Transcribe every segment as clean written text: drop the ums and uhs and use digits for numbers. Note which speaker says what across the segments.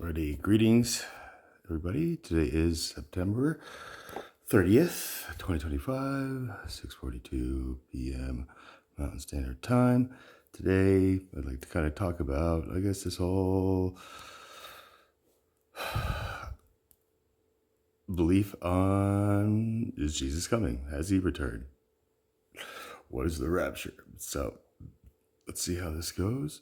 Speaker 1: Alrighty, greetings, everybody. Today is September 30th, 2025, 6:42 p.m. Mountain Standard Time. Today, I'd like to kind of talk about, this whole belief on, is Jesus coming? Has he returned? What is the rapture? So, let's see how this goes.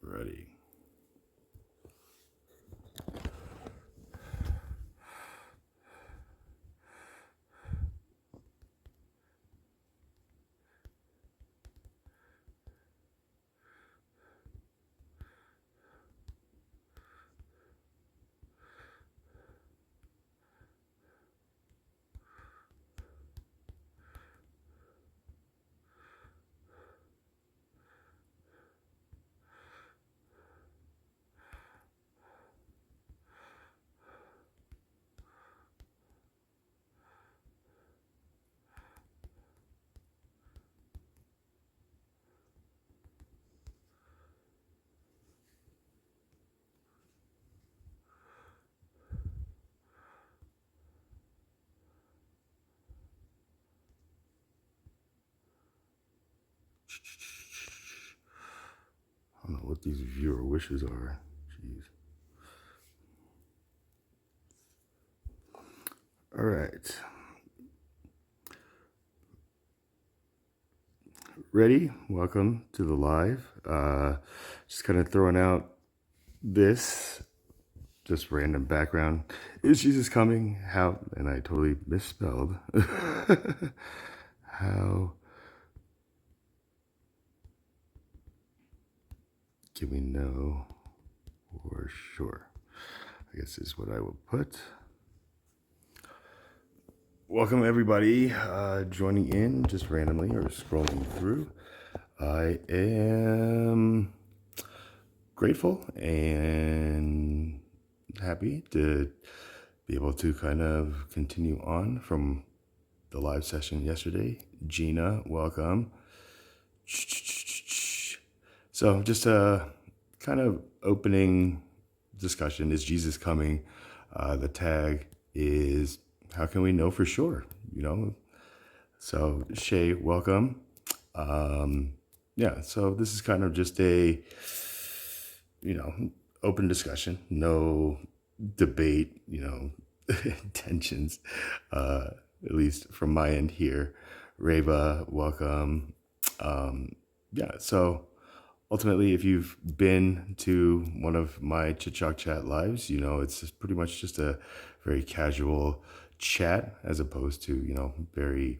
Speaker 1: Ready. I don't know what these viewer wishes are. Jeez. All right. Ready? Welcome to the live. Just kind of throwing out this, just random background. Is Jesus coming? How? And I totally misspelled. How can we know for sure? I guess is what I will put. Welcome everybody joining in just randomly or scrolling through. I am grateful and happy to be able to kind of continue on from the live session yesterday. Gina, welcome. So just a kind of opening discussion. Is Jesus coming? The tag is, how can we know for sure? So Shay, welcome. So this is kind of just a, open discussion, no debate, tensions, at least from my end here. Reva, welcome. So ultimately, if you've been to one of my Chit Chat lives, it's just pretty much just a very casual chat as opposed to, very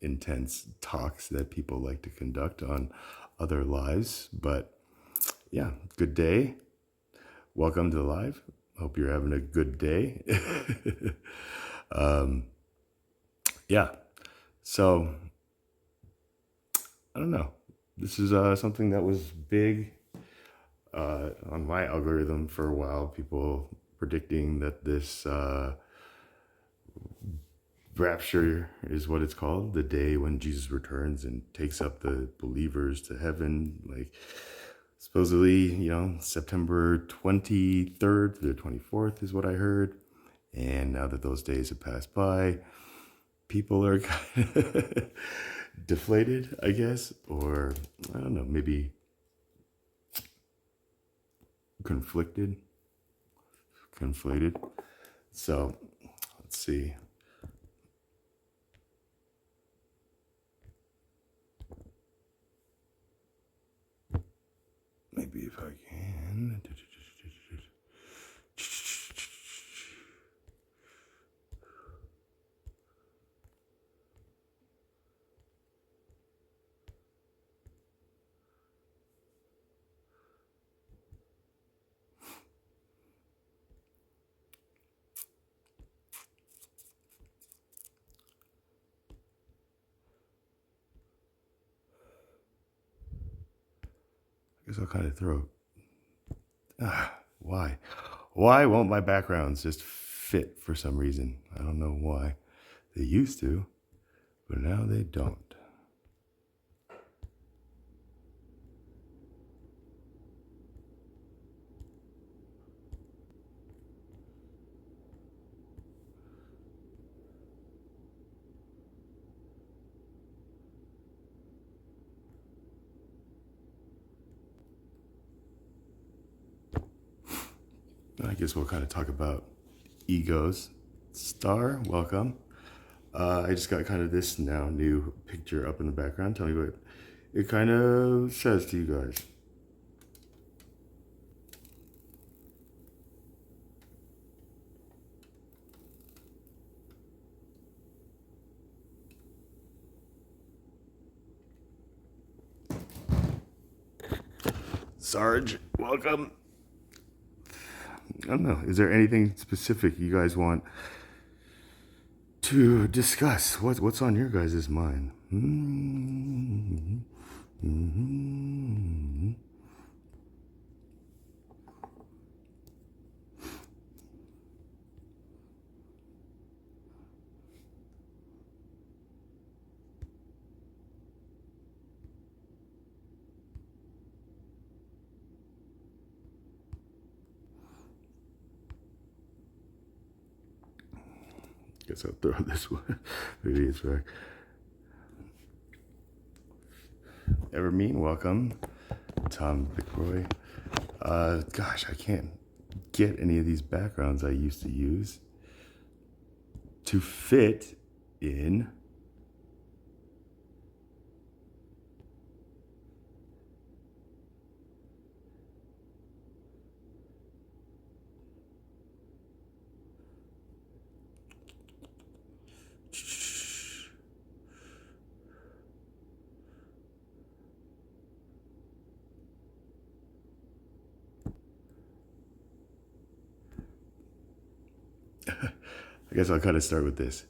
Speaker 1: intense talks that people like to conduct on other lives. But yeah, good day. Welcome to the live. Hope you're having a good day. So I don't know. This is something that was big on my algorithm for a while. People predicting that this rapture is what it's called, the day when Jesus returns and takes up the believers to heaven. Like supposedly, September 23rd to the 24th is what I heard. And now that those days have passed by, people are kind of deflated, I guess, or I don't know, maybe conflated. So let's see. Maybe if I can. I guess I'll kind of throw. Why? Why won't my backgrounds just fit for some reason? I don't know why. They used to, but now they don't. I guess we'll kind of talk about egos. Star, welcome. I just got kind of this now new picture up in the background. Tell me what it kind of says to you guys. Sarge, welcome. I don't know. Is there anything specific you guys want to discuss? What's on your guys' mind? Guess I'll throw this one. Maybe it's back. Evermean, welcome. Tom Vickroy. Gosh, I can't get any of these backgrounds I used to use to fit in. I guess I'll kind of start with this.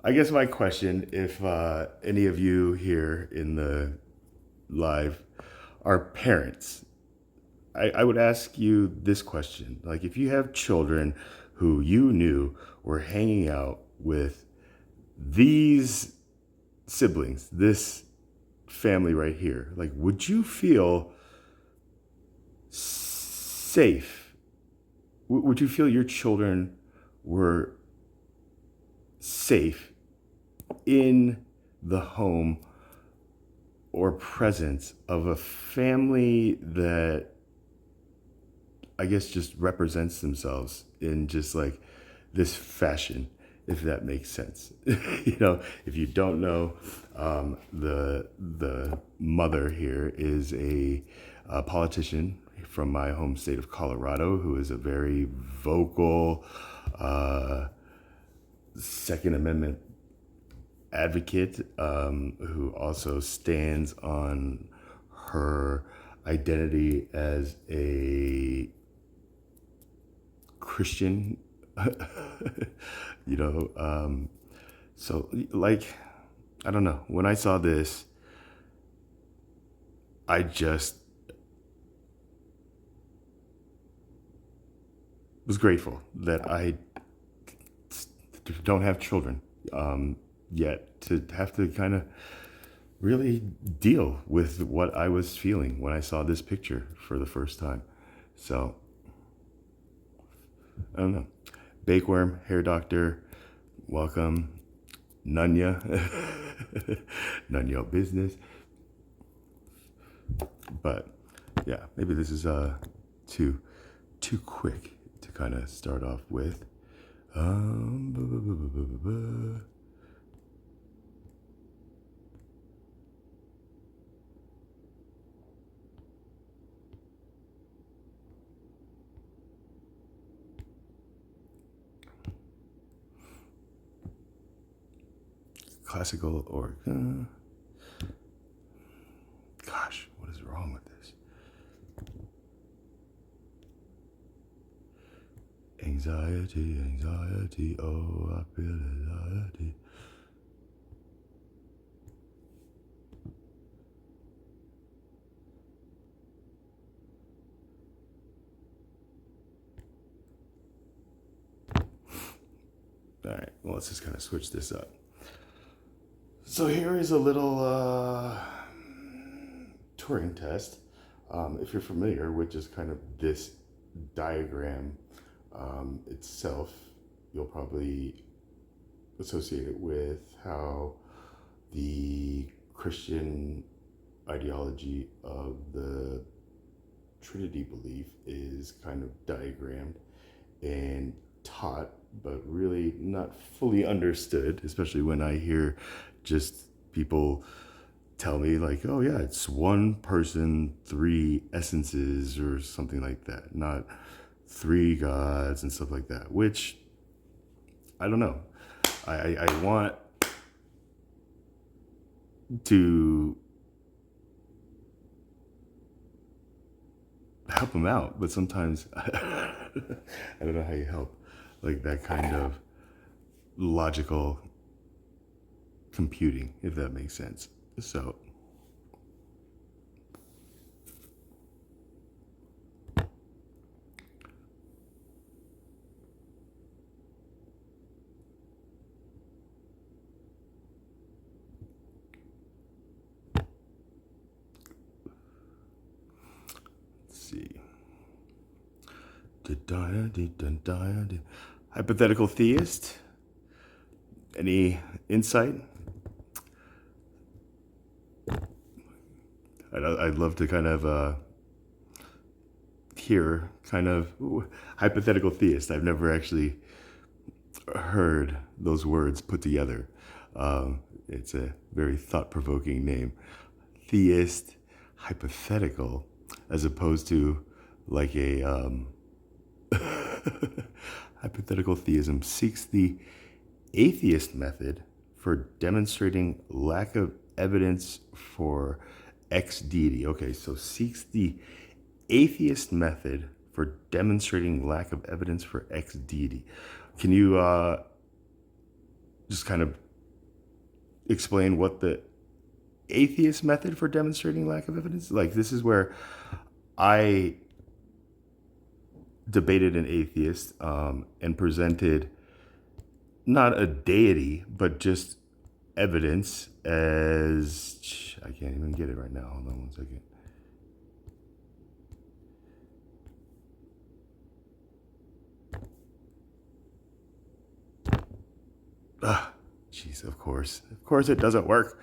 Speaker 1: I guess my question, if any of you here in the live are parents, I would ask you this question. Like, if you have children who you knew were hanging out with these siblings, this family right here, like, would you feel safe? Would you feel your children were safe in the home or presence of a family that I guess just represents themselves in just like this fashion, if that makes sense? If you don't know, the mother here is a politician from my home state of Colorado who is a very vocal Second Amendment advocate, who also stands on her identity as a Christian. So like, I don't know. When I saw this, I just was grateful that I don't have children yet to have to kind of really deal with what I was feeling when I saw this picture for the first time. So, I don't know. Bakeworm, hair doctor, welcome. Nunya, none your business. But yeah, maybe this is too quick to kind of start off with. Classical or gosh, what is wrong with this? Anxiety, oh, I feel anxiety. All right, well, let's just kind of switch this up. So here is a little Turing test. If you're familiar with just kind of this diagram itself, you'll probably associate it with how the Christian ideology of the Trinity belief is kind of diagrammed and taught, but really not fully understood, especially when I hear just people tell me, like, oh, yeah, it's one person, three essences, or something like that, not three gods and stuff like that, which I don't know. I want to help them out, but sometimes I don't know how you help like that kind of logical computing, if that makes sense. So let's see. Hypothetical theist. Any insight? I'd love to kind of hear kind of hypothetical theist. I've never actually heard those words put together. It's a very thought-provoking name. Theist, hypothetical, as opposed to like a hypothetical theism seeks the atheist method for demonstrating lack of evidence for X deity. Okay, so seeks the atheist method for demonstrating lack of evidence for X deity. Can you just kind of explain what the atheist method for demonstrating lack of evidence? Like, this is where I debated an atheist and presented not a deity, but just evidence as I can't even get it right now. Hold on one second. Ah, jeez, of course it doesn't work.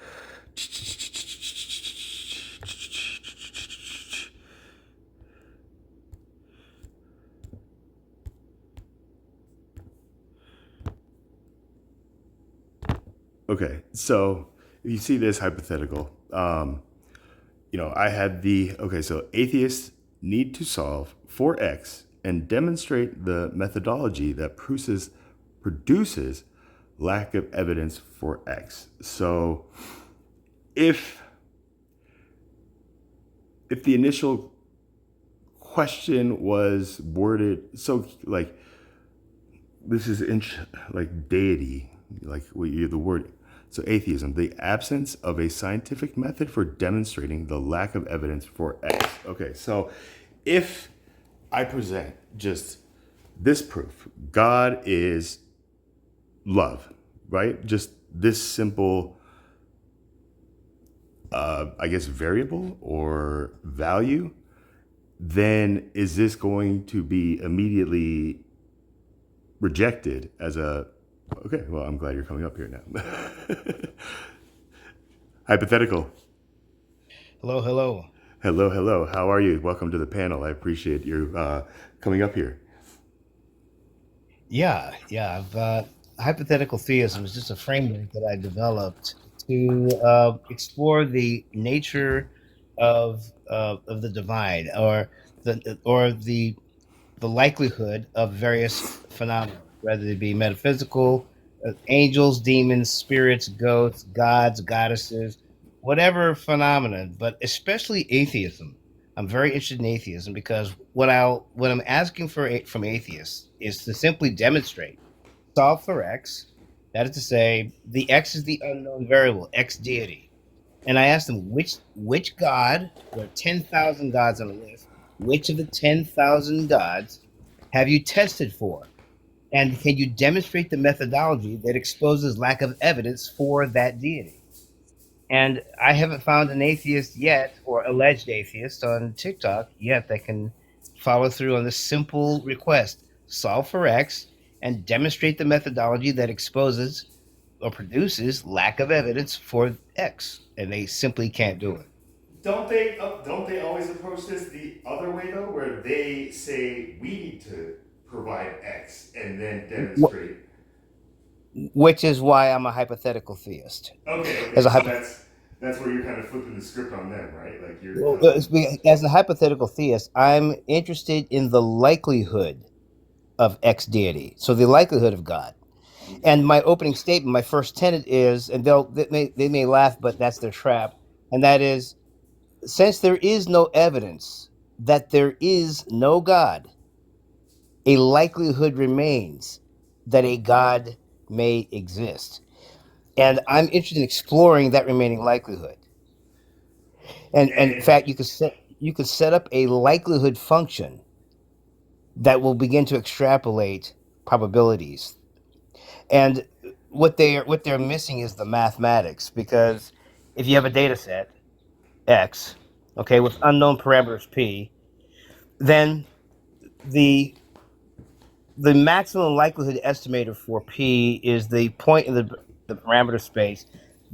Speaker 1: Okay, so you see this hypothetical. I had so atheists need to solve for X and demonstrate the methodology that produces lack of evidence for X. So if the initial question was worded so like this is like deity, like the word. So atheism, the absence of a scientific method for demonstrating the lack of evidence for X. Okay, so if I present just this proof, God is love, right? Just this simple, I guess, variable or value, then is this going to be immediately rejected as a okay, well, I'm glad you're coming up here now. Hypothetical.
Speaker 2: Hello, hello.
Speaker 1: Hello. How are you? Welcome to the panel. I appreciate you coming up here.
Speaker 2: Yeah. Hypothetical theism is just a framework that I developed to explore the nature of the divine, or the likelihood of various phenomena, whether it be metaphysical, angels, demons, spirits, ghosts, gods, goddesses, whatever phenomenon, but especially atheism. I'm very interested in atheism because what I'm asking from atheists is to simply demonstrate solve for X. That is to say, the X is the unknown variable, X deity. And I asked them which god, there are 10,000 gods on the list, which of the 10,000 gods have you tested for? And can you demonstrate the methodology that exposes lack of evidence for that deity? And I haven't found an atheist yet, or alleged atheist on TikTok yet, that can follow through on this simple request: solve for X and demonstrate the methodology that exposes or produces lack of evidence for X. And they simply can't do it.
Speaker 1: Don't they always approach this the other way though, where they say we need to provide X and then demonstrate?
Speaker 2: Which is why I'm a hypothetical theist.
Speaker 1: Okay,
Speaker 2: As
Speaker 1: okay,
Speaker 2: a
Speaker 1: so
Speaker 2: hypo-
Speaker 1: that's where you're kind of flipping the script on them, right? Like you're
Speaker 2: well,
Speaker 1: kind of like,
Speaker 2: as a hypothetical theist, I'm interested in the likelihood of X deity. So the likelihood of God. And my opening statement, my first tenet is, and they may laugh, but that's their trap, and that is, since there is no evidence that there is no God, a likelihood remains that a God may exist. And I'm interested in exploring that remaining likelihood. And in
Speaker 1: and
Speaker 2: fact, you could set up a likelihood function that will begin to extrapolate probabilities. And what they're missing is the mathematics, because if you have a data set X, okay, with unknown parameters P, then the the maximum likelihood estimator for P is the point in the parameter space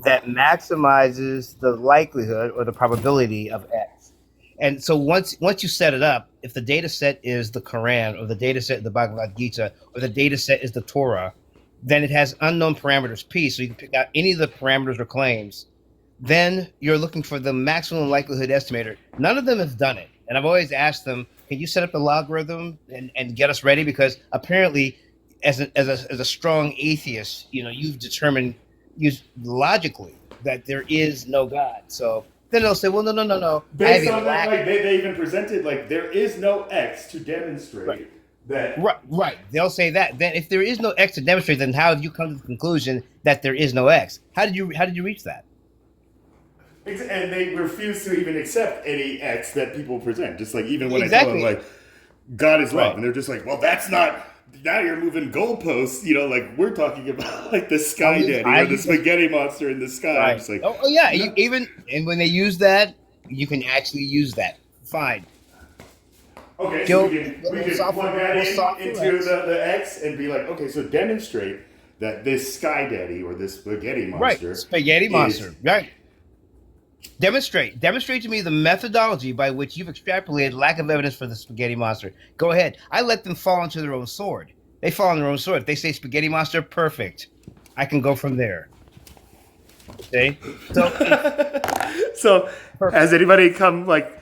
Speaker 2: that maximizes the likelihood or the probability of X. And so once you set it up, if the data set is the Quran, or the data set is the Bhagavad Gita, or the data set is the Torah, then it has unknown parameters P, so you can pick out any of the parameters or claims. Then you're looking for the maximum likelihood estimator. None of them have done it. And I've always asked them, can you set up the logarithm and get us ready? Because apparently, as a strong atheist, you've determined logically that there is no God. So then they'll say, well, no, no, no, no. I have
Speaker 1: based
Speaker 2: a
Speaker 1: on that,
Speaker 2: lack.
Speaker 1: like they even presented like there is no X to
Speaker 2: Right,
Speaker 1: demonstrate that.
Speaker 2: right, right. They'll say that. Then if there is no X to demonstrate, then how have you come to the conclusion that there is no X? How did you reach that?
Speaker 1: And they refuse to even accept any X that people present. Just like even when I tell them
Speaker 2: Exactly.
Speaker 1: like God is love,
Speaker 2: Right.
Speaker 1: and they're just like, well, that's not. Now you're moving goalposts. Like we're talking about like the
Speaker 2: I
Speaker 1: Sky
Speaker 2: use
Speaker 1: Daddy
Speaker 2: I
Speaker 1: or the
Speaker 2: use
Speaker 1: spaghetti monster in the sky. I'm
Speaker 2: Right.
Speaker 1: just like,
Speaker 2: Oh, yeah.
Speaker 1: no.
Speaker 2: Even and when they use that, you can actually use that. Fine.
Speaker 1: Okay, so
Speaker 2: Kill.
Speaker 1: we
Speaker 2: We'll
Speaker 1: can
Speaker 2: solve
Speaker 1: plug
Speaker 2: for.
Speaker 1: that
Speaker 2: We'll solve for
Speaker 1: into
Speaker 2: X.
Speaker 1: the X and be like, okay, so demonstrate that this Sky Daddy or this spaghetti
Speaker 2: Right.
Speaker 1: monster
Speaker 2: Spaghetti
Speaker 1: is
Speaker 2: monster. Right. Demonstrate to me the methodology by which you've extrapolated lack of evidence for the spaghetti monster. Go ahead. I let them fall into their own sword. They fall on their own sword. If they say spaghetti monster, perfect. I can go from there. See? So it's
Speaker 1: So,
Speaker 2: perfect.
Speaker 1: has anybody come like?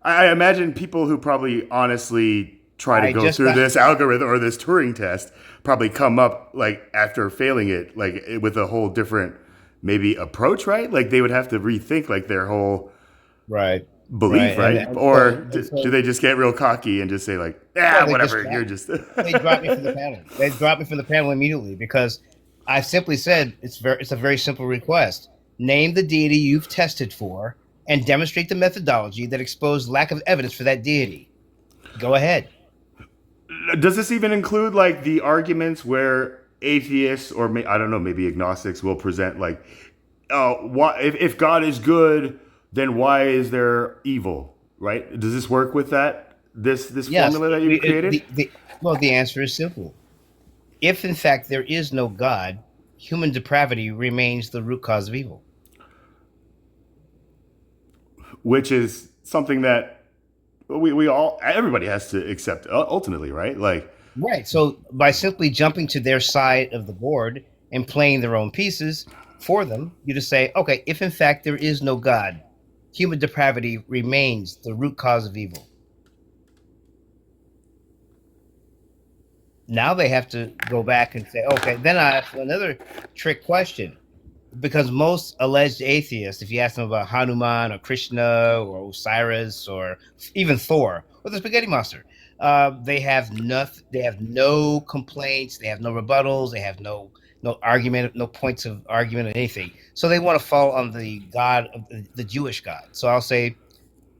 Speaker 1: I imagine people who probably honestly try to
Speaker 2: I
Speaker 1: go
Speaker 2: just
Speaker 1: through
Speaker 2: got.
Speaker 1: this algorithm or this Turing test probably come up like after failing it, like with a whole different maybe approach, right? Like they would have to rethink like their whole
Speaker 2: Right. Right.
Speaker 1: belief,
Speaker 2: And,
Speaker 1: right?
Speaker 2: and
Speaker 1: Or
Speaker 2: so and
Speaker 1: do
Speaker 2: so
Speaker 1: they just get real cocky and just say like,
Speaker 2: well,
Speaker 1: ah,
Speaker 2: they just
Speaker 1: whatever,
Speaker 2: drop
Speaker 1: you're just
Speaker 2: they dropped me from the panel. They dropped me from the panel immediately because I simply said it's a very simple request. Name the deity you've tested for and demonstrate the methodology that exposed lack of evidence for that deity. Go ahead.
Speaker 1: Does this even include like the arguments where atheists or I don't know, maybe agnostics will present like, why if God is good, then why is there evil? Right? Does this work with that? This
Speaker 2: Yes.
Speaker 1: formula that you created?
Speaker 2: Well, the answer is simple. If in fact there is no God, human depravity remains the root cause of evil.
Speaker 1: Which is something that we all everybody has to accept ultimately, right? Like,
Speaker 2: Right. So by simply jumping to their side of the board and playing their own pieces for them, you just say, okay, if in fact there is no God, human depravity remains the root cause of evil. Now they have to go back and say, okay, then I ask another trick question. Because most alleged atheists, if you ask them about Hanuman or Krishna or Osiris or even Thor or the spaghetti monster, they have nothing. They have no complaints. They have no rebuttals. They have no argument, no points of argument or anything. So they want to fall on the God of the Jewish God. So I'll say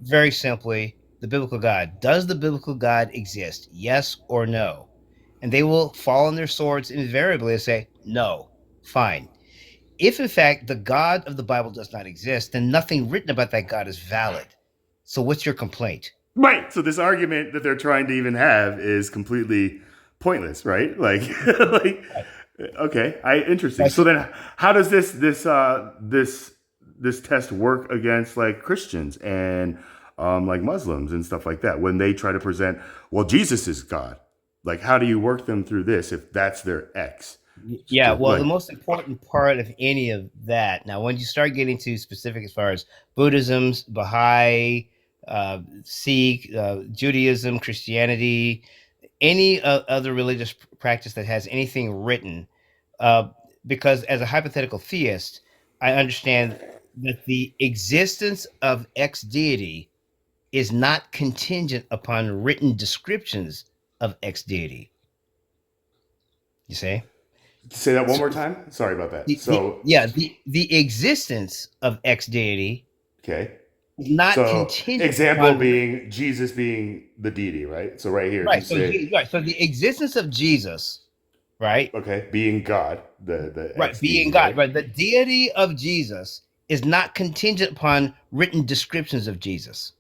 Speaker 2: very simply, the biblical God. Does the biblical God exist? Yes or no? And they will fall on their swords invariably and say, no, fine. If in fact the God of the Bible does not exist, then nothing written about that God is valid. So what's your complaint?
Speaker 1: Right. So this argument that they're trying to even have is completely pointless, right? Like, like, okay, interesting.
Speaker 2: Right.
Speaker 1: So then, how does this test work against like Christians and like Muslims and stuff like that when they try to present, well, Jesus is God? Like, how do you work them through this if that's their X?
Speaker 2: Yeah, well, the
Speaker 1: Like,
Speaker 2: most important part of any of that, now, when you start getting to specific as far as Buddhism's, Baha'i, Sikh, Judaism, Christianity, any other religious practice that has anything written, uh, because as a hypothetical theist, I understand that the existence of X deity is not contingent upon written descriptions of X deity. You see?
Speaker 1: say that one
Speaker 2: So
Speaker 1: more time. Sorry about that.
Speaker 2: the
Speaker 1: So,
Speaker 2: yeah the existence of X deity
Speaker 1: okay.
Speaker 2: is not
Speaker 1: So,
Speaker 2: contingent
Speaker 1: example
Speaker 2: upon
Speaker 1: being Jesus being the deity, right? So right here, if you
Speaker 2: right. So
Speaker 1: say,
Speaker 2: right. So the existence of Jesus, right,
Speaker 1: okay, being God, the
Speaker 2: right,
Speaker 1: X
Speaker 2: being
Speaker 1: deity,
Speaker 2: God,
Speaker 1: right?
Speaker 2: right. The deity of Jesus is not contingent upon written descriptions of Jesus.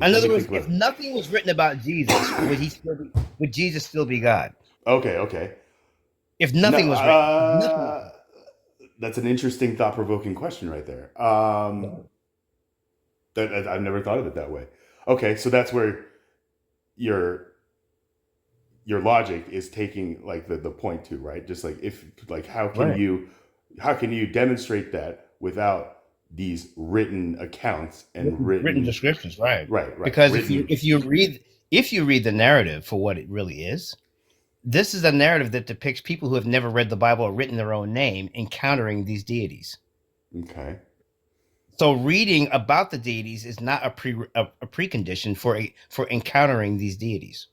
Speaker 2: In
Speaker 1: Let me
Speaker 2: other words,
Speaker 1: think
Speaker 2: if
Speaker 1: about it.
Speaker 2: nothing was written about Jesus, would Jesus still be God?
Speaker 1: Okay, okay.
Speaker 2: If
Speaker 1: No,
Speaker 2: nothing was written, if nothing was written.
Speaker 1: that's an interesting, thought-provoking question right there. I've never thought of it that way. Okay, so that's where your your logic is taking like the point to, right? Just like if like
Speaker 2: Right.
Speaker 1: how can you demonstrate that without these written accounts and
Speaker 2: Written
Speaker 1: written
Speaker 2: descriptions, right?
Speaker 1: right
Speaker 2: Because
Speaker 1: written
Speaker 2: if you read the narrative for what it really is, this is a narrative that depicts people who have never read the Bible or written their own name encountering these deities.
Speaker 1: okay.
Speaker 2: So reading about the deities is not a precondition for encountering these deities.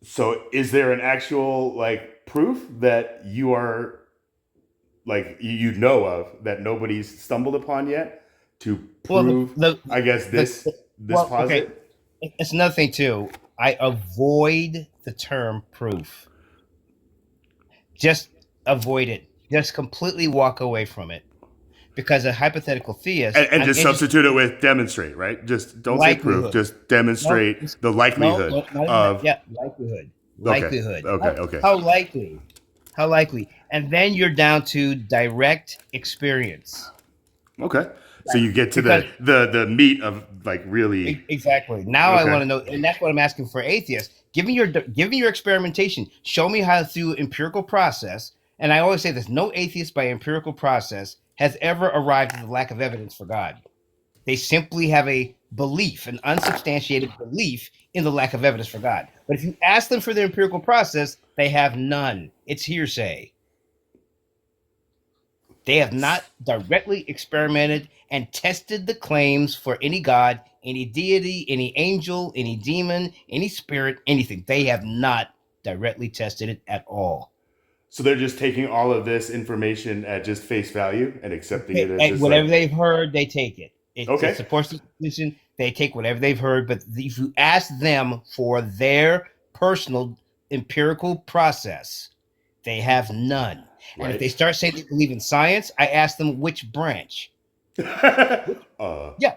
Speaker 1: So is there an actual like proof that you are like you know of that nobody's stumbled upon yet to
Speaker 2: Well,
Speaker 1: prove I guess
Speaker 2: the
Speaker 1: this
Speaker 2: well, okay,
Speaker 1: posit?
Speaker 2: it's another thing too. I avoid the term proof. Just avoid it. Just completely walk away from it. Because a hypothetical theist,
Speaker 1: And
Speaker 2: I'm
Speaker 1: just
Speaker 2: interested
Speaker 1: substitute it
Speaker 2: in
Speaker 1: with demonstrate, right? Just don't say proof,
Speaker 2: likelihood.
Speaker 1: just
Speaker 2: No,
Speaker 1: demonstrate the
Speaker 2: no,
Speaker 1: likelihood
Speaker 2: no, not even that.
Speaker 1: of
Speaker 2: Yeah, likelihood.
Speaker 1: okay,
Speaker 2: Likelihood.
Speaker 1: okay, okay.
Speaker 2: How likely? How likely? And then you're down to direct experience.
Speaker 1: Okay. So
Speaker 2: Right.
Speaker 1: you get to
Speaker 2: Because
Speaker 1: the meat of like really
Speaker 2: exactly. Now I
Speaker 1: okay.
Speaker 2: want to know, and that's what I'm asking for atheists. Give me your experimentation. Show me how through empirical process. And I always say this: no atheist by empirical process has ever arrived at the lack of evidence for God. They simply have a belief, an unsubstantiated belief in the lack of evidence for God. But if you ask them for their empirical process, they have none. It's hearsay. They have not directly experimented and tested the claims for any God, any deity, any angel, any demon, any spirit, anything. They have not directly tested it at all.
Speaker 1: So they're just taking all of this information at just face value and accepting it as
Speaker 2: Okay,
Speaker 1: just
Speaker 2: whatever
Speaker 1: like
Speaker 2: they've heard, they take it. It
Speaker 1: okay.
Speaker 2: supports the position. They take whatever they've heard, but if you ask them for their personal empirical process, they have none. And if
Speaker 1: Right.
Speaker 2: they start saying they believe in science, I ask them which branch.
Speaker 1: uh
Speaker 2: Yeah,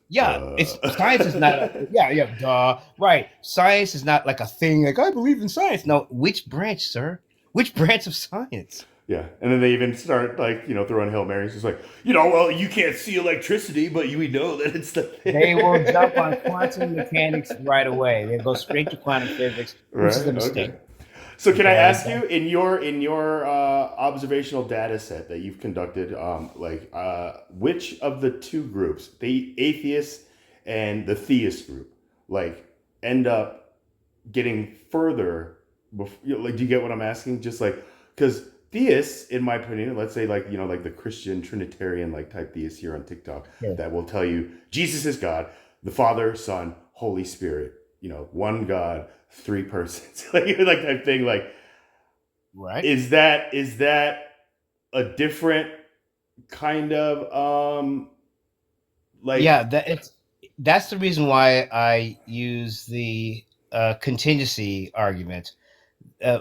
Speaker 2: yeah. It's science is not a yeah, duh. Right. Science is not like a thing like I believe in science. No, which branch, sir? Which branch of science?
Speaker 1: yeah. And then they even start like, throwing Hail Marys. It's like, well, you can't see electricity, but we know that it's the
Speaker 2: They will jump on quantum mechanics right away. They go straight to quantum physics, which is
Speaker 1: right.
Speaker 2: a
Speaker 1: Okay.
Speaker 2: mistake.
Speaker 1: So can I
Speaker 2: Okay.
Speaker 1: ask you in your observational data set that you've conducted, which of the two groups, the atheist and the theist group, like end up getting further? Like, do you get what I'm asking? Just like because theists, in my opinion, let's say like like the Christian Trinitarian like type theists here on TikTok
Speaker 2: Yeah.
Speaker 1: that will tell you Jesus is God, the Father, Son, Holy Spirit. One God, three persons, like type thing. Like,
Speaker 2: Right.
Speaker 1: is that a different kind of like
Speaker 2: Yeah, that it's that's the reason why I use the contingency argument.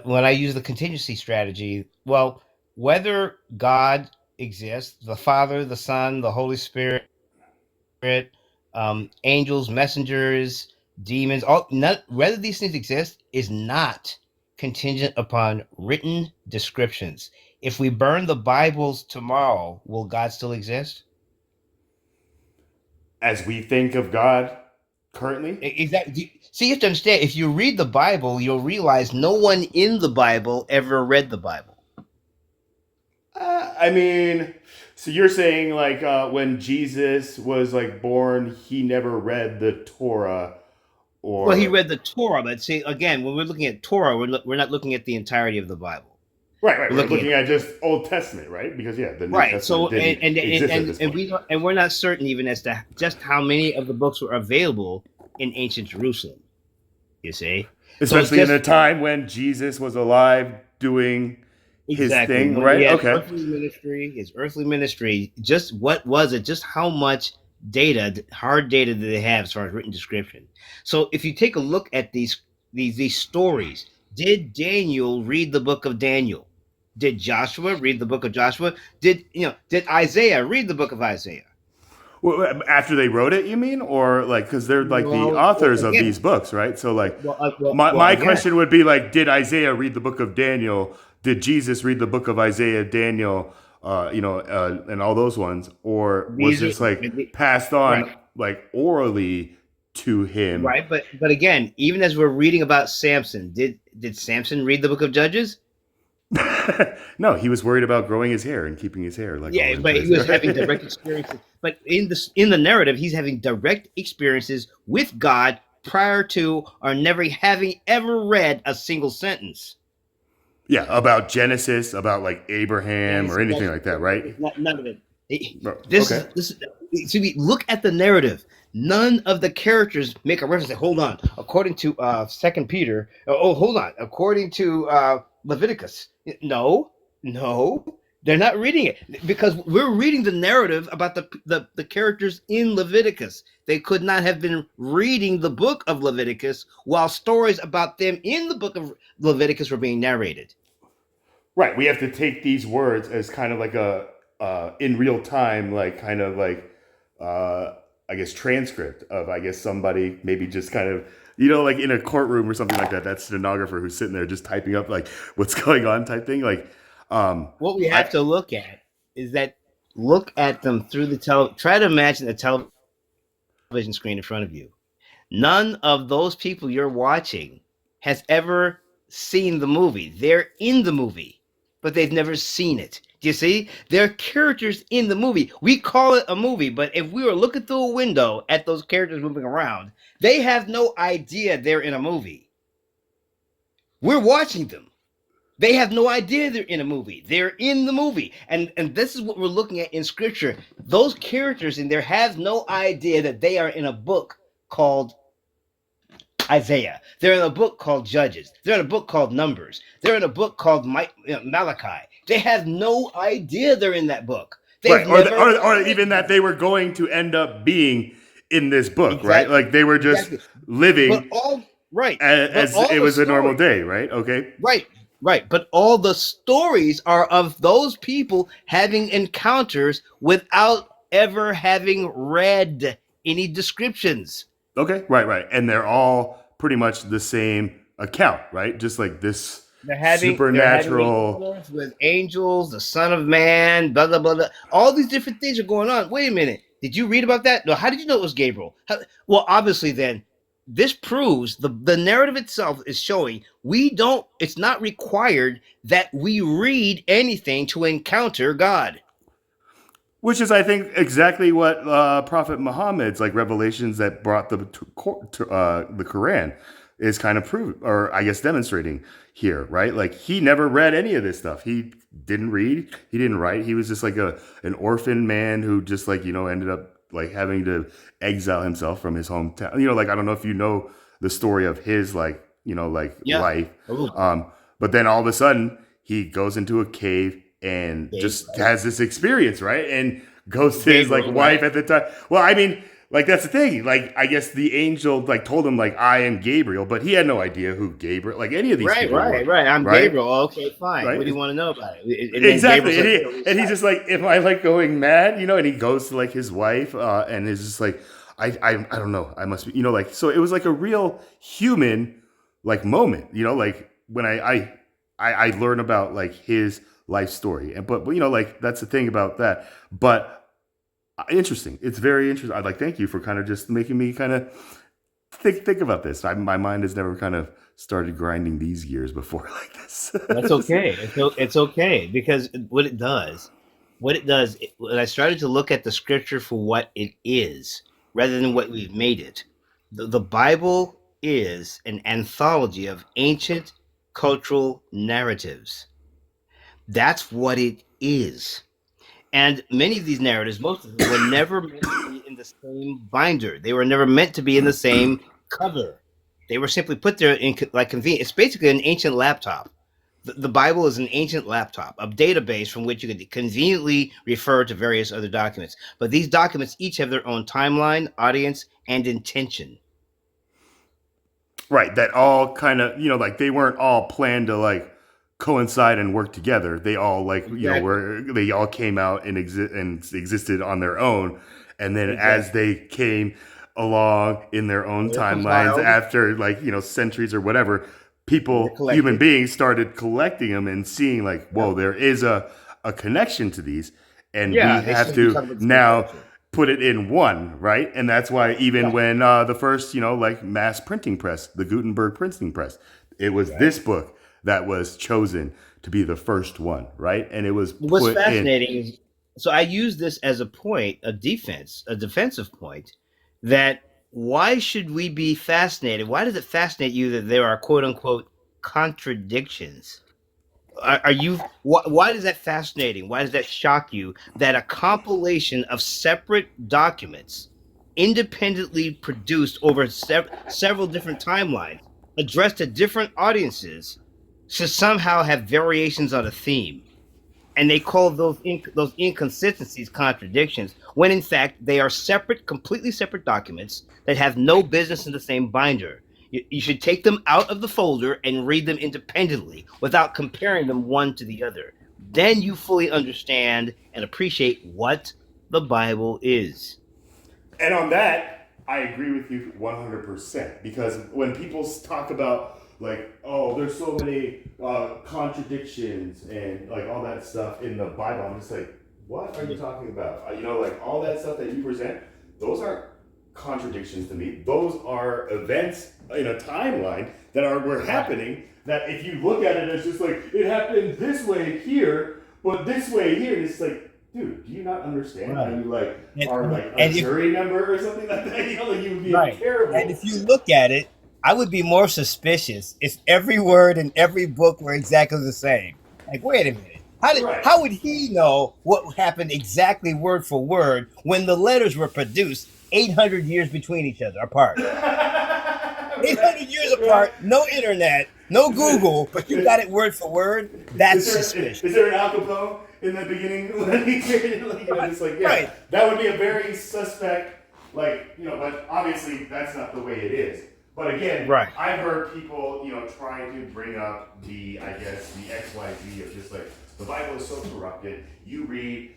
Speaker 2: When I use the contingency strategy, well, whether God exists, the Father, the Son, the Holy Spirit, angels, messengers, demons, whether these things exist is not contingent upon written descriptions. If we burn the Bibles tomorrow, will God still exist?
Speaker 1: As we think of God currently.
Speaker 2: Exactly. See, you have to understand. If you read the Bible, you'll realize no one in the Bible ever read the Bible.
Speaker 1: I mean, so you're saying like when Jesus was like born, he never read the Torah,
Speaker 2: Well, he
Speaker 1: or
Speaker 2: read the Torah, but see, again, when we're looking at Torah, we're not looking at the entirety of the Bible.
Speaker 1: right, right.
Speaker 2: We're
Speaker 1: We're
Speaker 2: looking
Speaker 1: looking
Speaker 2: at
Speaker 1: at just Old Testament, right? Because yeah, the New
Speaker 2: right.
Speaker 1: Testament
Speaker 2: So,
Speaker 1: didn't exist at this
Speaker 2: and
Speaker 1: point.
Speaker 2: we're not certain even as to just how many of the books were available in ancient Jerusalem. You see, so it's
Speaker 1: Especially in
Speaker 2: just
Speaker 1: a time when Jesus was alive doing his
Speaker 2: exactly
Speaker 1: thing,
Speaker 2: when he
Speaker 1: right?
Speaker 2: had
Speaker 1: Okay.
Speaker 2: his earthly ministry. Just what was it? Just how much data, hard data, did they have as far as written description? So, if you take a look at these stories, did Daniel read the book of Daniel? Did Joshua read the book of Joshua? Did Isaiah read the book of Isaiah?
Speaker 1: Well, after they wrote it, you mean, or like because they're like the
Speaker 2: Well,
Speaker 1: authors of
Speaker 2: again,
Speaker 1: these books, right? So like,
Speaker 2: well,
Speaker 1: my
Speaker 2: again,
Speaker 1: question would be like, did Isaiah read the book of Daniel? Did Jesus read the book of Isaiah, Daniel, and all those ones, or was
Speaker 2: these are
Speaker 1: this like passed on
Speaker 2: right.
Speaker 1: like orally to him?
Speaker 2: Right, but again, even as we're reading about Samson, did Samson read the book of Judges?
Speaker 1: No, he was worried about growing his hair and keeping his hair like all
Speaker 2: Yeah,
Speaker 1: in
Speaker 2: but he
Speaker 1: place.
Speaker 2: was having direct experiences. But in the narrative, he's having direct experiences with God prior to or never having ever read a single sentence.
Speaker 1: Yeah, about Genesis, about like Abraham or
Speaker 2: Genesis,
Speaker 1: anything like that, right?
Speaker 2: none of it. This
Speaker 1: Okay.
Speaker 2: is this is. See, we look at the narrative. None of the characters make a reference. Say, hold on. According to Second Peter. Oh, hold on. According to Leviticus. No, no, they're not reading it because we're reading the narrative about the characters in Leviticus. They could not have been reading the book of Leviticus while stories about them in the book of Leviticus were being narrated.
Speaker 1: Right. We have to take these words as kind of like a in real time, like kind of like uh, I guess transcript of I guess somebody maybe just kind of like in a courtroom or something like that. That stenographer who's sitting there just typing up like what's going on type thing. Like
Speaker 2: What we
Speaker 1: I
Speaker 2: have to look at is that look at them through the try to imagine the television screen in front of you. None of those people you're watching has ever seen the movie. They're in the movie, but they've never seen it. Do you see? They're characters in the movie. We call it a movie, but if we were looking through a window at those characters moving around, they have no idea they're in a movie. We're watching them. They have no idea they're in a movie. They're in the movie. And this is what we're looking at in scripture. Those characters in there have no idea that they are in a book called Isaiah. They're in a book called Judges. They're in a book called Numbers. They're in a book called Malachi. They have no idea they're in that book.
Speaker 1: right
Speaker 2: They've
Speaker 1: or,
Speaker 2: never
Speaker 1: or even that they were going to end up being in this book, right?
Speaker 2: exactly
Speaker 1: Like they were just
Speaker 2: exactly. But
Speaker 1: living
Speaker 2: all right. But
Speaker 1: as
Speaker 2: all
Speaker 1: it
Speaker 2: the
Speaker 1: was a normal
Speaker 2: stories
Speaker 1: day, right? Okay.
Speaker 2: right, right. But all the stories are of those people having encounters without ever having read any descriptions.
Speaker 1: Okay, right, right. And they're all pretty much the same account, right? Just like this
Speaker 2: They're having
Speaker 1: supernatural.
Speaker 2: encounters with angels, the Son of Man, blah blah blah blah. All these different things are going on. Wait a minute. Did you read about that? No. How did you know it was Gabriel? Well, obviously, then this proves the narrative itself is showing we don't. It's not required that we read anything to encounter God.
Speaker 1: Which is, I think, exactly what Prophet Muhammad's like revelations that brought the Quran is kind of prove, or I guess demonstrating here, right? Like he never read any of this stuff. He didn't read. He didn't write. He was just like an orphan man who just like ended up like having to exile himself from his hometown. Like I don't know if you know the story of his like like
Speaker 2: Yeah.
Speaker 1: life.
Speaker 2: Ooh,
Speaker 1: But then all of a sudden he goes into a cave and just has this experience, right? And goes to his like
Speaker 2: Gabriel,
Speaker 1: wife
Speaker 2: right?
Speaker 1: at the time. Well, I mean, like that's the thing. Like I guess the angel like told him like I am Gabriel, but he had no idea who Gabriel, like any of these
Speaker 2: Right,
Speaker 1: people were,
Speaker 2: right, right. I'm
Speaker 1: right?
Speaker 2: Gabriel. Okay, fine. What do
Speaker 1: Right?
Speaker 2: you want to know about it? And then Gabriel
Speaker 1: Exactly.
Speaker 2: said, "Here, read
Speaker 1: And he's
Speaker 2: sight."
Speaker 1: just like, am I like going mad? And he goes to like his wife, and is just like, I don't know. I must be, like, so it was like a real human like moment, like when I learn about like his life story. And but like that's the thing about that. But interesting. It's very interesting. I'd like thank you for kind of just making me kind of think about this. My mind has never kind of started grinding these gears before like this.
Speaker 2: That's okay. It's okay because when I started to look at the scripture for what it is, rather than what we've made it, the Bible is an anthology of ancient cultural narratives. That's what it is. And many of these narratives, most of them, were never meant to be in the same binder. They were never meant to be in the same cover. They were simply put there in like convenient. It's basically an ancient laptop. The Bible is an ancient laptop, a database from which you can conveniently refer to various other documents. But these documents each have their own timeline, audience, and intention.
Speaker 1: Right, that all kind of, like they weren't all planned to like coincide and work together. They all like,
Speaker 2: Exactly.
Speaker 1: were they all came out and existed on their own, and then as
Speaker 2: Exactly.
Speaker 1: they came along in their own
Speaker 2: They're
Speaker 1: timelines
Speaker 2: compiled.
Speaker 1: after like centuries or whatever,
Speaker 2: They're
Speaker 1: human
Speaker 2: collected.
Speaker 1: beings started collecting them and seeing like, whoa,
Speaker 2: Yep.
Speaker 1: there is a connection to these, and we
Speaker 2: Yeah, they
Speaker 1: have
Speaker 2: seem to be
Speaker 1: to
Speaker 2: talking about the same
Speaker 1: now
Speaker 2: culture.
Speaker 1: put it in one, right? And that's why even
Speaker 2: Right.
Speaker 1: when the first, like mass printing press, the Gutenberg printing press, it was
Speaker 2: Right.
Speaker 1: this book that was chosen to be the first one, right? And it was
Speaker 2: What's
Speaker 1: put in.
Speaker 2: fascinating is so I use this as a point, a defensive point, that why should we be fascinated? Why does it fascinate you that there are quote unquote contradictions? Are you why is that fascinating? Why does that shock you that a compilation of separate documents, independently produced over several different timelines, addressed to different audiences, should somehow have variations on a theme? And they call those inconsistencies contradictions when in fact they are separate, completely separate documents that have no business in the same binder. You should take them out of the folder and read them independently without comparing them one to the other. Then you fully understand and appreciate what the Bible is.
Speaker 1: And on that, I agree with you 100%. Because when people talk about, like, oh, there's so many contradictions and, like, all that stuff in the Bible, I'm just like, what are you talking about? Like, all that stuff that you present, those aren't contradictions to me. Those are events in a timeline that were
Speaker 2: Right.
Speaker 1: happening. That if you look at it, it's just like, it happened this way here, but this way here. And it's like, dude, do you not understand how
Speaker 2: Right.
Speaker 1: you like
Speaker 2: And,
Speaker 1: are like a
Speaker 2: and if
Speaker 1: jury member or something like that? Like you would be
Speaker 2: right, and
Speaker 1: terrible.
Speaker 2: if you look at it, I would be more suspicious if every word in every book were exactly the same. Like, wait a minute,
Speaker 1: Right.
Speaker 2: how would he know what happened exactly word for word when the letters were produced 800 years between each other apart?
Speaker 1: Right.
Speaker 2: 800 years
Speaker 1: Right.
Speaker 2: apart, no internet, no Google, but you got it word for word. That's suspicious.
Speaker 1: Is there an Al Capone in the beginning when he's like,
Speaker 2: Right,
Speaker 1: just like yeah,
Speaker 2: right,
Speaker 1: that would be a very suspect. Like but obviously that's not the way it is. But again,
Speaker 2: right.
Speaker 1: I've heard people trying to bring up I guess the XYZ of just like the Bible is so corrupted. You read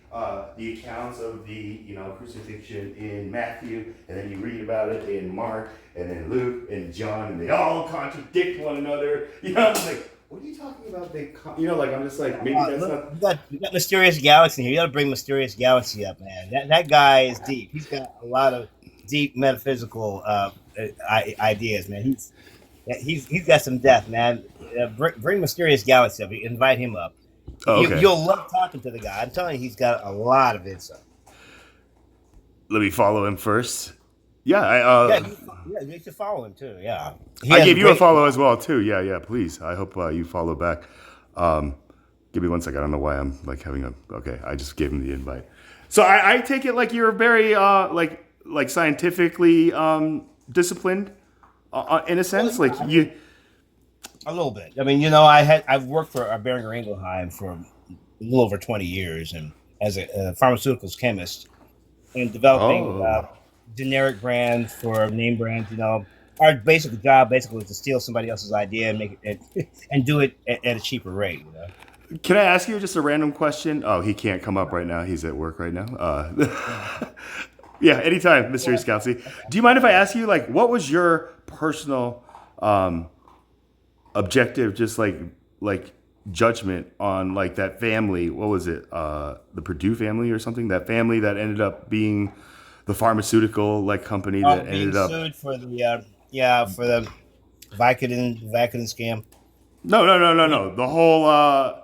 Speaker 1: the accounts of the crucifixion in Matthew, and then you read about it in Mark, and then Luke and John, and they all contradict one another. I'm like, what are you talking about? Like I'm just like maybe that's
Speaker 2: Look,
Speaker 1: not.
Speaker 2: you got Mysterious Galaxy here. You got to bring Mysterious Galaxy up, man. That guy is deep. He's got a lot of deep metaphysical ideas, man. He's got some depth, man. Bring Mysterious Galaxy up. Invite him up.
Speaker 1: Oh, okay.
Speaker 2: You'll love talking to the guy. I'm telling you, he's got a lot of insight.
Speaker 1: Let me follow him first. Yeah,
Speaker 2: You should follow him too. Yeah, he
Speaker 1: I
Speaker 2: has a
Speaker 1: gave you a
Speaker 2: great.
Speaker 1: follow as well too. Yeah, yeah. Please, I hope you follow back. Um, give me one second. I don't know why I'm like having a. Okay, I just gave him the invite. So I take it like you're very like scientifically disciplined in a sense. Like you.
Speaker 2: A little bit. I mean, I've worked for Boehringer Ingelheim for a little over 20 years, and as a pharmaceuticals chemist, and developing
Speaker 1: Oh.
Speaker 2: generic brands for name brands. Our basic job basically is to steal somebody else's idea and make it and do it at a cheaper rate.
Speaker 1: Can I ask you just a random question? Oh, he can't come up right now. He's at work right now.
Speaker 2: Yeah.
Speaker 1: Yeah, anytime, Mystery
Speaker 2: Well,
Speaker 1: Scoutsy. Do you mind if I ask you, like, what was your personal objective, just like judgment on like that family? What was it? The Purdue family or something? That family that ended up being the pharmaceutical like company that
Speaker 2: being
Speaker 1: ended up.
Speaker 2: sued for the for the Vicodin scam.
Speaker 1: No. The whole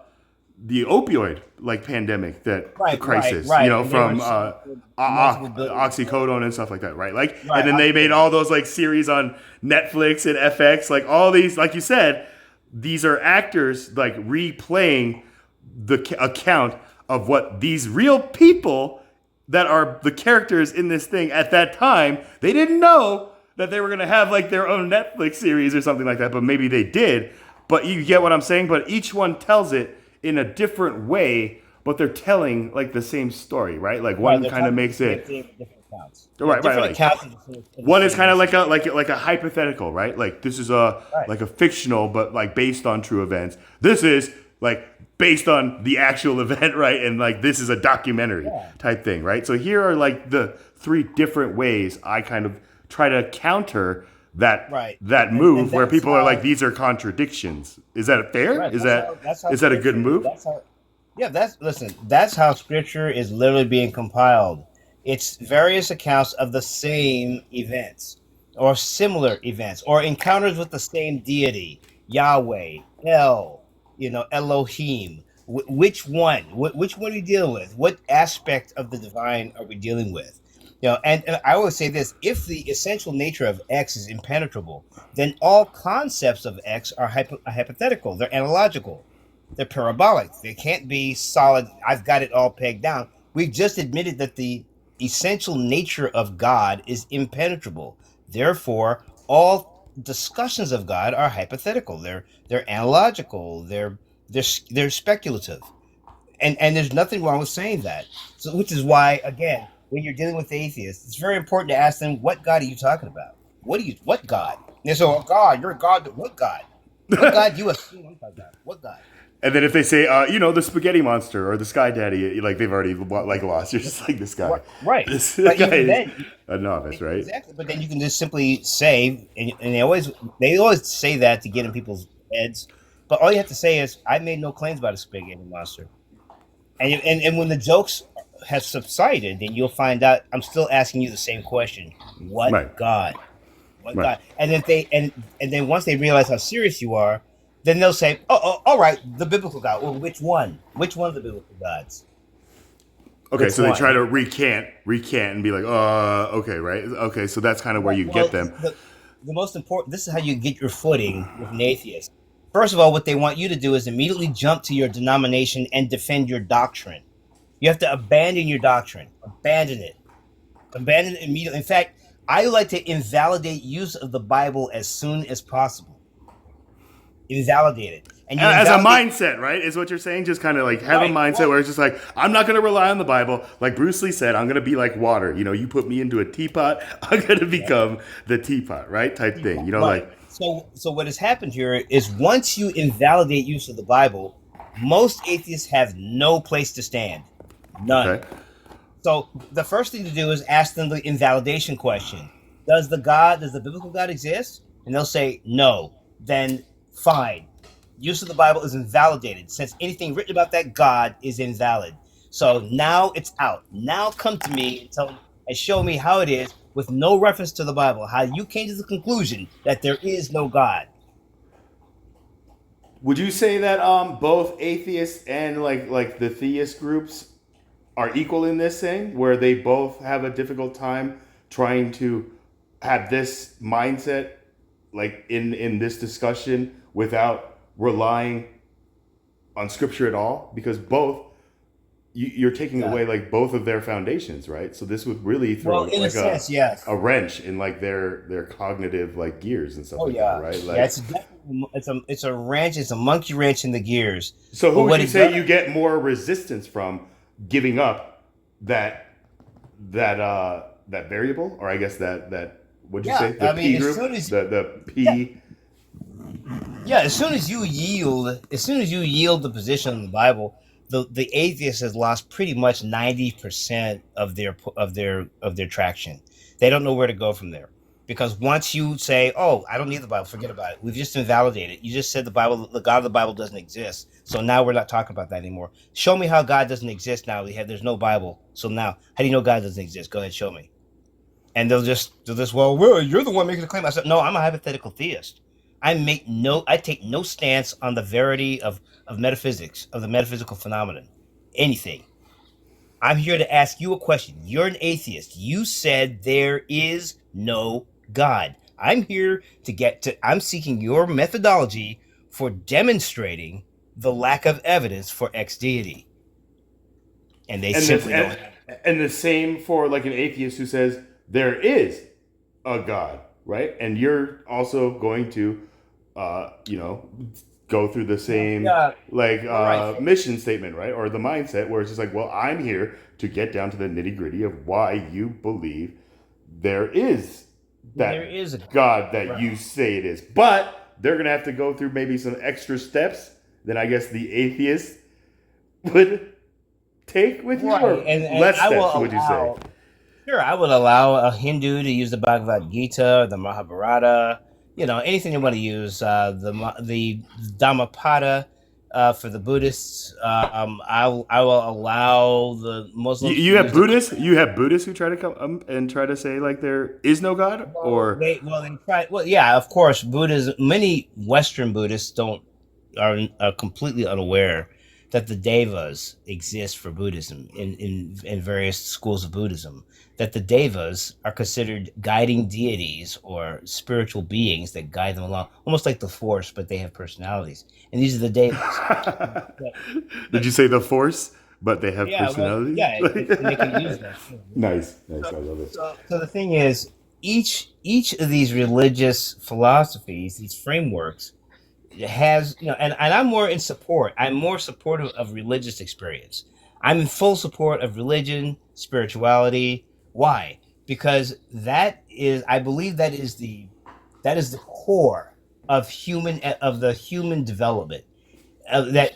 Speaker 1: the opioid like pandemic, that the crisis,
Speaker 2: Right. And they were
Speaker 1: from
Speaker 2: sued for multiple billions.
Speaker 1: oxycodone and stuff like that, right? Like, and
Speaker 2: Right.
Speaker 1: then they made all those like series on Netflix and FX, like all these, like you said, these are actors like replaying the account of what these real people that are the characters in this thing at that time. They didn't know that they were going to have like their own Netflix series or something like that, but maybe they did. But you get what I'm saying? But each one tells it in a different way, but they're telling like the same story, right? Like
Speaker 2: Right.
Speaker 1: one
Speaker 2: They're
Speaker 1: kind of
Speaker 2: talking
Speaker 1: makes
Speaker 2: the same
Speaker 1: it
Speaker 2: thing with different accounts.
Speaker 1: right,
Speaker 2: Different
Speaker 1: like
Speaker 2: accounts for the
Speaker 1: one is
Speaker 2: same
Speaker 1: kind of
Speaker 2: issue.
Speaker 1: like a hypothetical, right? Like this is a
Speaker 2: Right.
Speaker 1: like a fictional, but like based on true events. This is like based on the actual event, right? And like this is a documentary
Speaker 2: Yeah.
Speaker 1: type thing, right? So here are like the three different ways I kind of try to counter
Speaker 2: Right.
Speaker 1: that
Speaker 2: And
Speaker 1: move where
Speaker 2: that's
Speaker 1: people are like
Speaker 2: how.
Speaker 1: these are contradictions. Is that fair?
Speaker 2: Right. That's how
Speaker 1: Is that a good
Speaker 2: scripture.
Speaker 1: move?
Speaker 2: That's how. Yeah. That's how scripture is literally being compiled. It's various accounts of the same events, or similar events, or encounters with the same deity, Yahweh, El, Elohim. Which one? Which one are we dealing with? What aspect of the divine are we dealing with? And I always say this: if the essential nature of X is impenetrable, then all concepts of X are hypothetical. They're analogical. They're parabolic. They can't be solid. I've got it all pegged down. We've just admitted that the essential nature of God is impenetrable. Therefore, all discussions of God are hypothetical. They're analogical. They're speculative. And there's nothing wrong with saying that. So, which is why, again, when you're dealing with atheists, it's very important to ask them, what God are you talking about? What God? And they say, oh, God, you're God. What God? What God you assume I'm talking about? What God?
Speaker 1: And then if they say, the spaghetti monster or the sky daddy, like they've already like lost. You're just like this guy.
Speaker 2: Right.
Speaker 1: This
Speaker 2: But
Speaker 1: guy
Speaker 2: even
Speaker 1: is
Speaker 2: then,
Speaker 1: a novice, right?
Speaker 2: exactly. But then you can just simply say, and they always say that to get in people's heads. But all you have to say is, I made no claims about a spaghetti monster. And when the jokes have subsided, then you'll find out I'm still asking you the same question:
Speaker 1: Right,
Speaker 2: What God? What
Speaker 1: right.
Speaker 2: God? And if they and then once they realize how serious you are, then they'll say, "Oh, all right, the biblical God. Well, which one? Which one of the biblical gods?
Speaker 1: Okay,
Speaker 2: Which
Speaker 1: so they try
Speaker 2: one?"
Speaker 1: to recant and be like, okay, right? Okay, so that's kind of where
Speaker 2: Right.
Speaker 1: you
Speaker 2: Well,
Speaker 1: get them.
Speaker 2: the most important. This is how you get your footing with an atheist. First of all, what they want you to do is immediately jump to your denomination and defend your doctrine. You have to abandon your doctrine. Abandon it. Abandon it immediately. In fact, I like to invalidate use of the Bible as soon as possible. Invalidate it, and you
Speaker 1: As a
Speaker 2: invalidate.
Speaker 1: mindset, right? Is what you're saying? Just kind of like have a
Speaker 2: Right.
Speaker 1: mindset
Speaker 2: Right.
Speaker 1: where it's just like, I'm not going to rely on the Bible. Like Bruce Lee said, I'm going to be like water. You put me into a teapot, I'm going to become the teapot, right? Type thing.
Speaker 2: Right.
Speaker 1: Like,
Speaker 2: So what has happened here is once you invalidate use of the Bible, most atheists have no place to stand. None.
Speaker 1: okay.
Speaker 2: So the first thing to do is ask them the invalidation question. Does the biblical God exist? And they'll say no. Then fine. Use of the Bible is invalidated since anything written about that God is invalid. So now it's out. Now come to me and show me how it is with no reference to the Bible, how you came to the conclusion that there is no God.
Speaker 1: Would you say that both atheists and like the theist groups are equal in this thing, where they both have a difficult time trying to have this mindset, like in this discussion, without relying on scripture at all? Because both you're taking
Speaker 2: Yeah.
Speaker 1: away like both of their foundations, right? So this would really throw
Speaker 2: Well, in a
Speaker 1: like
Speaker 2: sense, yes.
Speaker 1: a wrench in like their cognitive like gears and stuff
Speaker 2: Oh
Speaker 1: like that,
Speaker 2: yeah,
Speaker 1: right?
Speaker 2: yeah.
Speaker 1: Like,
Speaker 2: It's a wrench. It's a monkey wrench in the gears.
Speaker 1: so who
Speaker 2: But
Speaker 1: would
Speaker 2: what
Speaker 1: you
Speaker 2: it
Speaker 1: say
Speaker 2: does,
Speaker 1: you get more resistance from giving up that that that variable, or I guess that what'd you
Speaker 2: Yeah,
Speaker 1: say? The
Speaker 2: I mean,
Speaker 1: P
Speaker 2: as
Speaker 1: group,
Speaker 2: soon as
Speaker 1: the
Speaker 2: yeah,
Speaker 1: P.
Speaker 2: yeah, as soon as you yield the position in the Bible, the atheist has lost pretty much 90% of their traction. They don't know where to go from there. Because once you say, "Oh, I don't need the Bible, forget about it," we've just invalidated it. You just said the God of the Bible doesn't exist, so now we're not talking about that anymore. Show me how God doesn't exist now. There's no Bible, so now how do you know God doesn't exist? Go ahead, show me. And they'll just well, you're the one making the claim. I said, no, I'm a hypothetical theist. I take no stance on the verity of metaphysics, of the metaphysical phenomenon, anything. I'm here to ask you a question. You're an atheist. You said there is no God. I'm here to I'm seeking your methodology for demonstrating the lack of evidence for X deity. And they
Speaker 1: And this
Speaker 2: simply don't.
Speaker 1: and the same for like an atheist who says there is a God, right? And you're also going to, you know, go through the same
Speaker 2: Yeah,
Speaker 1: like
Speaker 2: right.
Speaker 1: mission statement, right? Or the mindset where it's just like, well, I'm here to get down to the nitty gritty of why you believe there is
Speaker 2: There
Speaker 1: that
Speaker 2: is a
Speaker 1: God that
Speaker 2: right.
Speaker 1: you say it is, but they're gonna have to go through maybe some extra steps than I guess the atheist would take with you,
Speaker 2: Right,
Speaker 1: or
Speaker 2: and
Speaker 1: less
Speaker 2: I will
Speaker 1: steps, would you say?
Speaker 2: allow. Sure, I would allow a Hindu to use the Bhagavad Gita, the Mahabharata, anything they want to use. The Dhammapada for the Buddhists. I will allow the Muslims to
Speaker 1: You have
Speaker 2: use the
Speaker 1: Buddhists.
Speaker 2: Quran.
Speaker 1: You have Buddhists who try to come and try to say like there is no God, or
Speaker 2: They try. Well, yeah, of course, Buddhism. Many Western Buddhists don't are completely unaware that the devas exist for Buddhism in various schools of Buddhism. That the devas are considered guiding deities or spiritual beings that guide them along, almost like the Force, but they have personalities. And these are the devas. But,
Speaker 1: did you say the Force? But they have
Speaker 2: yeah, well,
Speaker 1: personalities.
Speaker 2: yeah, and they can use that too. Yeah.
Speaker 1: Nice, nice.
Speaker 2: So,
Speaker 1: I love it.
Speaker 2: so the thing is, each of these religious philosophies, these frameworks, has and I'm more in support. I'm more supportive of religious experience. I'm in full support of religion, spirituality. Why? Because I believe that is the core of the human development. That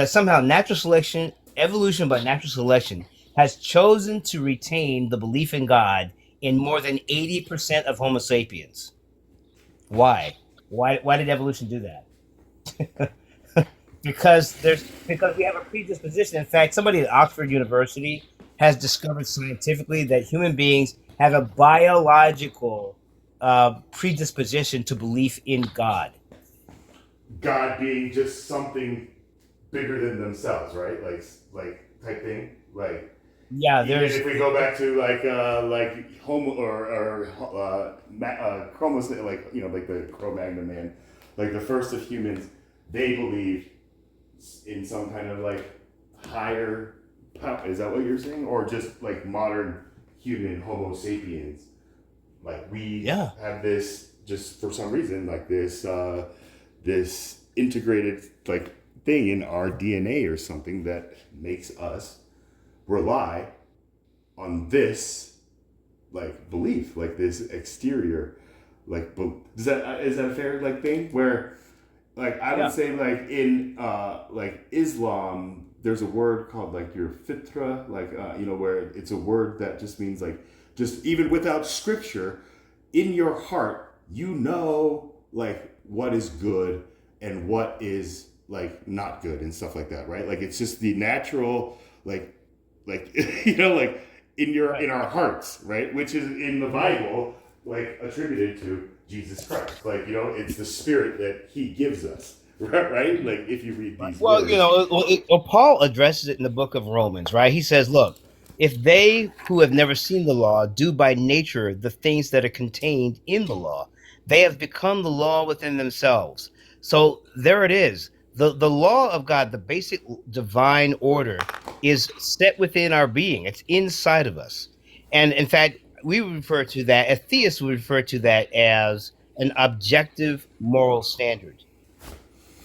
Speaker 2: somehow natural selection, evolution by natural selection, has chosen to retain the belief in God in more than 80% of Homo sapiens. Why? Why did evolution do that? Because we have a predisposition. In fact, somebody at Oxford University has discovered scientifically that human beings have a biological predisposition to belief in God.
Speaker 1: God being just something bigger than themselves, right? Like type thing. Like
Speaker 2: Yeah,
Speaker 1: even
Speaker 2: there's
Speaker 1: if we go back to like Homo or Chromos, like like the Cro-Magnon man, like the first of humans, they believe in some kind of like higher power. Is that what you're saying, or just like modern human Homo sapiens? Like we
Speaker 2: yeah,
Speaker 1: have this just for some reason, like this integrated like thing in our DNA or something that makes us rely on this like belief, like this exterior like is that a fair like thing where like I would
Speaker 2: yeah,
Speaker 1: say like in like Islam there's a word called like your fitra, like where it's a word that just means like just even without scripture in your heart like what is good and what is like not good and stuff like that, right? Like it's just the natural like like in
Speaker 2: right.
Speaker 1: our hearts, right? Which is in the Bible like attributed to Jesus Christ. Like it's the spirit that he gives us, right? Like if you read these
Speaker 2: Well,
Speaker 1: words.
Speaker 2: Paul addresses it in the book of Romans, right? He says, "Look, if they who have never seen the law do by nature the things that are contained in the law, they have become the law within themselves." So there it is. The law of God, the basic divine order, is set within our being. It's inside of us, and in fact, we would refer to that. As theists would refer to that as an objective moral standard.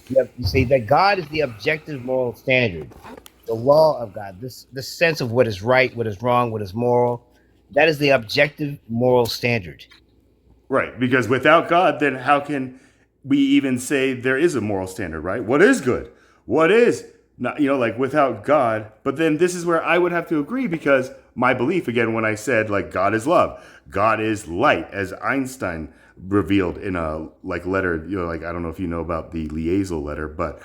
Speaker 2: You say that God is the objective moral standard, the law of God, this sense of what is right, what is wrong, what is moral. That is the objective moral standard.
Speaker 1: Right, because without God, then how can we even say there is a moral standard, right? What is good? What is not, like without God? But then this is where I would have to agree because my belief, again, when I said like God is love, God is light, as Einstein revealed in a like letter, like I don't know if you know about the Liaison letter, but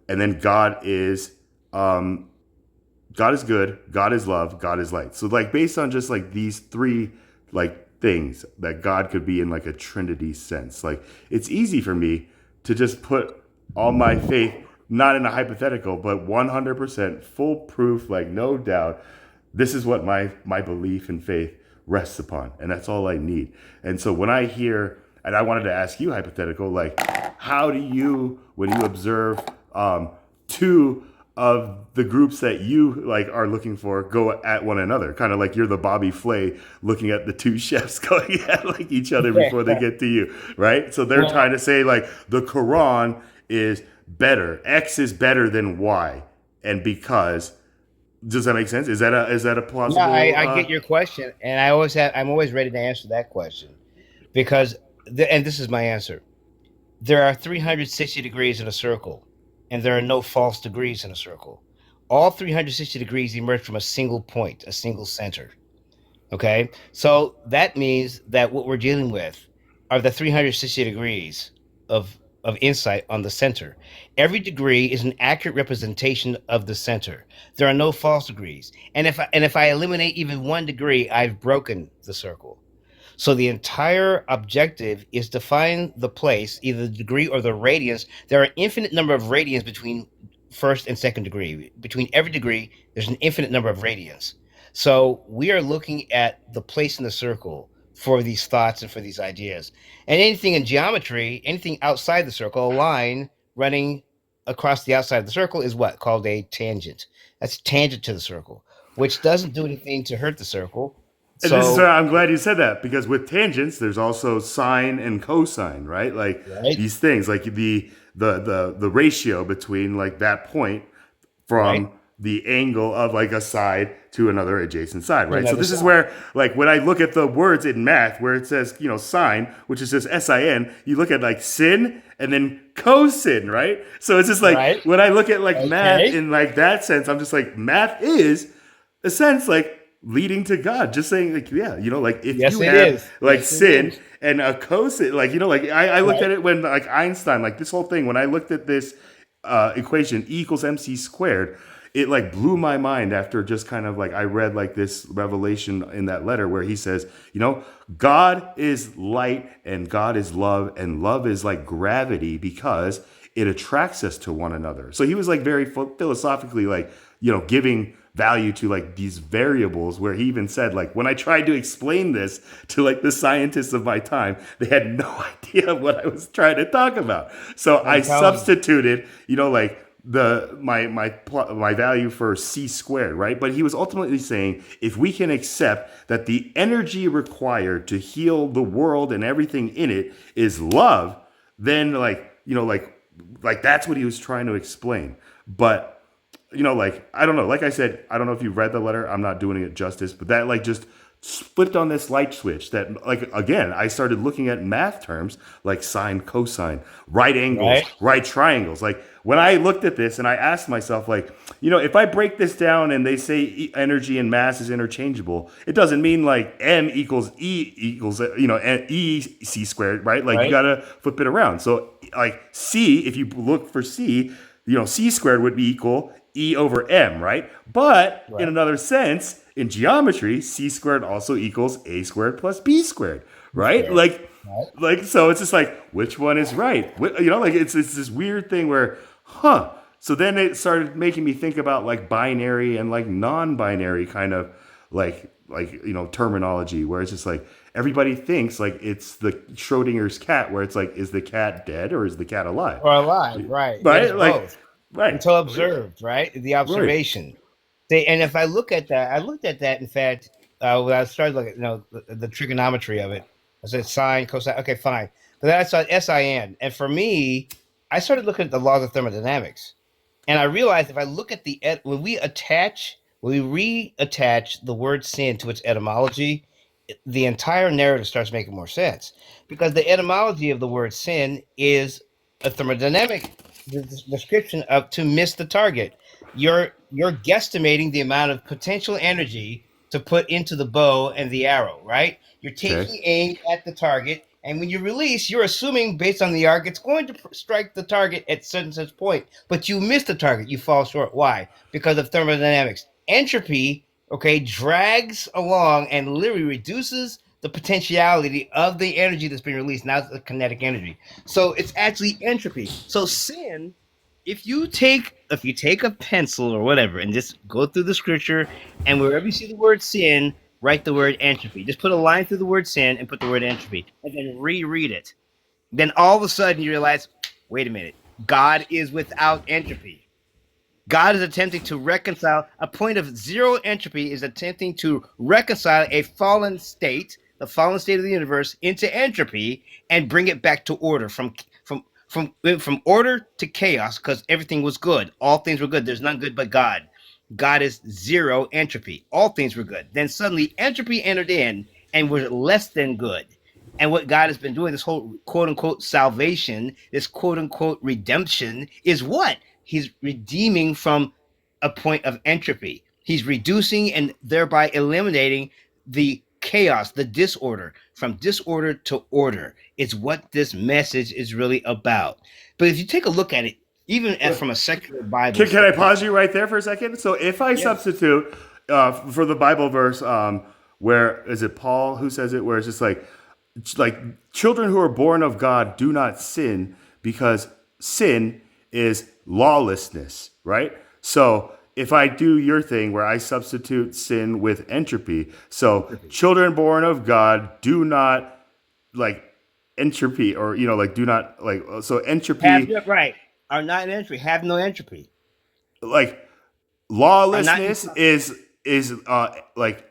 Speaker 1: and then um, God is good, God is love, God is light. So like based on just like these three like things that God could be in like a trinity sense. Like it's easy for me to just put all my faith not in a hypothetical but 100% full proof, like no doubt this is what my belief and faith rests upon, and that's all I need. And so when I hear, and I wanted to ask you hypothetical, like how do you, when you observe two of the groups that you like are looking for go at one another, kind of like you're the Bobby Flay looking at the two chefs going at like each other before they get to you, right? So they're
Speaker 2: Well,
Speaker 1: trying to say like the Quran is better, X is better than Y, and because, does that make sense? Is that a
Speaker 2: no,
Speaker 1: plausible
Speaker 2: I get your question, and I'm always ready to answer that question because and this is my answer. There are 360 degrees in a circle, and there are no false degrees in a circle. All 360 degrees emerge from a single point, a single center. Okay. So that means that what we're dealing with are the 360 degrees of insight on the center. Every degree is an accurate representation of the center. There are no false degrees. And if I eliminate even one degree, I've broken the circle. So the entire objective is to find the place, either the degree or the radians. There are an infinite number of radians between first and second degree. Between every degree, there's an infinite number of radians. So we are looking at the place in the circle for these thoughts and for these ideas. And anything in geometry, anything outside the circle, a line running across the outside of the circle is what? Called a tangent. That's tangent to the circle, which doesn't do anything to hurt the circle.
Speaker 1: And this is
Speaker 2: So,
Speaker 1: why I'm glad you said that, because with tangents, there's also sine and cosine, right? Like
Speaker 2: right,
Speaker 1: these things, like the ratio between like that point
Speaker 2: right,
Speaker 1: from the angle of like a side to another adjacent side,
Speaker 2: to
Speaker 1: right? So
Speaker 2: another
Speaker 1: this is
Speaker 2: side.
Speaker 1: where, like, when I look at the words in math, where it says, sine, which is just sin, you look at like sin and then cosine, right? So it's just like
Speaker 2: Right.
Speaker 1: when I look at like math
Speaker 2: Okay.
Speaker 1: in like that sense, I'm just like math is a sense like leading to God. Just saying like, yeah, like if
Speaker 2: Yes,
Speaker 1: you
Speaker 2: it
Speaker 1: have
Speaker 2: is.
Speaker 1: like
Speaker 2: Yes, it
Speaker 1: sin
Speaker 2: is.
Speaker 1: and a cosine, like like I looked
Speaker 2: Right.
Speaker 1: at it when like Einstein, like this whole thing, when I looked at this equation E equals mc squared, it like blew my mind after just kind of like I read like this revelation in that letter where he says, God is light and God is love, and love is like gravity because it attracts us to one another. So he was like very philosophically like, giving value to like these variables, where he even said like when I tried to explain this to like the scientists of my time, they had no idea what I was trying to talk about. So I
Speaker 2: I'm telling you.
Speaker 1: substituted, like my value for c squared, right? But he was ultimately saying if we can accept that the energy required to heal the world and everything in it is love, then like that's what he was trying to explain. But like I don't know. Like I said, I don't know if you read the letter. I'm not doing it justice, but that like just flipped on this light switch that like again I started looking at math terms like sine, cosine, right angles,
Speaker 2: Right.
Speaker 1: right triangles. Like when I looked at this and I asked myself like, if I break this down and they say energy and mass is interchangeable, it doesn't mean like m equals e equals e c squared, right? Like you
Speaker 2: Right.
Speaker 1: gotta flip it around. So like c, if you look for c, c squared would be equal e over m, right? But in
Speaker 2: Right.
Speaker 1: another sense, in geometry, c squared also equals a squared plus b squared, right?
Speaker 2: Squared.
Speaker 1: Like,
Speaker 2: Right.
Speaker 1: so it's just like which one is right? Like it's this weird thing where, huh? So then it started making me think about like binary and like non-binary kind of terminology, where it's just like everybody thinks like it's the Schrodinger's cat, where it's like, is the cat dead or is the cat alive?
Speaker 2: Or alive. Right. Yet it's
Speaker 1: Right? Like,
Speaker 2: both
Speaker 1: right,
Speaker 2: until observed. Right. The
Speaker 1: right.
Speaker 2: observation. And if I look at that, I looked at that. In fact, when I started looking, the trigonometry of it, I said sine, cosine. Okay, fine. But then I saw sin, and for me, I started looking at the laws of thermodynamics, and I realized if I look at when we attach When we reattach the word sin to its etymology, the entire narrative starts making more sense because the etymology of the word sin is a thermodynamic description of to miss the target. You're guesstimating the amount of potential energy to put into the bow and the arrow, right? You're
Speaker 1: Okay.
Speaker 2: taking aim at the target, and when you release, you're assuming based on the arc it's going to strike the target at such and such point, but you miss the target, you fall short. Why? Because of thermodynamics. Entropy, okay, drags along and literally reduces the potentiality of the energy that's being released, not the kinetic energy. So it's actually entropy. So sin, if you take a pencil or whatever and just go through the scripture, and wherever you see the word sin, write the word entropy. Just put a line through the word sin and put the word entropy, and then reread it. Then all of a sudden you realize, wait a minute, God is without entropy. God is attempting to reconcile a point of zero entropy, is attempting to reconcile a fallen state, the fallen state of the universe, into entropy and bring it back to order from order to chaos because everything was good. All things were good. There's none good but God. God is zero entropy. All things were good. Then suddenly entropy entered in and was less than good. And what God has been doing, this whole quote unquote salvation, this quote unquote redemption, is what? He's redeeming from a point of entropy. He's reducing and thereby eliminating the chaos, the disorder, from disorder to order. It's what this message is really about. But if you take a look at it, even from a secular Bible
Speaker 1: Can I
Speaker 2: standpoint,
Speaker 1: pause you right there for a second? So if I
Speaker 2: yeah,
Speaker 1: substitute for the Bible verse, where is it Paul who says it? Where it's just like children who are born of God do not sin because sin is lawlessness, right? So if I do your thing where I substitute sin with entropy, so children born of God do not like entropy, or like do not like, so
Speaker 2: have
Speaker 1: entropy,
Speaker 2: no right, are not in entropy, have no entropy,
Speaker 1: like
Speaker 2: are not in
Speaker 1: lawlessness is like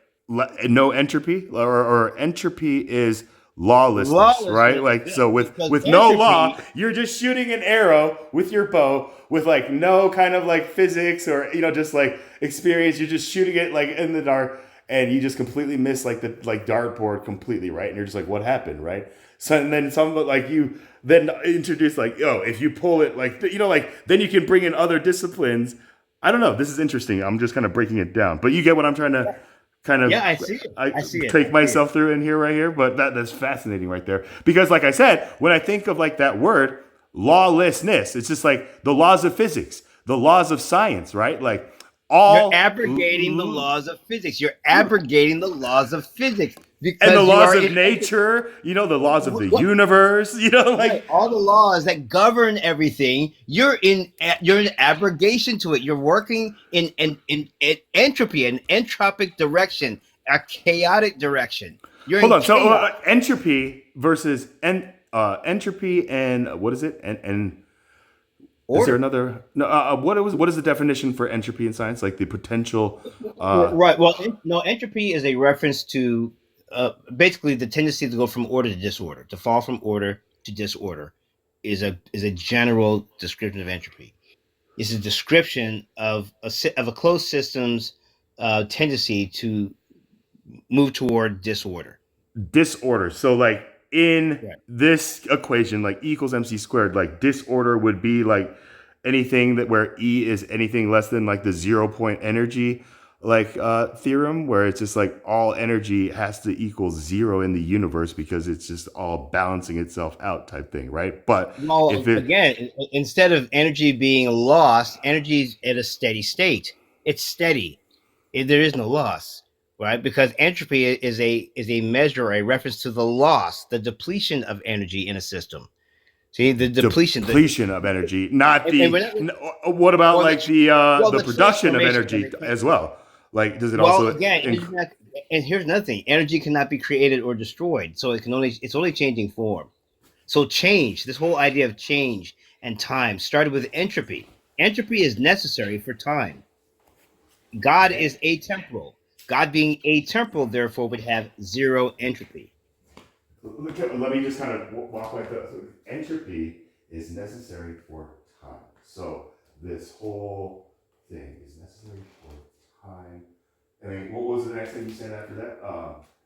Speaker 1: no entropy, or entropy is lawlessness, right?
Speaker 2: lawlessness
Speaker 1: Like, so
Speaker 2: because
Speaker 1: with no law,
Speaker 2: entropy.
Speaker 1: you're just shooting an arrow with your bow with like no kind of like physics or just like experience. You're just shooting it like in the dark, and you just completely miss like the like dartboard completely, right? And you're just like, what happened, right? So, and then some like you then introduce like, oh, if you pull it like like then you can bring in other disciplines. I don't know. This is interesting. I'm just kind of breaking it down, but you get what I'm trying to kind
Speaker 2: Yeah,
Speaker 1: of
Speaker 2: I see it.
Speaker 1: I
Speaker 2: I see it.
Speaker 1: take
Speaker 2: I see it.
Speaker 1: myself through in here right here. But that's fascinating right there because, like I said, when I think of like that word lawlessness, it's just like the laws of physics, the laws of science, right? Like
Speaker 2: You're
Speaker 1: all
Speaker 2: abrogating the laws of physics. You're abrogating the laws of physics
Speaker 1: and the
Speaker 2: because you
Speaker 1: laws
Speaker 2: are
Speaker 1: of
Speaker 2: in
Speaker 1: nature, the laws of the
Speaker 2: what,
Speaker 1: universe,
Speaker 2: right,
Speaker 1: like
Speaker 2: all the laws that govern everything. You're in abrogation to it. You're working in entropy, an entropic direction, a chaotic direction. You're
Speaker 1: hold
Speaker 2: in
Speaker 1: on. So
Speaker 2: chaos.
Speaker 1: entropy versus entropy and what is it? And is there
Speaker 2: Order.
Speaker 1: another? No. What is the definition for entropy in science? Like the potential.
Speaker 2: Right. Well, no, entropy is a reference to basically the tendency to go from order to disorder, to fall from order to disorder, is a general description of entropy. It's a description of a closed system's tendency to move toward disorder.
Speaker 1: Disorder. So like in
Speaker 2: Right.
Speaker 1: this equation, like E equals MC squared, like disorder would be like anything that where E is anything less than like the 0 point energy like theorem, where it's just like all energy has to equal zero in the universe because it's just all balancing itself out type thing, right? But if
Speaker 2: Well,
Speaker 1: it
Speaker 2: again, instead of energy being lost, energy is at a steady state. It's steady. There is no loss, right? Because entropy is a measure, a reference to the loss, the depletion of energy in a system. See, the depletion,
Speaker 1: depletion of energy, not
Speaker 2: and
Speaker 1: the
Speaker 2: we're not,
Speaker 1: what about
Speaker 2: or
Speaker 1: like
Speaker 2: well,
Speaker 1: the
Speaker 2: the
Speaker 1: production of
Speaker 2: transformation of
Speaker 1: energy
Speaker 2: it.
Speaker 1: as well? Like does it
Speaker 2: Well,
Speaker 1: also
Speaker 2: again, and here's another thing: energy cannot be created or destroyed, so it's only changing form. So change, this whole idea of change and time started with entropy. Entropy is necessary for time. God is atemporal. God being atemporal, therefore, would have zero entropy.
Speaker 1: let me just kind of walk like that. So entropy is necessary for time. So this whole thing is necessary for time. I mean, what was the next thing you said after that?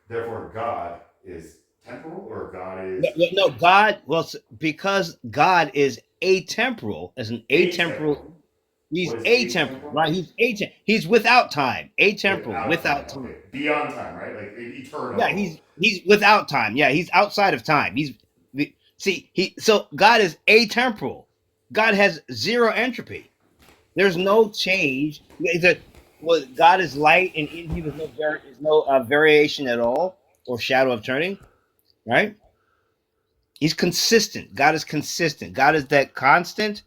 Speaker 1: Therefore, God is temporal, or God is
Speaker 2: No, God. Well, because God is atemporal, as an
Speaker 1: atemporal.
Speaker 2: atemporal. He's
Speaker 1: What is
Speaker 2: atemporal,
Speaker 1: atemporal?
Speaker 2: right? He's without time. Atemporal,
Speaker 1: Without
Speaker 2: without
Speaker 1: time.
Speaker 2: time.
Speaker 1: Okay, beyond time, right? Like
Speaker 2: Yeah,
Speaker 1: eternal.
Speaker 2: he's without time. Yeah, he's outside of time. See he so God is atemporal. God has zero entropy. There's no change. Well, God is light, and in Him is no variation at all or shadow of turning. Right? He's consistent. God is consistent. God is that constant,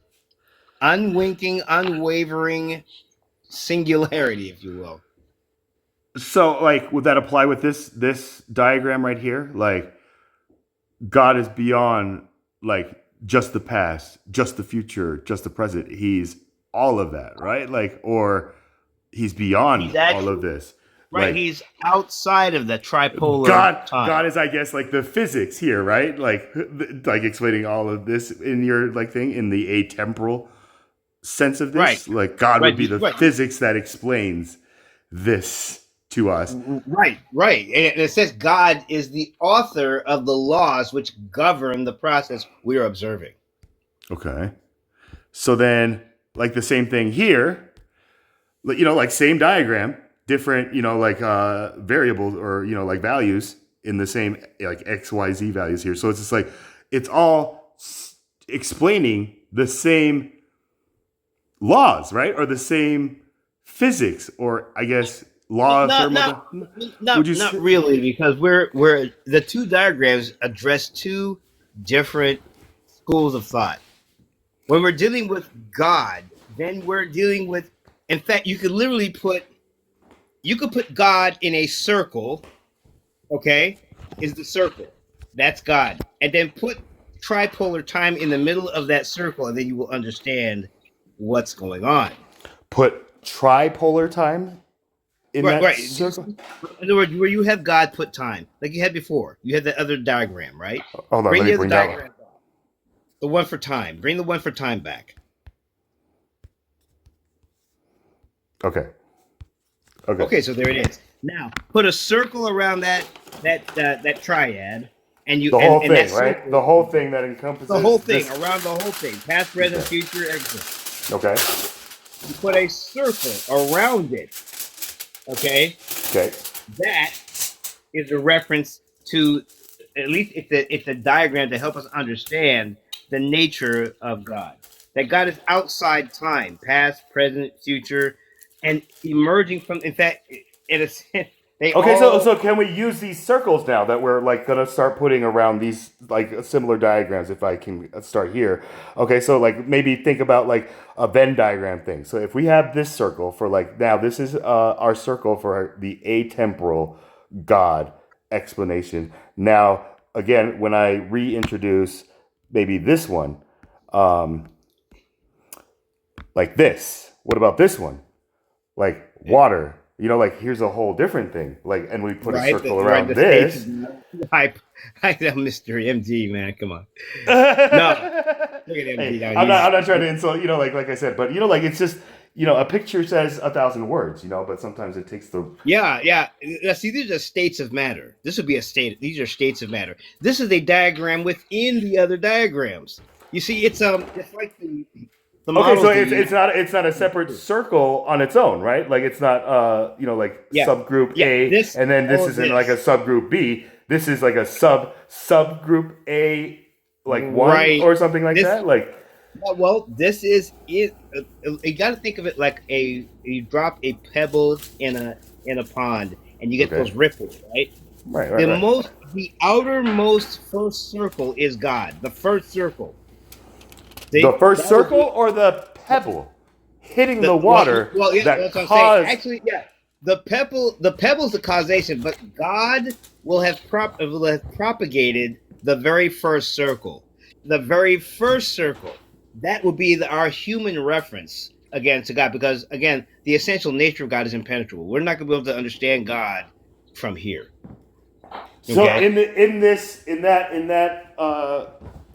Speaker 2: unwinking, unwavering singularity, if you will.
Speaker 1: So, like, would that apply with this diagram right here? Like, God is beyond like just the past, just the future, just the present. He's all of that, right? Like, or he's
Speaker 2: He's
Speaker 1: beyond all of
Speaker 2: actually
Speaker 1: this.
Speaker 2: right.
Speaker 1: Like,
Speaker 2: He's outside of the tripolar
Speaker 1: God
Speaker 2: time.
Speaker 1: is, I guess, like the physics here, right? Like explaining all of this in your like thing in the atemporal sense of
Speaker 2: Right.
Speaker 1: this. Like, God would
Speaker 2: Right.
Speaker 1: be the
Speaker 2: Right.
Speaker 1: physics that explains this to us.
Speaker 2: Right. Right. And it says God is the author of the laws which govern the process we are observing.
Speaker 1: Okay. So then, like the same thing here, like same diagram, different, like variables or like values in the same like XYZ values here. So it's just like it's all explaining the same laws, right? Or the same physics, or I guess law of
Speaker 2: Not
Speaker 1: thermodynamics.
Speaker 2: not
Speaker 1: Would you
Speaker 2: not
Speaker 1: say?
Speaker 2: really, because we're the two diagrams address two different schools of thought. When we're dealing with God, then we're dealing with. In fact, you could put God in a circle. Okay, is the circle that's God, and then put tripolar time in the middle of that circle, and then you will understand what's going on.
Speaker 1: Put tripolar time in
Speaker 2: Right,
Speaker 1: that
Speaker 2: right.
Speaker 1: circle?
Speaker 2: In other words, where you have God put time, like you had before. You had the other diagram, right?
Speaker 1: Hold on,
Speaker 2: Bring
Speaker 1: let me
Speaker 2: the other
Speaker 1: bring that one.
Speaker 2: diagram back. The one for time. Bring the one for time back.
Speaker 1: Okay. Okay.
Speaker 2: Okay, so there it is. Now put a circle around that triad, and you
Speaker 1: The whole
Speaker 2: and that
Speaker 1: thing, right?
Speaker 2: circle,
Speaker 1: The whole thing that encompasses
Speaker 2: the whole thing
Speaker 1: this.
Speaker 2: around the whole thing, past, present,
Speaker 1: Okay.
Speaker 2: future, everything.
Speaker 1: Okay.
Speaker 2: You put a circle around it. Okay,
Speaker 1: Okay.
Speaker 2: that is a reference to, at least it's a diagram to help us understand the nature of God. That God is outside time, past, present, future, and emerging from. In fact, in a sense, they
Speaker 1: Okay, so
Speaker 2: all.
Speaker 1: so can we use these circles now that we're like gonna start putting around these like similar diagrams? If I can start here, okay. So like maybe think about like a Venn diagram thing. So if we have this circle for like now, this is our circle for the atemporal God explanation. Now again, when I reintroduce maybe this one, um, like this. What about this one? Like water. Like here's a whole different thing. Like, and we put a
Speaker 2: Right,
Speaker 1: circle
Speaker 2: right.
Speaker 1: around
Speaker 2: The states
Speaker 1: this.
Speaker 2: is hype. I know Mr. MD, man. Come on. No, look at MD
Speaker 1: Hey,
Speaker 2: now.
Speaker 1: I'm not trying to insult. Like I said, but like it's just a picture says 1,000 words. But sometimes it takes the.
Speaker 2: Yeah, yeah. Now, see, these are states of matter. This would be a state. These are states of matter. This is a diagram within the other diagrams. You see, it's like the
Speaker 1: Okay,
Speaker 2: models
Speaker 1: so
Speaker 2: they
Speaker 1: it's
Speaker 2: use.
Speaker 1: it's not a separate circle on its own, right? Like it's not like
Speaker 2: Yeah,
Speaker 1: subgroup
Speaker 2: yeah.
Speaker 1: A,
Speaker 2: This
Speaker 1: and then this
Speaker 2: all of
Speaker 1: is in like a
Speaker 2: this,
Speaker 1: subgroup B. This is like a subgroup A, like one
Speaker 2: right?
Speaker 1: or something like
Speaker 2: This
Speaker 1: that. Like
Speaker 2: well, this is it. You got to think of it like you drop a pebble in a pond, and you get
Speaker 1: okay,
Speaker 2: those ripples, right?
Speaker 1: right.
Speaker 2: The outermost first circle is God. The first circle.
Speaker 1: The
Speaker 2: See,
Speaker 1: first
Speaker 2: that would
Speaker 1: circle
Speaker 2: be
Speaker 1: or the pebble hitting
Speaker 2: the
Speaker 1: the water
Speaker 2: well, yeah,
Speaker 1: that
Speaker 2: that's what I'm saying.
Speaker 1: caused.
Speaker 2: Actually, yeah, the pebble's the causation, but God will have propagated the very first circle. The very first circle. That would be our human reference again to God, because again, the essential nature of God is impenetrable. We're not going to be able to understand God from here.
Speaker 1: So
Speaker 2: Okay.
Speaker 1: in that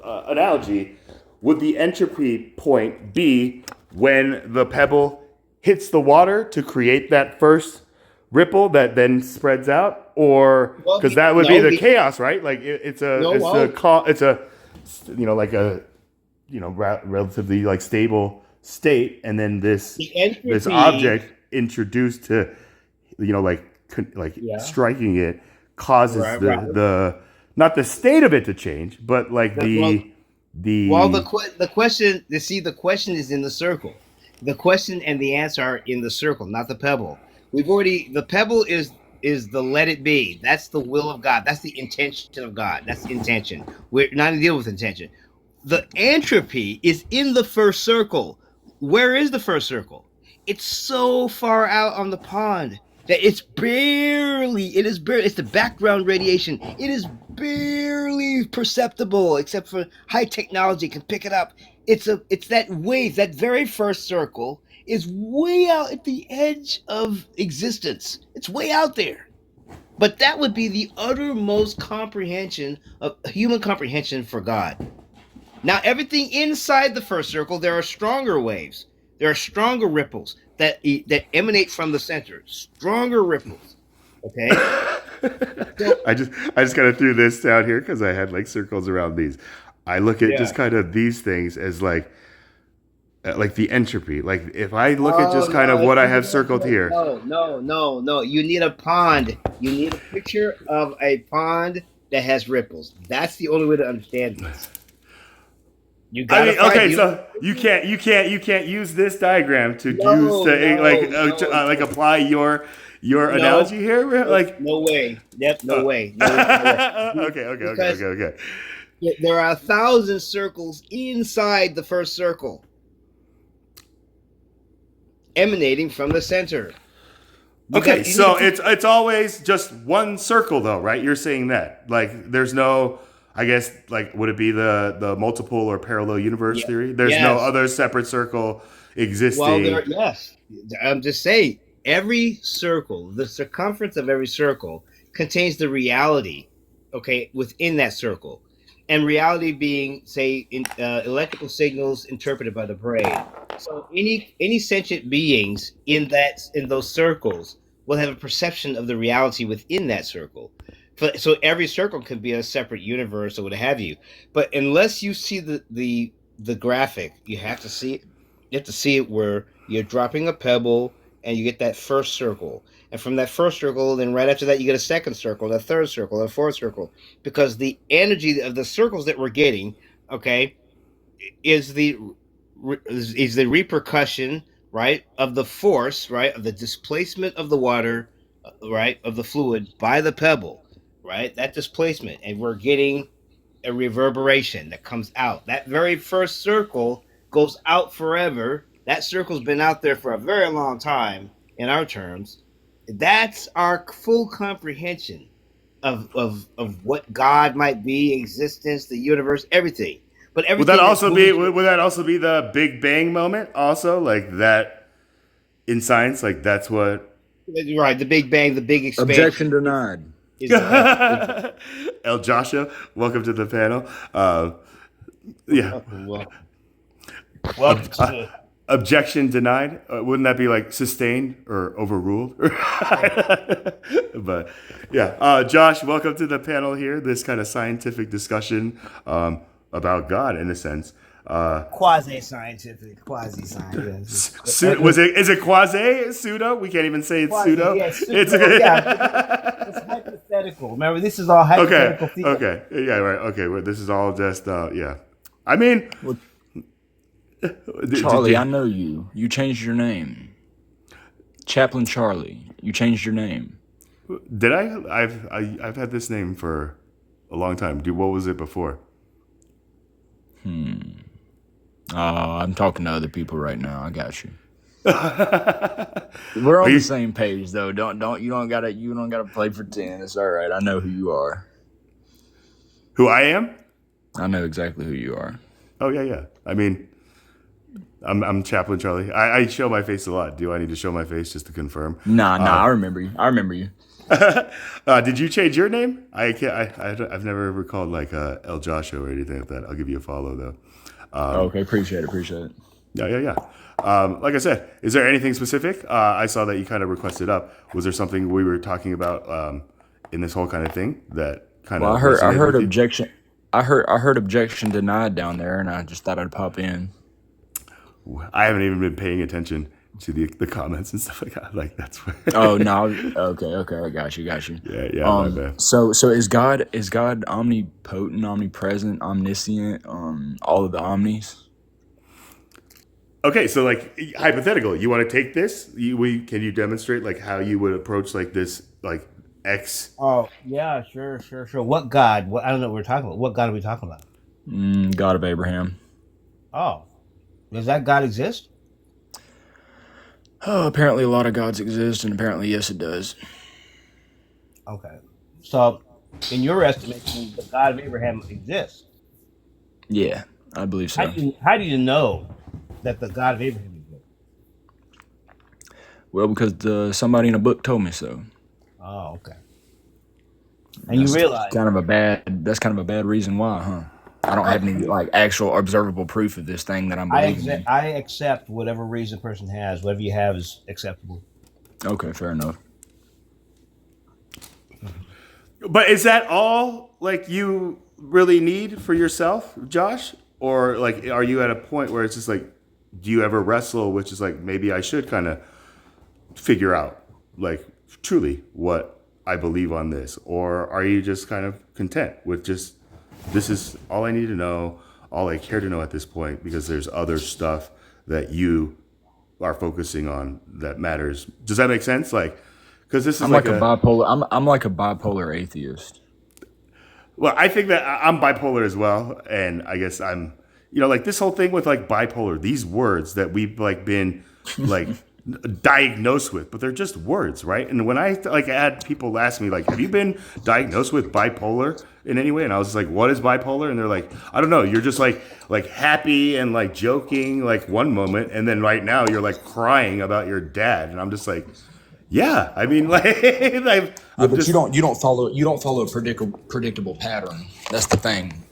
Speaker 1: analogy, would the entropy point be when the pebble hits the water to create that first ripple that then spreads out, or
Speaker 2: Well,
Speaker 1: because that would be
Speaker 2: no,
Speaker 1: the chaos, right? Like
Speaker 2: no,
Speaker 1: it's
Speaker 2: well,
Speaker 1: a like a relatively like stable state, and then
Speaker 2: the
Speaker 1: this
Speaker 2: entropy.
Speaker 1: object introduced to like
Speaker 2: Yeah.
Speaker 1: striking it causes
Speaker 2: Right. Right.
Speaker 1: the not the state of it to change, but like
Speaker 2: Well, well,
Speaker 1: the
Speaker 2: the question, you see, the question is in the circle. The question and the answer are in the circle, not the pebble. The pebble is the let it be. That's the will of God. That's the intention of God. That's the intention. We're not to deal with intention. The entropy is in the first circle. Where is the first circle? It's so far out on the pond that it's the background radiation. It is barely perceptible, except for high technology can pick it up. It's that wave, that very first circle is way out at the edge of existence. It's way out there. But that would be the uttermost comprehension of human comprehension for God. Now, everything inside the first circle, there are stronger waves. There are stronger ripples that emanate from the center. Stronger ripples. Okay. So
Speaker 1: I just kind of threw this down here because I had like circles around these. I look at
Speaker 2: yeah.
Speaker 1: just kind of these things as like the entropy. Like if I look at
Speaker 2: Oh
Speaker 1: just kind of
Speaker 2: no!
Speaker 1: what I have circled here.
Speaker 2: No! You need a pond. You need a picture of a pond that has ripples. That's the only way to understand this. You
Speaker 1: I
Speaker 2: gotta
Speaker 1: mean,
Speaker 2: find
Speaker 1: okay,
Speaker 2: you.
Speaker 1: so you can't use this diagram to use
Speaker 2: No,
Speaker 1: to
Speaker 2: no, no,
Speaker 1: like apply your
Speaker 2: no,
Speaker 1: analogy here. Like,
Speaker 2: no way. Yep, no
Speaker 1: uh,
Speaker 2: way. No way.
Speaker 1: okay,
Speaker 2: Because
Speaker 1: okay.
Speaker 2: there are 1,000 circles inside the first circle, emanating from the center.
Speaker 1: Okay,
Speaker 2: You need to
Speaker 1: so it's always just one circle though, right? You're saying that. Like there's no I guess like would it be the multiple or parallel universe
Speaker 2: yeah,
Speaker 1: theory? There's no
Speaker 2: yes.
Speaker 1: other separate circle
Speaker 2: Well,
Speaker 1: existing.
Speaker 2: yes. I'm just saying, every circle, the circumference of every circle contains the reality, okay, within that circle. And reality being, say, electrical signals interpreted by the brain. So any sentient beings in those circles will have a perception of the reality within that circle. So every circle could be a separate universe or what have you. But unless you see the graphic, you have to see it. You have to see it where you're dropping a pebble and you get that first circle. And from that first circle, then right after that, you get a second circle, a third circle, a fourth circle. Because the energy of the circles that we're getting, okay, is the repercussion, right, of the force, right, of the displacement of the water, right, of the fluid by the pebble, right, that displacement. And we're getting a reverberation that comes out. That very first circle goes out forever. That circle's been out there for a very long time in our terms. That's our full comprehension of what God might be, existence, the universe, everything. But everything that's moving through.
Speaker 1: Would that also be the Big Bang moment? Also, like that in science, like that's what
Speaker 2: Right, the Big Bang, the big
Speaker 3: Objection
Speaker 2: expansion
Speaker 3: denied.
Speaker 2: is the best.
Speaker 1: El Joshua, welcome to the panel. Yeah,
Speaker 2: Well,
Speaker 1: Ob-
Speaker 2: welcome
Speaker 1: uh,
Speaker 2: to
Speaker 1: objection denied. Wouldn't that be like sustained or overruled? But yeah, Josh, welcome to the panel here. This kind of scientific discussion about God, in a sense.
Speaker 2: quasi-scientific, quasi-scientific.
Speaker 1: Was it? Is it quasi pseudo? We can't even say it's
Speaker 2: Quasi,
Speaker 1: pseudo.
Speaker 2: yeah,
Speaker 1: It's
Speaker 2: pseudo, yeah. It's hypothetical. Remember, this is all
Speaker 1: okay.
Speaker 2: hypothetical theory.
Speaker 1: Okay. Yeah. Right. Okay. Well, this is all just. Yeah. I mean,
Speaker 3: Well,
Speaker 1: did
Speaker 3: Charlie, I
Speaker 1: you?
Speaker 3: know you. You changed your name. Chaplain Charlie. You changed your name.
Speaker 1: Did I? I've had this name for a long time. Dude, what was it before?
Speaker 3: I'm talking to other people right now. I got you.
Speaker 1: Are
Speaker 3: We're on the
Speaker 1: you
Speaker 3: same page though. Don't you don't gotta play pretend. It's all right. I know who you are.
Speaker 1: who I am?
Speaker 3: I know exactly who you are.
Speaker 1: Oh yeah, yeah. I mean, I'm Chaplain Charlie. I show my face a lot. Do I need to show my face just to confirm?
Speaker 3: Nah, I remember you. I remember you.
Speaker 1: Did you change your name? I can't. I've never recalled like El Joshua or anything like that. I'll give you a follow though.
Speaker 3: Okay, appreciate it.
Speaker 1: Yeah, yeah, yeah. Like I said, is there anything specific? I saw that you kind of requested up. Was there something we were talking about in this whole kind of thing that kind
Speaker 3: Well,
Speaker 1: of
Speaker 3: I
Speaker 1: resonated
Speaker 3: heard
Speaker 1: with you?
Speaker 3: objection. I heard objection denied down there, and I just thought I'd pop in.
Speaker 1: I haven't even been paying attention to the comments and stuff like that. Like that's where.
Speaker 3: Oh no, okay, I got you.
Speaker 1: Yeah, yeah, my bad.
Speaker 3: So is God omnipotent, omnipresent, omniscient, all of the omnis?
Speaker 1: Okay, so like hypothetical, you want to take this? Can you demonstrate like how you would approach like this like X?
Speaker 2: Oh, yeah, sure. What God? What, I don't know what we're talking about. What God are we talking about?
Speaker 3: God of Abraham.
Speaker 2: Oh, does that God exist?
Speaker 3: Oh, apparently a lot of gods exist, and apparently yes, it does.
Speaker 2: Okay. So, in your estimation, the God of Abraham exists.
Speaker 3: Yeah, I believe so.
Speaker 2: How do you know that the God of Abraham exists?
Speaker 3: Well, because somebody in a book told me so.
Speaker 2: Oh, okay. And you realize
Speaker 3: That's kind of a bad reason why, huh? I don't have any like actual observable proof of this thing that I'm believing in.
Speaker 2: I accept whatever reason a person has. Whatever you have is acceptable.
Speaker 3: Okay, fair enough.
Speaker 1: But is that all like you really need for yourself, Josh? Or like are you at a point where it's just like do you ever wrestle which is like maybe I should kind of figure out like truly what I believe on this or are you just kind of content with just this is all I need to know, all I care to know at this point because there's other stuff that you are focusing on that matters. Does that make sense? Like because this is
Speaker 3: I'm
Speaker 1: like
Speaker 3: like a
Speaker 1: a
Speaker 3: bipolar. I'm like a bipolar atheist.
Speaker 1: well, I think that I'm bipolar as well, and I guess I'm, like this whole thing with like bipolar, these words that we've like been like diagnosed with, but they're just words, right? And when I like had people ask me like, "Have you been diagnosed with bipolar in any way?" and I was just like, "What is bipolar?" and they're like, "I don't know. You're just like happy and like joking like one moment, and then right now you're like crying about your dad," and I'm just like, "Yeah, I mean like
Speaker 3: Yeah,
Speaker 1: I'm
Speaker 3: but
Speaker 1: just."
Speaker 3: you don't follow a predictable pattern. That's the thing.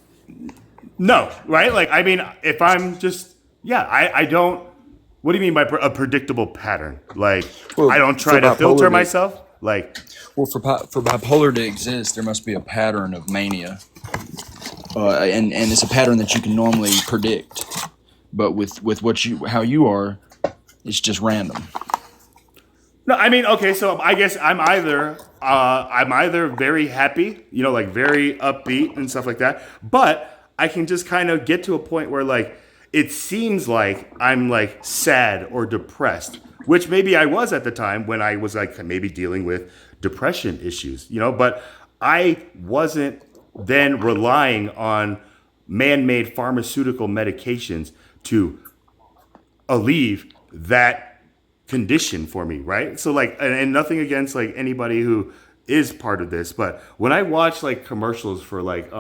Speaker 1: No, right? Like, I mean, if I'm just, yeah, I don't. What do you mean by a predictable pattern? Like, I
Speaker 3: Well,
Speaker 1: don't
Speaker 3: for
Speaker 1: try to filter
Speaker 3: bipolar to
Speaker 1: myself. Like,
Speaker 3: for bipolar to exist, there must be a pattern of mania, and it's a pattern that you can normally predict. But with how you are, it's just random.
Speaker 1: no, I mean, okay, so I guess I'm either very happy, like very upbeat and stuff like that, but I can just kind of get to a point where like it seems like I'm like sad or depressed, which maybe I was at the time when I was like maybe dealing with depression issues, but I wasn't then relying on man-made pharmaceutical medications to alleviate that condition for me, right? So like, and nothing against like anybody who is part of this, but when I watch like commercials for like,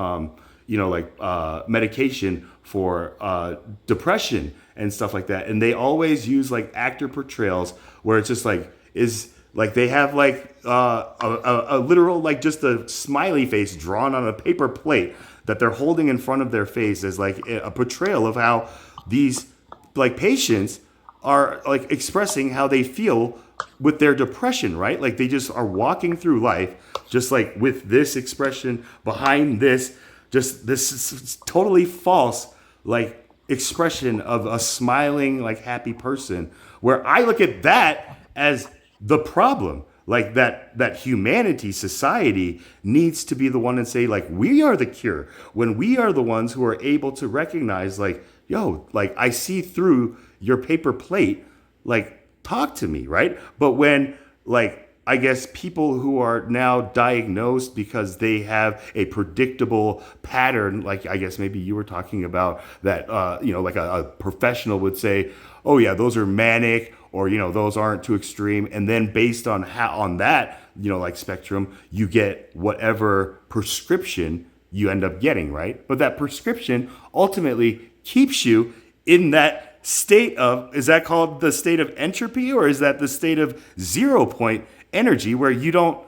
Speaker 1: medication for depression and stuff like that, and they always use like actor portrayals where it's just like is like they have like a literal like just a smiley face drawn on a paper plate that they're holding in front of their face as like a portrayal of how these like patients are like expressing how they feel with their depression, right? Like they just are walking through life just like with this expression behind this, just this totally false like expression of a smiling like happy person where I look at that as the problem like that humanity society needs to be the one and say like we are the cure when we are the ones who are able to recognize like yo like I see through your paper plate like talk to me, right? But when like I guess people who are now diagnosed because they have a predictable pattern, like I guess maybe you were talking about that, like a professional would say, oh yeah, those are manic, or those aren't too extreme, and then based on how on that, like spectrum, you get whatever prescription you end up getting, right? But that prescription ultimately keeps you in that state of, is that called the state of entropy, or is that the state of 0 point energy where you don't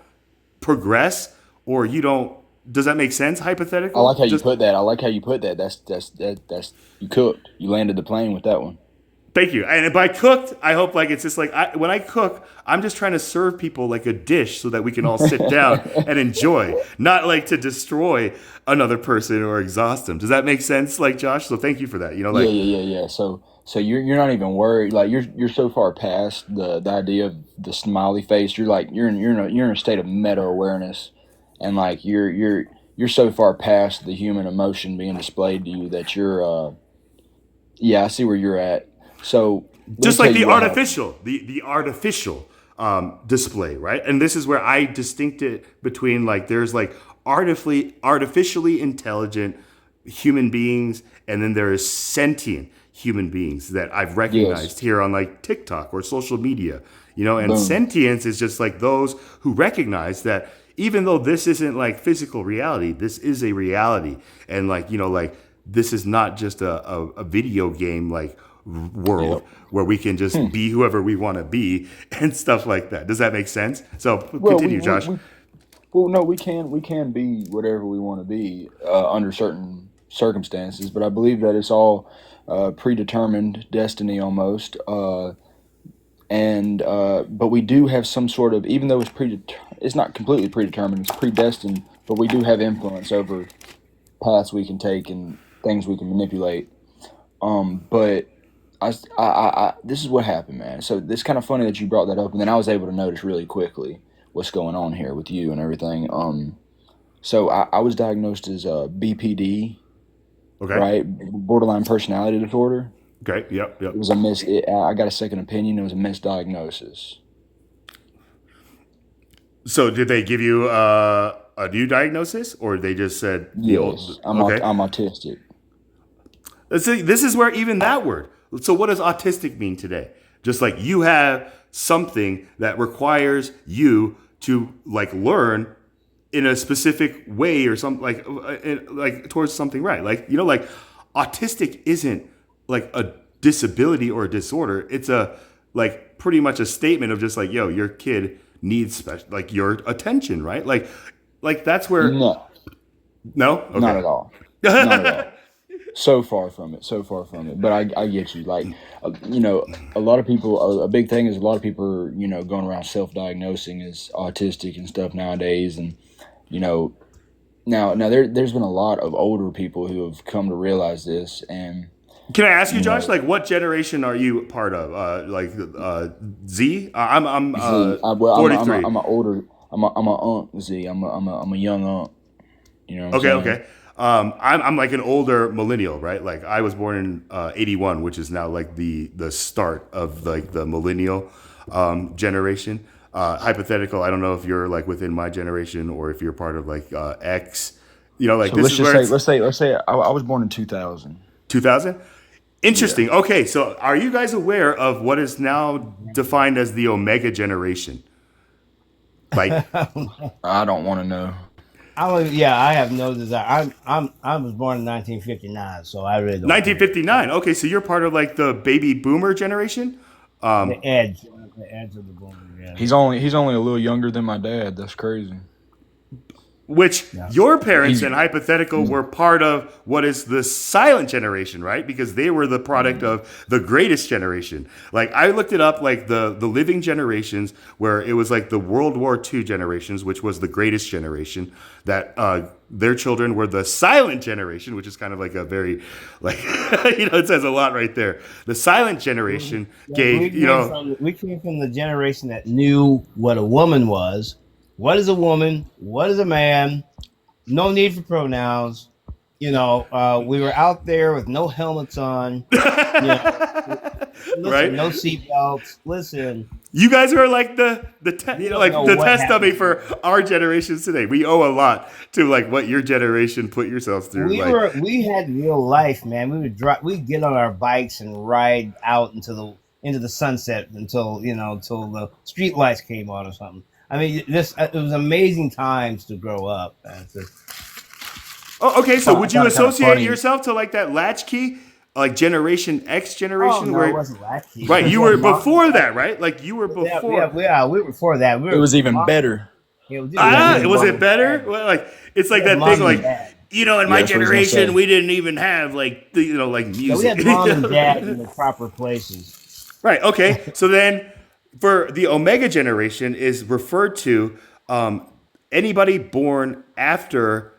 Speaker 1: progress or you don't, does that make sense
Speaker 3: I like
Speaker 1: hypothetical
Speaker 3: how you
Speaker 1: just
Speaker 3: put that. I like how you put that. That's you cooked. You landed the plane with that one.
Speaker 1: Thank you. And by cooked, I hope like it's just like when I cook, I'm just trying to serve people like a dish so that we can all sit down and enjoy, not like to destroy another person or exhaust them. Does that make sense, like Josh? So thank you for that. You know,
Speaker 3: Yeah,
Speaker 1: like
Speaker 3: yeah. So you're not even worried. Like you're so far past the idea of the smiley face. You're like you're in a state of meta awareness, and like you're so far past the human emotion being displayed to you that you're yeah, I see where you're at. So let me
Speaker 1: just
Speaker 3: tell
Speaker 1: like
Speaker 3: you
Speaker 1: the
Speaker 3: what happened.
Speaker 1: artificial, the artificial display, right? And this is where I distinct it between like there's like artificially intelligent human beings, and then there is sentient human beings that I've
Speaker 3: Yes,
Speaker 1: recognized here on like TikTok or social media. You know, and
Speaker 3: boom.
Speaker 1: sentience is just like those who recognize that even though this isn't like physical reality, this is a reality, and like you know, like this is not just a video game like world
Speaker 3: Yep.
Speaker 1: where we can just be whoever we want to be and stuff like that. Does that make sense? So
Speaker 3: Well,
Speaker 1: continue, Josh.
Speaker 3: well, no, we can be whatever we want to be under certain circumstances, but I believe that it's all predetermined destiny almost. And but we do have some sort of, even though it's not completely predetermined, it's predestined, but we do have influence over paths we can take and things we can manipulate. But this is what happened, man. So it's kind of funny that you brought that up, and then I was able to notice really quickly what's going on here with you and everything. So I was diagnosed as BPD,
Speaker 1: Okay.
Speaker 3: right, borderline personality disorder.
Speaker 1: Okay. Yep.
Speaker 3: It
Speaker 1: Yep.
Speaker 3: was I got a second opinion. It was a misdiagnosis.
Speaker 1: So did they give you a new diagnosis, or they just said the old?
Speaker 3: Yes,
Speaker 1: Okay.
Speaker 3: I'm autistic.
Speaker 1: Let's see, this is where even that word. So what does autistic mean today? Just like you have something that requires you to like learn in a specific way or something like towards something, right? Like you know, like autistic isn't like a disability or a disorder. It's a like pretty much a statement of just like yo, your kid needs special like your attention, right? Like that's where
Speaker 3: No,
Speaker 1: no,
Speaker 3: not
Speaker 1: okay.
Speaker 3: at all. Not at all. So far from it, so far from it. But I get you. Like, a lot of people. A big thing is a lot of people are, going around self-diagnosing as autistic and stuff nowadays. And you know, now there's been a lot of older people who have come to realize this, and
Speaker 1: Can I ask you,
Speaker 3: you
Speaker 1: Josh?
Speaker 3: know,
Speaker 1: Like, what generation are you part of? Z? I'm
Speaker 3: Z. Well,
Speaker 1: 43.
Speaker 3: I'm a older. I'm a Unc Z. I'm a young Unc. You know what I'm
Speaker 1: Okay,
Speaker 3: saying?
Speaker 1: okay. I'm like an older millennial, right? Like I was born in '81, which is now like the start of like the millennial generation. Hypothetical. I don't know if you're like within my generation or if you're part of like X. You know, like
Speaker 3: So
Speaker 1: this
Speaker 3: let's
Speaker 1: is
Speaker 3: just
Speaker 1: where
Speaker 3: say
Speaker 1: it's
Speaker 3: I was born in 2000.
Speaker 1: 2000.
Speaker 3: Yeah.
Speaker 1: Interesting. Okay, so are you guys aware of what is now defined as the Omega generation? Like
Speaker 3: I don't want to know.
Speaker 2: Yeah, I have no desire. I was born in 1959, so I really don't care.
Speaker 1: 1959. Okay, so you're part of like the baby boomer generation.
Speaker 2: The edge of the boomer. Yeah,
Speaker 3: He's only a little younger than my dad. That's crazy.
Speaker 1: Which
Speaker 2: yeah.
Speaker 1: your parents
Speaker 3: He's
Speaker 1: and hypothetical were part of what is the silent generation, right? Because they were the product of the greatest generation. Like I looked it up, like the living generations, where it was like the World War II generations, which was the greatest generation. That their children were the silent generation, which is kind of like a very, like it says a lot right there. The silent generation
Speaker 2: Yeah,
Speaker 1: gave
Speaker 2: we came from the generation that knew what a woman was. What is a woman? What is a man? No need for pronouns. We were out there with no helmets on. You know, listen,
Speaker 1: right.
Speaker 2: no seatbelts. Listen,
Speaker 1: You guys are like
Speaker 2: we don't
Speaker 1: like
Speaker 2: know
Speaker 1: the
Speaker 2: what
Speaker 1: test dummy
Speaker 2: happened.
Speaker 1: for our generations today. We owe a lot to like what your generation put yourselves through. Like,
Speaker 2: We had real life, man. We would drive, we'd get on our bikes and ride out into the sunset until the street lights came on or something. I mean, this it was amazing times to grow up.
Speaker 1: oh, okay. So
Speaker 3: I
Speaker 1: would you
Speaker 3: found it kind of
Speaker 1: associate
Speaker 3: funny.
Speaker 1: yourself to like that latchkey, like Generation X
Speaker 2: Oh
Speaker 1: generation,
Speaker 2: no, it
Speaker 1: where
Speaker 2: wasn't Latchkey.
Speaker 1: right
Speaker 2: It
Speaker 1: you
Speaker 2: was
Speaker 1: were
Speaker 2: Mom.
Speaker 1: before that, right? Like you were
Speaker 2: Yeah,
Speaker 1: before.
Speaker 2: we were before that. We
Speaker 3: It
Speaker 2: were
Speaker 3: was even
Speaker 2: mom.
Speaker 3: better.
Speaker 2: It was
Speaker 3: It was
Speaker 1: Ah,
Speaker 3: even
Speaker 1: was
Speaker 2: mom
Speaker 1: it
Speaker 2: and dad.
Speaker 1: better? Well, like it's
Speaker 2: We
Speaker 1: like
Speaker 2: had
Speaker 1: that thing,
Speaker 2: mom and
Speaker 1: like
Speaker 2: dad.
Speaker 1: in
Speaker 3: Yeah,
Speaker 1: my
Speaker 3: that's what he's gonna
Speaker 1: generation,
Speaker 3: say.
Speaker 1: we didn't even have like like
Speaker 2: Yeah, we
Speaker 1: music.
Speaker 2: had mom and dad in the proper places.
Speaker 1: Right. Okay. So then, for the Omega generation, is referred to um, anybody born after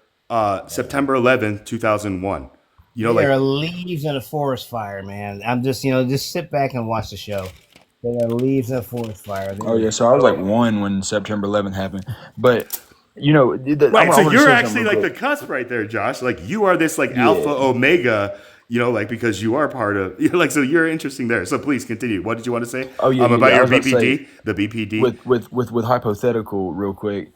Speaker 1: September 11th, 2001.
Speaker 2: They are
Speaker 1: Like
Speaker 2: leaves in a forest fire, man. I'm just, just sit back and watch the show. They are leaves in a forest fire.
Speaker 3: Oh
Speaker 2: There
Speaker 3: yeah,
Speaker 2: is
Speaker 3: so I was like
Speaker 2: no.
Speaker 3: one when September 11th happened, but
Speaker 1: right.
Speaker 3: I
Speaker 1: So
Speaker 3: want to
Speaker 1: you're
Speaker 3: say something
Speaker 1: actually
Speaker 3: real
Speaker 1: like the
Speaker 3: quick.
Speaker 1: cusp right there, Josh. Like you are this like alpha
Speaker 3: Yeah.
Speaker 1: omega. Like because you are part of. Like so you're interesting there. So please continue. What did you want to say?
Speaker 3: Oh yeah, yeah,
Speaker 1: About
Speaker 3: yeah. I
Speaker 1: your
Speaker 3: was about to say
Speaker 1: BPD, the BPD.
Speaker 3: with hypothetical real quick.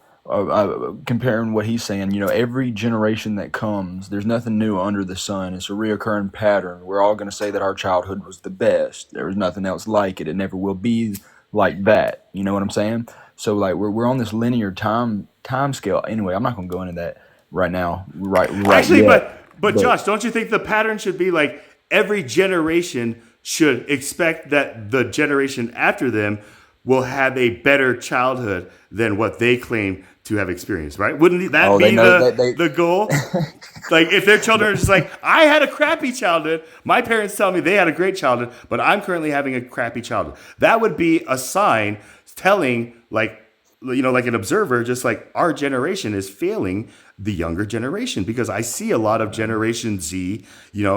Speaker 3: Comparing what he's saying, every generation that comes, there's nothing new under the sun. It's a reoccurring pattern. We're all going to say that our childhood was the best. There was nothing else like it. It never will be like that. You know what I'm saying? So like we're on this linear time scale. Anyway, I'm not going to go into that right now, right
Speaker 1: Actually,
Speaker 3: yet.
Speaker 1: but
Speaker 3: But
Speaker 1: Josh, don't you think the pattern should be like every generation should expect that the generation after them will have a better childhood than what they claim to have experienced, right? Wouldn't that
Speaker 3: oh, they
Speaker 1: be
Speaker 3: know that they.
Speaker 1: the goal? Like if their children are just like, I had a crappy childhood. My parents tell me they had a great childhood, but I'm currently having a crappy childhood. That would be a sign telling like an observer, just like our generation is failing the younger generation because I see a lot of Generation Z,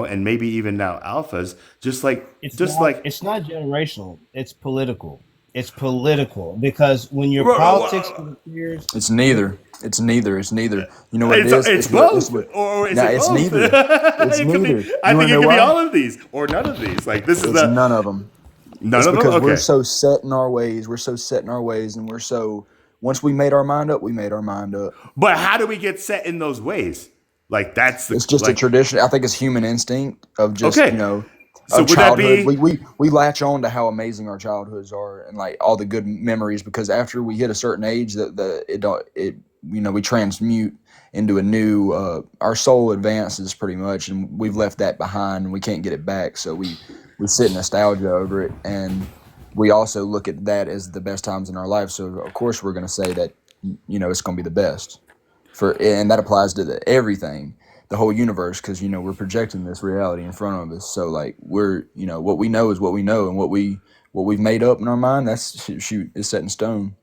Speaker 1: and maybe even now alphas, just like
Speaker 2: It's
Speaker 1: just
Speaker 2: not.
Speaker 1: like
Speaker 2: It's not generational. It's political. It's political because when your politics interferes,
Speaker 3: It's neither. It's neither. It's neither. You know what it
Speaker 1: it's
Speaker 3: is?
Speaker 1: it's
Speaker 3: It's
Speaker 1: both,
Speaker 3: what.
Speaker 1: or is
Speaker 3: Nah,
Speaker 1: it
Speaker 3: it's
Speaker 1: both?
Speaker 3: neither. It's
Speaker 1: It could be.
Speaker 3: neither.
Speaker 1: I
Speaker 3: You want
Speaker 1: think
Speaker 3: to
Speaker 1: it
Speaker 3: know
Speaker 1: could be
Speaker 3: why?
Speaker 1: all of these or none of these. Like this is
Speaker 3: It's
Speaker 1: the
Speaker 3: none of them.
Speaker 1: none
Speaker 3: It's
Speaker 1: of them.
Speaker 3: because we're
Speaker 1: Okay,
Speaker 3: so set in our ways. We're so set in our ways, and we're so. Once we made our mind up, we made our mind up.
Speaker 1: but how do we get set in those ways? Like that's the
Speaker 3: It's just a
Speaker 1: like
Speaker 3: tradition. I think it's human instinct of just
Speaker 1: okay. So
Speaker 3: of
Speaker 1: would that
Speaker 3: childhood.
Speaker 1: be
Speaker 3: We latch on to how amazing our childhoods are and like all the good memories because after we hit a certain age, that the it don't it we transmute into a new. Our soul advances pretty much, and we've left that behind, and we can't get it back. So we sit in nostalgia over it, and we also look at that as the best times in our life. So of course we're going to say that it's going to be the best and that applies to everything, the whole universe, because we're projecting this reality in front of us. So like we're what we know is what we know, and what we've made up in our mind, that's shoot is set in stone.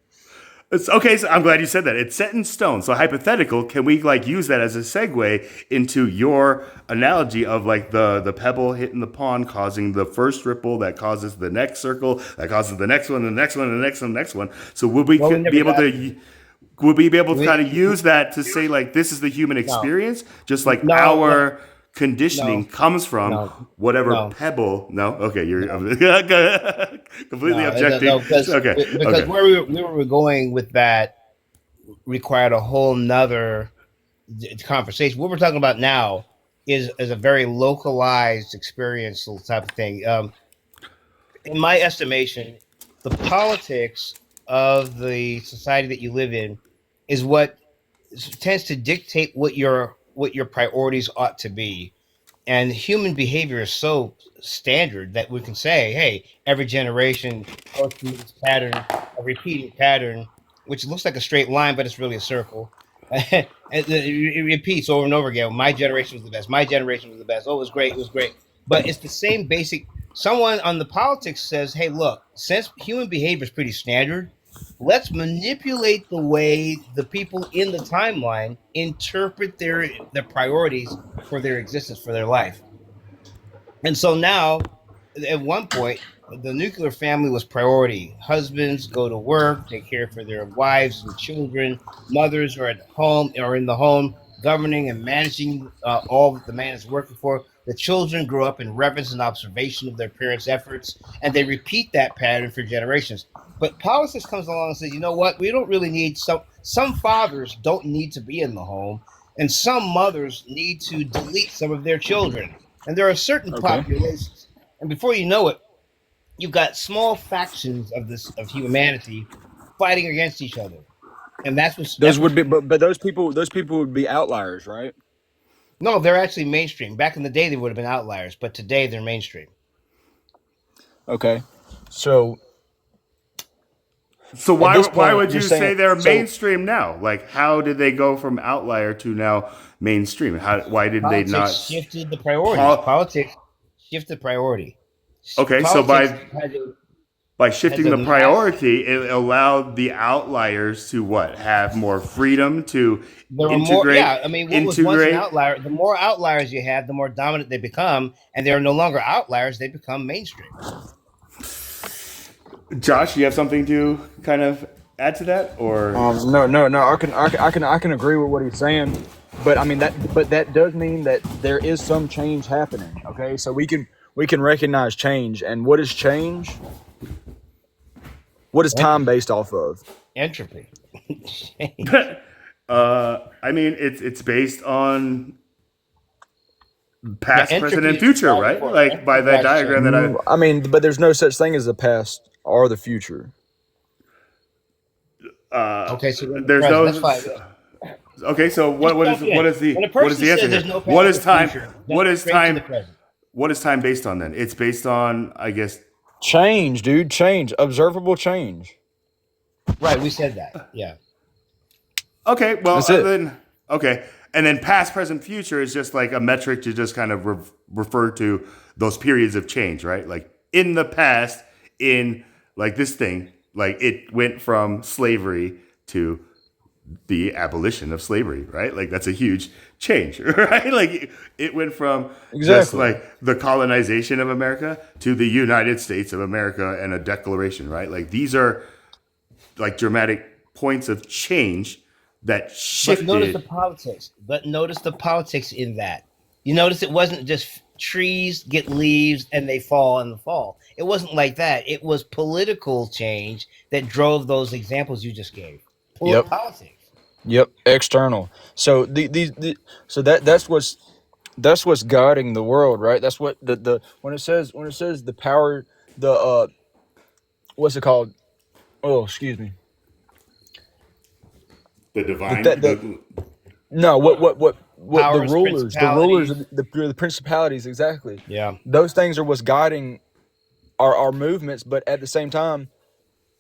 Speaker 1: It's okay, so I'm glad you said that. It's set in stone. So hypothetical, can we like use that as a segue into your analogy of like the pebble hitting the pond causing the first ripple that causes the next circle, that causes the next one, the next one, the next one, the next one. So would we
Speaker 2: well, we
Speaker 1: be
Speaker 2: never
Speaker 1: able
Speaker 2: got.
Speaker 1: to would we be able to
Speaker 2: We
Speaker 1: kind of use that to say like this is the human
Speaker 2: no,
Speaker 1: experience, just like
Speaker 2: no, no,
Speaker 1: our conditioning
Speaker 2: no,
Speaker 1: comes from
Speaker 2: no,
Speaker 1: whatever
Speaker 2: no,
Speaker 1: pebble. No, okay, you're
Speaker 2: no.
Speaker 1: completely
Speaker 2: No,
Speaker 1: objecting.
Speaker 2: no, because
Speaker 1: Okay,
Speaker 2: because
Speaker 1: okay.
Speaker 2: where we were going with that required a whole nother conversation. What we're talking about now is a very localized experiential type of thing. In my estimation, the politics of the society that you live in is what tends to dictate what your priorities ought to be. And human behavior is so standard that we can say, hey, every generation goes through this pattern, a repeating pattern, which looks like a straight line, but it's really a circle. And it repeats over and over again. My generation was the best. My generation was the best. Oh, it was great. It was great. But it's the same basic. Someone on the politics says, hey, look, since human behavior is pretty standard, let's manipulate the way the people in the timeline interpret their priorities for their existence, for their life. And so now, at one point, the nuclear family was priority. Husbands go to work, take care for their wives and children. Mothers are at home or in the home, governing and managing all that the man is working for. The children grow up in reverence and observation of their parents' efforts, and they repeat that pattern for generations. But politics comes along and says, you know what? We don't really need some fathers don't need to be in the home, and some mothers need to delete some of their children. And there are certain
Speaker 3: Okay.
Speaker 2: populations, and before you know it, you've got small factions of humanity fighting against each other, and
Speaker 3: Those
Speaker 2: that's
Speaker 3: would
Speaker 2: what's
Speaker 3: be, but those people would be outliers, right?
Speaker 2: no, they're actually mainstream. Back in the day, they would have been outliers, but today they're mainstream.
Speaker 3: Okay. So
Speaker 1: So
Speaker 3: At this
Speaker 1: why
Speaker 3: point,
Speaker 1: would
Speaker 3: you're
Speaker 1: you
Speaker 3: saying
Speaker 1: say they're
Speaker 3: so.
Speaker 1: mainstream now? Like, how did they go from outlier to now mainstream? Why did they
Speaker 2: Politics
Speaker 1: not?
Speaker 2: shifted the priorities.
Speaker 1: Pol-
Speaker 2: Politics shifted priority.
Speaker 1: okay, so
Speaker 2: Politics has a,
Speaker 1: by
Speaker 2: has
Speaker 1: shifting
Speaker 2: a
Speaker 1: the
Speaker 2: mass.
Speaker 1: priority, it allowed the outliers to what? Have more freedom to
Speaker 2: There were more.
Speaker 1: integrate
Speaker 2: Yeah, I mean, what was once an
Speaker 1: integrate.
Speaker 2: outlier, the more outliers you have, the more dominant they become, and they are no longer outliers; they become mainstream.
Speaker 1: Josh, you have something to kind of add to that, or
Speaker 3: No. I can agree with what he's saying, but I mean but that does mean that there is some change happening. Okay, so we can recognize change, and what is change? What is time
Speaker 2: Entropy.
Speaker 3: based off of?
Speaker 2: Entropy. Change.
Speaker 1: I mean, it's based on
Speaker 2: Yeah,
Speaker 1: past, present,
Speaker 2: entropy
Speaker 1: and
Speaker 2: is the
Speaker 1: future,
Speaker 2: driving
Speaker 1: right?
Speaker 2: force.
Speaker 1: Like by
Speaker 2: Entropy
Speaker 1: that
Speaker 2: drives
Speaker 1: diagram
Speaker 2: change.
Speaker 1: that I.
Speaker 3: I mean, but there's no such thing as the past or the future.
Speaker 2: Okay, so we're in the
Speaker 1: There's
Speaker 2: present.
Speaker 1: no.
Speaker 2: That's fine.
Speaker 1: Okay, so
Speaker 2: Just
Speaker 1: what
Speaker 2: jump
Speaker 1: is what
Speaker 2: in.
Speaker 1: is the
Speaker 2: When a
Speaker 1: what is
Speaker 2: person
Speaker 1: the answer
Speaker 2: says
Speaker 1: here?
Speaker 2: there's no
Speaker 1: What
Speaker 2: past
Speaker 1: is
Speaker 2: or
Speaker 1: time?
Speaker 2: future,
Speaker 1: What
Speaker 2: jump
Speaker 1: is
Speaker 2: straight to the
Speaker 1: time?
Speaker 2: present.
Speaker 1: What is time based on then? It's based on, I guess.
Speaker 3: Change, dude, change, observable change.
Speaker 2: Right, we said that. Yeah.
Speaker 1: Okay, well,
Speaker 3: That's it.
Speaker 1: then okay, and then past, present, future is just like a metric to just kind of refer to those periods of change, right? Like in the past, in like this thing, like it went from slavery to the abolition of slavery, right? Like that's a huge change, right? Like it went from just
Speaker 3: Exactly.
Speaker 1: like the colonization of America to the United States of America and a declaration, right? Like these are like dramatic points of change that
Speaker 2: But notice the
Speaker 1: shifted.
Speaker 2: politics. But notice the politics in that. You notice it wasn't just trees get leaves and they fall in the fall. It wasn't like that. It was political change that drove those examples you just gave.
Speaker 3: Yep.
Speaker 2: Politics.
Speaker 3: Yep. External. So so that's what's guiding the world, right? That's what the when it says the power, the what's it called? Oh, excuse me.
Speaker 1: The
Speaker 3: That
Speaker 1: divine,
Speaker 3: the No, what
Speaker 2: Powers,
Speaker 3: the rulers,
Speaker 2: principalities.
Speaker 3: the principalities, exactly.
Speaker 2: Yeah.
Speaker 3: Those things are what's guiding our movements, but at the same time,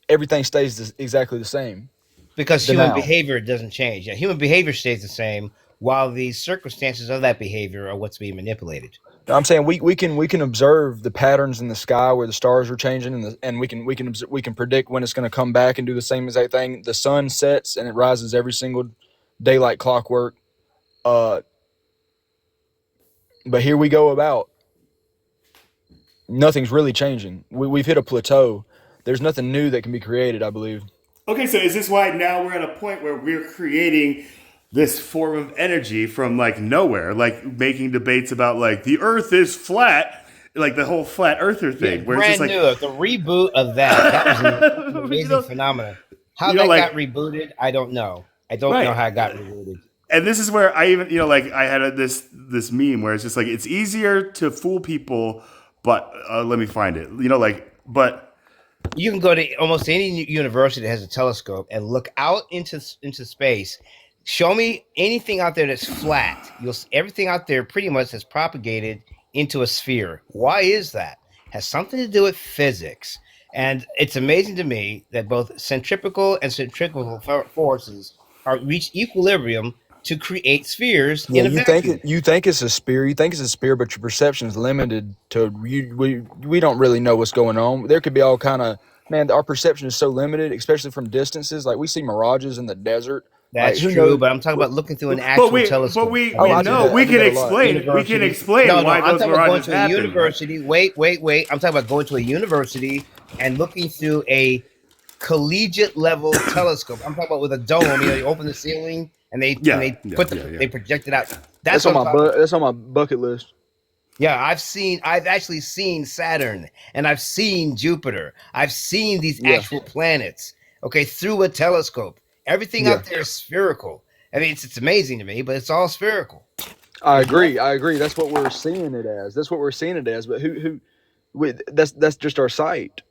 Speaker 3: everything stays exactly the same.
Speaker 2: Because
Speaker 3: The
Speaker 2: human
Speaker 3: now.
Speaker 2: behavior doesn't change. Yeah, human behavior stays the same while the circumstances of that behavior are what's being manipulated.
Speaker 3: I'm saying we can observe the patterns in the sky where the stars are changing, and we can predict when it's going to come back and do the same exact thing. The sun sets and it rises every single daylight clockwork. Uh, but here we go about nothing's really changing. We've hit a plateau. There's nothing new that can be created, I believe.
Speaker 1: okay, so is this why now we're at a point where we're creating this form of energy from like nowhere, like making debates about like the Earth is flat, like the whole flat earther
Speaker 2: Yeah,
Speaker 1: thing, where it's just
Speaker 2: brand
Speaker 1: like,
Speaker 2: new. The reboot of that's an
Speaker 1: you
Speaker 2: amazing
Speaker 1: know,
Speaker 2: phenomenon. How
Speaker 1: you know,
Speaker 2: that got
Speaker 1: like
Speaker 2: rebooted, I don't know. I don't know
Speaker 1: right.
Speaker 2: how it got rebooted.
Speaker 1: And this is where I even, like I had this meme where it's just like it's easier to fool people, but let me find it. Like, but
Speaker 2: You can go to almost any university that has a telescope and look out into space. Show me anything out there that's flat. Everything out there pretty much has propagated into a sphere. Why is that? Has something to do with physics. And it's amazing to me that both centripetal and centrifugal forces are reach equilibrium to create spheres
Speaker 3: Yeah,
Speaker 2: in a vacuum.
Speaker 3: you think it's a spear. You think it's a spear, but your perception is limited to you. We don't really know what's going on. There could be all kind of man. Our perception is so limited, especially from distances. Like we see mirages in the desert. Like
Speaker 2: That's
Speaker 3: who
Speaker 2: true,
Speaker 3: knows?
Speaker 2: but I'm talking about looking through an
Speaker 1: but
Speaker 2: actual
Speaker 1: we
Speaker 2: telescope.
Speaker 1: we
Speaker 2: All
Speaker 3: Oh,
Speaker 1: we
Speaker 2: right,
Speaker 3: I do
Speaker 1: know
Speaker 3: that. I
Speaker 1: we
Speaker 3: do
Speaker 1: can
Speaker 3: that a lot.
Speaker 2: university.
Speaker 1: explain
Speaker 2: No, no,
Speaker 1: why
Speaker 2: I'm
Speaker 1: those
Speaker 2: talking about going
Speaker 1: mirages
Speaker 2: to a
Speaker 1: happen, right?
Speaker 2: university. Wait. I'm talking about going to a university and looking through a collegiate level telescope. I'm talking about with a dome. You open the ceiling and
Speaker 1: Yeah,
Speaker 2: they
Speaker 1: yeah,
Speaker 2: put
Speaker 1: yeah, yeah.
Speaker 2: they project it out. That's what I'm talking about.
Speaker 3: That's on my bucket list.
Speaker 2: Yeah, I've actually seen Saturn and I've seen Jupiter. I've seen these
Speaker 3: Yeah,
Speaker 2: actual planets. Okay, through a telescope. Everything
Speaker 3: yeah.
Speaker 2: out there is spherical. I mean, it's amazing to me, but it's all spherical.
Speaker 3: I
Speaker 2: There's
Speaker 3: agree.
Speaker 2: nothing.
Speaker 3: I agree. That's what we're seeing it as. That's what we're seeing it as. But that's just our sight.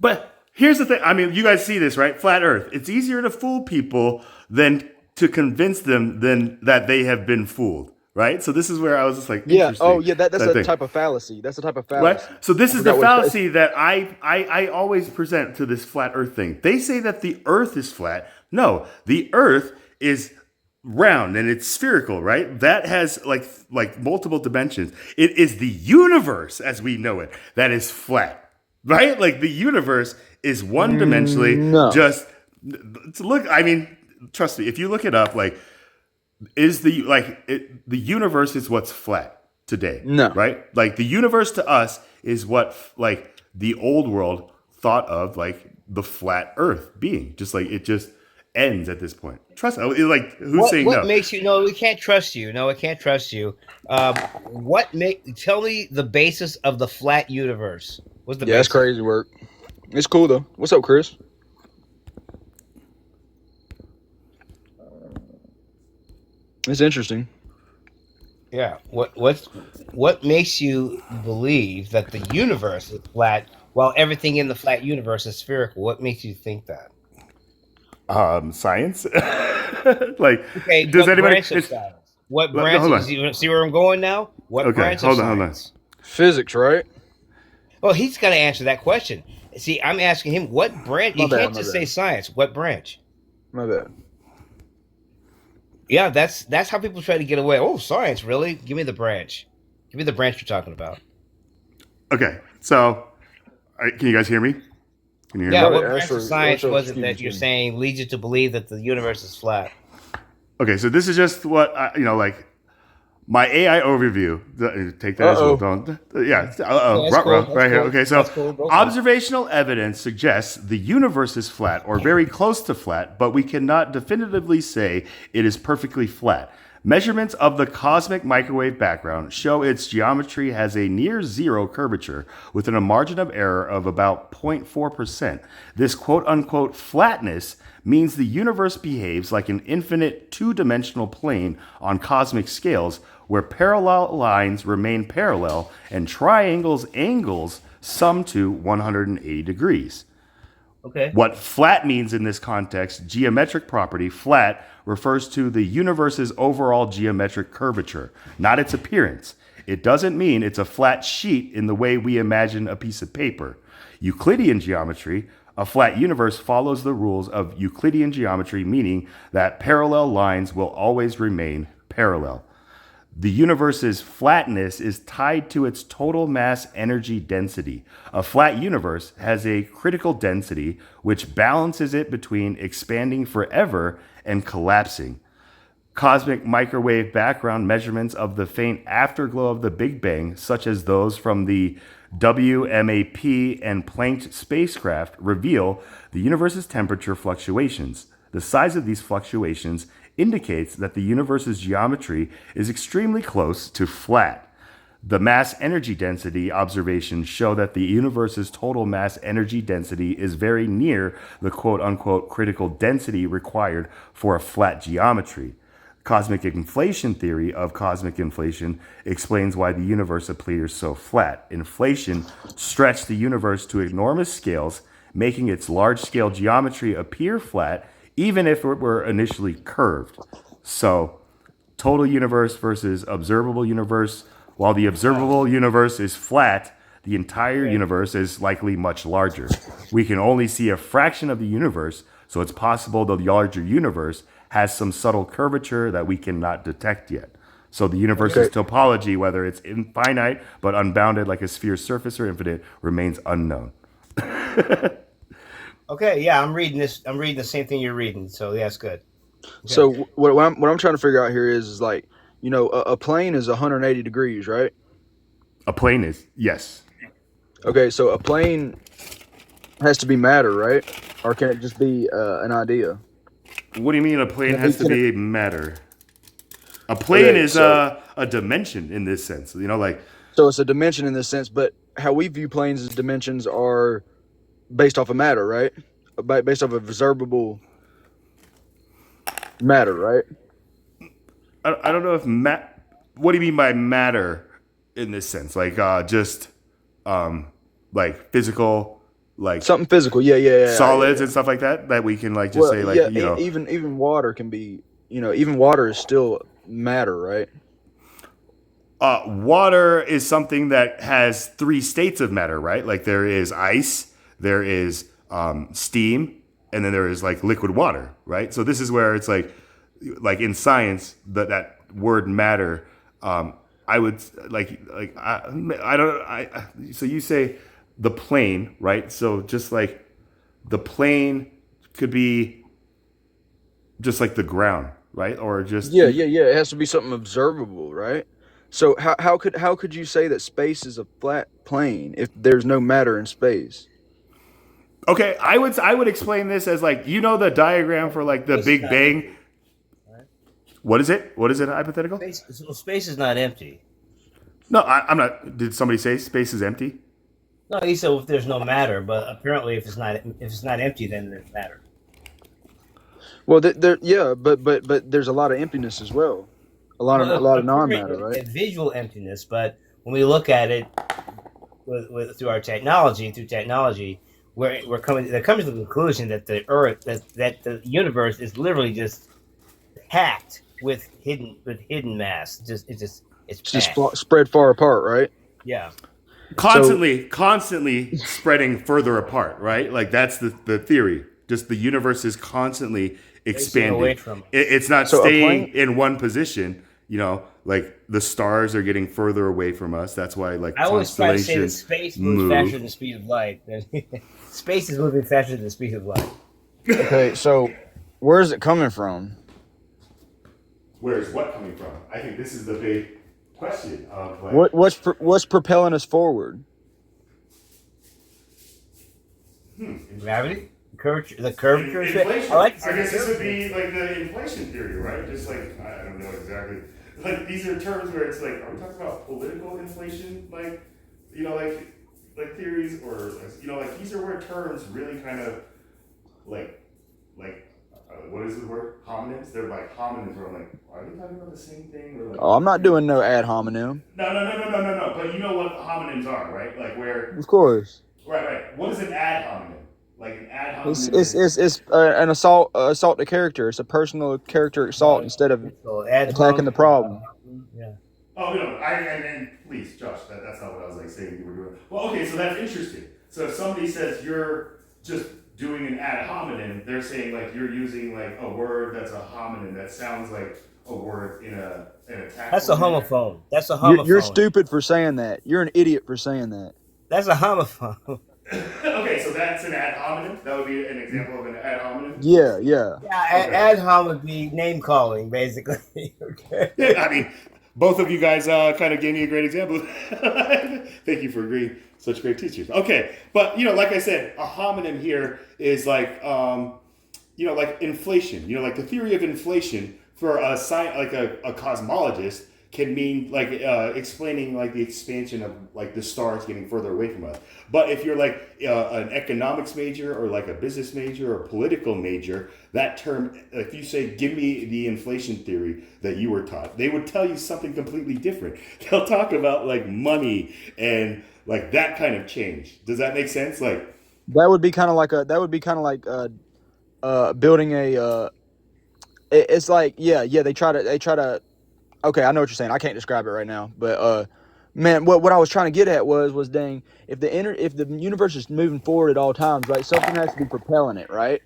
Speaker 1: But here's the thing. I mean, you guys see this, right? Flat Earth. It's easier to fool people than to convince them than that they have been fooled, right? So this is where I was just like,
Speaker 3: Yeah. Oh,
Speaker 1: interesting.
Speaker 3: yeah. That's
Speaker 1: That
Speaker 3: a
Speaker 1: thing.
Speaker 3: type of fallacy. That's a type of
Speaker 1: Right?
Speaker 3: fallacy.
Speaker 1: So this
Speaker 3: I
Speaker 1: is the
Speaker 3: forgot what it's.
Speaker 1: fallacy that I always present to this flat earth thing. They say that the earth is flat. No, the earth is round and it's spherical, right? That has like multiple dimensions. It is the universe as we know it that is flat. Right? Like the universe is one dimensionally
Speaker 3: No.
Speaker 1: just to look, I mean, trust me, if you look it up, like is the universe is what's flat today,
Speaker 3: No.
Speaker 1: right? Like the universe to us is what like the old world thought of like the flat earth being, just like it just ends at this point. Trust me, like who's saying
Speaker 2: What
Speaker 1: no?
Speaker 2: makes you no? We can't trust you. No, I can't trust you. What make? Tell me the basis of the flat universe. What's the
Speaker 3: Yeah, that's
Speaker 2: basis?
Speaker 3: crazy work. It's cool though. What's up, Chris? It's interesting.
Speaker 2: Yeah. What makes you believe that the universe is flat while everything in the flat universe is spherical? What makes you think that?
Speaker 1: Science. Like,
Speaker 2: Okay,
Speaker 1: does
Speaker 2: what
Speaker 1: anybody?
Speaker 2: branch of science? What
Speaker 1: No,
Speaker 2: branch?
Speaker 1: hold
Speaker 2: You
Speaker 1: on.
Speaker 2: see where I'm going now? What
Speaker 1: Okay,
Speaker 2: branch of
Speaker 1: hold on, hold on.
Speaker 2: science?
Speaker 3: Physics, right?
Speaker 2: Well, he's got to answer that question. See, I'm asking him what branch.
Speaker 3: My
Speaker 2: You
Speaker 3: bad,
Speaker 2: can't
Speaker 3: my
Speaker 2: just
Speaker 3: bad.
Speaker 2: say science. What branch?
Speaker 3: My bad.
Speaker 2: Yeah, that's how people try to get away. Oh, science, really? Give me the branch. Give me the branch you're talking about.
Speaker 1: Okay, so can you guys hear me? Can you hear
Speaker 2: Yeah,
Speaker 1: me?
Speaker 2: what
Speaker 3: Yeah,
Speaker 2: branch of science was it
Speaker 3: excuse
Speaker 2: that
Speaker 3: me,
Speaker 2: you're
Speaker 3: excuse me.
Speaker 2: saying leads you to believe that the universe is flat?
Speaker 1: Okay, so this is just what like my AI overview. Take that as well.
Speaker 3: Uh-oh.
Speaker 1: Don't. Yeah.
Speaker 2: Yeah, that's cool.
Speaker 1: Ruh-roh,
Speaker 2: That's
Speaker 1: right here.
Speaker 2: cool.
Speaker 1: Okay, so
Speaker 2: That's cool. Go for it.
Speaker 1: observational evidence suggests the universe is flat or very close to flat, but we cannot definitively say it is perfectly flat. Measurements of the cosmic microwave background show its geometry has a near zero curvature within a margin of error of about 0.4%. This quote unquote flatness means the universe behaves like an infinite two-dimensional plane on cosmic scales where parallel lines remain parallel and triangles angles sum to 180 degrees.
Speaker 2: Okay.
Speaker 1: What flat means in this context, geometric property, flat, refers to the universe's overall geometric curvature, not its appearance. It doesn't mean it's a flat sheet in the way we imagine a piece of paper. Euclidean geometry, a flat universe follows the rules of Euclidean geometry, meaning that parallel lines will always remain parallel. The universe's flatness is tied to its total mass energy density. A flat universe has a critical density which balances it between expanding forever and collapsing. Cosmic microwave background measurements of the faint afterglow of the Big Bang, such as those from the WMAP and Planck spacecraft, reveal the universe's temperature fluctuations. The size of these fluctuations indicates that the universe's geometry is extremely close to flat. The mass energy density observations show that the universe's total mass energy density is very near the quote unquote critical density required for a flat geometry. Cosmic inflation theory of cosmic inflation explains why the universe appears so flat. Inflation stretched the universe to enormous scales, making its large scale geometry appear flat, even if it were initially curved. So, total universe versus observable universe. While the observable universe is flat, the entire universe is likely much larger. We can only see a fraction of the universe, so it's possible the larger universe has some subtle curvature that we cannot detect yet. So the universe's topology, whether it's infinite but unbounded like a sphere's surface or infinite, remains unknown.
Speaker 2: Okay. Yeah, I'm reading this. I'm reading the same thing you're reading. So yeah, it's good.
Speaker 3: So what I'm trying to figure out here is like, a plane is 180 degrees, right?
Speaker 1: A plane is, yes.
Speaker 3: Okay, so a plane has to be matter, right? Or can it just be an idea?
Speaker 1: What do you mean a plane has to
Speaker 3: can
Speaker 1: be matter? A plane
Speaker 3: Okay,
Speaker 1: is
Speaker 3: so
Speaker 1: a dimension in this sense. You know, like
Speaker 3: so it's a dimension in this sense, but how we view planes as dimensions are based off of matter, right? Based off of observable matter, right?
Speaker 1: I don't know if what do you mean by matter in this sense? Like just like physical, like
Speaker 3: Something physical, yeah.
Speaker 1: solids and stuff like that that we can like just
Speaker 3: Well,
Speaker 1: say like
Speaker 3: yeah, even water can be, even water is still matter, right?
Speaker 1: Water is something that has three states of matter, right? Like there is ice, there is steam, and then there is like liquid water, right? So this is where it's like in science, that word matter. I would I don't I so you say the plane, right? So just like the plane could be just like the ground, right? Or just
Speaker 3: Yeah, yeah, yeah. It has to be something observable, right? So how could you say that space is a flat plane if there's no matter in space?
Speaker 1: okay. I would explain this as like the diagram for like the
Speaker 2: Space is
Speaker 1: Big
Speaker 2: not
Speaker 1: Bang.
Speaker 2: empty. Right?
Speaker 1: What is it? What is it? Hypothetical?
Speaker 2: Space is not empty.
Speaker 1: No, I'm not. Did somebody say space is empty?
Speaker 2: No, he said if there's no matter, but apparently if it's not empty, then there's matter.
Speaker 3: Well, there, yeah, but there's a lot of emptiness as well. A lot of non-matter, right?
Speaker 2: A visual emptiness, but when we look at it through technology, we're coming to the conclusion that the Earth, that the universe is literally just packed with hidden mass. It's
Speaker 3: It's just
Speaker 2: packed.
Speaker 3: spread far apart, right?
Speaker 2: Yeah,
Speaker 3: So
Speaker 1: Constantly spreading further apart, right? Like that's the theory. Just the universe is constantly
Speaker 2: facing away
Speaker 1: expanding.
Speaker 2: from us.
Speaker 1: It's not
Speaker 3: so a
Speaker 1: staying
Speaker 3: plane.
Speaker 1: in one position. Like the stars are getting further away from us. That's why like
Speaker 2: I always try to say that
Speaker 1: constellations
Speaker 2: space moves faster
Speaker 1: move.
Speaker 2: than the speed of light. Space is moving faster than the speed of light.
Speaker 3: Okay, so where is it coming from?
Speaker 1: Where's what coming from? I think this is the big question of like
Speaker 3: What's propelling us forward?
Speaker 2: Gravity, the curvature of space. I
Speaker 1: inflation.
Speaker 2: like to
Speaker 1: I
Speaker 2: say the
Speaker 1: guess this would
Speaker 2: curvature.
Speaker 1: be like the inflation theory, right? Just like I don't know exactly. Like these are terms where it's like, are we talking about political inflation, like like theories, or like these are where terms really kind of like what is the word homonyms? They're like homonyms. Where I'm like, are they talking about the same thing or like
Speaker 3: Oh, I'm not
Speaker 1: different?
Speaker 3: doing no ad hominem.
Speaker 1: No. But you know what homonyms are, right? Like where
Speaker 3: Of course,
Speaker 1: right. What is an ad homonym? Like an ad
Speaker 3: it's
Speaker 1: homonym
Speaker 3: it's
Speaker 1: is
Speaker 3: it's, it's an assault to character. It's a personal character assault instead of
Speaker 2: So ad
Speaker 3: attacking the
Speaker 2: hom.
Speaker 3: problem.
Speaker 2: Yeah.
Speaker 1: oh no, and please, Josh, that's not what I was like saying you were doing. Well, okay, so that's interesting. So if somebody says you're just doing an ad hominem, they're saying like you're using like a word that's a homonym that sounds like a word in a
Speaker 2: That's a
Speaker 1: tactful manner.
Speaker 2: homophone. That's a
Speaker 3: You're
Speaker 2: homophone.
Speaker 3: stupid for saying that. You're an idiot for saying that.
Speaker 2: That's a homophone.
Speaker 1: Okay, so that's an ad hominem. That would be an example of an ad hominem.
Speaker 3: Yeah, yeah.
Speaker 2: Yeah,
Speaker 1: Okay.
Speaker 2: ad hom would be name calling, basically. Okay.
Speaker 1: Yeah, I mean, both of you guys kind of gave me a great example. Thank you for agreeing. Such great teachers. Okay, but like I said, a homonym here is like like inflation. Like the theory of inflation for a like a cosmologist can mean like explaining like the expansion of like the stars getting further away from us. But if you're like an economics major or like a business major or political major, that term, if you say, give me the inflation theory that you were taught, they would tell you something completely different. They'll talk about like money and like that kind of change. Does that make sense? Like,
Speaker 3: That would be kind of like building a it's like yeah they try to okay, I know what you're saying. I can't describe it right now, but man, what I was trying to get at was dang, if the universe is moving forward at all times, right? Something has to be propelling it, right?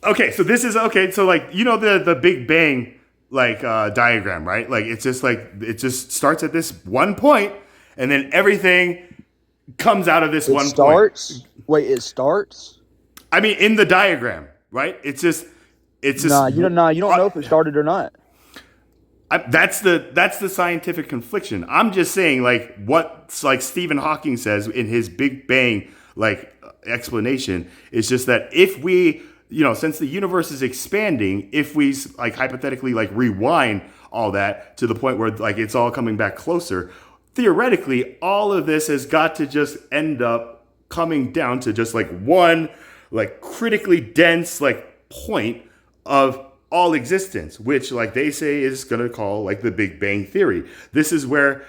Speaker 1: okay, so this is okay. So like the Big Bang like diagram, right? Like it's just like it just starts at this one point, and then everything comes out of this
Speaker 3: It
Speaker 1: one point.
Speaker 3: starts. Wait, it starts.
Speaker 1: I mean, in the diagram, right? It's just
Speaker 3: You don't know if it started or not.
Speaker 1: that's the scientific confliction. I'm just saying, like what like Stephen Hawking says in his Big Bang like explanation is just that if we since the universe is expanding, if we like hypothetically like rewind all that to the point where like it's all coming back closer, theoretically, all of this has got to just end up coming down to just like one like critically dense like point of all existence, which like they say is going to call like the Big Bang theory. This is where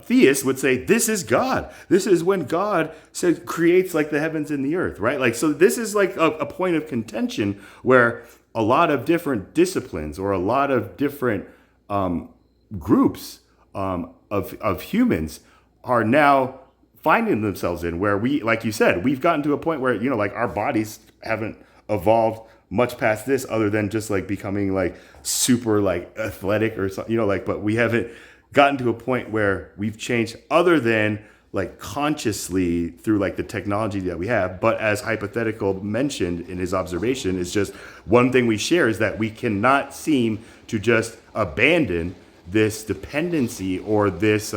Speaker 1: theists would say this is God. This is when God says creates like the heavens and the earth, right? Like so this is like a point of contention where a lot of different disciplines or a lot of different groups of humans are now finding themselves in, where we, like you said, we've gotten to a point where, like our bodies haven't evolved much past this, other than just like becoming like super like athletic or something, like, but we haven't gotten to a point where we've changed other than like consciously through like the technology that we have. But as Hypothetical mentioned in his observation, is just one thing we share is that we cannot seem to just abandon this dependency or this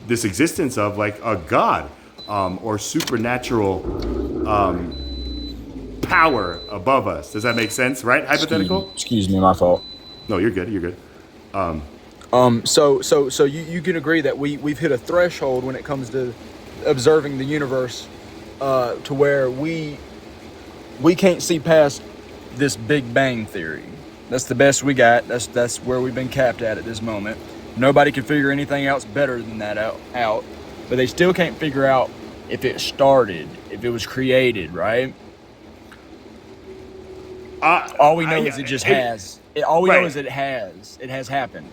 Speaker 1: existence of like a god or supernatural power above us. Does that make sense? Right? Hypothetical?
Speaker 3: Excuse me, my fault.
Speaker 1: No, you're good. You're good.
Speaker 3: So you can agree that we've hit a threshold when it comes to observing the universe, to where we can't see past this Big Bang theory. That's the best we got. That's where we've been capped at this moment. Nobody can figure anything else better than that out, but they still can't figure out if it started, if it was created, right? All we know is it just has. All we know is it has happened.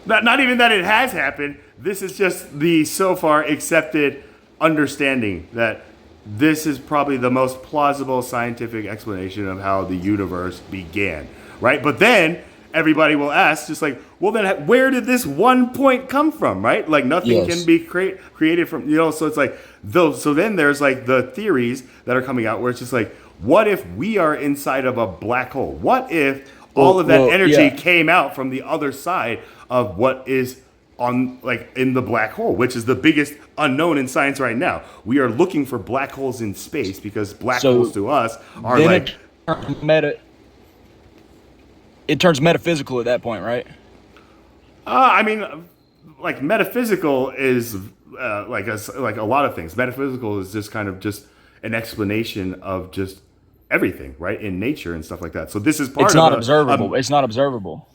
Speaker 1: Not even that it has happened. This is just the so far accepted understanding that this is probably the most plausible scientific explanation of how the universe began, right? But then everybody will ask, just like, well, then where did this one point come from, right? Like nothing can be created from, so it's like, so then there's like the theories that are coming out where it's just like, what if we are inside of a black hole? What if all of that energy came out from the other side of what is on, like, in the black hole, which is the biggest unknown in science right now? We are looking for black holes in space because black holes to us are like
Speaker 3: it turns metaphysical at that point, right?
Speaker 1: I mean, like metaphysical is like a lot of things. Metaphysical is just kind of just an explanation of just everything, right, in nature and stuff like that. So this is part. It's
Speaker 3: not observable. It's not observable.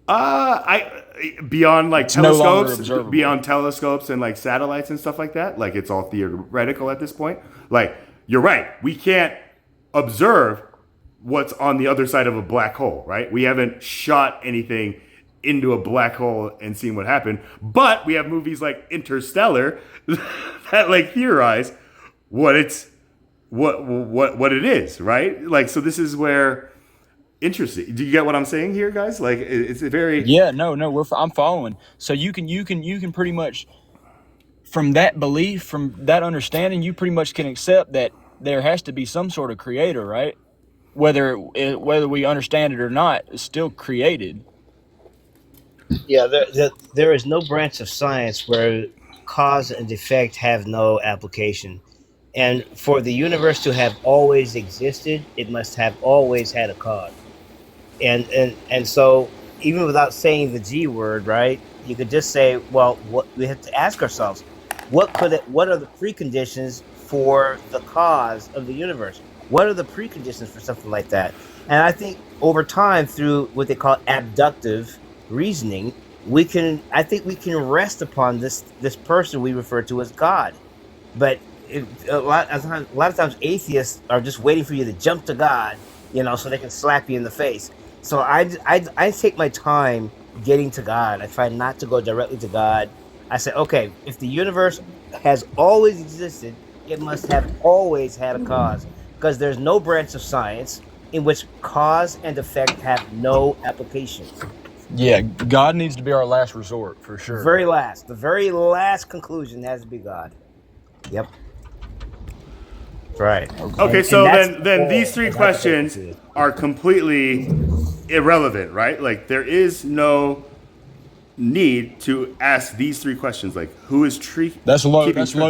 Speaker 1: Beyond like telescopes, beyond telescopes and like satellites and stuff like that. Like it's all theoretical at this point. Like you're right. We can't observe what's on the other side of a black hole, right? We haven't shot anything into a black hole and seen what happened, but we have movies like Interstellar that like theorize what it is, right? Like, so this is where interesting. Do you get what I'm saying here, guys? Like, it's a very
Speaker 3: I'm following. So you can pretty much, from that belief, from that understanding, you pretty much can accept that there has to be some sort of creator, right? Whether we understand it or not, it's still created.
Speaker 2: Yeah, there is no branch of science where cause and effect have no application. And for the universe to have always existed, it must have always had a cause. And so even without saying the G word, right? You could just say, well, what we have to ask ourselves, what are the preconditions for the cause of the universe? What are the preconditions for something like that? And I think over time, through what they call abductive reasoning, I think we can rest upon this person we refer to as God. But a lot of times atheists are just waiting for you to jump to God, so they can slap you in the face. So I take my time getting to God. I try not to go directly to God. I say, okay, if the universe has always existed, it must have always had a cause, because there's no branch of science in which cause and effect have no application.
Speaker 3: Yeah, God needs to be our last resort for sure.
Speaker 2: The very last conclusion has to be God. Yep. Right.
Speaker 1: Okay, so then these three questions are completely irrelevant, right? Like there is no need to ask these three questions, like who is
Speaker 3: That's low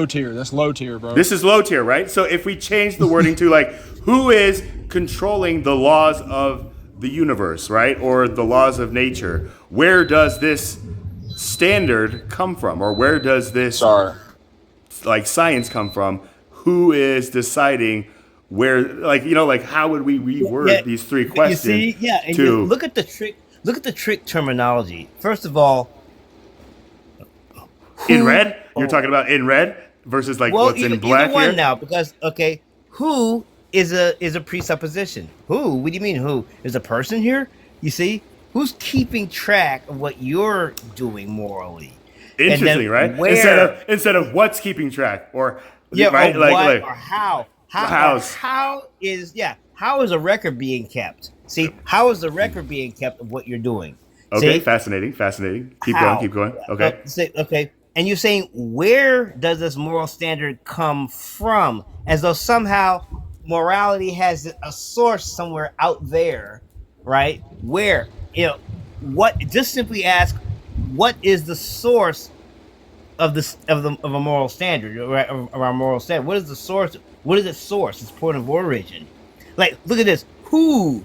Speaker 3: tier. That's low tier, bro.
Speaker 1: This is low tier, right? So if we change the wording to like who is controlling the laws of the universe, right? Or the laws of nature, where does this standard come from? Or where does this like science come from? Who is deciding where, like, how would we reword these three questions?
Speaker 2: You see, and you look at the trick terminology. First of all,
Speaker 1: in red, you're talking about in red versus like what's in black here
Speaker 2: now, because who is a presupposition. Who? What do you mean who? Is a person here? You see, who's keeping track of what you're doing morally? And then
Speaker 1: Interesting, right?
Speaker 2: where,
Speaker 1: Instead of what's keeping track, or
Speaker 2: yeah,
Speaker 1: right,
Speaker 2: or
Speaker 1: like
Speaker 2: what,
Speaker 1: like
Speaker 2: or how,
Speaker 1: how's
Speaker 2: how is a record being kept? See, how is the record being kept of what you're doing?
Speaker 1: okay,
Speaker 2: See,
Speaker 1: fascinating.
Speaker 2: how?
Speaker 1: Keep going. Okay,
Speaker 2: Okay, and you're saying where does this moral standard come from? As though somehow morality has a source somewhere out there, right? Where, what? Just simply ask, what is the source of this of a moral standard, right? Of our moral standard? What is the source? What is its source? Its point of origin? Like, look at this. Who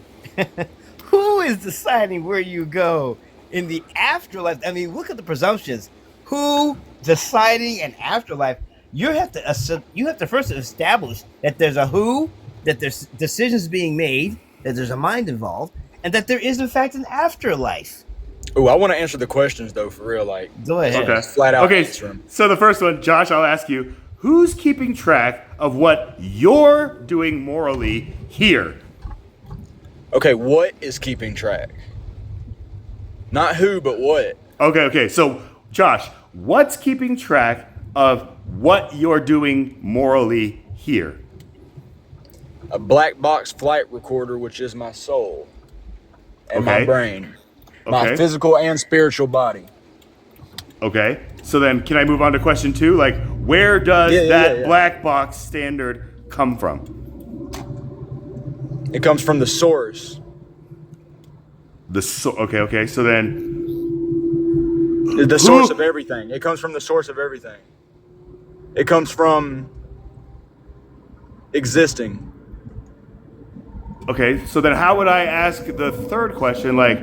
Speaker 2: who is deciding where you go in the afterlife? I mean, look at the presumptions. Who deciding an afterlife? You have to first establish that there's a who, that there's decisions being made, that there's a mind involved, and that there is in fact an afterlife.
Speaker 3: Oh, I want to answer the questions though, for real. Like,
Speaker 2: Go ahead.
Speaker 1: okay,
Speaker 3: flat out
Speaker 1: okay.
Speaker 3: answer 'em.
Speaker 1: So the first one, Josh, I'll ask you: who's keeping track of what you're doing morally here?
Speaker 3: Okay, what is keeping track? Not who, but what.
Speaker 1: Okay. So, Josh, what's keeping track of what you're doing morally here?
Speaker 3: A black box flight recorder, which is my soul and my
Speaker 1: Okay.
Speaker 3: brain, my
Speaker 1: Okay.
Speaker 3: physical and spiritual body.
Speaker 1: Okay. So then, can I move on to question 2? Like, where does that black box standard come from?
Speaker 3: It comes from the source.
Speaker 1: Okay. So then,
Speaker 3: The source of everything. It comes from the source of everything. It comes from existing.
Speaker 1: okay. So then, how would I ask the third question? Like,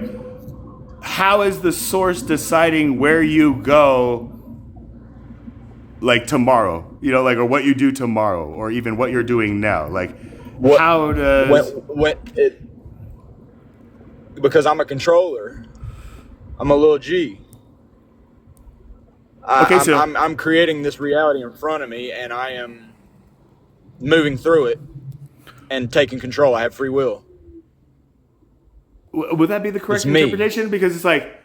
Speaker 1: how is the source deciding where you go? Like tomorrow, like, or what you do tomorrow, or even what you're doing now. Like, how does
Speaker 3: because I'm a controller. I'm a little G.
Speaker 1: Okay, so
Speaker 3: I'm creating this reality in front of me, and I am moving through it and taking control. I have free will.
Speaker 1: would that be the correct
Speaker 3: It's me.
Speaker 1: interpretation? Because it's like,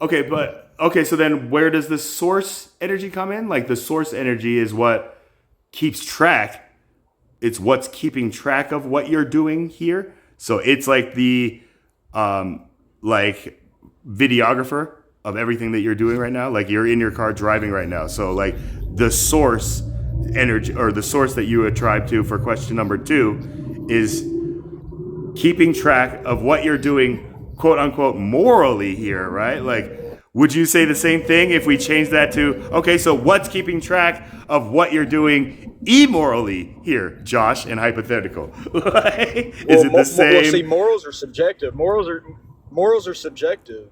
Speaker 1: okay, so then where does the source energy come in? Like, the source energy is what keeps track. It's what's keeping track of what you're doing here. So it's like the like videographer of everything that you're doing right now. Like, you're in your car driving right now. So like the source energy, or the source that you attribute to for question number 2, is keeping track of what you're doing, quote unquote, morally here, right? Like, would you say the same thing if we change that to, okay, so what's keeping track of what you're doing immorally here, Josh, and hypothetical? Is it the same?
Speaker 3: Well, see, morals are subjective. Morals are subjective,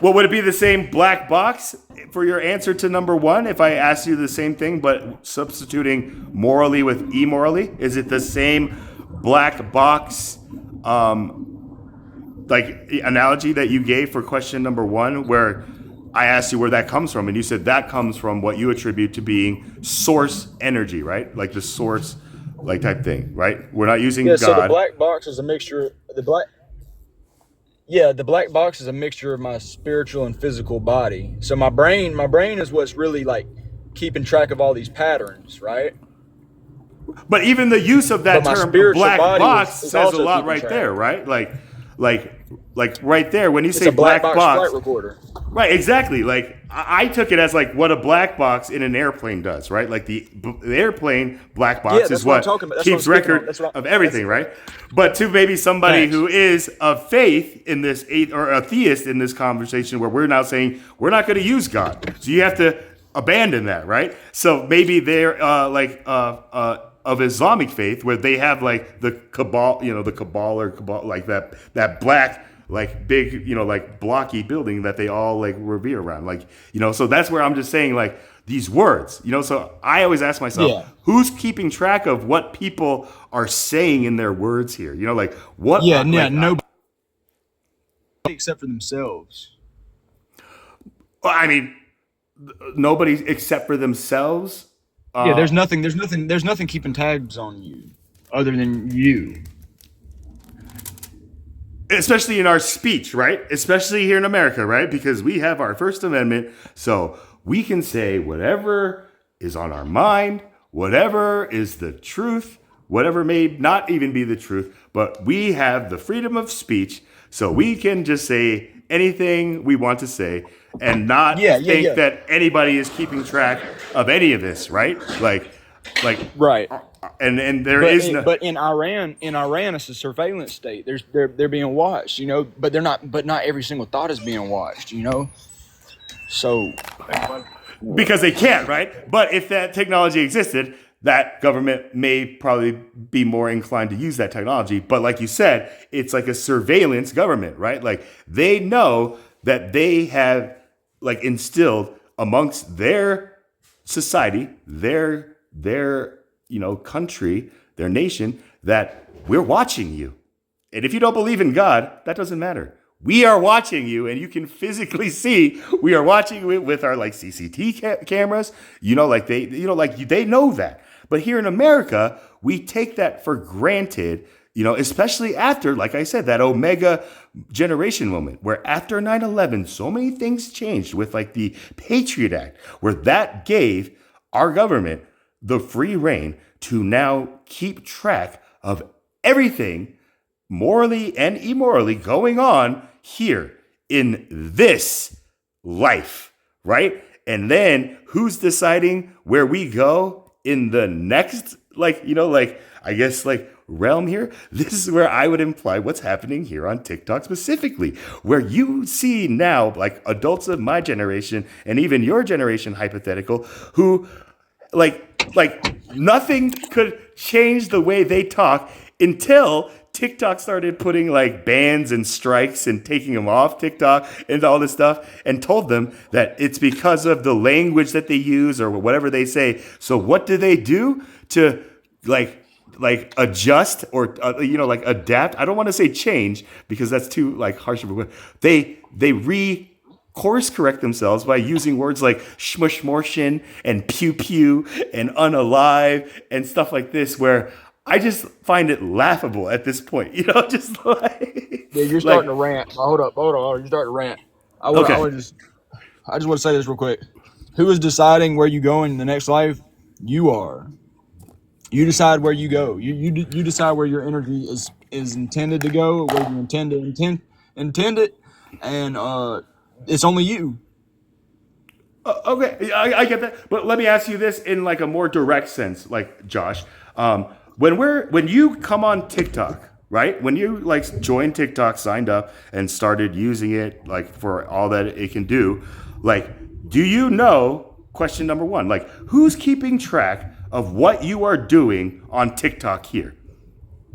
Speaker 1: Well, would it be the same black box for your answer to number 1 if I asked you the same thing, but substituting morally with immorally? Is it the same black box like analogy that you gave for question number 1, where I asked you where that comes from, and you said that comes from what you attribute to being source energy, right? Like the source, like, type thing, right? We're not using God.
Speaker 3: So the black box is a mixture. The black box is a mixture of my spiritual and physical body. So my brain is what's really like keeping track of all these patterns, right?
Speaker 1: But even the use of that
Speaker 3: But my
Speaker 1: term
Speaker 3: spiritual
Speaker 1: black
Speaker 3: body
Speaker 1: box
Speaker 3: is
Speaker 1: says a
Speaker 3: also
Speaker 1: lot
Speaker 3: keeping
Speaker 1: right
Speaker 3: track.
Speaker 1: there, right? Like right there when you
Speaker 3: It's
Speaker 1: say
Speaker 3: a black
Speaker 1: black
Speaker 3: box
Speaker 1: box,
Speaker 3: flight recorder.
Speaker 1: right? Exactly. Like, I took it as like what a black box in an airplane does, right? Like the airplane black box
Speaker 3: Yeah,
Speaker 1: is
Speaker 3: that's what
Speaker 1: what
Speaker 3: I'm talking about. That's
Speaker 1: keeps
Speaker 3: what I'm speaking
Speaker 1: record
Speaker 3: on. That's what
Speaker 1: of everything, right? But to maybe somebody
Speaker 3: Thanks.
Speaker 1: who is of faith in this, or a theist in this conversation, where we're now saying we're not going to use God, so you have to abandon that, right? So maybe they're of Islamic faith, where they have like the Cabal, like that black, like, big, like, blocky building that they all like revere around, like, so that's where I'm just saying, like, these words, so I always ask myself, who's keeping track of what people are saying in their words here, like, what?
Speaker 3: Nobody except for themselves.
Speaker 1: I mean, nobody except for themselves.
Speaker 3: There's nothing keeping tabs on you other than you.
Speaker 1: especially in our speech, right? Especially here in America, right? Because we have our First Amendment, so we can say whatever is on our mind, whatever is the truth, whatever may not even be the truth, but we have the freedom of speech, so we can just say anything we want to say and not
Speaker 3: Yeah, yeah,
Speaker 1: think
Speaker 3: yeah.
Speaker 1: that anybody is keeping track of any of this, right? Like,
Speaker 3: Right.
Speaker 1: and there is no.
Speaker 3: But in Iran, it's a surveillance state. They're being watched, you know. But they're not. But not every single thought is being watched, you know. So
Speaker 1: Because they can't, right? But if that technology existed, that government may probably be more inclined to use that technology. But like you said, it's like a surveillance government, right? Like they know that they have like instilled amongst their society, their country, their nation, that we're watching you. And if you don't believe in God, that doesn't matter. We are watching you, and you can physically see we are watching you with our like CCT cameras. They know that. But here in America, we take that for granted. Especially after, like I said, that Omega generation moment, where after 9/11, so many things changed with like the Patriot Act, where that gave our government the free reign to now keep track of everything morally and immorally going on here in this life, right? And then who's deciding where we go in the next, I guess, realm here? This is where I would imply what's happening here on TikTok specifically, where you see now, like, adults of my generation and even your generation, hypothetical, who nothing could change the way they talk until TikTok started putting like bans and strikes and taking them off TikTok and all this stuff, and told them that it's because of the language that they use or whatever they say. So what do they do to like adjust or adapt? I don't want to say change because that's too like harsh of a word. They course correct themselves by using words like shmushmorshin and pew pew and unalive and stuff like this, where I just find it laughable at this point, just like.
Speaker 3: yeah, you're starting to rant. Hold on. You're starting to rant.
Speaker 1: Okay.
Speaker 3: I just want to say this real quick. Who is deciding where you go in the next life? You are. You decide where you go. You decide where your energy is intended to go, where you intend it, and it's only you.
Speaker 1: Okay, I get that, but let me ask you this in like a more direct sense, like Josh. When you come on TikTok, right? When you like joined TikTok, signed up, and started using it like for all that it can do, like, do you know? Question number one, like, who's keeping track of what you are doing on TikTok here,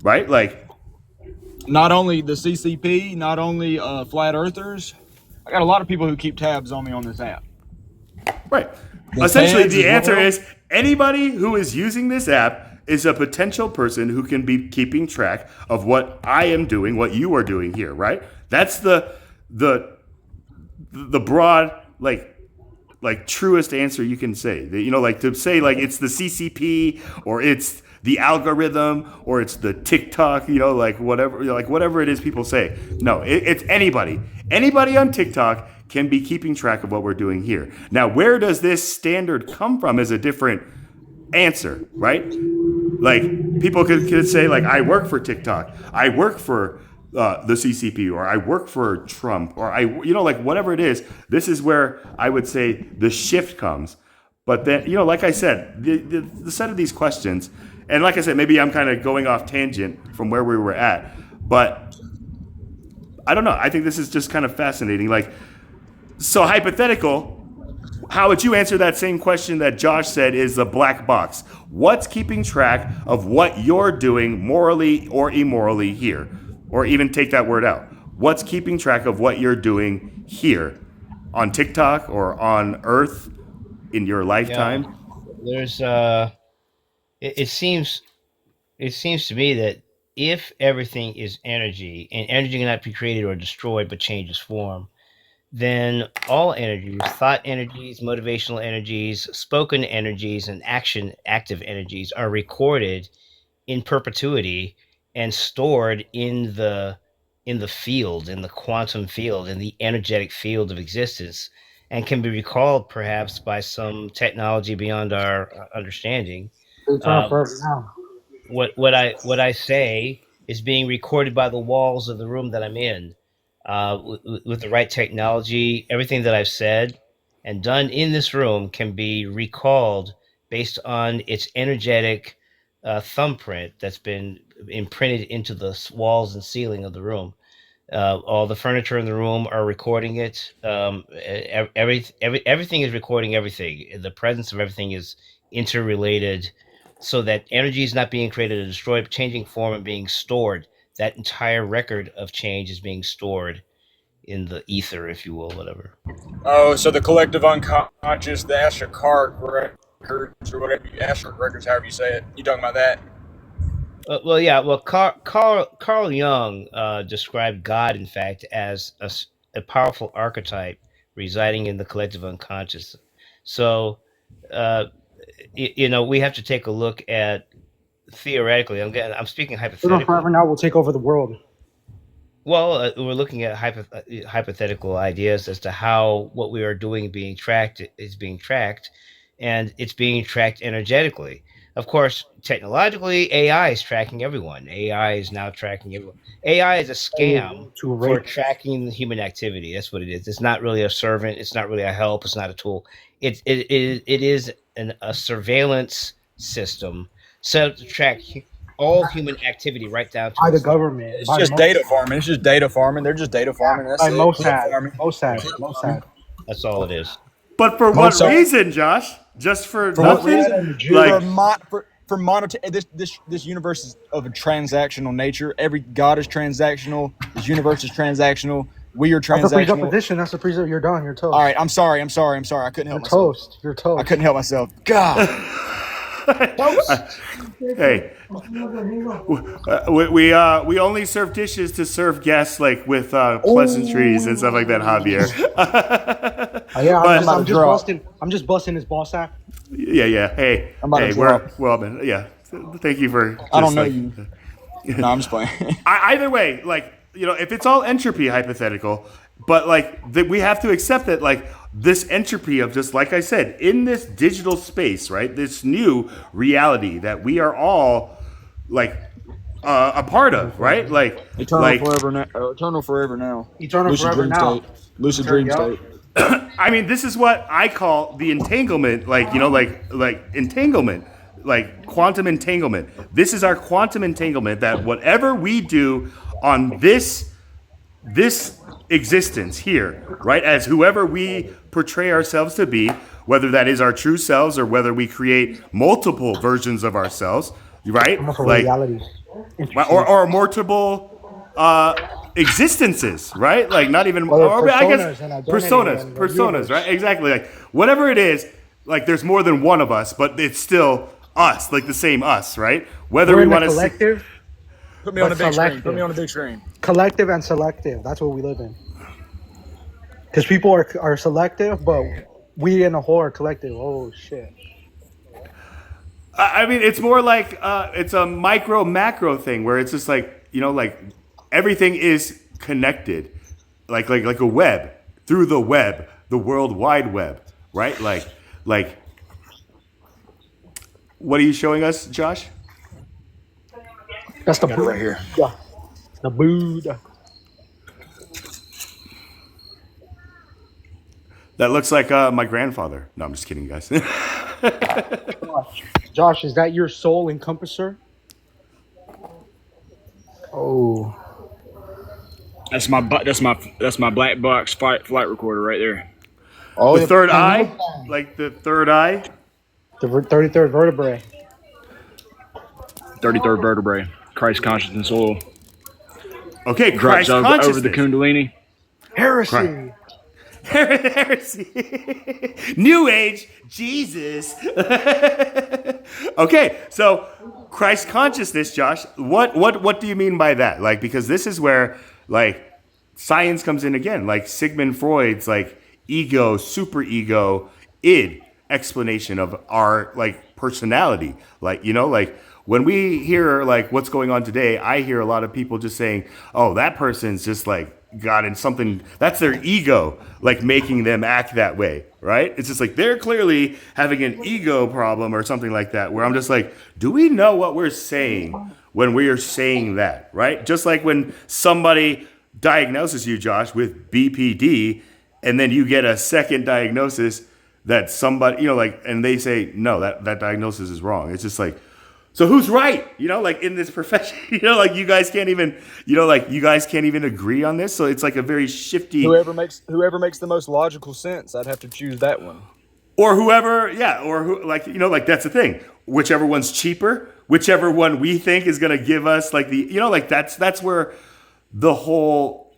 Speaker 1: right? Like,
Speaker 3: Not only the CCP, not only flat earthers. I got a lot of people who keep tabs on me on this app.
Speaker 1: right.
Speaker 3: The
Speaker 1: Essentially,
Speaker 3: fans
Speaker 1: the
Speaker 3: as
Speaker 1: answer
Speaker 3: well.
Speaker 1: is anybody who is using this app is a potential person who can be keeping track of what I am doing, what you are doing here, right? That's the broad like truest answer you can say. Like to say like it's the CCP or it's the algorithm or it's the TikTok, like whatever it is people say. No, it's anybody. Anybody on TikTok can be keeping track of what we're doing here. Now, where does this standard come from is a different answer, right? Like people could say like I work for TikTok, I work for the CCP, or I work for Trump, or like whatever it is. This is where I would say the shift comes. But then like I said, the set of these questions, and like I said, maybe I'm kind of going off tangent from where we were at, but I don't know. I think this is just kind of fascinating. Like, so hypothetical. How would you answer that same question that Josh said is the black box? What's keeping track of what you're doing morally or immorally here? Or even take that word out. What's keeping track of what you're doing here on TikTok or on Earth in your lifetime?
Speaker 2: There's it seems to me that if everything is energy and energy cannot be created or destroyed but changes form, then all energies, thought energies, motivational energies, spoken energies, and active energies are recorded in perpetuity and stored in in the field, in the quantum field, in the energetic field of existence, and can be recalled perhaps by some technology beyond our understanding.
Speaker 4: Eternal
Speaker 2: Uh,
Speaker 4: forever now.
Speaker 2: what I say is being recorded by the walls of the room that I'm in, with the right technology. Everything that I've said and done in this room can be recalled based on its energetic thumbprint that's been imprinted into the walls and ceiling of the room. All the furniture in the room are recording it. Everything is recording everything. The presence of everything is interrelated, so that energy is not being created or destroyed, changing form and being stored. That entire record of change is being stored in the ether, if you will, whatever.
Speaker 3: Oh, so the collective unconscious, the Ashokart records, or whatever, Ashok records, however you say it. You talking about that?
Speaker 2: Well, yeah. Well, Carl Jung described God, in fact, as a powerful archetype residing in the collective unconscious. So, uh, we have to take a look at theoretically. I'm speaking
Speaker 4: Eternal
Speaker 2: hypothetically.
Speaker 4: forever now will take over the world.
Speaker 2: Well, we're looking at hypothetical ideas as to how what we are doing being tracked is being tracked, and it's being tracked energetically. Of course, technologically, AI is tracking everyone. AI is now tracking everyone. AI is a scam
Speaker 4: To
Speaker 2: for
Speaker 4: rape.
Speaker 2: tracking human activity. That's what it is. It's not really a servant. It's not really a help. It's not a tool. It is a surveillance system set up to track all human activity right down to
Speaker 4: By the
Speaker 2: its level.
Speaker 4: government.
Speaker 3: It's
Speaker 4: by
Speaker 3: just data farming. It's just data farming. They're just data farming. That's
Speaker 4: by
Speaker 3: it.
Speaker 4: Mossad.
Speaker 3: Farming.
Speaker 4: Mossad.
Speaker 2: That's all it is.
Speaker 1: But for what
Speaker 3: Mozart.
Speaker 1: reason, Josh? Just for
Speaker 3: For what
Speaker 1: nothing?
Speaker 3: reason?
Speaker 1: Like,
Speaker 3: For monetary, this universe is of a transactional nature. Every god is transactional. This universe is transactional. We are
Speaker 4: That's a
Speaker 3: transactional.
Speaker 4: presupposition. That's a presupposition. You're done. You're toast.
Speaker 3: All right, I'm sorry. I couldn't help
Speaker 4: You're
Speaker 3: myself.
Speaker 4: toast. You're toast.
Speaker 3: I couldn't help myself. God.
Speaker 1: hey, we only serve dishes to serve guests, like with pleasantries and stuff like that, Javier.
Speaker 4: Yeah,
Speaker 1: But-
Speaker 4: I'm just busting his ball sack.
Speaker 1: yeah. Hey,
Speaker 3: I'm about to
Speaker 1: we're
Speaker 3: drop.
Speaker 1: well, man. Yeah. Thank you for.
Speaker 3: I don't
Speaker 1: just,
Speaker 3: know
Speaker 1: like,
Speaker 3: you. No, I'm just playing.
Speaker 1: Either way, like, if it's all entropy hypothetical, but like we have to accept that, like, this entropy of, just like I said, in this digital space, right? This new reality that we are all like a part of, right? Like
Speaker 3: Eternal forever now. Eternal forever now.
Speaker 4: Eternal
Speaker 3: Lucid
Speaker 4: forever
Speaker 3: dream
Speaker 4: now.
Speaker 3: state. Lucid dream
Speaker 4: Yup.
Speaker 3: state.
Speaker 1: I mean, this is what I call the entanglement, like, like entanglement, like quantum entanglement. This is our quantum entanglement, that whatever we do on this existence here, right, as whoever we portray ourselves to be, whether that is our true selves or whether we create multiple versions of ourselves, right?
Speaker 4: Multiple
Speaker 1: Like,
Speaker 4: realities.
Speaker 1: or multiple existences, right? Like, not even,
Speaker 4: Or
Speaker 1: or I guess
Speaker 4: personas and identity and the
Speaker 1: personas,
Speaker 4: universe.
Speaker 1: right? Exactly. Like, whatever it is, like, there's more than one of us, but it's still us, like the same us, right? Whether
Speaker 4: We're
Speaker 1: we
Speaker 4: in the
Speaker 1: want to
Speaker 4: collective,
Speaker 3: Put me on the
Speaker 4: But
Speaker 3: big screen.
Speaker 4: selective.
Speaker 3: Put me on the big screen.
Speaker 4: collective and selective. That's what we live in. Because people are selective, but we in a whole are collective. Oh shit.
Speaker 1: I mean, it's more like it's a micro macro thing where it's just like, like everything is connected, like a web, through the web, the World Wide Web, right? Like, what are you showing us, Josh?
Speaker 4: That's the
Speaker 3: Got it right here.
Speaker 4: Buddha. The Buddha.
Speaker 1: That looks like my grandfather. No, I'm just kidding, guys.
Speaker 4: Josh, is that your soul encompasser? Oh.
Speaker 3: That's my black box flight recorder right there.
Speaker 4: Oh,
Speaker 1: The third eye, like the third eye.
Speaker 4: The 33rd vertebrae.
Speaker 3: 33rd vertebrae. Christ consciousness soul.
Speaker 1: Okay,
Speaker 3: Drops
Speaker 1: Christ
Speaker 3: over
Speaker 1: consciousness.
Speaker 3: the Kundalini.
Speaker 4: Heresy.
Speaker 1: Heresy. New Age, Jesus. Okay, so Christ consciousness, Josh. What do you mean by that? Like, because this is where, like, science comes in again. Like Sigmund Freud's, like, ego, superego, id explanation of our, like, personality. Like, like when we hear like what's going on today, I hear a lot of people just saying, "Oh, that person's just like got in something." That's their ego, like making them act that way, right? It's just like they're clearly having an ego problem or something like that. Where I'm just like, do we know what we're saying when we are saying that, right? Just like when somebody diagnoses you, Josh, with BPD, and then you get a second diagnosis that somebody, like, and they say, no, that diagnosis is wrong. It's just like, so who's right? Like in this profession, like you guys can't even, agree on this. So it's like a very shifty,
Speaker 3: Whoever makes the most logical sense, I'd have to choose that one.
Speaker 1: or whoever, yeah, or who, like that's the thing. Whichever one's cheaper, whichever one we think is going to give us like the, that's where the whole,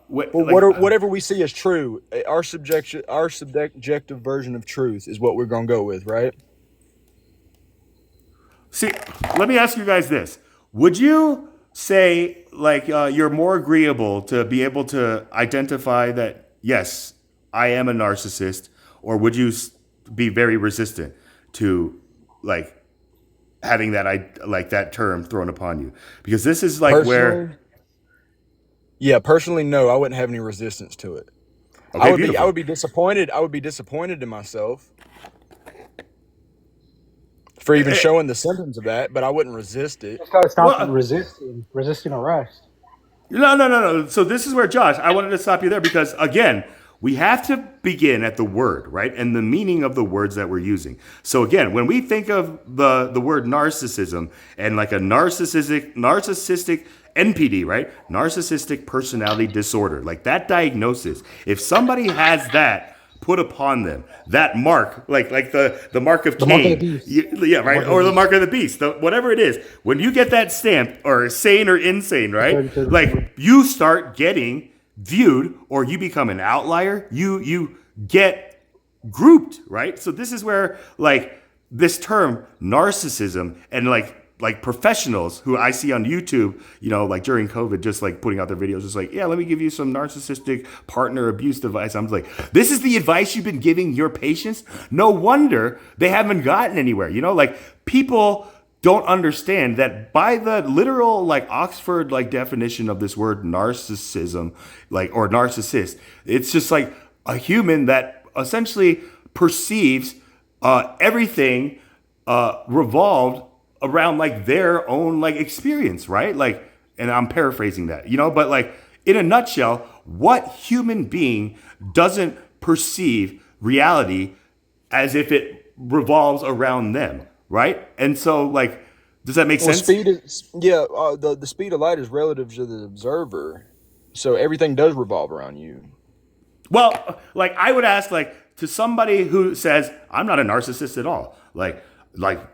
Speaker 3: Whatever we see as true, our subjective version of truth is what we're gonna go with, right?
Speaker 1: See, let me ask you guys this. Would you say, you're more agreeable to be able to identify that, yes, I am a narcissist, or would you be very resistant to, having that term thrown upon you? Because this is where...
Speaker 3: Personally, no, I wouldn't have any resistance to it.
Speaker 1: Okay,
Speaker 3: I would be disappointed. I would be disappointed in myself for even showing the symptoms of that, but I wouldn't resist it.
Speaker 4: Just gotta stop resisting arrest.
Speaker 1: No. So this is where, Josh, I wanted to stop you there because, again, we have to begin at the word, right? And the meaning of the words that we're using. So again, when we think of the word narcissism and like a narcissistic NPD, right? Narcissistic personality disorder, like that diagnosis, if somebody has that put upon them, that mark, like the mark of Cain, yeah, right, or the mark of the beast, whatever it is, when you get that stamp, or sane or insane, right, like you start getting viewed, or you become an outlier, you get grouped, right? So this is where this term narcissism and professionals who I see on YouTube, during COVID, just putting out their videos, just yeah, let me give you some narcissistic partner abuse advice. I'm like, this is the advice you've been giving your patients? No wonder they haven't gotten anywhere. People don't understand that by the literal Oxford definition of this word narcissism, or narcissist, it's just a human that essentially perceives everything revolved around their own experience, right? And I'm paraphrasing that, but in a nutshell, what human being doesn't perceive reality as if it revolves around them, right? And so does that make sense?
Speaker 3: The speed of light is relative to the observer, so everything does revolve around you.
Speaker 1: Well, I would ask to somebody who says, I'm not a narcissist at all,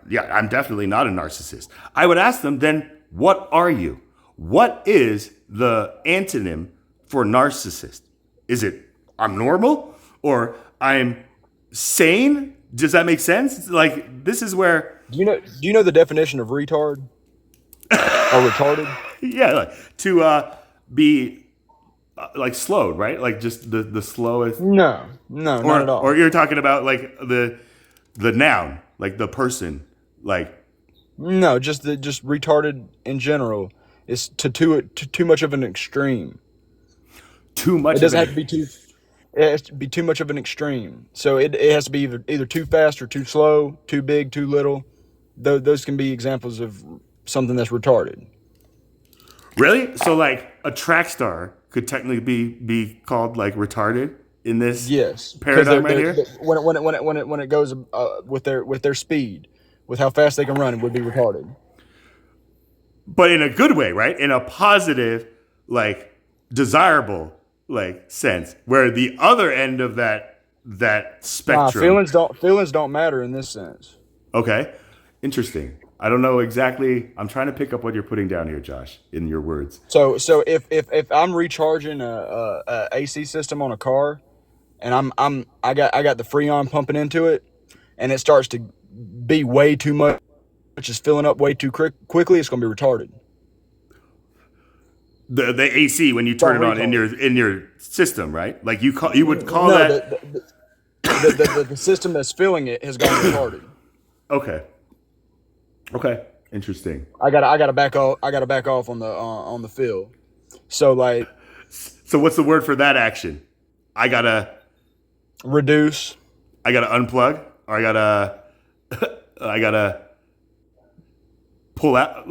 Speaker 1: yeah, I'm definitely not a narcissist. I would ask them, then, what are you? What is the antonym for narcissist? Is it I'm normal or I'm sane? Does that make sense? This is where...
Speaker 3: Do you know the definition of retard? Or retarded?
Speaker 1: Yeah, to be slowed, right? Just the slowest...
Speaker 3: No, not at all.
Speaker 1: Or you're talking about the noun, the person,
Speaker 3: No, just retarded in general is to too much of an extreme.
Speaker 1: Too much.
Speaker 3: It doesn't have to be too. It has to be too much of an extreme. So it has to be either too fast or too slow, too big, too little. Those can be examples of something that's retarded.
Speaker 1: Really? So a track star could technically be called retarded in this paradigm right here?
Speaker 3: When it goes with their speed, with how fast they can run, it would be retarded.
Speaker 1: But in a good way, right? In a positive, desirable, sense. Where the other end of that spectrum,
Speaker 3: feelings don't matter in this sense.
Speaker 1: Okay, interesting. I don't know exactly. I'm trying to pick up what you're putting down here, Josh, in your words.
Speaker 3: So if I'm recharging a AC system on a car, and I got the Freon pumping into it, and it starts to be way too much, which is filling up way too quickly, it's going to be retarded.
Speaker 1: The AC when you turn it on in your system, right? You would call that
Speaker 3: the system that's filling it has gone retarded.
Speaker 1: Okay. Okay, interesting.
Speaker 3: I gotta back off. I gotta back off on the field. So like
Speaker 1: So what's the word for that action? I gotta
Speaker 3: reduce.
Speaker 1: I gotta unplug, or I gotta I gotta pull out,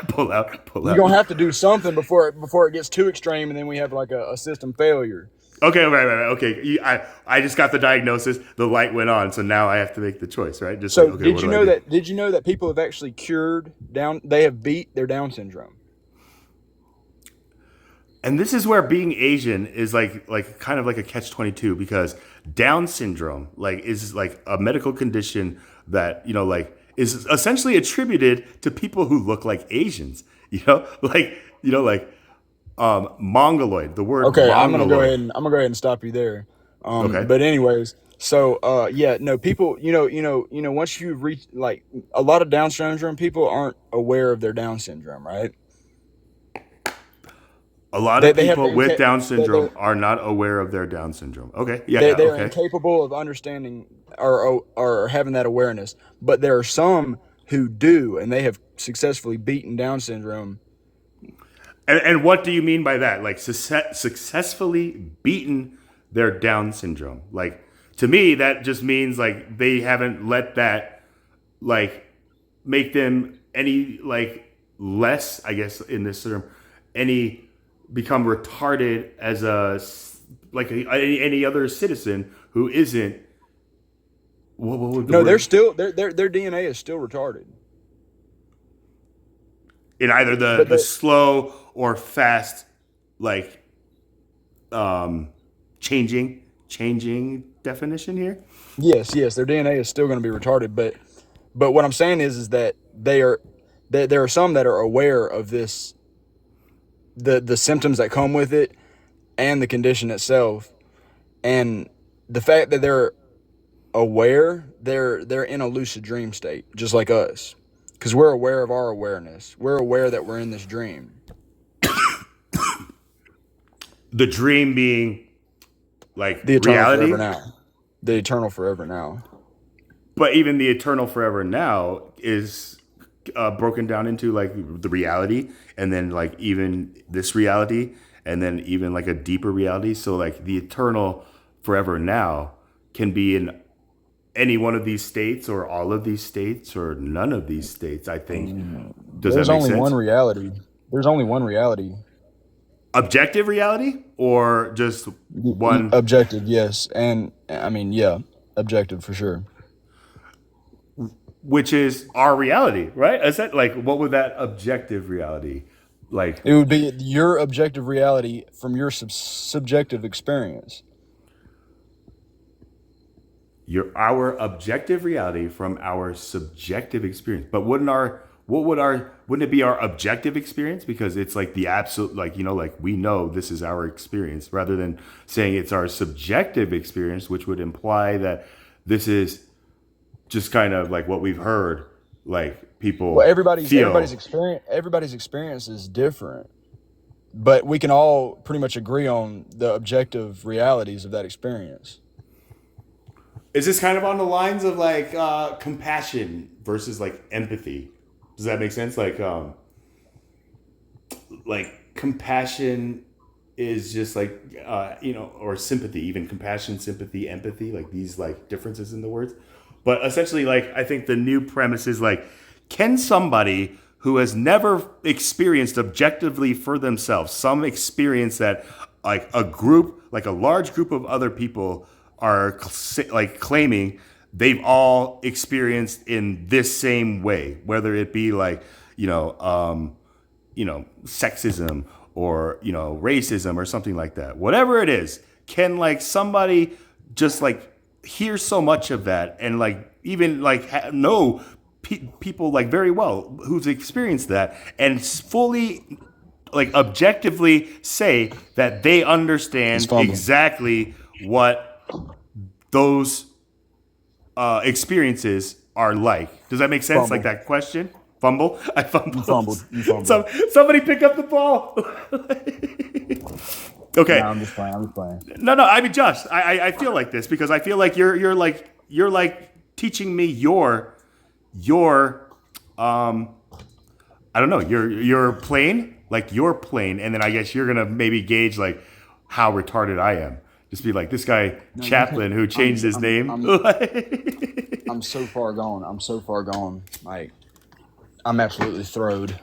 Speaker 1: pull
Speaker 3: You're
Speaker 1: out.
Speaker 3: gonna have to do something before it gets too extreme, and then we have like a system failure.
Speaker 1: Okay, right. Okay, I just got the diagnosis. The light went on, so now I have to make the choice, right? Just
Speaker 3: So
Speaker 1: like, okay, what do I do?
Speaker 3: did you know that people have actually cured down? They have beat their Down syndrome.
Speaker 1: And this is where being Asian is like kind of like a catch-22, because Down syndrome is like a medical condition that, is essentially attributed to people who look like Asians. Mongoloid. The word
Speaker 3: Okay,
Speaker 1: mongoloid.
Speaker 3: I'm gonna go ahead and stop you there.
Speaker 1: Okay.
Speaker 3: But anyways, so yeah, no, people, once you reach like a lot of Down syndrome people aren't aware of their Down syndrome, right?
Speaker 1: A lot
Speaker 3: They
Speaker 1: of
Speaker 3: they have
Speaker 1: people
Speaker 3: the
Speaker 1: with Down
Speaker 3: they
Speaker 1: syndrome are not aware of their Down syndrome. Okay. Yeah,
Speaker 3: they
Speaker 1: yeah,
Speaker 3: they're
Speaker 1: okay.
Speaker 3: incapable of understanding or having that awareness. But there are some who do, and they have successfully beaten Down syndrome.
Speaker 1: And what do you mean by that? Like successfully beaten their Down syndrome. Like, to me, that just means like they haven't let that like make them any like less, I guess in this term, any become retarded as any other citizen who isn't. What would the
Speaker 3: No, they're
Speaker 1: word?
Speaker 3: still their DNA is still retarded.
Speaker 1: In either the
Speaker 3: But
Speaker 1: the
Speaker 3: they,
Speaker 1: slow or fast, like changing definition here.
Speaker 3: yes, their DNA is still going to be retarded. But what I'm saying is that there are some that are aware of this, the symptoms that come with it, and the condition itself, and the fact that they're aware, they're in a lucid dream state, just like us, because we're aware of our awareness. We're aware that we're in this dream.
Speaker 1: The dream being like
Speaker 3: The eternal
Speaker 1: reality,
Speaker 3: forever now. The eternal forever now.
Speaker 1: but even the eternal forever now is broken down into like the reality, and then like even this reality, and then even like a deeper reality. So like the eternal forever now can be in any one of these states, or all of these states, or none of these states, I think. Does that
Speaker 3: There's
Speaker 1: make
Speaker 3: only
Speaker 1: sense?
Speaker 3: one reality. There's only one reality.
Speaker 1: Objective reality, or just one?
Speaker 3: Objective, yes, and I mean, yeah, objective for sure.
Speaker 1: Which is our reality, right? Is that like, what would that objective reality like?
Speaker 3: It would be your objective reality from your subjective experience.
Speaker 1: Our objective reality from our subjective experience. But wouldn't it be our objective experience, because it's like the absolute, like, like we know this is our experience, rather than saying it's our subjective experience, which would imply that this is just kind of like what we've heard, like people
Speaker 3: Well,
Speaker 1: feel.
Speaker 3: everybody's experience is different, but we can all pretty much agree on the objective realities of that experience.
Speaker 1: Is this kind of on the lines of like compassion versus like empathy? Does that make sense? Like compassion is just like or sympathy, even compassion, sympathy, empathy, like these like differences in the words. But essentially, like, I think the new premise is like, can somebody who has never experienced objectively for themselves some experience that like a large group of other people are like claiming they've all experienced in this same way, whether it be like sexism, or racism, or something like that, whatever it is, can like somebody just like hear so much of that, and like even like know people like very well who've experienced that, and fully like objectively say that they understand exactly what those experiences are like. Does that make sense?
Speaker 3: Fumble.
Speaker 1: Like that question? Fumble? I fumbled.
Speaker 3: You fumbled.
Speaker 1: Somebody pick up the ball. Okay.
Speaker 3: No, I'm just playing.
Speaker 1: No. I mean, Josh, I feel like this because I feel like you're like teaching me your I don't know. You're plain, like you're plain, and then I guess you're gonna maybe gauge like how retarded I am. Just be like this guy Chaplin who changed his name.
Speaker 3: I'm so far gone. I'm so far gone. Like, I'm absolutely throwed.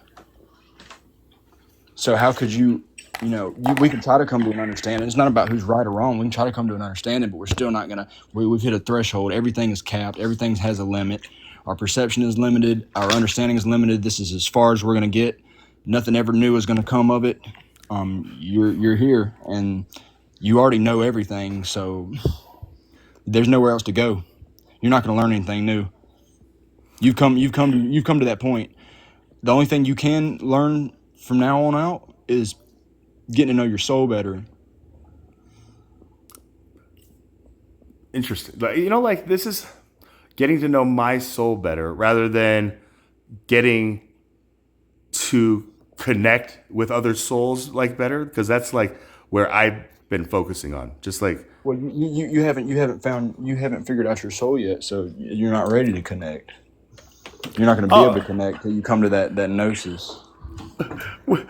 Speaker 3: So how could you, we can try to come to an understanding. It's not about who's right or wrong. We can try to come to an understanding, but we're still not going to, we've hit a threshold. Everything is capped. Everything has a limit. Our perception is limited. Our understanding is limited. This is as far as we're going to get. Nothing ever new is going to come of it. You're here and you already know everything. So there's nowhere else to go. You're not going to learn anything new. You've come to that point. The only thing you can learn from now on out is getting to know your soul better.
Speaker 1: Interesting. Like this is getting to know my soul better rather than getting to connect with other souls like better, because that's like where I've been focusing on. Just like,
Speaker 3: well, you haven't figured out your soul yet, so you're not ready to connect. You're not going to be able to connect till you come to that gnosis.
Speaker 1: Well,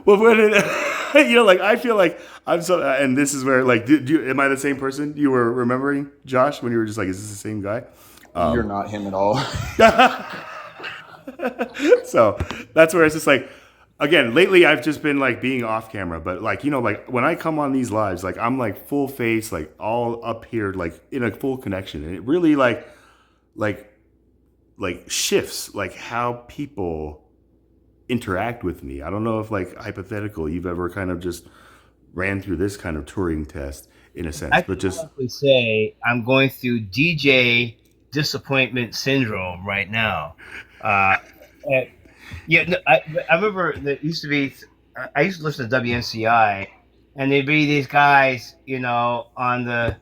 Speaker 1: when like I feel like I'm so, and this is where like, am I the same person you were remembering, Josh, when you were just like, is this the same guy?
Speaker 3: You're not him at all.
Speaker 1: So that's where it's just like, again, lately I've just been like being off camera, but like, like when I come on these lives, like I'm like full face, like all up here, like in a full connection. And it really like shifts like how people interact with me. I don't know if like hypothetical, you've ever kind of just ran through this kind of Turing test in a sense, but just
Speaker 2: say I'm going through DJ disappointment syndrome right now. I remember there used to be, I used to listen to WNCI, and there'd be these guys, on the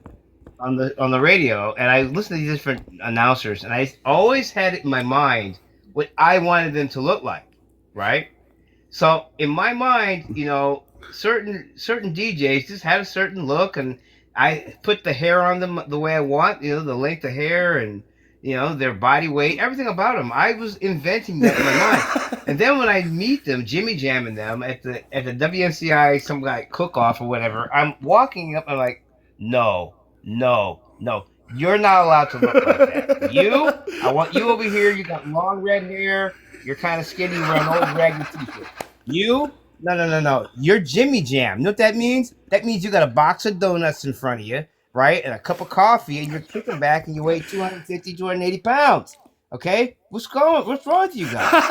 Speaker 2: radio, and I listened to these different announcers, and I always had it in my mind what I wanted them to look like, right? So in my mind, certain DJs just had a certain look, and I put the hair on them the way I want, the length of hair and their body weight, everything about them. I was inventing that in my mind. And then when I meet them, Jimmy jamming them at the WNCI, some guy cook off or whatever, I'm walking up and I'm like, no, you're not allowed to look like that. I want you over here. You got long red hair. You're kind of skinny. You wear an old raggedy t-shirt. No. You're Jimmy Jam. You know what that means? That means you got a box of donuts in front of you, right? And a cup of coffee, and you're kicking back, and you weigh 250, 280 pounds. Okay? What's wrong with you guys?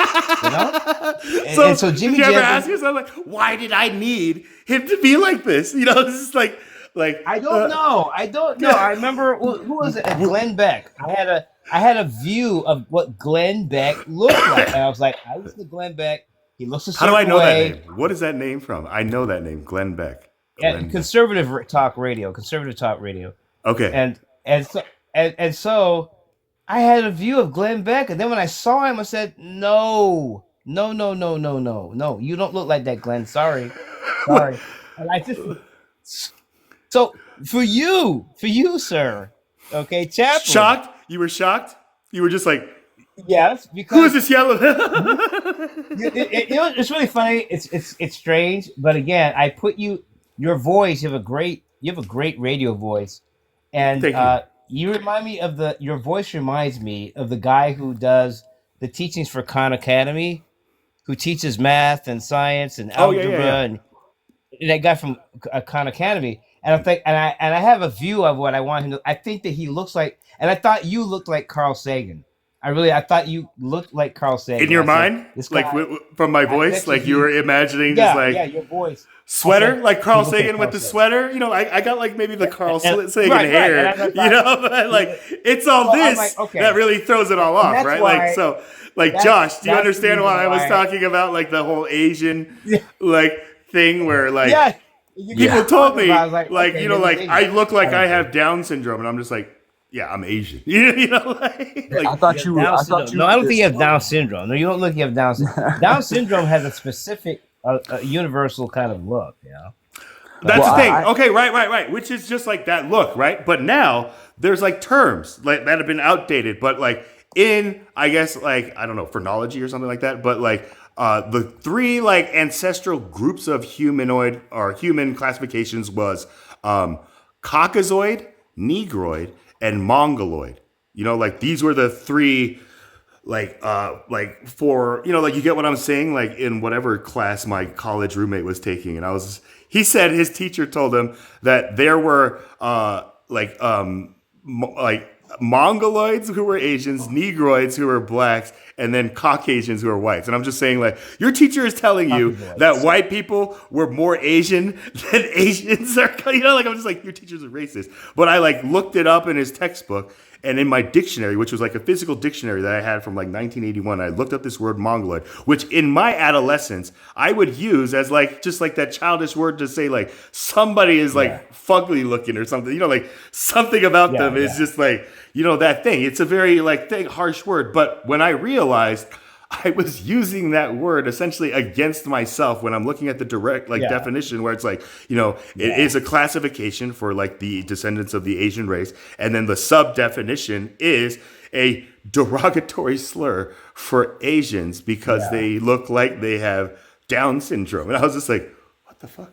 Speaker 2: And so Jimmy
Speaker 1: did you
Speaker 2: Jam.
Speaker 1: ever ask yourself, like, why did I need him to be like this? This is like
Speaker 2: I don't know. I remember who was it? Glenn Beck. I had a view of what Glenn Beck looked like, and I was like, I listen to Glenn Beck. He looks a certain way.
Speaker 1: How do I know that name? What is that name from? I know that name, Glenn Beck.
Speaker 2: Conservative talk radio. Okay. And so I had a view of Glenn Beck, and then when I saw him, I said, no, you don't look like that, Glenn. Sorry. And I just so for you, sir. Okay, Chaplin.
Speaker 1: Shocked? You were shocked? You were just like,
Speaker 2: yes, because
Speaker 1: who is this yellow?
Speaker 2: It's really funny. It's strange, but again, I put your voice. You have a great radio voice, and you remind me of your voice reminds me of the guy who does the teachings for Khan Academy, who teaches math and science and algebra, and that guy from Khan Academy. And I think, and I have a view of what I want him to. I think that he looks like, and I thought you looked like Carl Sagan. I thought you looked like Carl Sagan.
Speaker 1: In your mind, like from my voice, like you were imagining just like
Speaker 2: your voice
Speaker 1: sweater, like Carl Sagan with the sweater. I got like maybe the Carl Sagan hair. But like it's all this that really throws it all off, right? Like so, like Josh, do you understand why I was talking about like the whole Asian like thing where like people told me like I look like I have Down syndrome, and I'm just like. Yeah, I'm Asian.
Speaker 3: I thought you.
Speaker 2: No, I don't think you have Down syndrome. No, you don't look. You have Down syndrome. Down syndrome has a specific, universal kind of look.
Speaker 1: That's the thing. Okay, right. Which is just like that look, right? But now there's like terms like that have been outdated, but like in, I guess, like, I don't know, phrenology or something like that, but like the three like ancestral groups of humanoid or human classifications was Caucasoid, Negroid, and Mongoloid. You know, like these were the three like for, you know, like, you get what I'm saying, like in whatever class my college roommate was taking. And he said his teacher told him that there were like Mongoloids who were Asians, Negroids who were blacks, and then Caucasians who are whites. And I'm just saying, like, your teacher is telling you that white people were more Asian than Asians are. You know, like, I'm just like, your teacher's a racist. But I like looked it up in his textbook, and in my dictionary, which was like a physical dictionary that I had from like 1981, I looked up this word Mongoloid, which in my adolescence I would use as like just like that childish word to say like somebody is like fugly looking or something. You know, like something about them is just like, you know, that thing. It's a very like harsh word. But when I realized I was using that word essentially against myself when I'm looking at the direct definition, where it's like, you know, it is a classification for like the descendants of the Asian race. And then the sub definition is a derogatory slur for Asians because they look like they have Down syndrome. And I was just like, what the fuck?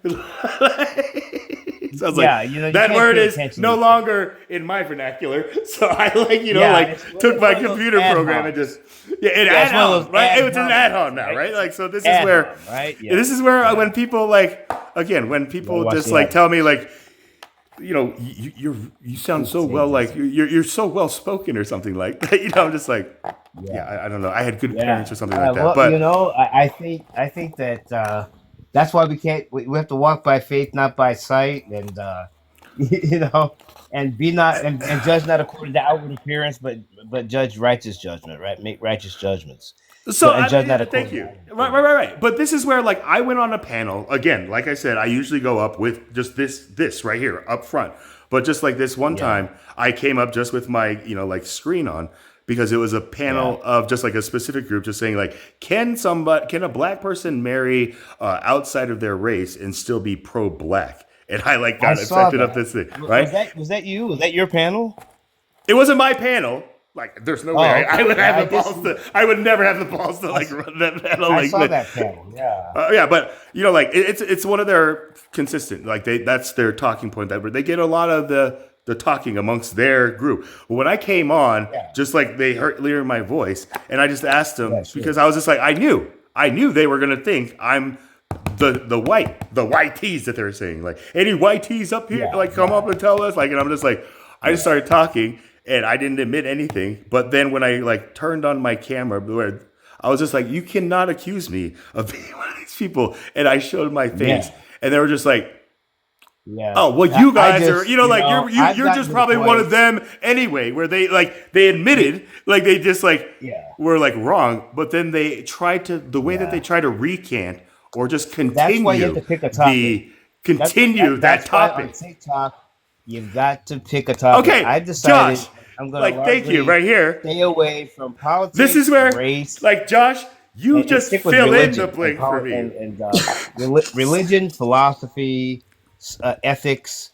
Speaker 1: So I was like,
Speaker 2: you know,
Speaker 1: that word is no longer in my vernacular. So I like, you know, like took my computer program and just, ad-hom, right? It's an ad-hom now, right? Like, so this is where,
Speaker 2: right?
Speaker 1: This is where when people like, again, when people just like tell me like, you know, you sound so well, like you're so well spoken or something like that. You know, I'm just like, I don't know. I had good parents or something like that.
Speaker 2: Well,
Speaker 1: but
Speaker 2: you know, I think that that's why we have to walk by faith, not by sight, and you know, and be not and judge not according to outward appearance, but judge righteous judgment, right? Make righteous judgments.
Speaker 1: So
Speaker 2: and judge not
Speaker 1: thank you. Right. But this is where, like, I went on a panel again. Like I said, I usually go up with just this right here up front. But just like this one time, I came up just with my, you know, like screen on, because it was a panel of just like a specific group, just saying like, can a black person marry outside of their race and still be pro-black? And I like got accepted up this thing, right?
Speaker 2: Was that you? Was that your panel?
Speaker 1: It wasn't my panel. Like, there's no way I would have the balls to. I would never have the balls to like run that panel.
Speaker 2: I saw that panel. Yeah.
Speaker 1: But you know, like it's one of their consistent. Like that's their talking point. That they get a lot of the talking amongst their group. But when I came on, just like they heard my voice, and I just asked them because I was just like, I knew they were gonna think I'm the white tees that they're saying. Like, any white tees up here, like come up and tell us. Like, and I'm just like, I just started talking. And I didn't admit anything. But then when I like turned on my camera, where I was just like, you cannot accuse me of being one of these people. And I showed my face, and they were just like, oh, well, you guys are, you know, like you're just probably one of them anyway. Where they admitted, like they just like were like wrong, but then they tried to that they try to recant or just continue.
Speaker 2: That's why you have to pick a topic.
Speaker 1: That topic.
Speaker 2: On TikTok, you've got to pick a topic.
Speaker 1: Okay,
Speaker 2: I decided
Speaker 1: Josh,
Speaker 2: I'm going to
Speaker 1: thank you right here.
Speaker 2: Stay away from politics.
Speaker 1: This is where,
Speaker 2: race,
Speaker 1: like, Josh, you just fill in the blank for me.
Speaker 2: And religion, philosophy, ethics.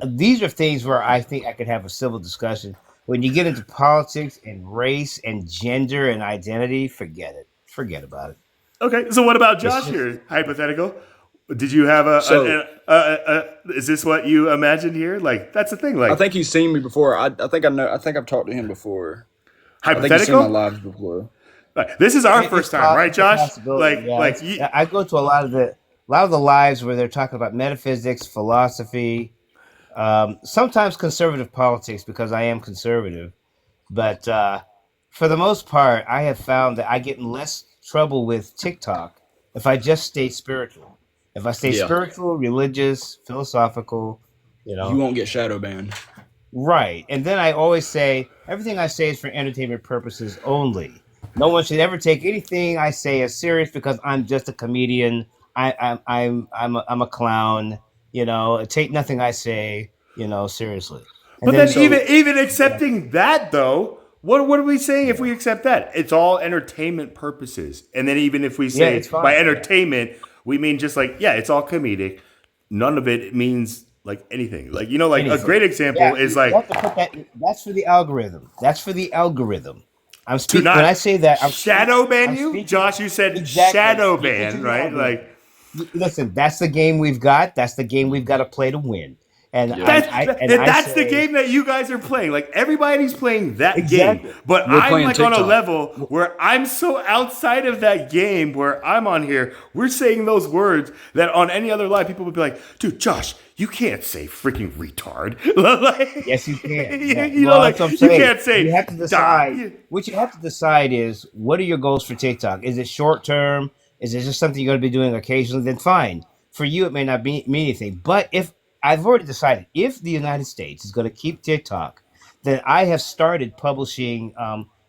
Speaker 2: These are things where I think I could have a civil discussion. When you get into politics and race and gender and identity, forget it. Forget about it.
Speaker 1: Okay, so what about Josh here? Hypothetical. Did you have is this what you imagined here? Like, that's the thing. Like,
Speaker 3: I think he's seen me before. I think I know. I think I've talked to him before.
Speaker 1: Hypothetical.
Speaker 3: I think he's seen my lives before.
Speaker 1: Right. This is our first time, right, Josh?
Speaker 2: I go to a lot of the lives where they're talking about metaphysics, philosophy, sometimes conservative politics, because I am conservative. But for the most part, I have found that I get in less trouble with TikTok if I just stay spiritual. If I stay spiritual, religious, philosophical, you know,
Speaker 3: you won't get shadow banned.
Speaker 2: Right. And then I always say everything I say is for entertainment purposes only. No one should ever take anything I say as serious, because I'm just a comedian. I'm a clown. You know, take nothing I say, you know, seriously.
Speaker 1: And but then even accepting that, though, what are we saying if we accept that? It's all entertainment purposes. And then even if we say by entertainment, we mean just like, it's all comedic. None of it means like anything. Like, you know, like anything. A great example is like,
Speaker 2: you have to put that's for the algorithm. That's for the algorithm. I'm
Speaker 1: To
Speaker 2: speaking when I
Speaker 1: not
Speaker 2: say that.
Speaker 1: shadow ban
Speaker 2: I'm
Speaker 1: you,
Speaker 2: speaking
Speaker 1: Josh. You said
Speaker 2: exactly. I'm
Speaker 1: shadow
Speaker 2: speaking to
Speaker 1: ban,
Speaker 2: that
Speaker 1: right?
Speaker 2: one.
Speaker 1: Like
Speaker 2: Listen, that's the game we've got. That's the game we've got to play to win. And
Speaker 3: Yeah.
Speaker 2: I
Speaker 1: that's the
Speaker 2: say
Speaker 1: game that you guys are playing. Like everybody's playing that game,
Speaker 2: exactly.
Speaker 1: but
Speaker 3: We're
Speaker 1: I'm
Speaker 3: playing
Speaker 1: like on a
Speaker 3: TikTok.
Speaker 1: level where I'm so outside of that game where I'm on here. We're saying those words that on any other live people would be like, "Dude, Josh, you can't say freaking retard." Like,
Speaker 2: Yes, you can. Yeah.
Speaker 1: you know,
Speaker 2: Well,
Speaker 1: like
Speaker 2: that's what I'm
Speaker 1: you
Speaker 2: saying.
Speaker 1: can't say
Speaker 2: You have to decide.
Speaker 1: die.
Speaker 2: What you have to decide is what are your goals for TikTok? Is it short term? Is it just something you're going to be doing occasionally? Then fine. For you, it may not mean anything. But if I've already decided, if the United States is going to keep TikTok, then I have started publishing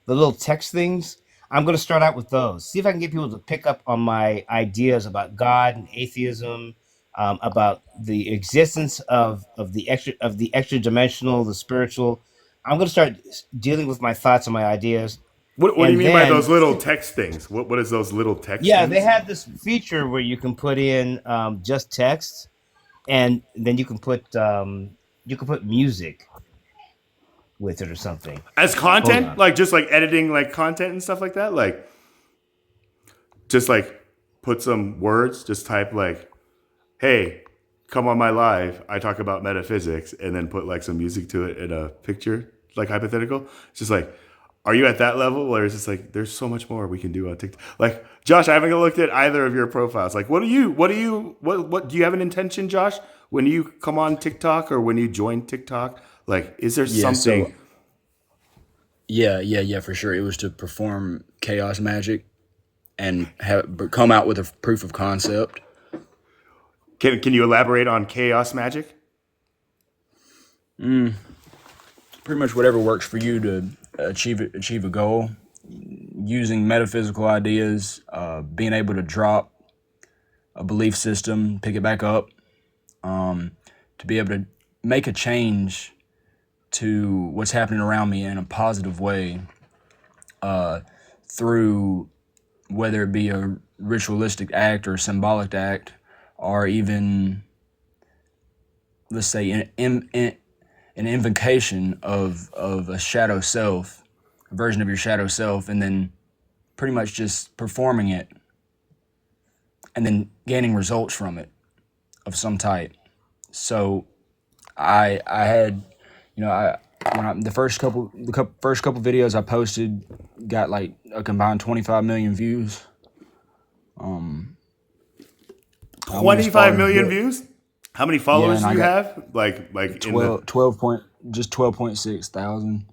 Speaker 2: the little text things. I'm going to start out with those. See if I can get people to pick up on my ideas about God and atheism, about the existence of the extra dimensional, the spiritual. I'm going to start dealing with my thoughts and my ideas,
Speaker 1: What do you
Speaker 2: and
Speaker 1: mean by those
Speaker 2: then
Speaker 1: little text things? What is those little text
Speaker 2: yeah, they
Speaker 1: things?
Speaker 2: have this feature where you can put in just text, and then you can put music with it or something.
Speaker 1: As
Speaker 2: Hold
Speaker 1: content,
Speaker 2: on.
Speaker 1: like just like editing like content and stuff like that, like just like put some words, just type like, "Hey, come on my live. I talk about metaphysics," and then put like some music to it in a picture, like hypothetical. It's just like, are you at that level, or is it like there's so much more we can do on TikTok? Like, Josh, I haven't looked at either of your profiles. Like, what do you have an intention, Josh, when you come on TikTok or when you join TikTok? Like, is there
Speaker 3: Yeah. So
Speaker 1: something?
Speaker 3: yeah, for sure. It was to perform chaos magic and come out with a proof of concept.
Speaker 1: Can you elaborate on chaos magic?
Speaker 3: Pretty much whatever works for you to achieve a goal. Using metaphysical ideas, being able to drop a belief system, pick it back up, to be able to make a change to what's happening around me in a positive way, through whether it be a ritualistic act or a symbolic act, or even, let's say, an invocation of a shadow self, a version of your shadow self, and then pretty much just performing it and then gaining results from it of some type. So I had, the first couple videos I posted got like a combined 25 million views. I went as far
Speaker 1: 25
Speaker 3: as
Speaker 1: million views? How many
Speaker 3: yeah,
Speaker 1: followers
Speaker 3: and
Speaker 1: do
Speaker 3: I
Speaker 1: you
Speaker 3: got
Speaker 1: have? Like in the
Speaker 3: 12.6 thousand,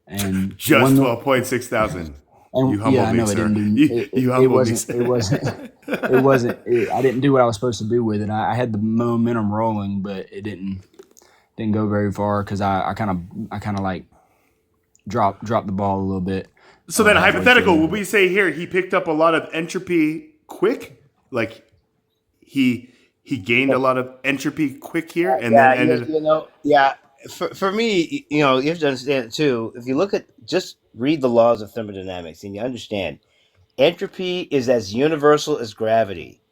Speaker 3: and
Speaker 1: just 12.6 thousand. You
Speaker 3: and yeah,
Speaker 1: humbled
Speaker 3: I
Speaker 1: me,
Speaker 3: know it
Speaker 1: sir.
Speaker 3: didn't do
Speaker 1: You
Speaker 3: it
Speaker 1: humbled me,
Speaker 3: wasn't
Speaker 1: sir.
Speaker 3: I didn't do what I was supposed to do with it. I had the momentum rolling, but it didn't go very far because I kind of like dropped the ball a little bit
Speaker 1: So then,
Speaker 3: halfway
Speaker 1: hypothetical,
Speaker 3: through.
Speaker 1: would we say here he picked up a lot of entropy quick? Like he gained a lot of entropy quick here, and then
Speaker 2: Yeah,
Speaker 1: ended.
Speaker 2: yeah. For me, you have to understand too. If you look at just read the laws of thermodynamics, and you understand entropy is as universal as gravity.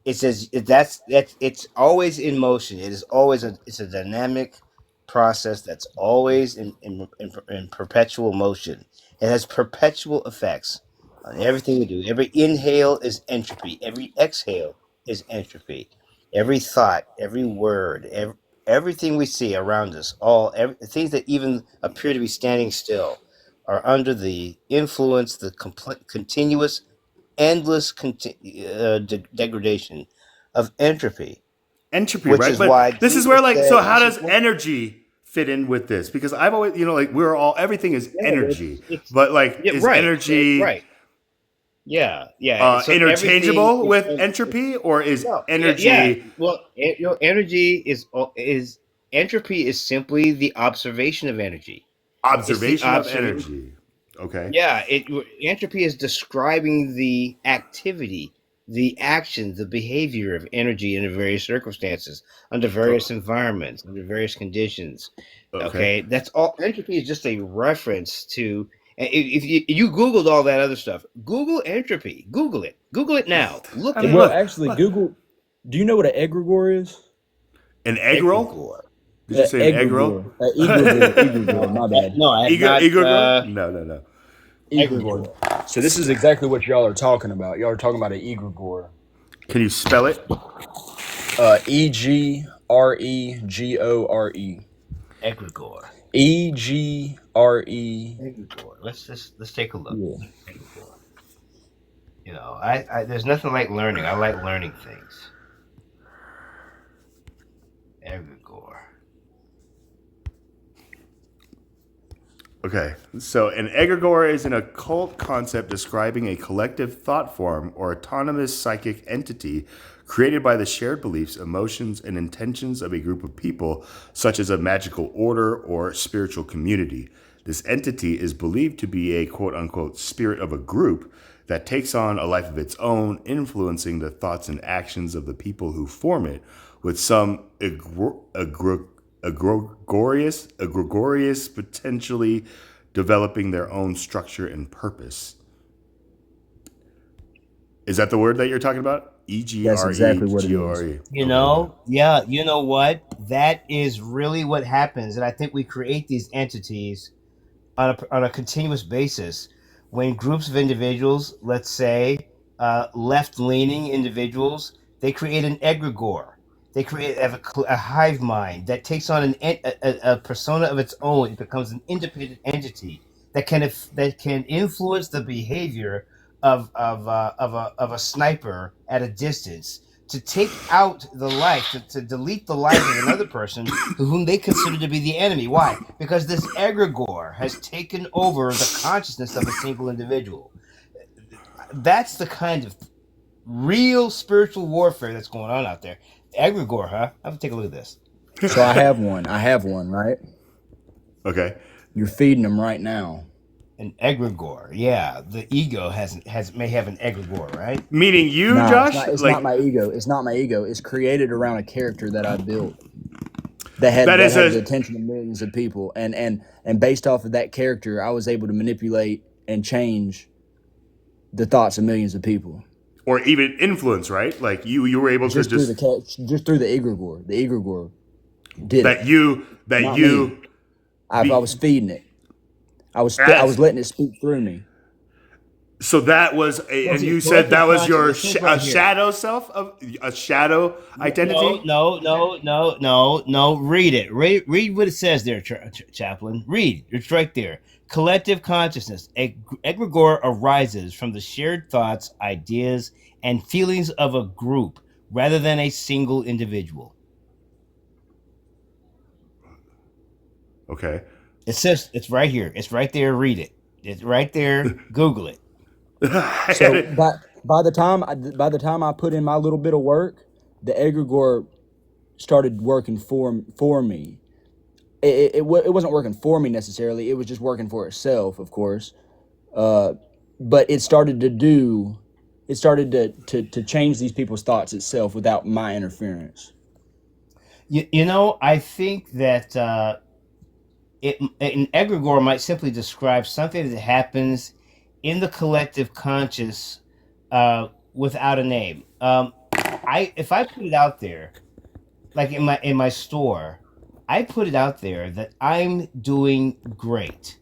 Speaker 2: That's it's always in motion. It is always it's a dynamic process that's always in perpetual motion. It has perpetual effects on everything we do. Every inhale is entropy. Every exhale is entropy. Every thought, every word, everything we see around us, things that even appear to be standing still, are under the influence, the continuous endless degradation of entropy,
Speaker 1: Entropy,
Speaker 2: which
Speaker 1: right?
Speaker 2: is
Speaker 1: But
Speaker 2: why
Speaker 1: this is where
Speaker 2: Jesus
Speaker 1: like, so
Speaker 2: said,
Speaker 1: how does energy fit in with this? Because I've always, like we're all, everything is energy,
Speaker 2: it's
Speaker 1: but like
Speaker 2: yeah,
Speaker 1: is
Speaker 2: right,
Speaker 1: energy
Speaker 2: right, yeah. So everything
Speaker 1: interchangeable with
Speaker 2: is
Speaker 1: entropy, or is
Speaker 2: no, yeah.
Speaker 1: energy
Speaker 2: Well, energy is entropy is simply the observation of energy. It's the
Speaker 1: observation of
Speaker 2: observation.
Speaker 1: energy? Okay.
Speaker 2: Yeah, entropy is describing the activity, the action, the behavior of energy in various circumstances, under various
Speaker 1: Oh,
Speaker 2: environments, under various conditions.
Speaker 1: okay.
Speaker 2: Okay, that's all. Entropy is just a reference to. If you Googled all that other stuff, Google entropy. Google it. Google it now.
Speaker 1: I
Speaker 2: Look
Speaker 1: mean,
Speaker 2: at
Speaker 3: Well,
Speaker 1: look,
Speaker 3: actually,
Speaker 1: look.
Speaker 3: Google. Do you know what an egregore is?
Speaker 1: An egg roll?
Speaker 2: egregore.
Speaker 1: Did you say an egg roll?
Speaker 3: Egregore. Egregore. My bad.
Speaker 2: No, I have
Speaker 1: Igor,
Speaker 2: not.
Speaker 1: Igor girl? No, no, no.
Speaker 3: Egregore. So this is exactly what y'all are talking about. Y'all are talking about an egregore.
Speaker 1: Can you spell it?
Speaker 3: Egregore.
Speaker 2: Egregore.
Speaker 3: Egre.
Speaker 2: Egregore. Let's take a look.
Speaker 3: Yeah.
Speaker 2: Egregore. You know, I there's nothing like learning. I like learning things. Egregore.
Speaker 1: Okay, so an egregore is an occult concept describing a collective thought form or autonomous psychic entity created by the shared beliefs, emotions, and intentions of a group of people, such as a magical order or spiritual community. This entity is believed to be a quote unquote spirit of a group that takes on a life of its own, influencing the thoughts and actions of the people who form it, with some egregious potentially developing their own structure and purpose. Is that the word that you're talking about?
Speaker 3: That's exactly what it is.
Speaker 1: Egregore.
Speaker 2: You know, yeah, you know what? That is really what happens. And I think we create these entities on a continuous basis when groups of individuals, let's say left leaning individuals, they create an egregore. They create a hive mind that takes on a persona of its own. It becomes an independent entity that can influence the behavior of a sniper at a distance to take out the life, to delete the life of another person whom they consider to be the enemy. Why? Because this egregore has taken over the consciousness of a single individual. That's the kind of real spiritual warfare that's going on out there. Egregore, huh? I'm gonna take a look at this.
Speaker 3: So I have one, right?
Speaker 1: Okay.
Speaker 3: You're feeding them right now.
Speaker 2: An egregore, yeah. The ego may have an egregore, right?
Speaker 1: Meaning you,
Speaker 3: Nah,
Speaker 1: Josh?
Speaker 3: it's not my ego. It's not my ego. It's created around a character that I built that had the attention of millions of people, and based off of that character, I was able to manipulate and change the thoughts of millions of people.
Speaker 1: Or even influence, right? Like you were able
Speaker 3: Just
Speaker 1: to
Speaker 3: through the egregore. The egregore did
Speaker 1: that
Speaker 3: it.
Speaker 1: you
Speaker 3: Not me. I was feeding it. I was letting it speak through me.
Speaker 1: So that was and you said that was your shadow self, of a shadow identity.
Speaker 2: No. Read it. Read what it says there, Chaplain. Read. It's right there. Collective consciousness. Egregore arises from the shared thoughts, ideas, and feelings of a group rather than a single individual.
Speaker 1: Okay.
Speaker 2: It says it's right here. It's right there. Read it. It's right there. Google it.
Speaker 3: So by the time I put in my little bit of work, the egregore started working for me. It wasn't working for me necessarily. It was just working for itself, of course. But it started to change these people's thoughts itself without my interference.
Speaker 2: You know, I think that an egregore might simply describe something that happens in the collective conscious without a name. If I put it out there, like in my store, I put it out there that I'm doing great.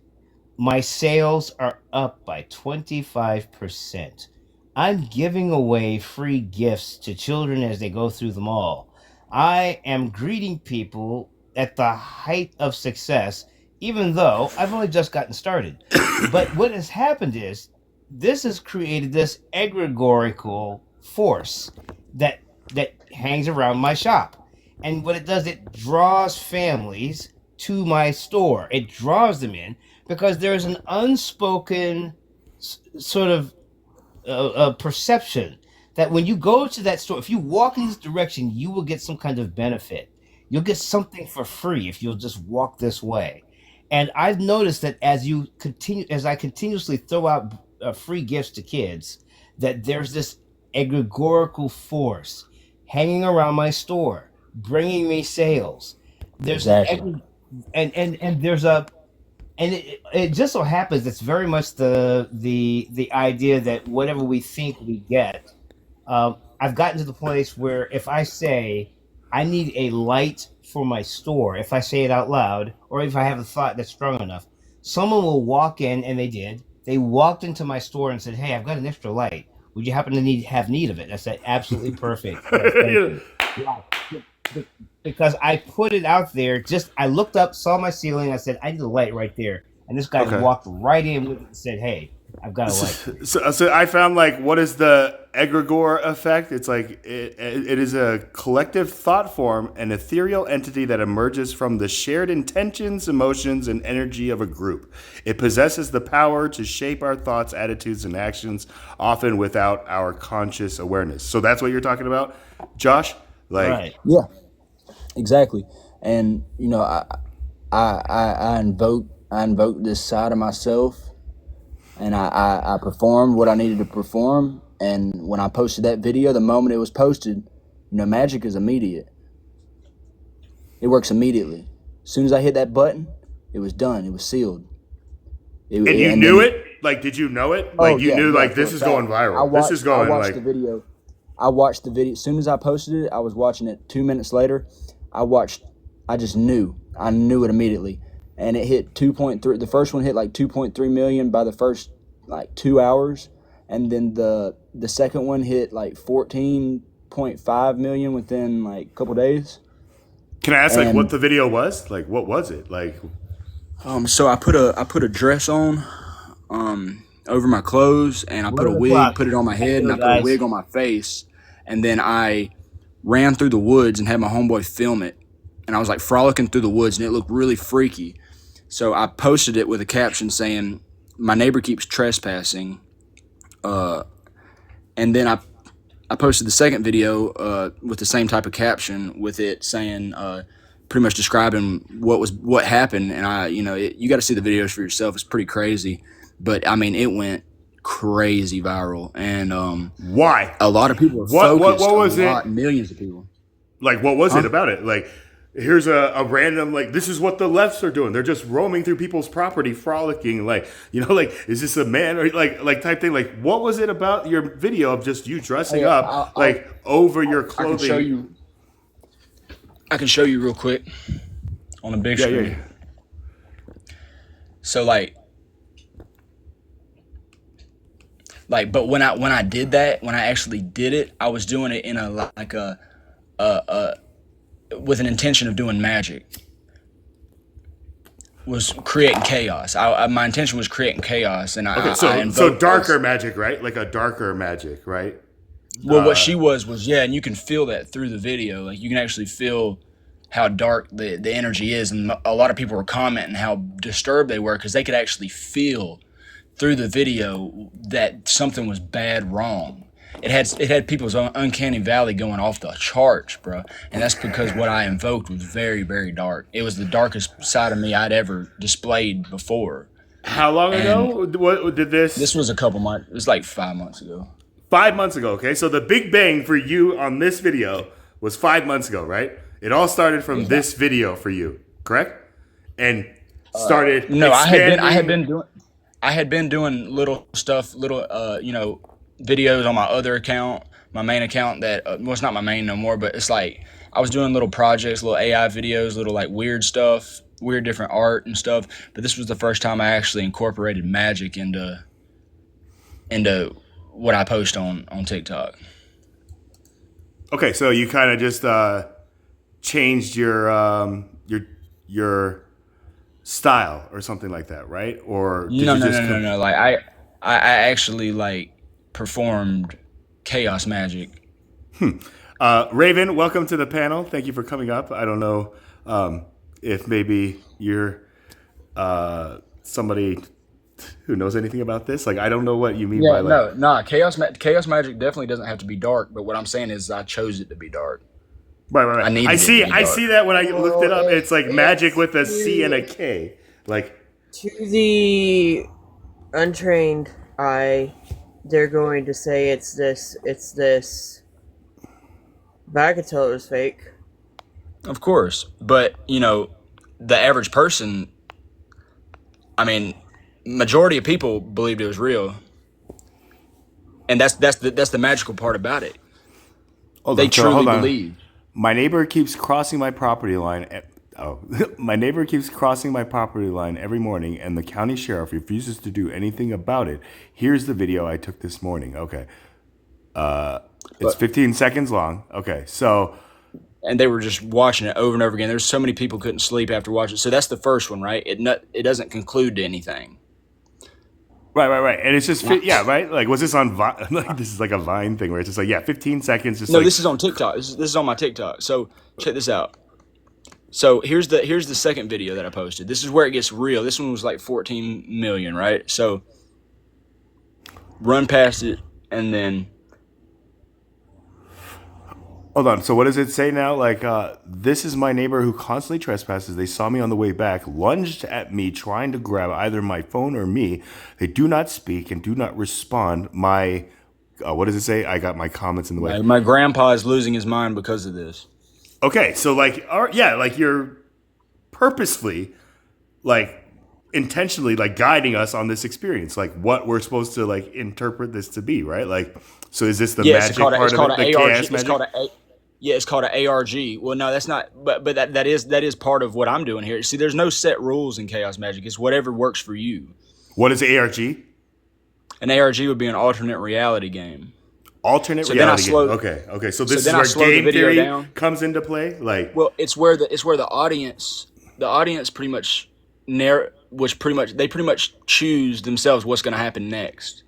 Speaker 2: My sales are up by 25%. I'm giving away free gifts to children as they go through the mall. I am greeting people at the height of success, even though I've only just gotten started. But what has happened is this has created this egregorical force that hangs around my shop. And what it does, it draws families to my store. It draws them in because there's an unspoken sort of perception that when you go to that store, if you walk in this direction, you will get some kind of benefit. You'll get something for free if you'll just walk this way. And I've noticed that as I continuously throw out free gifts to kids, that there's this egregorical force hanging around my store, bringing me sales. There's
Speaker 3: Exactly.
Speaker 2: and there's a and it just so happens it's very much the idea that whatever we think we get. I've gotten to the place where if I say I need a light for my store, if I say it out loud, or if I have a thought that's strong enough, someone will walk in, and they did. They walked into my store and said, "Hey, I've got an extra light. Would you happen to have need of it?" I said, "Absolutely perfect. Yes, thank you." Why? Because I put it out there. Just I looked up, saw my ceiling. I said, "I need a light right there." And this guy
Speaker 1: Okay.
Speaker 2: walked right in with it and said, "Hey, I've got a light."
Speaker 1: So I found like what is the egregore effect? It's like it is a collective thought form, an ethereal entity that emerges from the shared intentions, emotions, and energy of a group. It possesses the power to shape our thoughts, attitudes, and actions, often without our conscious awareness. So that's what you're talking about, Josh? Like,
Speaker 2: Right.
Speaker 3: Yeah, exactly. And you know, I invoke this side of myself, and I performed what I needed to perform. And when I posted that video, the moment it was posted, you know, magic is immediate. It works immediately. As soon as I hit that button, it was done. It was sealed.
Speaker 1: and you
Speaker 3: And
Speaker 1: knew
Speaker 3: then,
Speaker 1: it? Like, did you know it?
Speaker 3: oh
Speaker 1: Like, you
Speaker 3: yeah,
Speaker 1: knew
Speaker 3: yeah,
Speaker 1: like
Speaker 3: for a
Speaker 1: this is
Speaker 3: fact.
Speaker 1: going viral. This is
Speaker 3: I
Speaker 1: going
Speaker 3: watched
Speaker 1: like
Speaker 3: the video. I watched the video. As soon as I posted it, I was watching it 2 minutes later. I just knew. I knew it immediately. And it hit 2.3. The first one hit like 2.3 million by the first like 2 hours. And then the second one hit like 14.5 million within like a couple days.
Speaker 1: Can I ask like what
Speaker 3: And
Speaker 1: the video was? Like, what was it? Like,
Speaker 3: so I put a dress on over my clothes, and I put a
Speaker 2: 11
Speaker 3: wig,
Speaker 2: o'clock.
Speaker 3: put it on my head, and
Speaker 2: Hello,
Speaker 3: I put a
Speaker 2: guys.
Speaker 3: wig on my face, and then I ran through the woods and had my homeboy film it, and I was like frolicking through the woods, and it looked really freaky. So I posted it with a caption saying, "My neighbor keeps trespassing," and then I posted the second video with the same type of caption with it saying, pretty much describing what happened. And you got to see the videos for yourself. It's pretty crazy, but I mean, it went crazy viral, and
Speaker 1: why?
Speaker 3: a lot of people were
Speaker 1: What
Speaker 3: focused.
Speaker 1: was it?
Speaker 3: Millions of people.
Speaker 1: Like, what was it
Speaker 3: Huh?
Speaker 1: about it? Like, here's a random, like, this is what the lefts are doing. They're just roaming through people's property, frolicking. Like, like, is this a man or like type thing? Like, what was it about your video of just you dressing
Speaker 3: Yeah,
Speaker 1: up, like, over your
Speaker 3: I can
Speaker 1: clothing?
Speaker 3: show you. I can show you real quick on the big
Speaker 1: Yeah,
Speaker 3: screen.
Speaker 1: yeah.
Speaker 3: So but when I did that, when I actually did it, I was doing it in a with an intention of doing magic, was creating chaos. My intention was creating chaos, and
Speaker 1: Okay,
Speaker 3: I
Speaker 1: so
Speaker 3: invoked
Speaker 1: darker magic, right? Like a darker magic, right?
Speaker 3: well, what she was yeah, and you can feel that through the video. Like you can actually feel how dark the energy is, and a lot of people were commenting how disturbed they were because they could actually feel through the video that something was bad wrong. It had people's uncanny valley going off the charts, bro, and that's because what I invoked was very, very dark. It was the darkest side of me I'd ever displayed before.
Speaker 1: How long
Speaker 3: And
Speaker 1: ago? What did this?
Speaker 3: this was a couple months. It was like 5 months ago.
Speaker 1: 5 months ago. Okay, so the big bang for you on this video was 5 months ago, right? It all started from this video for you, correct? And started
Speaker 3: No,
Speaker 1: expanding.
Speaker 3: I had been doing little stuff, videos on my other account, my main account that well, it's not my main no more, but it's like I was doing little projects, little AI videos, little like weird stuff, weird different art and stuff. But this was the first time I actually incorporated magic into what I post on TikTok.
Speaker 1: Okay, so you kind of just changed your style or something like that, right? Or did
Speaker 3: No,
Speaker 1: you
Speaker 3: no,
Speaker 1: just
Speaker 3: no, no, no. Like I actually like performed chaos magic.
Speaker 1: Raven, welcome to the panel. Thank you for coming up. I don't know if maybe you're somebody who knows anything about this. Like, I don't know what you mean by
Speaker 3: Yeah,
Speaker 1: like.
Speaker 3: no, chaos magic definitely doesn't have to be dark. But what I'm saying is, I chose it to be dark.
Speaker 1: Right.
Speaker 3: I needed
Speaker 1: I
Speaker 3: it to
Speaker 1: see.
Speaker 3: be
Speaker 1: I
Speaker 3: dark.
Speaker 1: see that when I looked it up.
Speaker 5: Well,
Speaker 1: It's like
Speaker 5: if
Speaker 1: magic with a
Speaker 5: to
Speaker 1: C and a K. Like,
Speaker 5: to the untrained eye, they're going to say it's this. But I could tell it was fake.
Speaker 3: Of course, but the average person. I mean, majority of people believed it was real, and that's the magical part about it.
Speaker 1: hold
Speaker 3: They
Speaker 1: on, so
Speaker 3: truly
Speaker 1: hold on.
Speaker 3: believe.
Speaker 1: My neighbor keeps crossing my property line. Oh, my neighbor keeps crossing my property line every morning, and the county sheriff refuses to do anything about it. Here's the video I took this morning. Okay, it's
Speaker 3: But
Speaker 1: 15 seconds long. Okay, so
Speaker 3: and they were just watching it over and over again. There's so many people couldn't sleep after watching it. So that's the first one, right? It doesn't conclude to anything.
Speaker 1: right, and it's just yeah, right. Like, was this on Vine? Like, this is like a Vine thing where it's just like, yeah, 15 seconds, just
Speaker 3: No,
Speaker 1: like,
Speaker 3: this is on TikTok. This is on my TikTok. So check this out. So here's the second video that I posted. This is where it gets real. This one was like 14 million, right? So run past it and then
Speaker 1: hold on. So what does it say now? Like, this is my neighbor who constantly trespasses. They saw me on the way back, lunged at me, trying to grab either my phone or me. They do not speak and do not respond. My, what does it say? I got my comments in the way.
Speaker 3: my grandpa is losing his mind because of this.
Speaker 1: Okay, so like, yeah, like you're purposefully, like, intentionally, like guiding us on this experience, like what we're supposed to like interpret this to be, right? Like, so is this the
Speaker 3: Yeah,
Speaker 1: magic part of it, the
Speaker 3: an
Speaker 1: chaos
Speaker 3: ARG. It's
Speaker 1: magic?
Speaker 3: called yeah, it's called an ARG. Well, no, that's not. But that is part of what I'm doing here. See, there's no set rules in chaos magic. It's whatever works for you.
Speaker 1: What is ARG?
Speaker 3: An ARG would be an alternate reality game.
Speaker 1: Alternate
Speaker 3: So then I
Speaker 1: reality game.
Speaker 3: slowed.
Speaker 1: Okay. So
Speaker 3: So
Speaker 1: this is
Speaker 3: then I
Speaker 1: where
Speaker 3: slowed the
Speaker 1: game
Speaker 3: video
Speaker 1: theory
Speaker 3: down.
Speaker 1: comes into play. Like,
Speaker 3: Well, it's where the audience pretty much they pretty much choose themselves what's going to happen next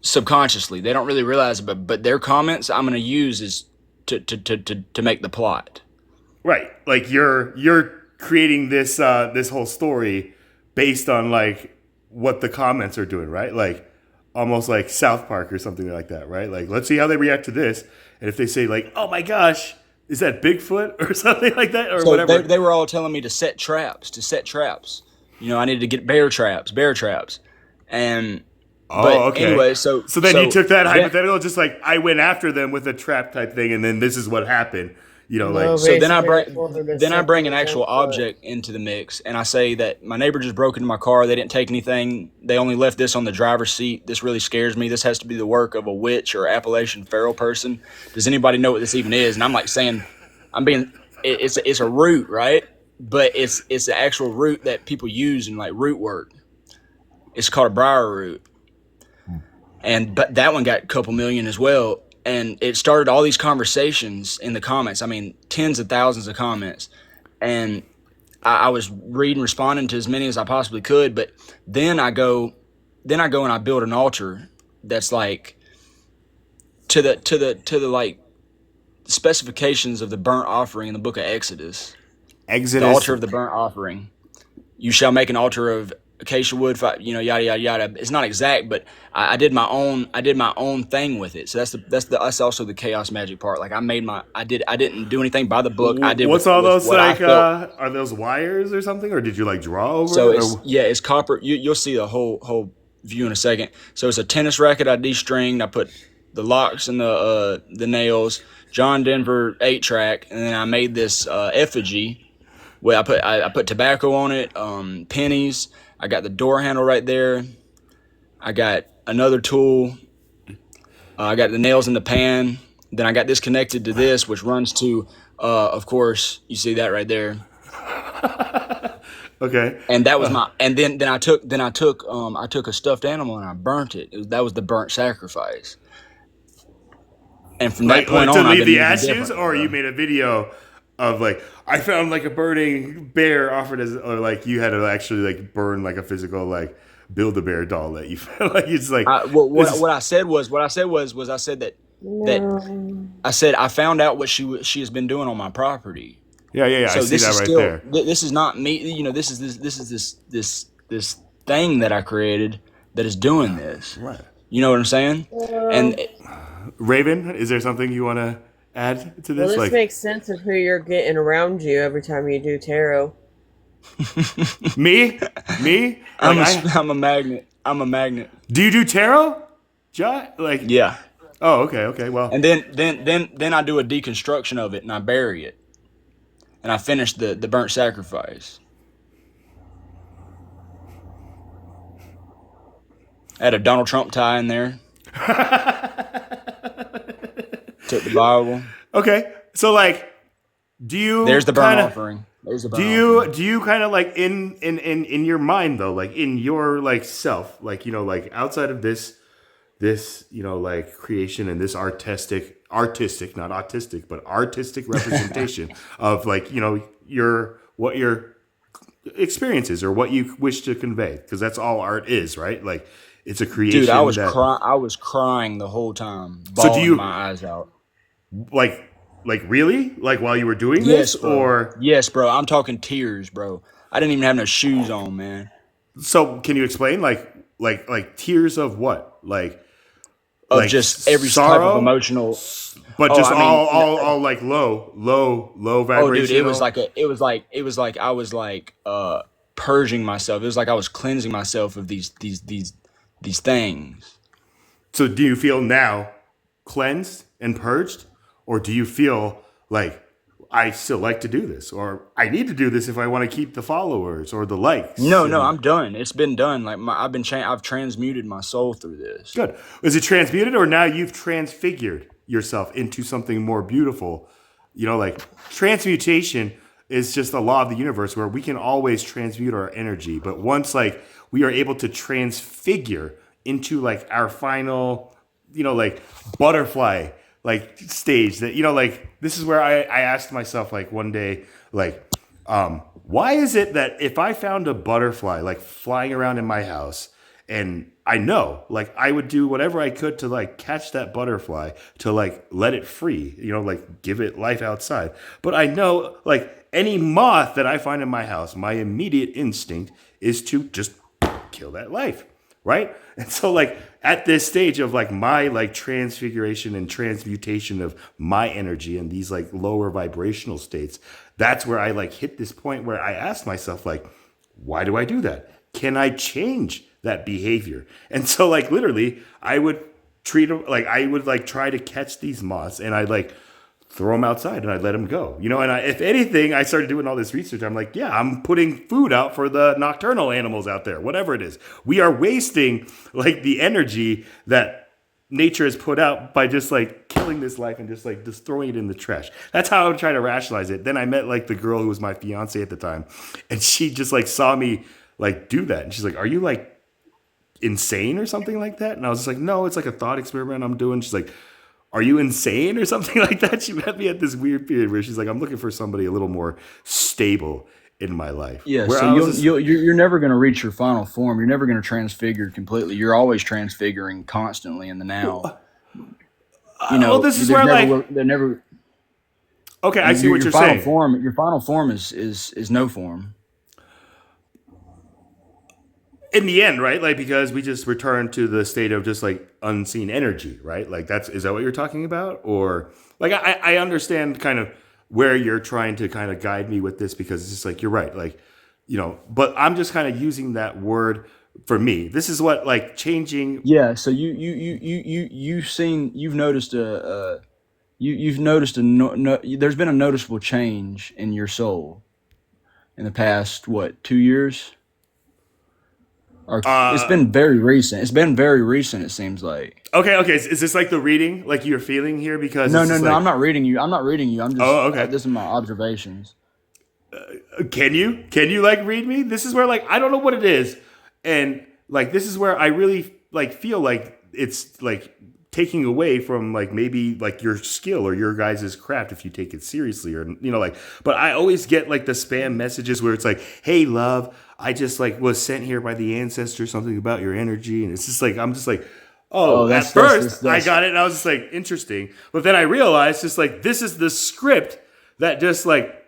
Speaker 3: subconsciously. They don't really realize it, but their comments I'm going to use is to make the plot.
Speaker 1: right, like you're creating this this whole story based on like what the comments are doing, right? Like almost like South Park or something like that, right? Like, let's see how they react to this, and if they say like, "Oh my gosh, is that Bigfoot?" or something like that, or
Speaker 3: So
Speaker 1: whatever.
Speaker 3: they were all telling me to set traps. You know, I needed to get bear traps, and but
Speaker 1: Okay.
Speaker 3: anyway, so
Speaker 1: then you took that
Speaker 3: then-
Speaker 1: hypothetical, just like I went after them with a trap type thing, and then this is what happened. You know,
Speaker 2: No,
Speaker 1: like
Speaker 3: So then I
Speaker 2: Basically,
Speaker 3: bring
Speaker 2: for the
Speaker 3: then I bring an
Speaker 2: second
Speaker 3: actual
Speaker 2: example.
Speaker 3: object into the mix, and I say that my neighbor just broke into my car. They didn't take anything. They only left this on the driver's seat. This really scares me. This has to be the work of a witch or Appalachian feral person. Does anybody know what this even is? And I'm like saying, it's a root, right? But it's the actual root that people use in like root work. It's called a briar root, but that one got a couple million as well. And it started all these conversations in the comments. I mean, tens of thousands of comments. And I was reading, responding to as many as I possibly could. But then I go and I build an altar that's like to the like specifications of the burnt offering in the book of Exodus.
Speaker 1: Exodus.
Speaker 3: The altar of the burnt offering. You shall make an altar of acacia wood, yada yada yada. It's not exact, but I did my own thing with it. So that's also the chaos magic part. Like I didn't do anything by the book. I did.
Speaker 1: What's
Speaker 3: with,
Speaker 1: all
Speaker 3: with
Speaker 1: those
Speaker 3: what I
Speaker 1: like?
Speaker 3: felt.
Speaker 1: Are those wires or something, or did you like draw over
Speaker 3: So
Speaker 1: it?
Speaker 3: it's copper. You'll see the whole view in a second. So it's a tennis racket I de-stringed. I put the locks and the nails. John Denver 8-track, and then I made this effigy. Well, I put tobacco on it, pennies. I got the door handle right there. I got another tool. I got the nails in the pan. Then I got this connected to this, which runs to, of course, you see that right there.
Speaker 1: Okay.
Speaker 3: And that was my. And then I took a stuffed animal and I burnt it. That was the burnt sacrifice. And from that
Speaker 1: Like
Speaker 3: point
Speaker 1: to
Speaker 3: on, I've
Speaker 1: leave
Speaker 3: been
Speaker 1: the
Speaker 3: using
Speaker 1: ashes,
Speaker 3: different,
Speaker 1: or you made a video of like I found like a burning bear offered as, or like you had to actually like burn like a physical like Build-A-Bear doll that you found. Like it's like
Speaker 3: what I said was I said that I said I found out what she has been doing on my property.
Speaker 1: yeah.
Speaker 3: So
Speaker 1: I see
Speaker 3: this
Speaker 1: that
Speaker 3: is
Speaker 1: right
Speaker 3: still
Speaker 1: there.
Speaker 3: this is not me. You know, this is this thing that I created that is doing this.
Speaker 1: Right.
Speaker 3: You know what I'm saying? And
Speaker 1: Raven, is there something you want to add to
Speaker 5: Well,
Speaker 1: this?
Speaker 5: this
Speaker 1: Like
Speaker 5: makes sense of who you're getting around you every time you do tarot.
Speaker 1: me?
Speaker 3: I'm a magnet. I'm a magnet.
Speaker 1: Do you do tarot? Like
Speaker 3: Yeah.
Speaker 1: Oh, okay. Well,
Speaker 3: And then I do a deconstruction of it and I bury it. And I finish the burnt sacrifice. I had a Donald Trump tie in there. Took the Bible.
Speaker 1: okay. So like, do you?
Speaker 3: There's the burnt
Speaker 1: kinda-
Speaker 3: offering. There's the
Speaker 1: Do
Speaker 3: burn off.
Speaker 1: you kind of like in your mind though, like in your like self, like like outside of this like creation and this artistic not autistic but artistic representation of like your experiences or what you wish to convey, because that's all art is, right? Like it's a
Speaker 3: Dude,
Speaker 1: creation that.
Speaker 3: I was crying the whole time,
Speaker 1: So do
Speaker 3: bawling
Speaker 1: you
Speaker 3: my eyes out.
Speaker 1: like really like while you were doing
Speaker 3: Yes,
Speaker 1: this,
Speaker 3: bro.
Speaker 1: or
Speaker 3: Yes, bro. I'm talking tears, bro. I didn't even have no shoes on, man.
Speaker 1: so can you explain like tears of what,
Speaker 3: Of
Speaker 1: like
Speaker 3: just every type of
Speaker 1: sorrow,
Speaker 3: emotional.
Speaker 1: but
Speaker 3: Oh,
Speaker 1: just
Speaker 3: I mean,
Speaker 1: all like low
Speaker 3: oh, dude, it was
Speaker 1: vibrational.
Speaker 3: like I was like purging myself. It was like I was cleansing myself of these things.
Speaker 1: So do you feel now cleansed and purged, or do you feel like I still like to do this, or I need to do this if I want to keep the followers or the likes?
Speaker 3: No, no,
Speaker 1: And
Speaker 3: I'm done. It's been done. Like I've transmuted my soul through this.
Speaker 1: good. Is it transmuted, or now you've transfigured yourself into something more beautiful? Like transmutation is just a law of the universe where we can always transmute our energy. But once like we are able to transfigure into like our final, like butterfly like stage, that, like this is where I asked myself like one day, like, why is it that if I found a butterfly like flying around in my house, and I know like I would do whatever I could to like catch that butterfly, to like let it free, like give it life outside. But I know like any moth that I find in my house, my immediate instinct is to just kill that life, right? And so like at this stage of like my like transfiguration and transmutation of my energy and these like lower vibrational states, that's where I like hit this point where I asked myself like, why do I do that? Can I change that behavior? And so like literally I would treat them like I would like try to catch these moths, and I'd like throw them outside and I'd let them go. And if anything, I started doing all this research. I'm like, yeah, I'm putting food out for the nocturnal animals out there, whatever it is. We are wasting like the energy that nature has put out by just like killing this life and just throwing it in the trash. That's how I would try to rationalize it. Then I met like the girl who was my fiance at the time, and she just like saw me like do that. And she's like, are you like insane or something like that? And I was just like, no, it's like a thought experiment I'm doing. She's like, are you insane or something like that? She met me at this weird period where she's like, I'm looking for somebody a little more stable in my life.
Speaker 3: Yeah,
Speaker 1: Where
Speaker 3: so
Speaker 1: I was just,
Speaker 3: you're never going to reach your final form. You're never going to transfigure completely. You're always transfiguring constantly in the now.
Speaker 1: well, this is where like,
Speaker 3: they're never
Speaker 1: okay, I see what
Speaker 3: your
Speaker 1: you're
Speaker 3: final
Speaker 1: saying.
Speaker 3: form. Your final form is no form.
Speaker 1: In the end, right? Like, because we just return to the state of just like unseen energy, right? Like is that what you're talking about? Or like, I understand kind of where you're trying to kind of guide me with this, because it's just like, you're right. Like, but I'm just kind of using that word for me. This is what like changing.
Speaker 3: Yeah. So you've noticed you've noticed there's been a noticeable change in your soul in the past 2 years. Or it's
Speaker 1: Uh,
Speaker 3: been very recent. It's been very recent. It seems like.
Speaker 1: okay. Is this like the reading like you're feeling here? Because
Speaker 3: No,
Speaker 1: it's
Speaker 3: no,
Speaker 1: just
Speaker 3: no.
Speaker 1: like,
Speaker 3: I'm not reading you. I'm not reading you. I'm just.
Speaker 1: oh, okay.
Speaker 3: This is my observations.
Speaker 1: Can you like read me? This is where like I don't know what it is, and like this is where I really like feel like it's like taking away from like maybe like your skill or your guys' craft if you take it seriously, or like. But I always get like the spam messages where it's like, hey love, I just like was sent here by the ancestors, something about your energy, and it's just like I'm just like,
Speaker 3: Oh,
Speaker 1: oh, at first I got it and I was just like, interesting, but then I realized just like this is the script that just like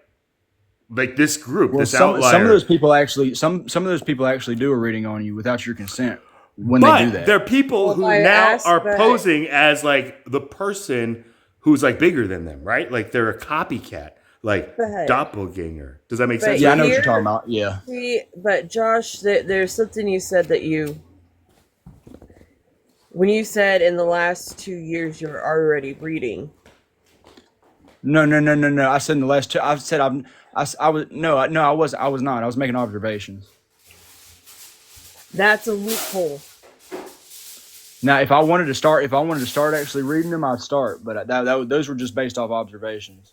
Speaker 1: this group,
Speaker 3: Well,
Speaker 1: this
Speaker 3: some of
Speaker 1: outlier.
Speaker 3: those people actually some of those people actually do a reading on you without your consent when they do
Speaker 1: But
Speaker 3: that.
Speaker 1: they're people
Speaker 5: Well,
Speaker 1: who
Speaker 5: I
Speaker 1: now
Speaker 5: asked,
Speaker 1: are
Speaker 5: but
Speaker 1: posing as like the person who's like bigger than them, right? Like they're a copycat, like
Speaker 5: but
Speaker 1: doppelganger. Does that make
Speaker 5: but
Speaker 1: sense?
Speaker 3: Yeah, I
Speaker 1: Right?
Speaker 3: know what you're talking
Speaker 5: here,
Speaker 3: about. Yeah.
Speaker 5: see, but Josh, there's something you said that when you said in the last 2 years you're already reading.
Speaker 3: No, no, no, no, no. I said in the last two. I said I was no, I was not. I was making observations.
Speaker 5: That's a loophole.
Speaker 3: Now, if I wanted to start actually reading them, I'd start. But those were just based off observations.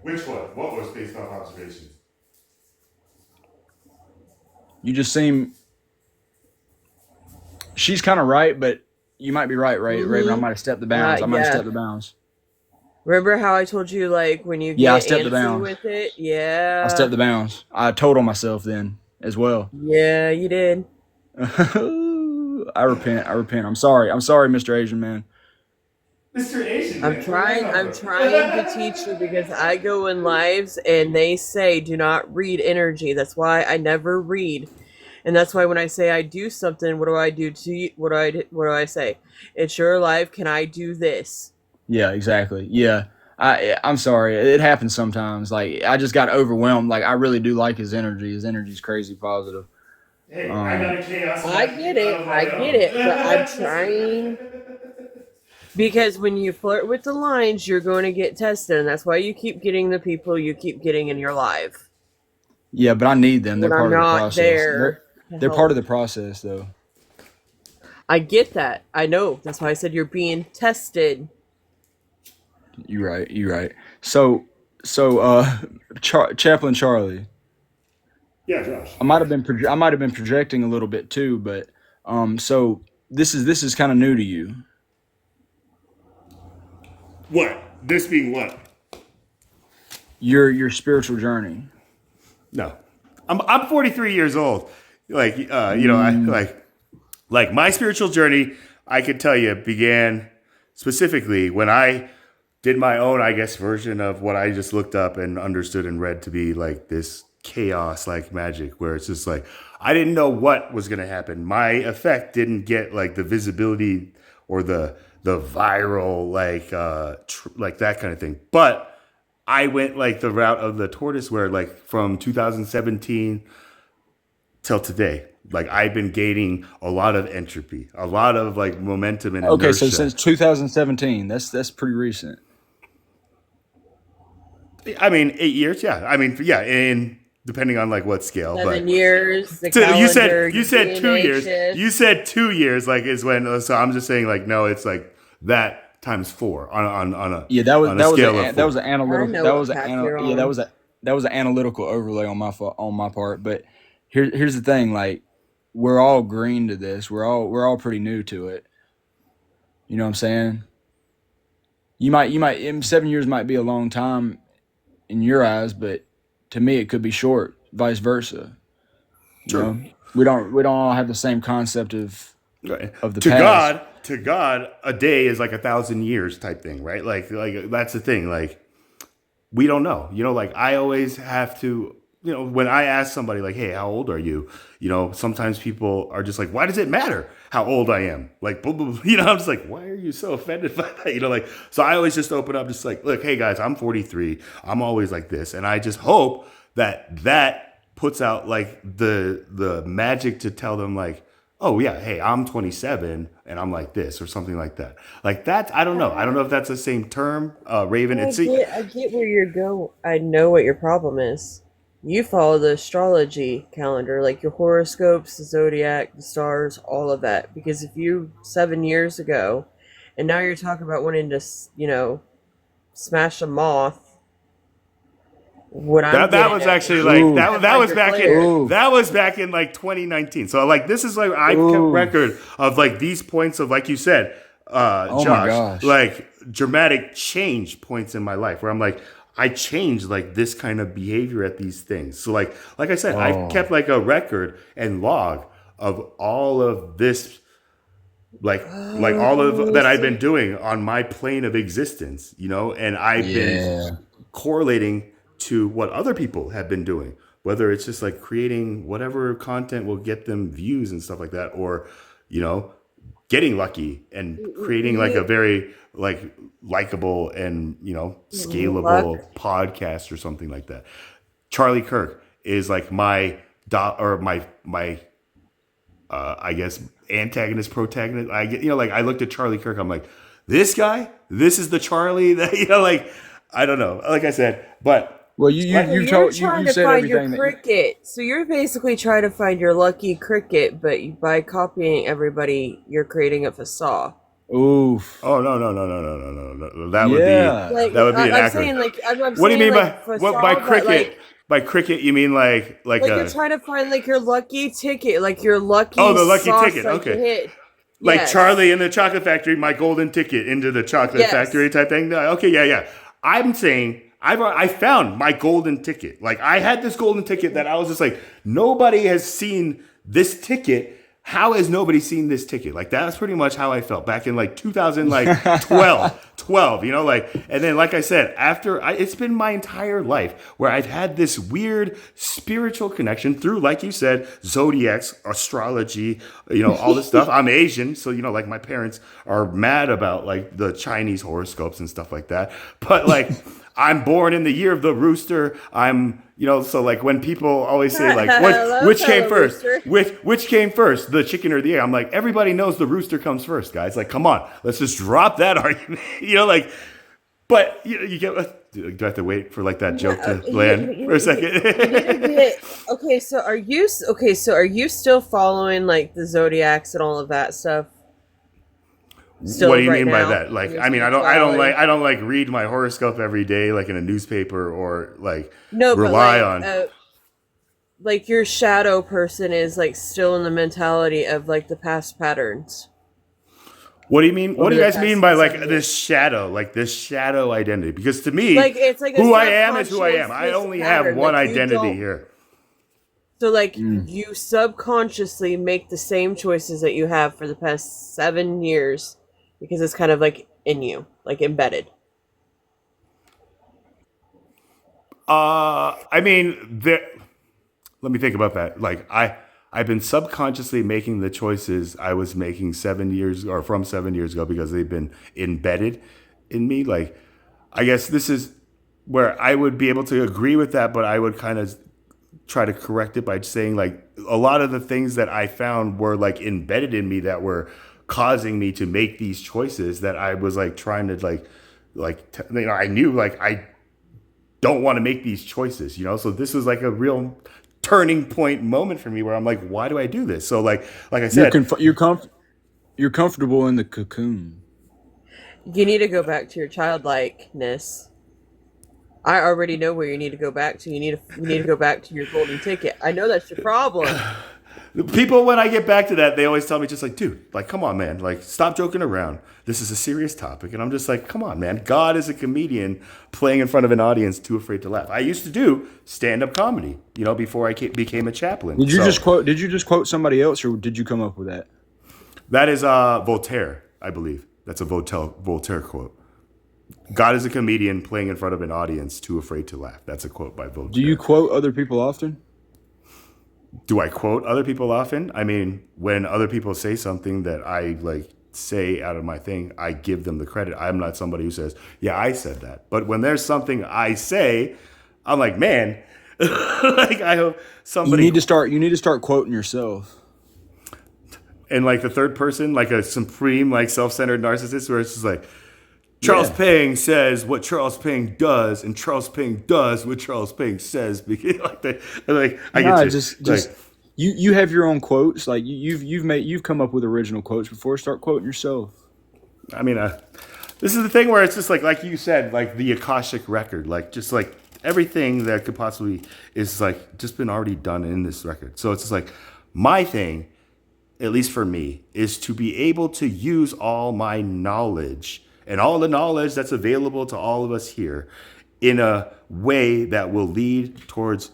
Speaker 1: Which one? What was based off observations?
Speaker 3: You just seem. She's kind of right, but you might be right, Raven. I might have stepped the bounds. I might have
Speaker 5: Yeah.
Speaker 3: stepped the bounds.
Speaker 5: Remember how I told you, like, when you
Speaker 3: Yeah, I
Speaker 5: get
Speaker 3: stepped the
Speaker 5: antsy
Speaker 3: bounds.
Speaker 5: with it?
Speaker 3: I
Speaker 5: Yeah.
Speaker 3: stepped the bounds. I told on myself then as well.
Speaker 5: Yeah, you did.
Speaker 3: I repent. I'm sorry, Mr. Asian man.
Speaker 1: Mr. Asian.
Speaker 5: I'm trying to teach you because I go in lives and they say do not read energy. That's why I never read. And that's why when I say I do something, what do I do to you? What do I say? It's your life. Can I do this?
Speaker 3: Yeah, exactly. Yeah. I'm sorry. It happens sometimes. Like I just got overwhelmed. Like I really do like his energy. His energy's crazy positive.
Speaker 1: Hey, I got a chaos.
Speaker 5: I get it, but I'm trying. Because when you flirt with the lines, you're going to get tested, and that's why you keep getting the people you keep getting in your life.
Speaker 3: Yeah, but I need them. They're
Speaker 5: When
Speaker 3: part
Speaker 5: I'm
Speaker 3: of the
Speaker 5: not
Speaker 3: process.
Speaker 5: there.
Speaker 3: They're part of the process, though.
Speaker 5: I get that. I know. That's why I said you're being tested.
Speaker 3: You're right. So, Chaplain Charlie.
Speaker 1: Yeah, Josh.
Speaker 3: I might have been projecting a little bit too, but so this is kind of new to you.
Speaker 1: What? This being what?
Speaker 3: Your spiritual journey.
Speaker 1: No, I'm 43 years old. Like, I like my spiritual journey. I could tell you began specifically when I did my own, I guess, version of what I just looked up and understood and read to be like this chaos, like magic, where it's just like I didn't know what was going to happen. My effect didn't get like the visibility or the viral like that kind of thing, but I went like the route of the tortoise where like from 2017 till today, like I've been gaining a lot of entropy, a lot of like momentum and
Speaker 3: Okay,
Speaker 1: inertia.
Speaker 3: so since 2017, that's pretty recent.
Speaker 1: I mean, 8 years. Yeah. I mean, yeah. And depending on like what scale,
Speaker 5: 7
Speaker 1: but
Speaker 5: years. The
Speaker 1: so
Speaker 5: calendar,
Speaker 1: you said 2
Speaker 5: DNA
Speaker 1: years.
Speaker 5: shift.
Speaker 1: You said 2 years, like is when. So I'm just saying, like, no, it's like that times 4 on a
Speaker 3: Yeah, that was
Speaker 1: on a
Speaker 3: that was
Speaker 1: scale
Speaker 3: a,
Speaker 1: of
Speaker 3: that
Speaker 1: 4.
Speaker 3: was an analytical.
Speaker 5: I know
Speaker 3: That
Speaker 5: what
Speaker 3: was
Speaker 5: path you're
Speaker 3: yeah,
Speaker 5: on.
Speaker 3: that was an analytical overlay on my part. But here's the thing, like we're all green to this. We're all pretty new to it. You know what I'm saying? You might in 7 years might be a long time in your eyes, but to me it could be short. Vice versa. You
Speaker 1: True.
Speaker 3: know, we don't all have the same concept of
Speaker 1: Right.
Speaker 3: the
Speaker 1: to
Speaker 3: past.
Speaker 1: God, a day is like 1,000 years type thing, right? Like that's the thing. Like we don't know. You know, like I always have to. You know, when I ask somebody like, "Hey, how old are you?" You know, sometimes people are just like, "Why does it matter how old I am?" Like, blah, blah, blah. You know, I'm just like, "Why are you so offended by that?" You know, like, so I always just open up, just like, "Look, hey guys, I'm 43. I'm always like this," and I just hope that puts out like the magic to tell them like, oh yeah, hey, I'm 27 and I'm like this or something like that. Like that, I don't know. I don't know if that's the same term, Raven.
Speaker 5: I get where you're going. I know what your problem is. You follow the astrology calendar, like your horoscopes, the zodiac, the stars, all of that. Because if you 7 years ago, and now you're talking about wanting to, smash a moth.
Speaker 1: That was actually like
Speaker 3: Ooh.
Speaker 1: that was back in
Speaker 3: Ooh.
Speaker 1: that was back in like 2019. So like this is like I kept
Speaker 3: Ooh.
Speaker 1: record of like these points of like you said,
Speaker 3: Oh my
Speaker 1: Josh,
Speaker 3: gosh.
Speaker 1: like dramatic change points in my life where I'm like I changed like this kind of behavior at these things. So like I said,
Speaker 3: Oh.
Speaker 1: I kept like a record and log of all of this like all of that I've been doing on my plane of existence, you know, and I've been correlating to what other people have been doing, whether it's just like creating whatever content will get them views and stuff like that, or, you know, getting lucky and creating like a very like likable and, you know, scalable podcast or something like that. Charlie Kirk is like my I guess antagonist, protagonist. I get, you know, like I looked at Charlie Kirk, I'm like, this guy, this is the Charlie that, you know, like, I don't know. Like I said, but
Speaker 3: Well,
Speaker 5: You're trying to
Speaker 3: said
Speaker 5: find your
Speaker 3: everything that
Speaker 5: cricket. So you're basically trying to find your lucky cricket, but by copying everybody, you're creating a facade.
Speaker 3: Oof.
Speaker 1: Oh no. That would be
Speaker 3: Yeah.
Speaker 5: Like
Speaker 1: that would be
Speaker 5: I, I'm
Speaker 1: inaccurate.
Speaker 5: saying, like I'm
Speaker 1: What do you
Speaker 5: saying,
Speaker 1: mean
Speaker 5: like
Speaker 1: by
Speaker 5: for
Speaker 1: what by
Speaker 5: Saul, but
Speaker 1: cricket? By cricket, you mean like
Speaker 5: like you're
Speaker 1: a
Speaker 5: trying to find like your lucky ticket, like your lucky
Speaker 1: the lucky
Speaker 5: sauce,
Speaker 1: ticket?
Speaker 5: like to
Speaker 1: Okay,
Speaker 5: hit.
Speaker 1: like Charlie
Speaker 5: Yes,
Speaker 1: in the Chocolate Factory, my golden ticket into the chocolate factory
Speaker 5: yes.
Speaker 1: type thing. No, okay, yeah. I'm saying I found my golden ticket. Like I had this golden ticket that I was just like, nobody has seen this ticket. How has nobody seen this ticket? Like that's pretty much how I felt back in like 2000, like 12, you know, like, and then like I said, it's been my entire life where I've had this weird spiritual connection through, like you said, zodiacs, astrology, you know, all this stuff. I'm Asian, so you know, like my parents are mad about like the Chinese horoscopes and stuff like that. But like, I'm born in the year of the rooster. You know, so like when people always say like,
Speaker 5: Hello,
Speaker 1: which came
Speaker 5: fellow
Speaker 1: first?
Speaker 5: rooster.
Speaker 1: Which came first, the chicken or the egg? I'm like, everybody knows the rooster comes first, guys. Like, come on, let's just drop that argument. You know, like, but you get. Do I have to wait for like that joke to land for a second?
Speaker 5: Okay, so are you still following like the zodiacs and all of that stuff? Still
Speaker 1: What do you
Speaker 5: right
Speaker 1: mean by
Speaker 5: now
Speaker 1: that? Like,
Speaker 5: in your
Speaker 1: I mean,
Speaker 5: spirituality?
Speaker 1: I don't like read my horoscope every day, like in a newspaper, or like
Speaker 5: No, but
Speaker 1: rely
Speaker 5: like
Speaker 1: on.
Speaker 5: like your shadow person is like still in the mentality of like the past patterns
Speaker 1: What do you mean? What
Speaker 5: over
Speaker 1: do you
Speaker 5: the
Speaker 1: guys
Speaker 5: past
Speaker 1: mean by like
Speaker 5: 7
Speaker 1: this
Speaker 5: years.
Speaker 1: shadow, like this shadow identity? Because to me,
Speaker 5: Like it's like a
Speaker 1: who I am is who I am. I
Speaker 5: subconscious
Speaker 1: only have
Speaker 5: pattern.
Speaker 1: one
Speaker 5: Like you
Speaker 1: identity
Speaker 5: don't.
Speaker 1: here.
Speaker 5: So like
Speaker 3: Mm.
Speaker 5: you subconsciously make the same choices that you have for the past 7 years because it's kind of like in you, like embedded.
Speaker 1: I mean, let me think about that. Like I've been subconsciously making the choices I was making 7 years or from 7 years ago because they've been embedded in me. Like I guess this is where I would be able to agree with that, but I would kind of try to correct it by saying like a lot of the things that I found were like embedded in me that were causing me to make these choices that I was like trying to you know, I knew like I don't want to make these choices, you know? So this was like a real turning point moment for me where I'm like, why do I do this? So like I
Speaker 3: You're
Speaker 1: said,
Speaker 3: you're comfortable in the cocoon.
Speaker 5: You need to go back to your childlikeness. I already know where you need to go back to. You need to go back to your golden ticket. I know that's your problem.
Speaker 1: people, when I get back to that, they always tell me just like, dude, like, come on, man, like, stop joking around. This is a serious topic. And I'm just like, come on, man. God is a comedian playing in front of an audience too afraid to laugh. I used to do stand-up comedy, you know, before I became a chaplain.
Speaker 3: Did you
Speaker 1: So
Speaker 3: just quote? Did you just quote somebody else, or did you come up with that?
Speaker 1: that is Voltaire, I believe. That's a Voltaire quote. God is a comedian playing in front of an audience too afraid to laugh. That's a quote by Voltaire.
Speaker 3: Do you quote other people often?
Speaker 1: Do I quote other people often? I mean, when other people say something that I like say out of my thing, I give them the credit. I'm not somebody who says, yeah, I said that. But when there's something I say, I'm like, man, like I hope
Speaker 3: You
Speaker 1: somebody
Speaker 3: need to start. You need to start quoting yourself.
Speaker 1: in like the third person, like a supreme, like self-centered narcissist, where it's just like Charles Pang says what Charles Pang does, and Charles Pang does what Charles Pang says. Because like, I get
Speaker 3: Nah,
Speaker 1: you.
Speaker 3: just
Speaker 1: Like,
Speaker 3: you have your own quotes. Like you've come up with original quotes before. Start quoting yourself.
Speaker 1: I mean, this is the thing where it's just like you said, like the Akashic record, like just like everything that could possibly is like just been already done in this record. So it's just like my thing, at least for me, is to be able to use all my knowledge and all the knowledge that's available to all of us here in a way that will lead towards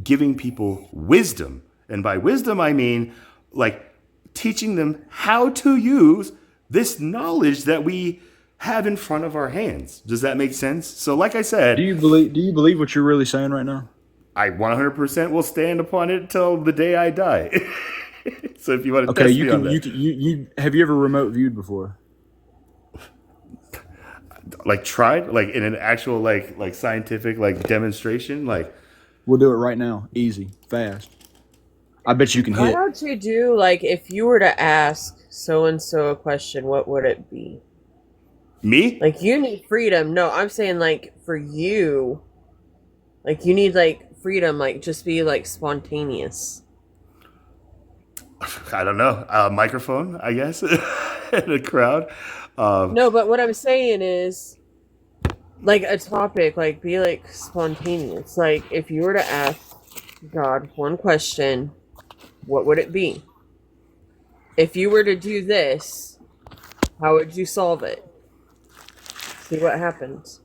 Speaker 1: giving people wisdom. And by wisdom, I mean like teaching them how to use this knowledge that we have in front of our hands. Does that make sense? So, like I said,
Speaker 3: Do you believe what you're really saying right now?
Speaker 1: I 100% will stand upon it till the day I die. So, if you want to
Speaker 3: Okay,
Speaker 1: test
Speaker 3: you
Speaker 1: me on
Speaker 3: can.
Speaker 1: that,
Speaker 3: You have you ever remote viewed before?
Speaker 1: like tried, like in an actual like scientific like demonstration, like
Speaker 3: We'll do it right now. Easy, fast. I bet you can
Speaker 5: Why
Speaker 3: hit.
Speaker 5: don't you do like if you were to ask so and so a question, what would it be?
Speaker 1: me.
Speaker 5: Like you need freedom. No, I'm saying like for you, like you need like freedom, like just be like spontaneous.
Speaker 1: I don't know, microphone, I guess. in a crowd.
Speaker 5: No, but what I'm saying is, like, a topic, like, be like spontaneous. Like, if you were to ask God one question, what would it be? If you were to do this, how would you solve it? See what happens.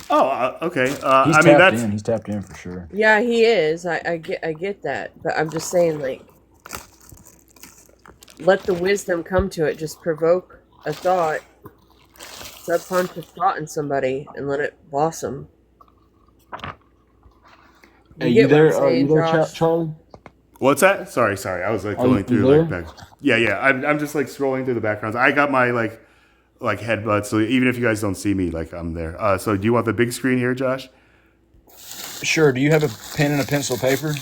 Speaker 1: Oh, okay.
Speaker 3: He's
Speaker 1: I mean,
Speaker 3: tapped
Speaker 1: that's
Speaker 3: in. He's tapped in for sure.
Speaker 5: Yeah, he is. I get that, but I'm just saying, like, let the wisdom come to it. Just provoke a thought, subconscious thought in somebody, and let it blossom.
Speaker 3: Hey,
Speaker 5: get
Speaker 3: you
Speaker 5: what I'm
Speaker 3: there?
Speaker 5: saying,
Speaker 3: You there,
Speaker 5: Josh?
Speaker 3: Charlie?
Speaker 1: what's that? Sorry. I was like
Speaker 3: Are
Speaker 1: going
Speaker 3: you
Speaker 1: through
Speaker 3: there?
Speaker 1: like back. Yeah. I'm just like scrolling through the backgrounds. I got my like headbutt, so even if you guys don't see me, like I'm there. So do you want the big screen here, Josh?
Speaker 3: Sure. Do you have a pen and a pencil paper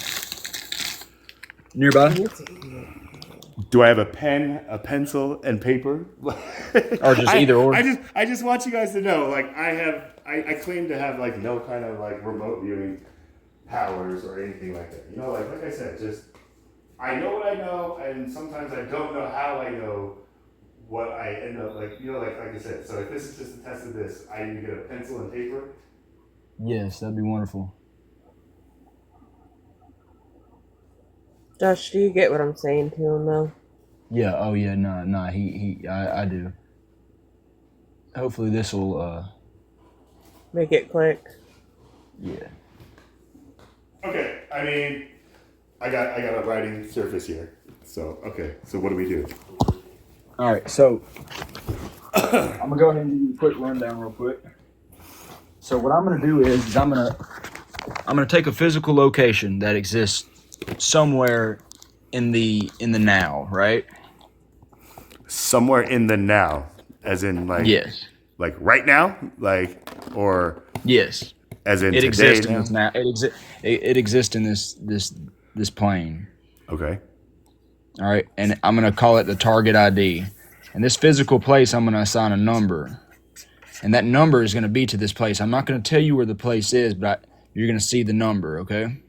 Speaker 3: nearby?
Speaker 1: Do I have a pen, a pencil, and paper?
Speaker 3: Or just either or?
Speaker 1: I just want you guys to know, like I claim to have like no kind of like remote viewing powers or anything like that. You know, like I said, just I know what I know, and sometimes I don't know how I know what I end up like. You know, like I said. So if this is just a test of this, I need to get a pencil and paper.
Speaker 3: Yes, that'd be wonderful.
Speaker 5: Josh, do you get what I'm saying to him though?
Speaker 3: Yeah. Oh yeah. Nah. I do. Hopefully this will.
Speaker 5: Make it click.
Speaker 3: Yeah.
Speaker 1: Okay, I mean, I got a writing surface here. So okay, so what do we do?
Speaker 3: All right. So I'm gonna go ahead and give you a quick rundown, real quick. So what I'm gonna do is I'm gonna take a physical location that exists somewhere in the now, right?
Speaker 1: Somewhere in the now, as in like
Speaker 3: Yes.
Speaker 1: like right now, like or
Speaker 3: Yes.
Speaker 1: as in
Speaker 3: It
Speaker 1: today
Speaker 3: exists in
Speaker 1: now.
Speaker 3: this now. It exists in this plane.
Speaker 1: Okay.
Speaker 3: All right, and I'm gonna call it the target ID. And this physical place, I'm gonna assign a number, and that number is gonna be to this place. I'm not gonna tell you where the place is, but you're gonna see the number. Okay.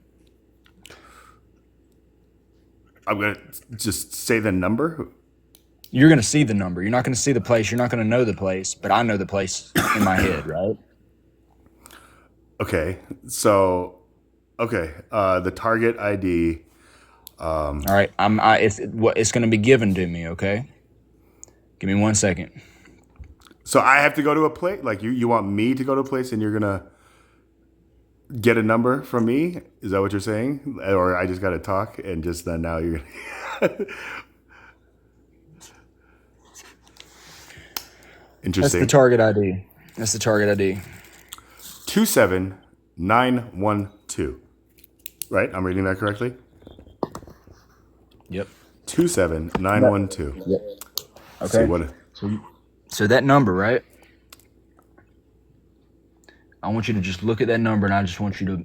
Speaker 1: I'm gonna just say the number.
Speaker 3: You're gonna see the number. You're not gonna see the place. You're not gonna know the place, but I know the place in my head, right?
Speaker 1: Okay. So, okay. The target ID.
Speaker 3: All right. It's gonna be given to me. Okay. Give me 1 second.
Speaker 1: So I have to go to a place. Like you want me to go to a place, and you're gonna get a number from me. Is that what you're saying? Or I just got to talk, and just then now you're gonna.
Speaker 3: That's
Speaker 1: Interesting.
Speaker 3: the target ID. That's the target ID.
Speaker 1: 27912. Right? I'm reading that correctly?
Speaker 3: Yep.
Speaker 1: 27912.
Speaker 3: Yep.
Speaker 1: Let's see
Speaker 3: Okay.
Speaker 1: what
Speaker 3: So that number, right? I want you to just look at that number, and I just want you to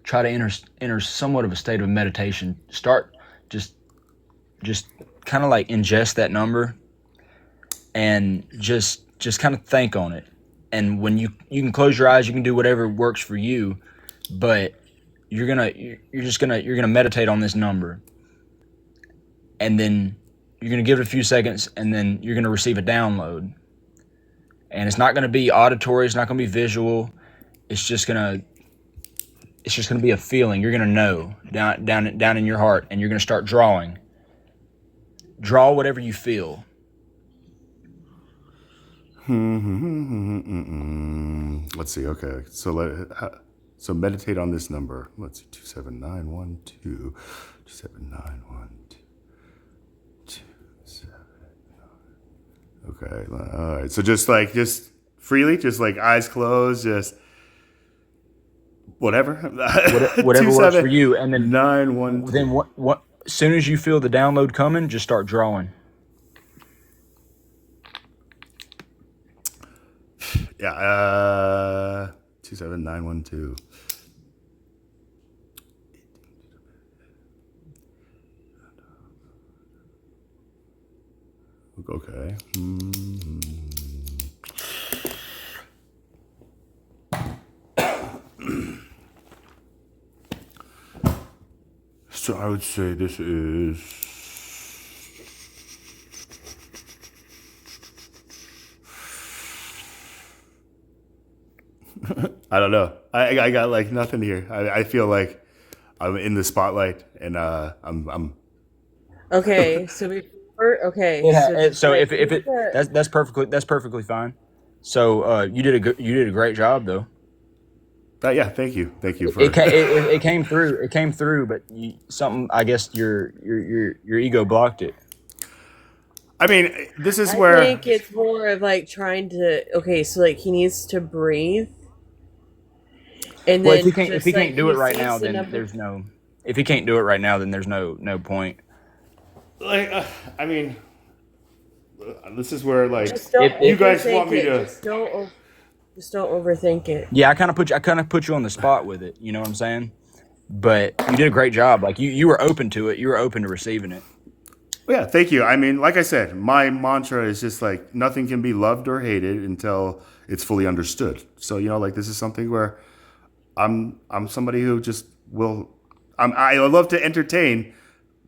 Speaker 3: try to enter somewhat of a state of meditation. Start just kind of like ingest that number, and just kind of think on it. And when you can close your eyes, you can do whatever works for you, but you're gonna meditate on this number, and then you're gonna give it a few seconds, and then you're gonna receive a download. And it's not gonna be auditory. It's not gonna be visual. It's just gonna be a feeling. You're gonna know down in your heart, and you're gonna start drawing. Draw whatever you feel.
Speaker 1: Let's see. Okay. So meditate on this number. Let's see. 27912. 27912. Okay. All right. So just freely, just like eyes closed, just whatever.
Speaker 3: Whatever works for you, and then
Speaker 1: 912.
Speaker 3: then what? As soon as you feel the download coming, just start drawing.
Speaker 1: Yeah. 27912. Okay. So I would say this is I don't know. I got like nothing here. I feel like I'm in the spotlight, and I'm
Speaker 5: Okay, so before, okay,
Speaker 3: It
Speaker 5: so just
Speaker 3: so
Speaker 5: like
Speaker 3: if
Speaker 5: think
Speaker 3: it
Speaker 5: that.
Speaker 3: that's perfectly fine. So you did a great job though.
Speaker 1: yeah. Thank you
Speaker 3: It
Speaker 1: for.
Speaker 3: it came through. It came through, but something, I guess your ego blocked it.
Speaker 1: I mean, this is
Speaker 5: I
Speaker 1: where.
Speaker 5: think it's more of like trying to. Okay, so like he needs to breathe, and
Speaker 3: Well,
Speaker 5: then
Speaker 3: if
Speaker 5: just
Speaker 3: he
Speaker 5: like
Speaker 3: can't do
Speaker 5: he
Speaker 3: it right
Speaker 5: sees
Speaker 3: now,
Speaker 5: the
Speaker 3: then
Speaker 5: number.
Speaker 3: there's no. If he can't do it right now, then there's no point.
Speaker 1: Like, I mean, this is where like
Speaker 5: Just don't
Speaker 1: you guys want
Speaker 5: overthink
Speaker 1: me
Speaker 5: it.
Speaker 1: to.
Speaker 5: Just don't overthink it.
Speaker 3: Yeah, I kind of put you on the spot with it. You know what I'm saying? But you did a great job. Like you were open to it. You were open to receiving it.
Speaker 1: Yeah, thank you. I mean, like I said, my mantra is just like nothing can be loved or hated until it's fully understood. So like this is something where I'm somebody who just will. I love to entertain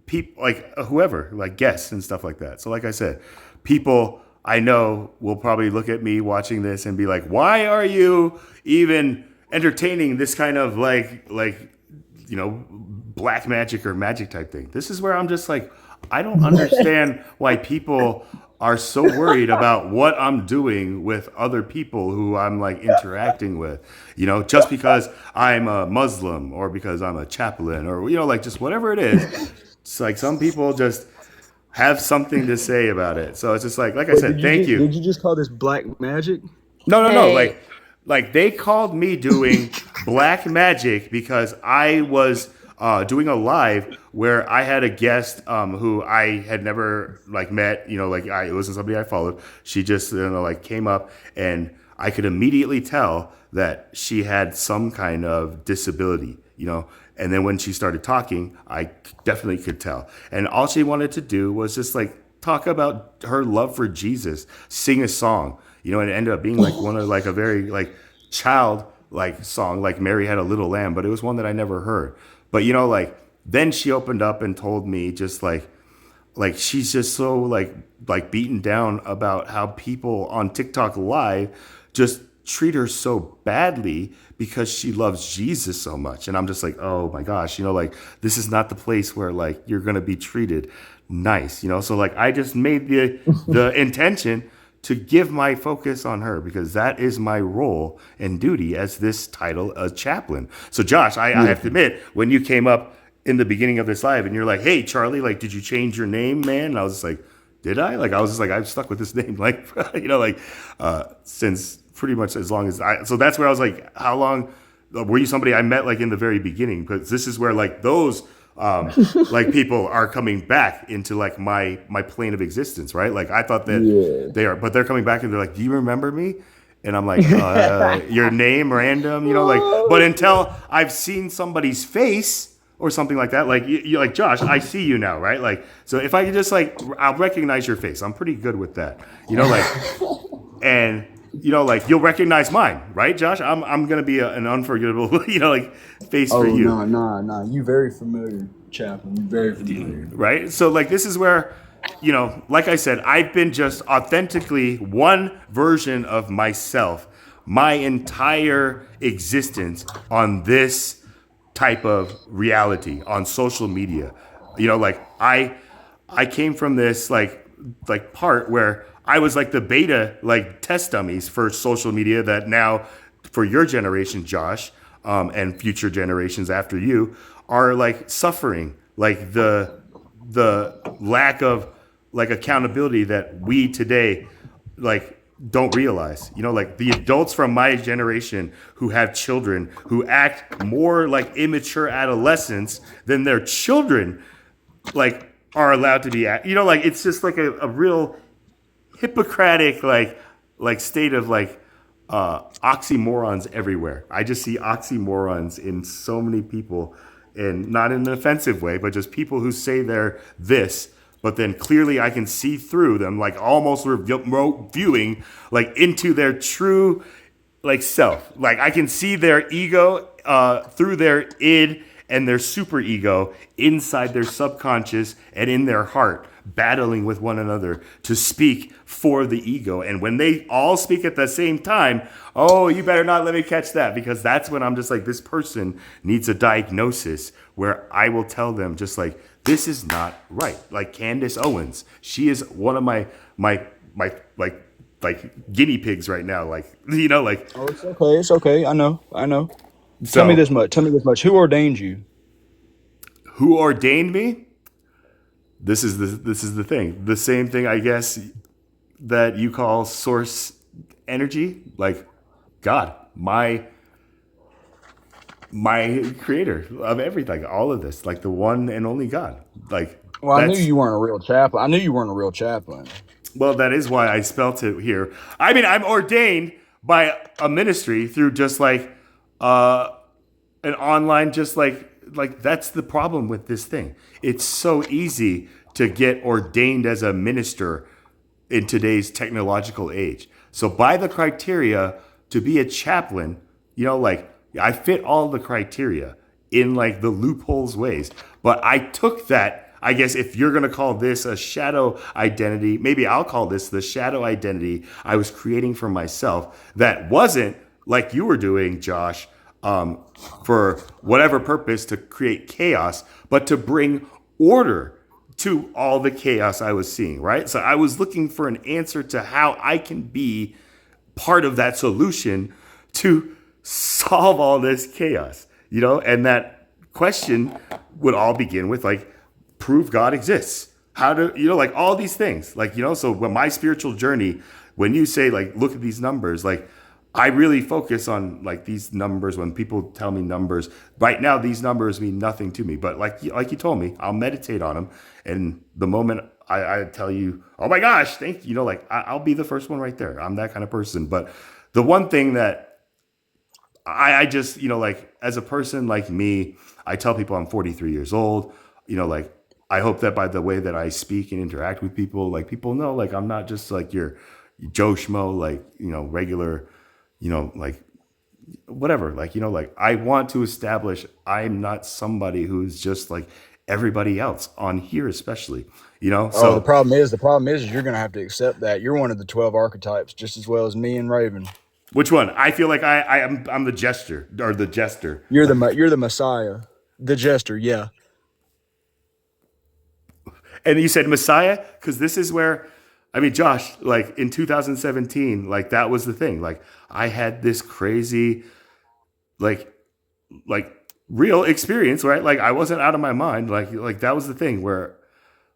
Speaker 1: people, like whoever, like guests and stuff like that. So like I said, people I know will probably look at me watching this and be like, "Why are you even entertaining this kind of like black magic or magic type thing?" This is where I'm just like, I don't understand why people are so worried about what I'm doing with other people who I'm like interacting with, just because I'm a Muslim or because I'm a chaplain or, like just whatever it is. It's like some people just have something to say about it. So it's just like I
Speaker 3: Wait,
Speaker 1: said, thank you.
Speaker 3: did you just call this black magic?
Speaker 1: No.
Speaker 5: Hey,
Speaker 1: Like they called me doing black magic because I was doing a live where I had a guest who I had never like met. It wasn't somebody I followed. She just like came up, and I could immediately tell that she had some kind of disability. And then when she started talking, I definitely could tell. And all she wanted to do was just like talk about her love for Jesus, sing a song, and it ended up being like one of like a very like child like song, like Mary Had a Little Lamb, but it was one that I never heard. But like then she opened up and told me just like she's just so like beaten down about how people on TikTok live just treat her so badly because she loves Jesus so much. And I'm just like, oh my gosh, like this is not the place where like you're gonna be treated nice, So like I just made the intention to give my focus on her because that is my role and duty as this title, a chaplain. So Josh, I have to admit, when you came up in the beginning of this live and you're like, hey Charlie, like did you change your name, man? And I was just like, did I? Like I was just like, I'm stuck with this name, like since pretty much as long as I. So that's where I was like, how long were you somebody I met like in the very beginning? Because this is where like those like people are coming back into like my plane of existence, right? Like I thought that they are, but they're coming back and they're like, do you remember me? And I'm like, your name random, like, but until I've seen somebody's face or something like that, like you like Josh, I see you now, right? Like, so if I could just like, I'll recognize your face. I'm pretty good with that, like, and like you'll recognize mine, right, Josh? I'm gonna be an unforgettable, like face for
Speaker 3: Oh
Speaker 1: you,
Speaker 3: no, no. You very familiar, Chaplain. You very familiar.
Speaker 1: right? So like this is where, like I said, I've been just authentically one version of myself my entire existence on this type of reality on social media. Like I came from this like part where I was like the beta like test dummies for social media that now for your generation, Josh, and future generations after you are like suffering like the lack of like accountability that we today like don't realize. Like the adults from my generation who have children who act more like immature adolescents than their children like are allowed to be at. Like it's just like a real Hippocratic like state of like oxymorons everywhere. I just see oxymorons in so many people, and not in an offensive way, but just people who say they're this, but then clearly I can see through them, like almost viewing like into their true like self. Like I can see their ego through their id and their super ego inside their subconscious and in their heart, battling with one another to speak for the ego. And when they all speak at the same time, oh, you better not let me catch that, because that's when I'm just like, this person needs a diagnosis where I will tell them just like, this is not right. Like Candace Owens, she is one of my like guinea pigs right now. Like, you know, like,
Speaker 3: Oh, it's okay. It's okay. I know. I know. Tell me
Speaker 1: so
Speaker 3: this much. Tell me this much. Who ordained you?
Speaker 1: who ordained me? This is the thing. The same thing, I guess, that you call source energy, like God, my creator of everything, all of this, like the one and only God. Like
Speaker 3: Well, I knew
Speaker 1: that's
Speaker 3: you weren't a real chaplain. I knew you weren't a real chaplain.
Speaker 1: well, that is why I spelt it here. I mean, I'm ordained by a ministry through just like uh an online, just like that's the problem with this thing. It's so easy to get ordained as a minister in today's technological age. So by the criteria to be a chaplain, you know, like I fit all the criteria in like the loopholes ways. But I took that, I guess if you're going to call this a shadow identity, maybe I'll call this the shadow identity I was creating for myself that wasn't like you were doing, Josh, for whatever purpose to create chaos, but to bring order to all the chaos I was seeing, right? So I was looking for an answer to how I can be part of that solution to solve all this chaos, you know? And that question would all begin with like, prove God exists. How to, you know, like all these things, like, you know, so when my spiritual journey, when you say like, look at these numbers, like I really focus on like these numbers. When people tell me numbers right now, these numbers mean nothing to me, but like you told me, I'll meditate on them. And the moment I tell you, oh my gosh, thank you, you know, like I'll be the first one right there. I'm that kind of person. But the one thing that I just, you know, like as a person like me, I tell people I'm 43 years old, you know, like I hope that by the way that I speak and interact with people, like people know, like I'm not just like your Joe Schmo, like, you know, regular, you know, like whatever, like, you know, like I want to establish I'm not somebody who's just like everybody else on here, especially, you know,
Speaker 3: Oh,
Speaker 1: so
Speaker 3: the problem is you're gonna have to accept that you're one of the 12 archetypes, just as well as me and Raven.
Speaker 1: which one? I feel like I'm the gesture or the jester.
Speaker 3: You're the Messiah, the jester. Yeah.
Speaker 1: And you said Messiah because this is where, I mean, Josh, like in 2017, like that was the thing. Like I had this crazy, like, like real experience, right? Like I wasn't out of my mind. Like that was the thing where,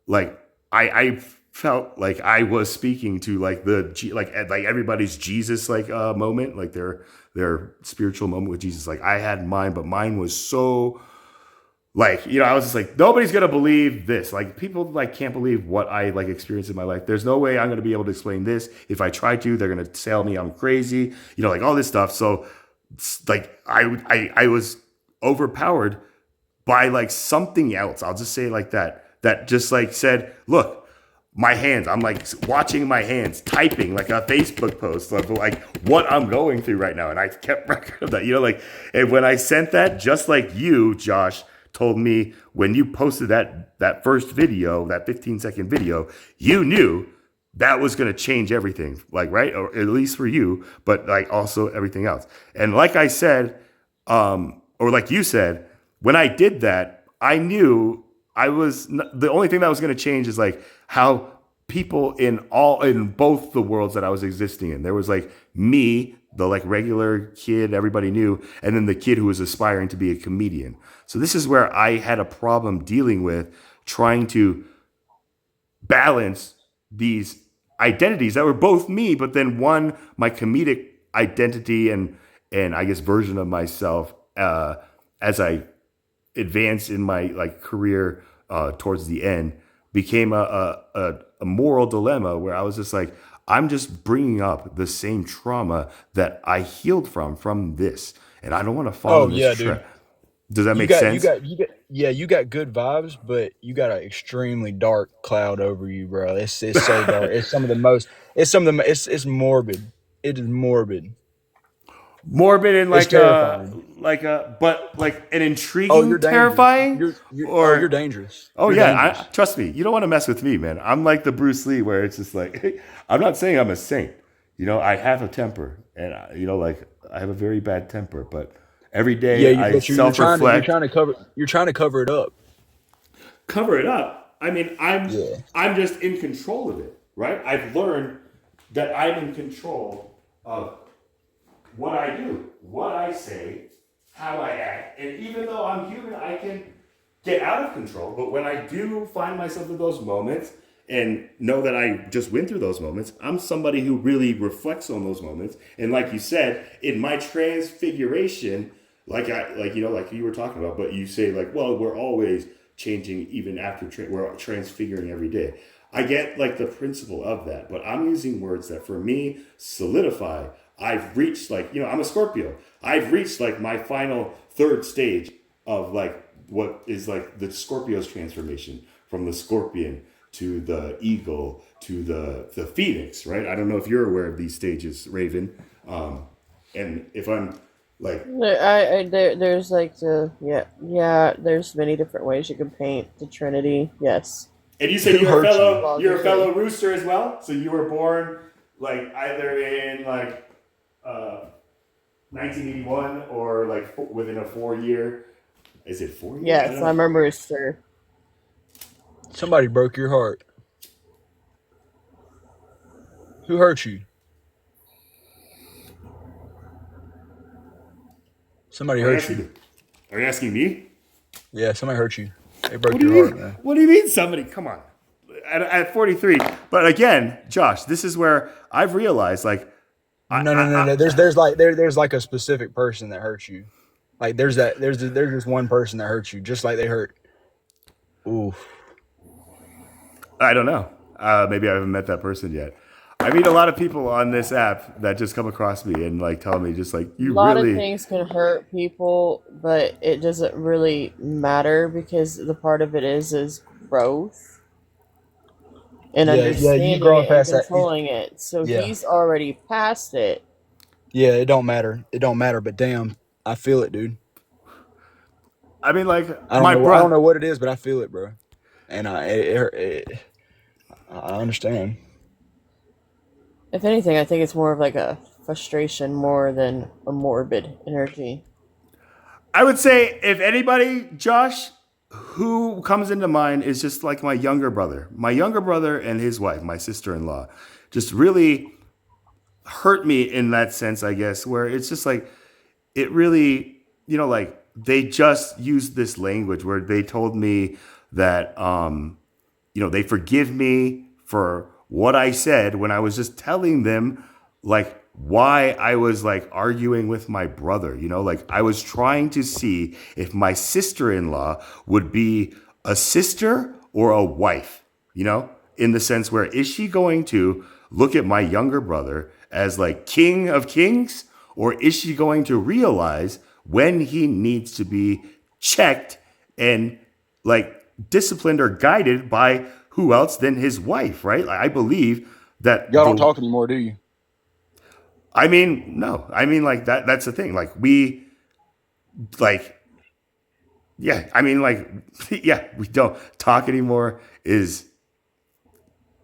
Speaker 1: like, I felt like I was speaking to like like everybody's Jesus like moment, like their spiritual moment with Jesus. Like I had mine, but mine was so like, you know, I was just like, nobody's gonna believe this. Like people like can't believe what I like experienced in my life. There's no way I'm gonna be able to explain this. If I try to, they're gonna tell me I'm crazy, you know, like all this stuff. So like I was overpowered by like something else. I'll just say it like that. That just like said, look, my hands. I'm like watching my hands, typing like a Facebook post of like what I'm going through right now. And I kept record of that, you know, like, and when I sent that, just like you, Josh, told me when you posted that first video, that 15-second video, you knew that was going to change everything, like, right? Or at least for you, but like also everything else. And like I said, or like you said, when I did that, I knew the only thing that was going to change is like how people in both the worlds that I was existing in. There was like me, the like regular kid everybody knew, and then the kid who was aspiring to be a comedian. So this is where I had a problem dealing with trying to balance these identities that were both me, but then one, my comedic identity and I guess version of myself as I advanced in my like career towards the end became a moral dilemma where I was just like, I'm just bringing up the same trauma that I healed from this, and I don't want to follow
Speaker 3: Oh
Speaker 1: this
Speaker 3: yeah, dude.
Speaker 1: trap. Does that
Speaker 3: You
Speaker 1: make
Speaker 3: got you
Speaker 1: sense?
Speaker 3: got you got yeah, you got good vibes, but you got an extremely dark cloud over you, bro. It's so dark. It's some of the most. It's some of the. It's morbid. It is morbid.
Speaker 1: morbid and
Speaker 3: It's terrifying.
Speaker 1: but like an
Speaker 3: Oh,
Speaker 1: intriguing,
Speaker 3: you're dangerous.
Speaker 1: terrifying,
Speaker 3: You're dangerous.
Speaker 1: oh
Speaker 3: You're
Speaker 1: yeah,
Speaker 3: dangerous.
Speaker 1: trust me, you don't want to mess with me, man. I'm like the Bruce Lee, where it's just like, I'm not saying I'm a saint. You know, I have a temper, and you know, like I have a very bad temper, but every
Speaker 3: Yeah,
Speaker 1: day I
Speaker 3: but
Speaker 1: self reflect,
Speaker 3: you're trying to cover it up.
Speaker 1: cover it up. I mean,
Speaker 3: Yeah.
Speaker 1: I'm just in control of it, right? I've learned that I'm in control of what I do, what I say, how I act. And even though I'm human, I can get out of control. But when I do find myself in those moments and know that I just went through those moments, I'm somebody who really reflects on those moments. And like you said, in my transfiguration, like you were talking about, but you say like, well, we're always changing even after we're transfiguring every day. I get like the principle of that, but I'm using words that for me solidify. I've reached like, I'm a Scorpio. I've reached like my final third stage of like what is like the Scorpio's transformation from the scorpion to the eagle to the phoenix, right? I don't know if you're aware of these stages, Raven. And if I'm like,
Speaker 5: There's like there's many different ways you can paint the Trinity. Yes.
Speaker 1: and you said
Speaker 3: Who hurt you?
Speaker 1: you're a fellow rooster as well. So you were born like either in like 1981 or like within a 4 year. Is it 4 years? I
Speaker 5: Yes,
Speaker 1: don't
Speaker 5: I'm
Speaker 1: know.
Speaker 5: a rooster.
Speaker 3: Somebody broke your heart. Who hurt you? Somebody
Speaker 1: Are you
Speaker 3: hurt you.
Speaker 1: asking, are you asking me?
Speaker 3: Yeah, somebody hurt you. They broke
Speaker 1: What do
Speaker 3: your
Speaker 1: you
Speaker 3: heart,
Speaker 1: mean?
Speaker 3: man.
Speaker 1: What do you mean somebody? Come on. At 43. But again, Josh, this is where I've realized like
Speaker 3: No. There's like a specific person that hurts you. Like there's just one person that hurts you, just like they hurt. Ooh.
Speaker 1: I don't know. Maybe I haven't met that person yet. I meet a lot of people on this app that just come across me and like tell me just like
Speaker 5: A
Speaker 1: you
Speaker 5: lot of
Speaker 1: really.
Speaker 5: things can hurt people, but it doesn't really matter because the part of it is growth and
Speaker 3: Yeah, you
Speaker 5: understanding
Speaker 3: growing
Speaker 5: it and
Speaker 3: past that.
Speaker 5: controlling it. So
Speaker 3: Yeah,
Speaker 5: he's already past it.
Speaker 3: yeah. It don't matter. It don't matter. But damn, I feel it, dude.
Speaker 1: I mean, like
Speaker 3: I don't
Speaker 1: my
Speaker 3: know. I don't
Speaker 1: brother.
Speaker 3: know what it is, but I feel it, bro. And I understand.
Speaker 5: If anything, I think it's more of like a frustration more than a morbid energy.
Speaker 1: I would say if anybody, Josh, who comes into mind is just like my younger brother. My younger brother and his wife, my sister-in-law, just really hurt me in that sense, I guess, where it's just like it really, like they just used this language where they told me that they forgive me for what I said when I was just telling them like why I was like arguing with my brother, like I was trying to see if my sister-in-law would be a sister or a wife, in the sense where is she going to look at my younger brother as like king of kings, or is she going to realize when he needs to be checked and like disciplined or guided by who else than his wife, right? Like, I believe that
Speaker 3: Y'all don't talk anymore, do you?
Speaker 1: I mean, no. I mean like that's the thing. Like like yeah, I mean like yeah, we don't talk anymore is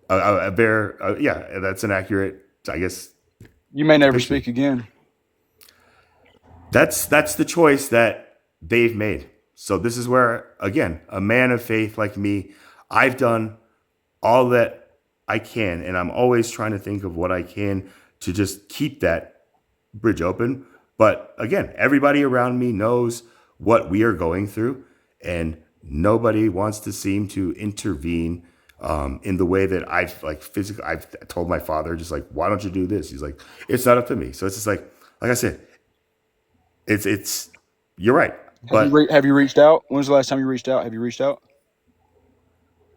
Speaker 1: a bare yeah, that's an accurate, I guess.
Speaker 3: You may never
Speaker 1: Picture.
Speaker 3: speak again.
Speaker 1: That's the choice that they've made. So this is where again, a man of faith like me, I've done all that I can, and I'm always trying to think of what I can to just keep that bridge open. But again, everybody around me knows what we are going through, and nobody wants to seem to intervene in the way that I've like physically. I've told my father, just like, why don't you do this? He's like, it's not up to me. So it's just like I said, it's you're right, but
Speaker 3: Have you reached out? When's the last time you reached out? Have you reached out?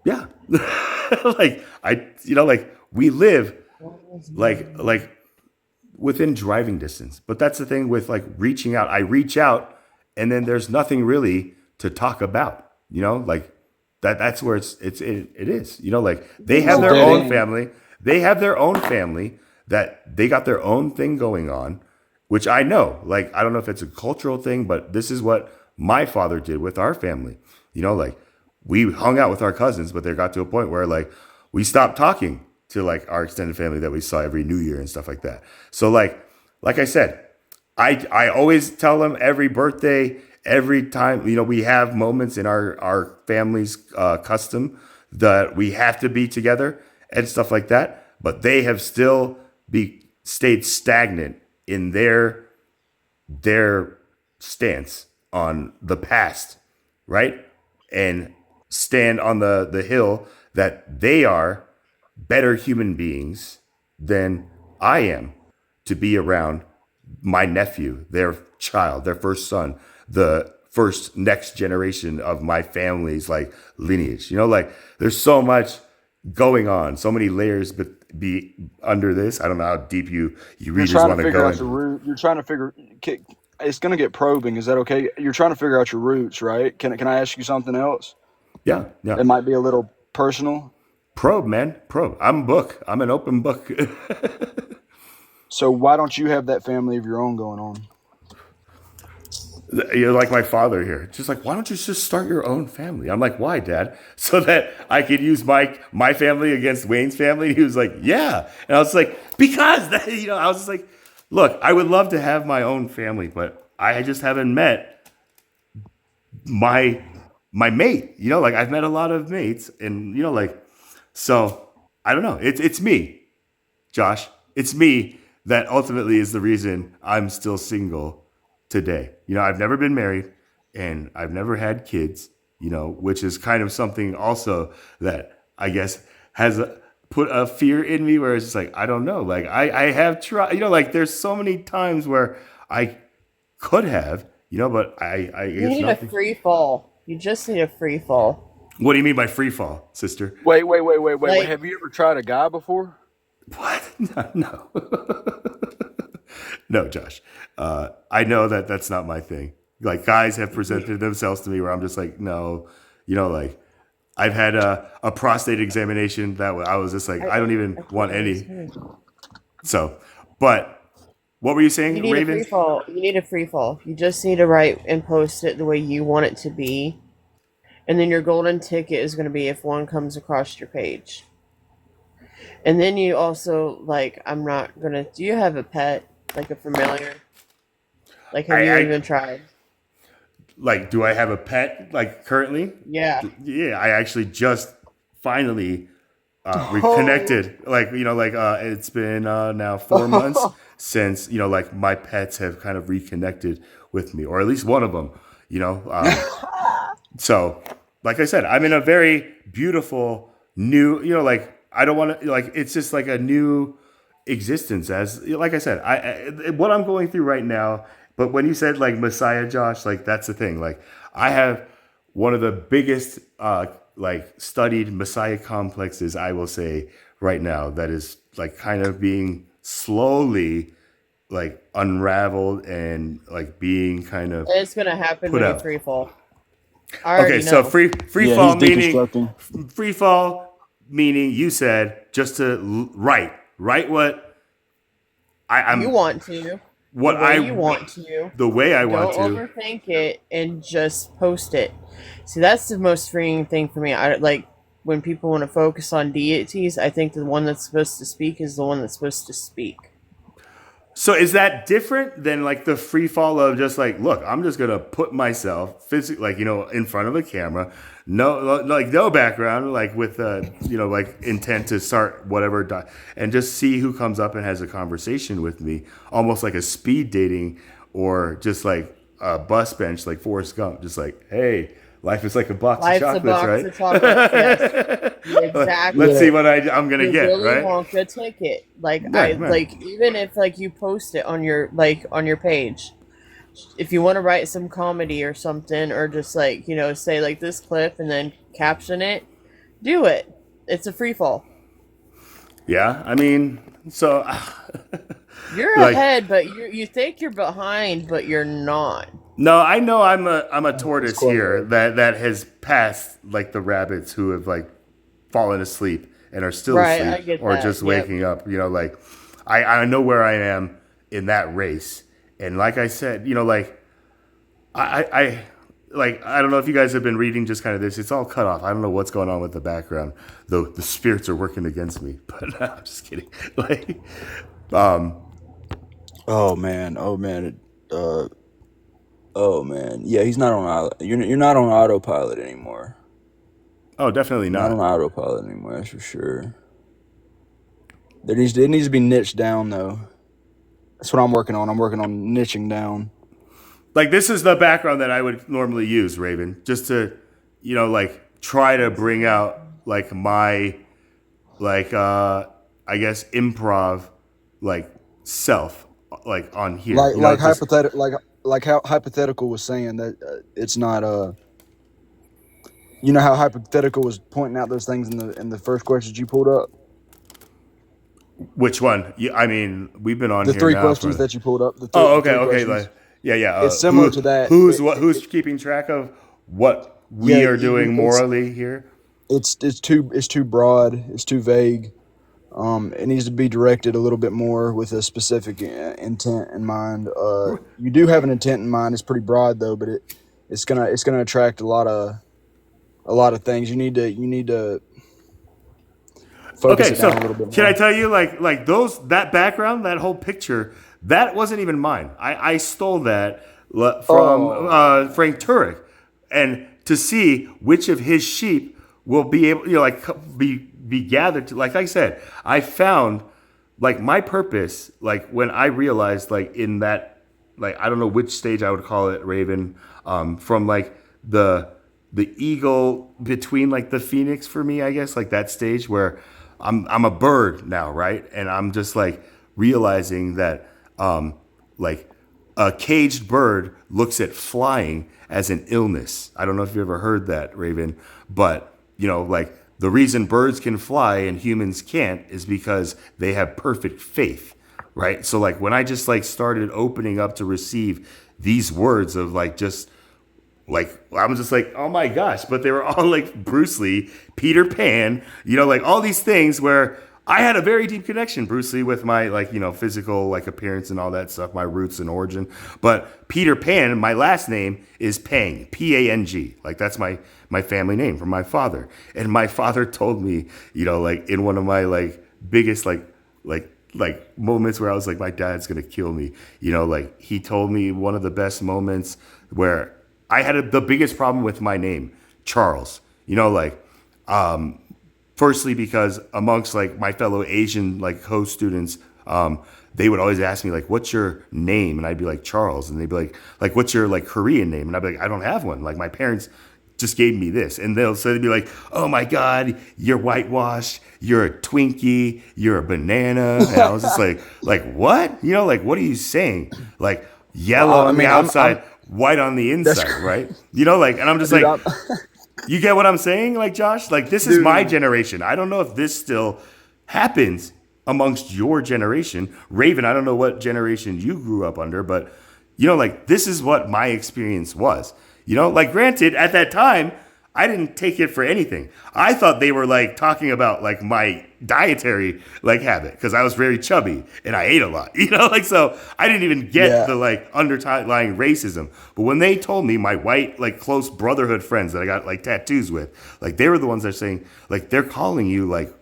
Speaker 1: yeah, like like we live like within driving distance. But that's the thing with like reaching out. I reach out and then there's nothing really to talk about, like that's where it is, like they have
Speaker 3: It's a
Speaker 1: their
Speaker 3: dead
Speaker 1: own
Speaker 3: end.
Speaker 1: family. They have their own family that they got their own thing going on, which I know, like, I don't know if it's a cultural thing, but this is what my father did with our family. You know, like, we hung out with our cousins, but there got to a point where, like, we stopped talking to, like, our extended family that we saw every New Year and stuff like that. So, like I said, I always tell them every birthday, every time, you know, we have moments in our family's custom that we have to be together and stuff like that. But they have still stayed stagnant in their stance on the past, right? And stand on the hill that they are better human beings than I am to be around my nephew, their child, their first son, the first next generation of my family's like lineage. You know, like there's so much going on, so many layers be under this. I don't know how deep you
Speaker 3: You're
Speaker 1: readers
Speaker 3: trying
Speaker 1: want
Speaker 3: to
Speaker 1: to
Speaker 3: figure
Speaker 1: go
Speaker 3: out the
Speaker 1: into.
Speaker 3: root. You're trying to figure. It's going to get probing. Is that okay? You're trying to figure out your roots, right? Can I ask you something else?
Speaker 1: Yeah, yeah.
Speaker 3: It might be a little personal.
Speaker 1: Probe, man, probe. I'm a book. I'm an open book.
Speaker 3: So why don't you have that family of your own going on?
Speaker 1: You're like my father here. Just like, why don't you just start your own family? I'm like, why, Dad? So that I could use my family against Wayne's family. He was like, yeah. And I was like, because that, you know, I was just like, look, I would love to have my own family, but I just haven't met my mate. You know, like I've met a lot of mates, and you know, like, so I don't know. It's me, Josh. It's me that ultimately is the reason I'm still single today. You know, I've never been married and I've never had kids, you know, which is kind of something also that I guess has put a fear in me where it's just like, I don't know. Like I have tried, you know, like there's so many times where I could have, you know, but I
Speaker 5: You
Speaker 1: guess
Speaker 5: need a
Speaker 1: nothing.
Speaker 5: free fall. You just need a free fall.
Speaker 1: What do you mean by free fall, sister?
Speaker 3: Wait.
Speaker 5: Like,
Speaker 3: Have you ever tried a guy before?
Speaker 1: What? No. No, Josh. I know that that's not my thing. Like guys have presented themselves to me where I'm just like, no, you know, like I've had a prostate examination that I was just like, I don't
Speaker 5: I
Speaker 1: even
Speaker 5: can't
Speaker 1: want any.
Speaker 5: understand.
Speaker 1: So, but what were you
Speaker 5: You
Speaker 1: saying,
Speaker 5: need a free
Speaker 1: Raven?
Speaker 5: fall. You need a free fall. You just need to write and post it the way you want it to be. And then your golden ticket is going to be if one comes across your page. And then you also, like, I'm not going to. Do you have a pet? Like a familiar? Like, have you
Speaker 1: I
Speaker 5: even tried?
Speaker 1: like, do I have a pet like currently?
Speaker 5: Yeah.
Speaker 1: Yeah, I actually just finally
Speaker 3: Oh,
Speaker 1: reconnected. Like, you know, like it's been now 4 months since, you know, like my pets have kind of reconnected with me, or at least one of them, you know. So, like I said, I'm in a very beautiful new, you know, like I don't want to, like, it's just like a new existence. As, like I said, what I'm going through right now. But when you said like Messiah, Josh, like that's the thing. Like, I have one of the biggest, like, studied Messiah complexes, I will say right now, that is like kind of being slowly like unraveled and like being kind of
Speaker 5: It's going to happen
Speaker 1: put
Speaker 5: when you
Speaker 1: out.
Speaker 5: free fall. I
Speaker 1: Okay,
Speaker 5: already
Speaker 1: so
Speaker 5: know.
Speaker 1: free
Speaker 3: yeah,
Speaker 1: fall
Speaker 3: he's
Speaker 1: meaning
Speaker 3: deconstructing.
Speaker 1: you said just to write what
Speaker 5: You
Speaker 1: I'm
Speaker 5: want to. The
Speaker 1: what
Speaker 5: way you
Speaker 1: I
Speaker 5: want to.
Speaker 1: the way I want
Speaker 5: Don't
Speaker 1: to.
Speaker 5: overthink it and just post it. See, that's the most freeing thing for me. I like when people want to focus on deities. I think the one that's supposed to speak is the one that's supposed to speak.
Speaker 1: So is that different than like the free fall of just like, look, I'm just gonna put myself physically, like, you know, in front of a camera, no, like no background, like with you know, like intent to start whatever, and just see who comes up and has a conversation with me, almost like a speed dating, or just like a bus bench, like Forrest Gump, just like, hey, life is like a box of
Speaker 5: Life's a
Speaker 1: chocolates,
Speaker 5: box
Speaker 1: right?
Speaker 5: of chocolates. Yes,
Speaker 1: Let's
Speaker 5: exactly.
Speaker 1: see
Speaker 3: Yeah.
Speaker 1: what I'm gonna
Speaker 5: Your
Speaker 1: get,
Speaker 5: Willy
Speaker 1: right?
Speaker 5: Wonka ticket. Like
Speaker 1: Right,
Speaker 5: I
Speaker 1: right.
Speaker 5: like even if like you post it on your page. If you want to write some comedy or something, or just like, say like this clip and then caption it, do it. It's a free fall.
Speaker 1: Yeah, I mean, so
Speaker 5: You're
Speaker 1: like,
Speaker 5: ahead, but you think you're behind, but you're not.
Speaker 1: no, I know I'm a
Speaker 4: It's
Speaker 1: tortoise here
Speaker 4: correlated.
Speaker 1: that has passed like the rabbits who have like fallen asleep and are still
Speaker 5: Right, I
Speaker 1: asleep
Speaker 5: get
Speaker 1: or
Speaker 5: that.
Speaker 1: just
Speaker 5: Yep.
Speaker 1: waking up. You know, like I know where I am in that race, And like I said, like I like I don't know if you guys have been reading just kind of this. It's all cut off. I don't know what's going on with the background. Though the spirits are working against me. But I'm just kidding. Like,
Speaker 3: Oh man, oh man. Yeah, he's not on you're not on autopilot anymore.
Speaker 1: oh, definitely
Speaker 3: Not on
Speaker 1: not.
Speaker 3: autopilot anymore, that's for sure. It needs to be niched down though. That's what I'm working on. I'm working on niching down.
Speaker 1: Like this is the background that I would normally use, Raven, just to, like try to bring out like my, like I guess improv, like self, like on here.
Speaker 3: Like
Speaker 1: Just
Speaker 3: like how hypothetical was saying that it's not you know how hypothetical was pointing out those things in the first questions you pulled up.
Speaker 1: which one? Yeah, I mean, we've been on
Speaker 3: The
Speaker 1: here
Speaker 3: three
Speaker 1: now
Speaker 3: questions
Speaker 1: for.
Speaker 3: that you pulled up.
Speaker 1: Oh,
Speaker 3: The
Speaker 1: okay,
Speaker 3: three
Speaker 1: okay,
Speaker 3: questions.
Speaker 1: like yeah, yeah.
Speaker 3: It's similar to that.
Speaker 1: Who's keeping track of what
Speaker 3: Yeah,
Speaker 1: we are doing morally here?
Speaker 3: it's too broad. It's too vague. It needs to be directed a little bit more with a specific intent in mind. You do have an intent in mind. It's pretty broad though, but it's gonna attract a lot of things. You need to focus
Speaker 1: Okay,
Speaker 3: it
Speaker 1: so
Speaker 3: down a little bit
Speaker 1: can I
Speaker 3: more.
Speaker 1: tell you, like that background, that whole picture, that wasn't even mine. I stole that from
Speaker 3: Oh,
Speaker 1: Frank Turek, and to see which of his sheep will be able, be gathered to. Like I said, I found like my purpose, like when I realized, like in that, like I don't know which stage I would call it, Raven, from like the eagle between like the phoenix for me, I guess, like that stage where I'm a bird now, right? And I'm just like realizing that like a caged bird looks at flying as an illness. I don't know if you ever heard that, Raven, but like the reason birds can fly and humans can't is because they have perfect faith, right? So like when I just like started opening up to receive these words of like just like I was just like, oh my gosh, but they were all like Bruce Lee, Peter Pan, like all these things where I had a very deep connection, Bruce Lee, with my like, physical like appearance and all that stuff, my roots and origin. But Peter Pan, my last name is Pang, P-A-N-G. Like that's my family name from my father. And my father told me, like in one of my like biggest like moments where I was like, my dad's gonna kill me. Like he told me one of the best moments where I had the biggest problem with my name, Charles. Like firstly because amongst like my fellow Asian like co-students, they would always ask me like, what's your name? And I'd be like, Charles. And they'd be like, what's your like Korean name? And I'd be like, I don't have one. Like my parents just gave me this. And they'd be like, oh my God, you're whitewashed, you're a Twinkie, you're a banana. And I was just like what? Like what are you saying? Like yellow
Speaker 3: I
Speaker 1: on the
Speaker 3: mean, I'm
Speaker 1: outside, white on the
Speaker 3: that's
Speaker 1: inside, right? Like, and I'm just
Speaker 3: dude.
Speaker 1: like, you get what I'm saying? Like, Josh, like this is my
Speaker 3: Dude,
Speaker 1: generation. I don't know if this still happens amongst your generation. Raven, I don't know what generation you grew up under, but like this is what my experience was. Like granted, at that time, I didn't take it for anything. I thought they were like talking about like my dietary like habit because I was very chubby and I ate a lot, like so I didn't even get
Speaker 3: yeah.
Speaker 1: the like underlying racism. But when they told me my white like close brotherhood friends that I got like tattoos with, like they were the ones that are saying like they're calling you like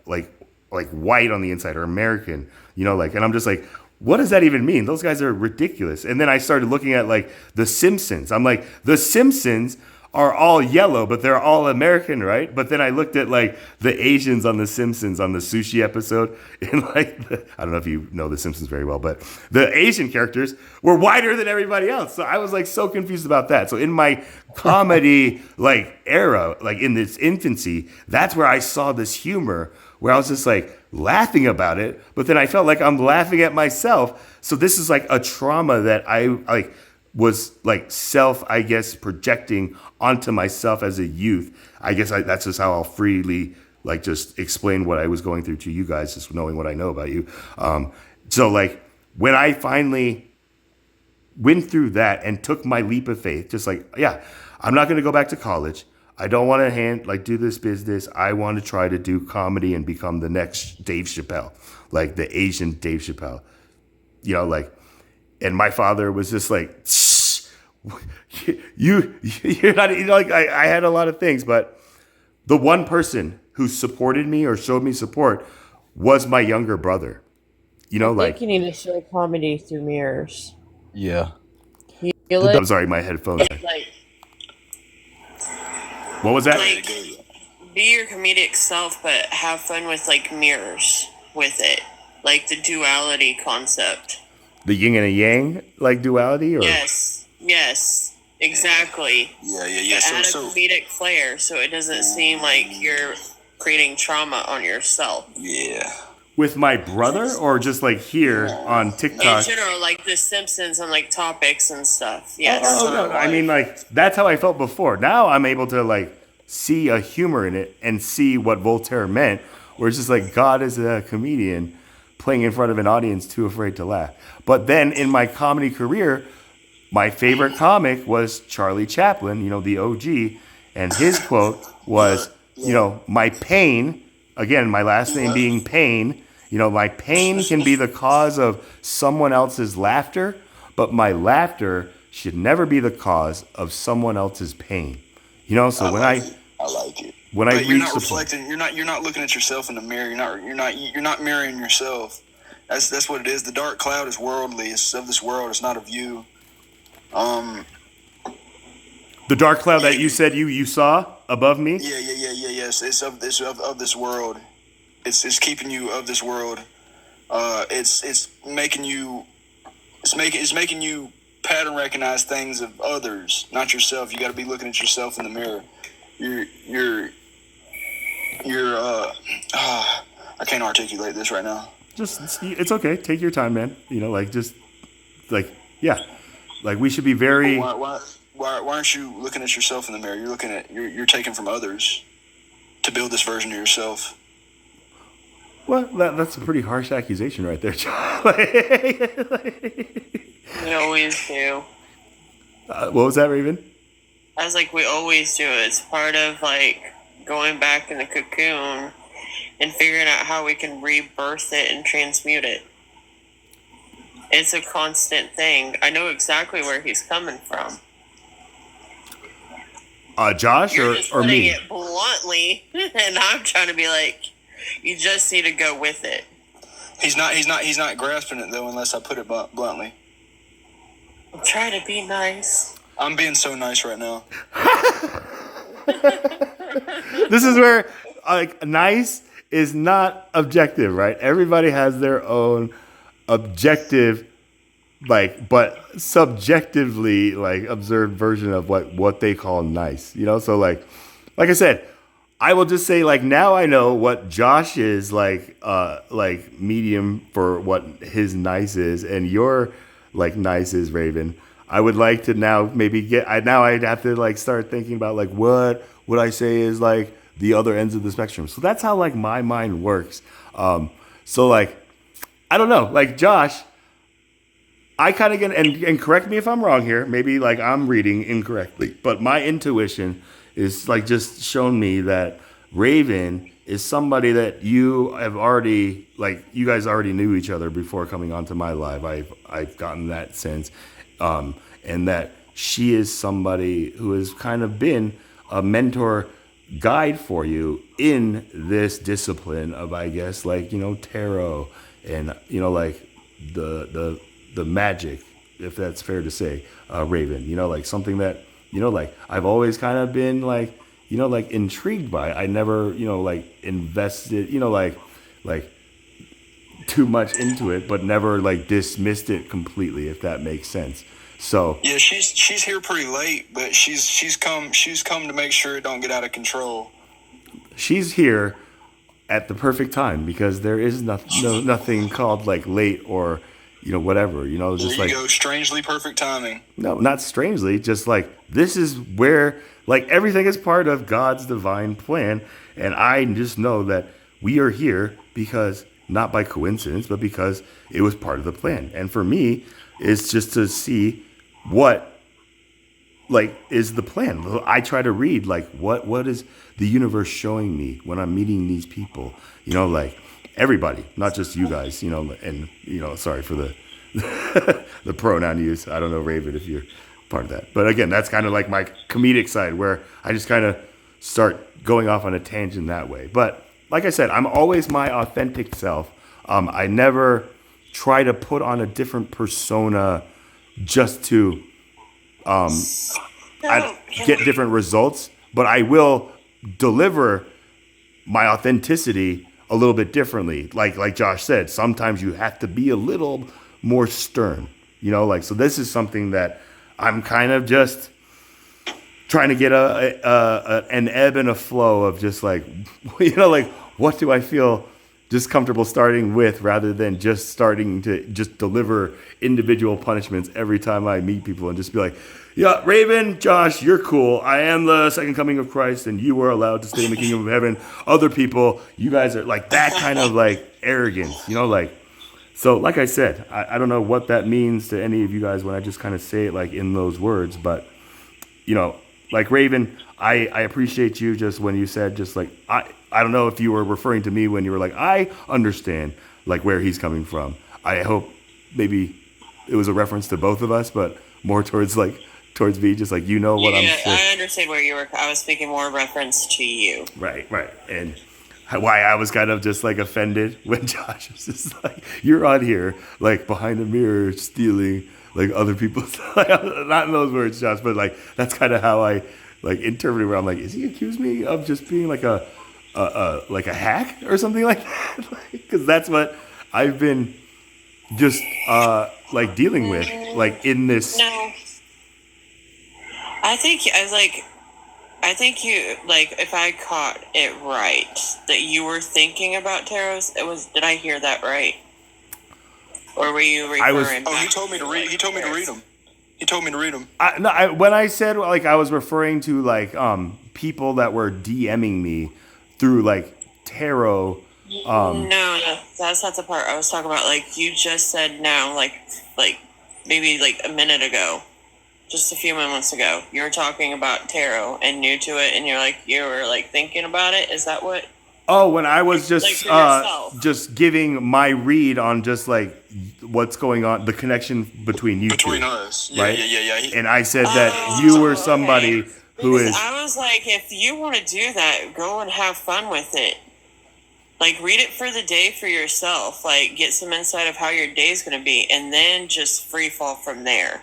Speaker 1: white on the inside or American, like and I'm just like what does that even mean? Those guys are ridiculous. And then I started looking at like The Simpsons. I'm like, The Simpsons are all yellow, but they're all American, right? But then I looked at like the Asians on The Simpsons on the sushi episode, and like I don't know if you know The Simpsons very well, but the Asian characters were whiter than everybody else. So I was like so confused about that. So in my comedy like era, like in this infancy, that's where I saw this humor where I was just like laughing about it, but then I felt like I'm laughing at myself. So this is like a trauma that I like was like self, I guess, projecting onto myself as a youth. I guess that's just how I'll freely like just explain what I was going through to you guys, just knowing what I know about you. So like when I finally went through that and took my leap of faith, just like, yeah, I'm not going to go back to college. I don't want to do this business. I want to try to do comedy and become the next Dave Chappelle, like the Asian Dave Chappelle, like, and my father was just like, you're not, like, I had a lot of things, but the one person who supported me or showed me support was my younger brother. You know,
Speaker 5: I
Speaker 1: like,
Speaker 5: think you need to show comedy through mirrors.
Speaker 3: Yeah.
Speaker 5: You like,
Speaker 1: I'm sorry, my headphones.
Speaker 5: like,
Speaker 1: What was that?
Speaker 5: like, be your comedic self, but have fun with like mirrors with it, like the duality concept.
Speaker 1: The yin and a yang, like duality, or
Speaker 5: Yes, exactly.
Speaker 6: Yeah.
Speaker 5: But add a comedic flair so it doesn't seem like you're creating trauma on yourself.
Speaker 6: Yeah.
Speaker 1: with my brother, or just like here on
Speaker 5: In
Speaker 1: TikTok.
Speaker 5: general, like The Simpsons and like topics and stuff. Yes.
Speaker 1: Oh, no. I mean, like, that's how I felt before. Now I'm able to, like, see a humor in it and see what Voltaire meant, where it's just like God is a comedian playing in front of an audience too afraid to laugh. But then in my comedy career, my favorite comic was Charlie Chaplin, you know, the OG, and his quote was, you know, my pain, again, my last name being Pain, you know, my pain can be the cause of someone else's laughter, but my laughter should never be the cause of someone else's pain. You know, so
Speaker 6: I like it.
Speaker 1: When
Speaker 6: But
Speaker 1: I
Speaker 6: you're
Speaker 1: reach
Speaker 6: not
Speaker 1: the point,
Speaker 6: reflecting. You're not looking at yourself in the mirror. You're not mirroring yourself. That's what it is. The dark cloud is worldly. It's of this world. It's not of you.
Speaker 1: the dark cloud that you said you saw above me,
Speaker 6: Yeah. Yes, it's of this world. It's keeping you of this world. It's making you. It's making you pattern recognize things of others, not yourself. You got to be looking at yourself in the mirror. I can't articulate this right now.
Speaker 1: just it's okay. Take your time, man. You know, like just like yeah, like we should be very.
Speaker 6: Why aren't you looking at yourself in the mirror? You're taking from others to build this version of yourself.
Speaker 1: Well, that's a pretty harsh accusation right there, John.
Speaker 5: We always do.
Speaker 1: What was that, Raven?
Speaker 5: I was like, we always do it. It's part of like going back in the cocoon and figuring out how we can rebirth it and transmute it. It's a constant thing. I know exactly where he's coming from.
Speaker 1: Josh
Speaker 5: You're just
Speaker 1: or
Speaker 5: putting
Speaker 1: me?
Speaker 5: it bluntly, and I'm trying to be like, you just need to go with it.
Speaker 6: He's not grasping it though, unless I put it bluntly.
Speaker 5: I'm trying to be nice.
Speaker 6: I'm being so nice right now.
Speaker 1: This is where like nice is not objective, right? Everybody has their own objective, like, but subjectively like observed version of what they call nice. You know, so like I said, I will just say like now I know what Josh is like medium for what his nice is, and your like nice is Raven. I would like to now maybe I'd have to like start thinking about like what would I say is like the other ends of the spectrum. So that's how like my mind works. So like I don't know, like Josh, I kind of get and correct me if I'm wrong here. Maybe like I'm reading incorrectly, but my intuition is like just shown me that Raven is somebody that you have already like you guys already knew each other before coming onto my live. I've gotten that sense, and that she is somebody who has kind of been a mentor guide for you in this discipline of, I guess, like, you know, tarot and, you know, like the magic, if that's fair to say, Raven, you know, like something that, you know, like I've always kind of been like, you know, like intrigued by. I never, you know, like invested, you know, like too much into it, but never like dismissed it completely, if that makes sense. So
Speaker 6: Yeah, she's here pretty late, but she's come to make sure it don't get out of control.
Speaker 1: she's here at the perfect time because there is nothing called like late or, you know, whatever, you know, just
Speaker 6: There you
Speaker 1: like
Speaker 6: go, strangely perfect timing.
Speaker 1: no, not strangely, just like this is where like everything is part of God's divine plan, and I just know that we are here because not by coincidence, but because it was part of the plan. And for me, it's just to see what like is the plan. I try to read like what is the universe showing me when I'm meeting these people, you know, like everybody, not just you guys, you know, and you know, sorry for the pronoun use. I don't know, Raven, if you're part of that. But again, that's kind of like my comedic side where I just kind of start going off on a tangent that way. But like I said, I'm always my authentic self. I never try to put on a different persona just to get different results, but I will deliver my authenticity a little bit differently. Like Josh said, sometimes you have to be a little more stern, like, so this is something that I'm kind of just trying to get an ebb and a flow of just like, like, what do I feel just comfortable starting with, rather than just starting to just deliver individual punishments every time I meet people and just be like, yeah, Raven, Josh, you're cool. I am the second coming of Christ, and you are allowed to stay in the kingdom of heaven. Other people, you guys are like that kind of like arrogance, like. So like I said, I don't know what that means to any of you guys when I just kind of say it like in those words, but like Raven, I appreciate you just when you said just like, I don't know if you were referring to me when you were like, I understand like where he's coming from. I hope maybe it was a reference to both of us, but more towards me, just like, what I'm saying.
Speaker 7: I understand where you were. I was speaking more reference to you.
Speaker 1: Right. And why I was kind of just like offended when Josh was just like, you're on here like behind a mirror stealing like other people's, not in those words, Josh, but like that's kind of how I like interpreted where I'm like, is he accused me of just being like a hack or something like that? Because that's what I've been just like dealing with like in this.
Speaker 7: No, I think you, like, if I caught it right, that you were thinking about tarots. Did I hear that right? Or were you referring?
Speaker 6: He told me to read. He told me to read them. He told me to read them.
Speaker 1: When I said like I was referring to like people that were DMing me through like tarot.
Speaker 7: No, that's not the part I was talking about. Like you just said now, like maybe like a minute ago, just a few moments ago, you were talking about tarot and new to it, and you were like thinking about it. Is that what?
Speaker 1: Oh, when I was just
Speaker 7: Like for yourself.
Speaker 1: just giving my read on just like what's going on, the connection between you
Speaker 6: Between
Speaker 1: two,
Speaker 6: us.
Speaker 1: right?
Speaker 6: Yeah.
Speaker 1: And I said that you were somebody who
Speaker 7: Because
Speaker 1: is.
Speaker 7: I was like, if you want to do that, go and have fun with it. Like, read it for the day for yourself. Like, get some insight of how your day's going to be, and then just free fall from there.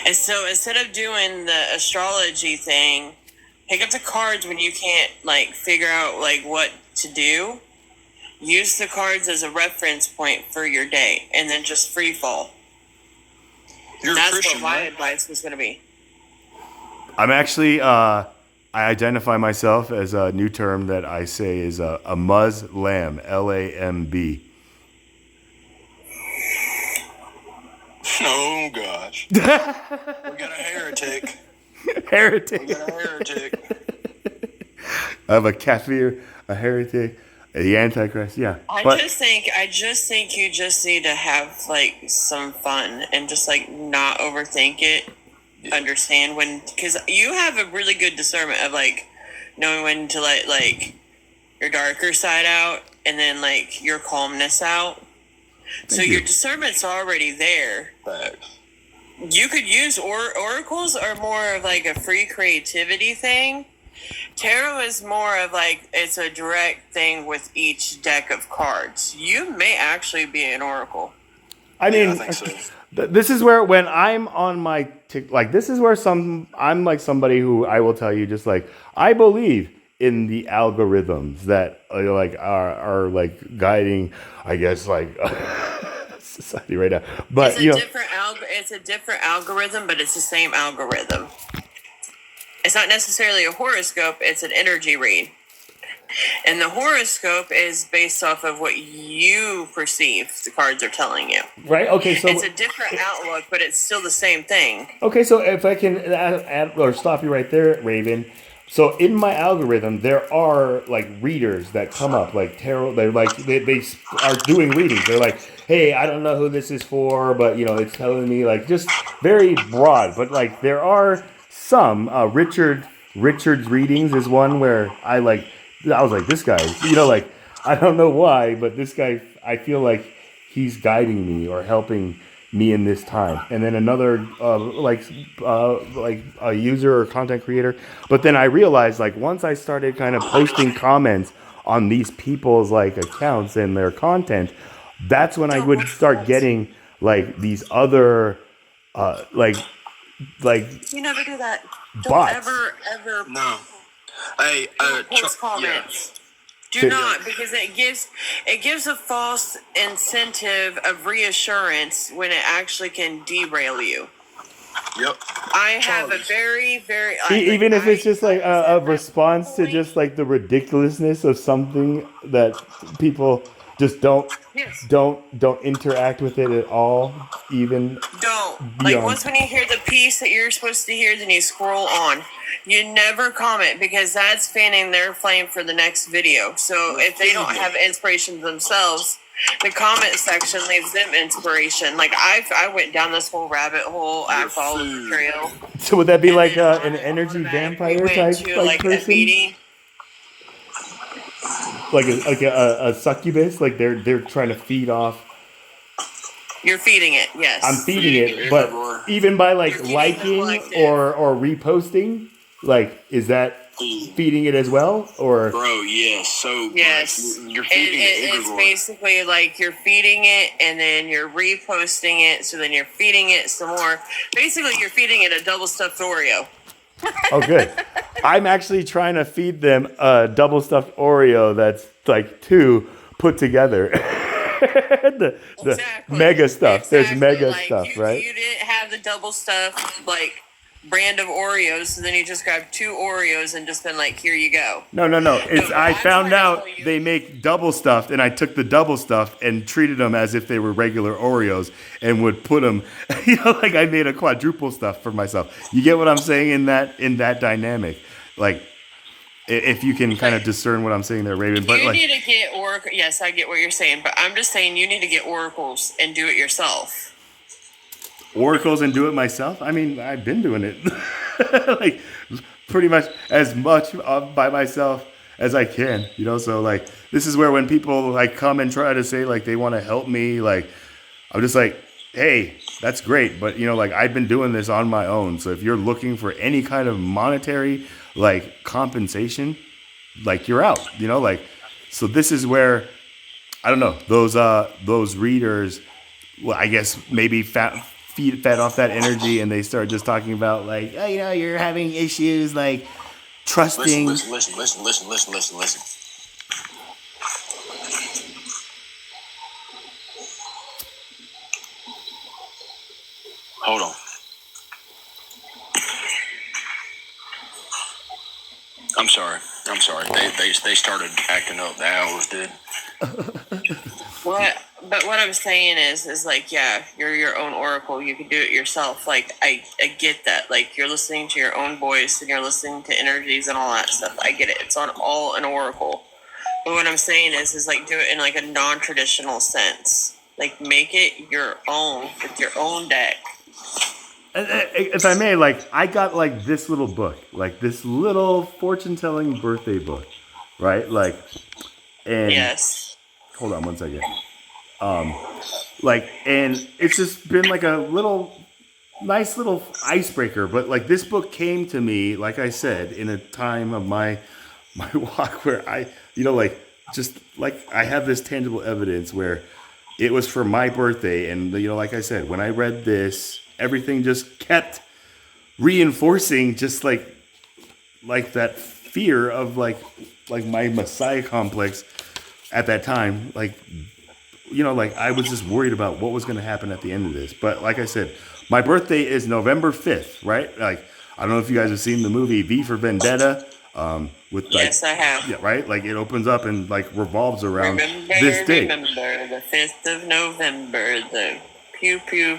Speaker 7: And so instead of doing the astrology thing, pick up the cards when you can't like figure out like what to do. Use the cards as a reference point for your day, and then just free fall.
Speaker 6: You're
Speaker 7: That's
Speaker 6: a Christian,
Speaker 7: what my
Speaker 6: right?
Speaker 7: advice was going to be.
Speaker 1: I'm actually. I identify myself as a new term that I say is a Muslim, Lamb.
Speaker 6: Oh gosh. We got a heretic.
Speaker 1: Heretic.
Speaker 6: We got a heretic.
Speaker 1: I have a kafir, a heretic, the Antichrist. Yeah,
Speaker 7: I just think you just need to have like some fun and just like not overthink it. Understand when, because you have a really good discernment of like knowing when to let like your darker side out and then like your calmness out. So your discernment's already there.
Speaker 6: Facts.
Speaker 7: You could use oracles are more of like a free creativity thing. Tarot is more of like it's a direct thing with each deck of cards. You may actually be an oracle.
Speaker 1: I mean,
Speaker 6: I think so.
Speaker 1: this is where when I'm on my this is where I'm like somebody who I will tell you just like I believe in the algorithms that are like guiding, I guess, like society right now. But
Speaker 7: it's a different algorithm, but it's the same algorithm. It's not necessarily a horoscope, it's an energy read. And the horoscope is based off of what you perceive the cards are telling you.
Speaker 1: Right? Okay, so
Speaker 7: it's a different outlook, but it's still the same thing.
Speaker 1: Okay, so if I can add or stop you right there, Raven. So in my algorithm, there are like readers that come up, like tarot. They're like they are doing readings. They're like, hey, I don't know who this is for, but it's telling me like just very broad. But like there are some Richard's readings is one where I was like, this guy, like I don't know why, but this guy, I feel like he's guiding me or helping me in this time. And then another like a user or content creator. But then I realized, like, once I started kind of posting comments on these people's like accounts and their content, that's when I would start getting like these other like
Speaker 7: You never do that. Don't
Speaker 1: bots.
Speaker 7: ever
Speaker 6: No. Hey,
Speaker 7: post comments. Do not, because it gives a false incentive of reassurance when it actually can derail you.
Speaker 6: Yep.
Speaker 7: I have a very, very
Speaker 1: Even if it's just like a response to just like the ridiculousness of something that people just don't
Speaker 7: Yes.
Speaker 1: don't interact with it at all, even
Speaker 7: Don't. Like,
Speaker 1: beyond.
Speaker 7: once when you hear the piece that you're supposed to hear, then you scroll on. You never comment, because that's fanning their flame for the next video. So if they don't have inspiration themselves, the comment section leaves them inspiration. Like, I went down this whole rabbit hole. I followed the trail.
Speaker 1: So would that be like
Speaker 7: And then
Speaker 1: an energy
Speaker 7: automatically
Speaker 1: vampire
Speaker 7: went
Speaker 1: type
Speaker 7: to,
Speaker 1: like
Speaker 7: a
Speaker 1: person,
Speaker 7: meeting.
Speaker 1: like a succubus? Like they're trying to feed off.
Speaker 7: You're feeding it, yes.
Speaker 1: I'm feeding it, but even by like
Speaker 7: You're feeding the
Speaker 1: liking
Speaker 7: collective.
Speaker 1: or reposting, like, is that feeding it as well, or
Speaker 6: Bro, yes. So
Speaker 7: Yes.
Speaker 6: you're feeding
Speaker 7: It's basically like you're feeding it and then you're reposting it, so then you're feeding it some more. Basically, you're feeding it a double stuffed Oreo.
Speaker 1: oh, good. I'm actually trying to feed them a double stuffed Oreo that's like two put together. the
Speaker 7: Exactly.
Speaker 1: mega stuff.
Speaker 7: Exactly.
Speaker 1: There's mega
Speaker 7: Like,
Speaker 1: stuff, right?
Speaker 7: You didn't have the double stuffed, like, brand of Oreos, so then you just grabbed 2 Oreos and just been like, here you go.
Speaker 1: No. It's
Speaker 7: No,
Speaker 1: I
Speaker 7: I'm
Speaker 1: found
Speaker 7: trying to
Speaker 1: out
Speaker 7: tell you.
Speaker 1: they make double stuffed, and I took the double stuffed and treated them as if they were regular Oreos, and would put them, like I made a quadruple stuff for myself. You get what I'm saying in that dynamic, like. If you can kind of discern what I'm saying there, Raven, but
Speaker 7: You
Speaker 1: like,
Speaker 7: need to get Oracle. Yes, I get what you're saying, but I'm just saying you need to get Oracles and do it yourself.
Speaker 1: oracles and do it myself. I mean, I've been doing it like pretty much as much by myself as I can, So like, this is where when people like come and try to say like they want to help me, like I'm just like, hey, that's great, but like I've been doing this on my own. So if you're looking for any kind of monetary like compensation, like you're out, like. So this is where I don't know those readers. Well, I guess maybe fed off that energy, and they start just talking about like, oh, you're having issues like trusting.
Speaker 6: Listen. Hold on. I'm sorry. They started acting up. The owls did.
Speaker 7: But what I'm saying is like, yeah, you're your own oracle. You can do it yourself. Like, I get that. Like, you're listening to your own voice and you're listening to energies and all that stuff. I get it. It's on all an oracle. But what I'm saying is like, do it in like a non-traditional sense. Like, make it your own with your own deck.
Speaker 1: If I may, like I got like this little book, like this little fortune-telling birthday book, right? Like, and
Speaker 7: Yes.
Speaker 1: hold on one second. Like, and it's just been like a nice little icebreaker. But like this book came to me, like I said, in a time of my walk where I, like just like I have this tangible evidence where it was for my birthday, and like I said, when I read this, everything just kept reinforcing, just like that fear of like my Messiah complex at that time, like like I was just worried about what was going to happen at the end of this. But like I said, my birthday is November 5th, right? Like, I don't know if you guys have seen the movie V for Vendetta, with like,
Speaker 7: Yes, I have.
Speaker 1: yeah, right? Like it opens up and like revolves around this day.
Speaker 7: Remember the 5th of November, the pew pew.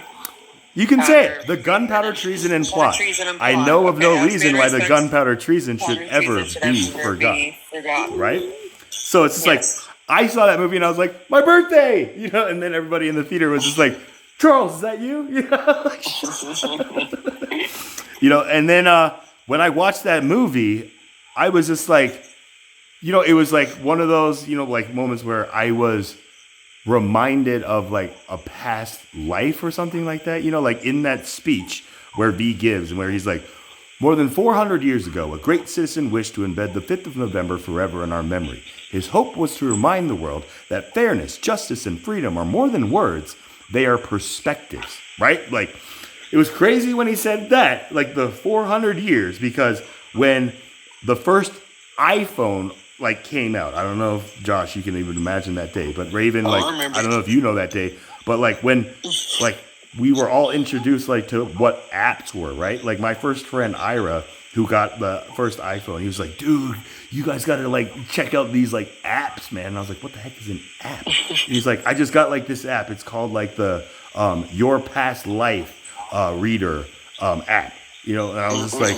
Speaker 1: You can say it. The gunpowder treason and plot.
Speaker 7: Treason and
Speaker 1: I
Speaker 7: plot.
Speaker 1: know of
Speaker 7: Okay,
Speaker 1: no
Speaker 7: I was
Speaker 1: reason
Speaker 7: being
Speaker 1: why the
Speaker 7: respectful.
Speaker 1: gunpowder treason should ever be forgotten. Right? So it's just like, I saw that movie and I was like, my birthday! And then everybody in the theater was just like, Charles, is that you? And then when I watched that movie, I was just like, it was like one of those, like moments where I was reminded of like a past life or something like that. You know, like in that speech where V gives and where he's like, more than 400 years ago, a great citizen wished to embed the 5th of November forever in our memory. His hope was to remind the world that fairness, justice, and freedom are more than words, they are perspectives, right? Like, it was crazy when he said that, like the 400 years, because when the first iPhone like came out, I don't know if Josh, you can even imagine that day, but Raven, like,
Speaker 6: I remember.
Speaker 1: I don't know if you know that day, but like when, like, we were all introduced like to what apps were, right? Like my first friend Ira, who got the first iPhone, he was like, dude, you guys gotta like check out these like apps, man. And I was like, what the heck is an app? And he's like, I just got like this app. It's called like the Your Past Life reader app. You know, and I was just like,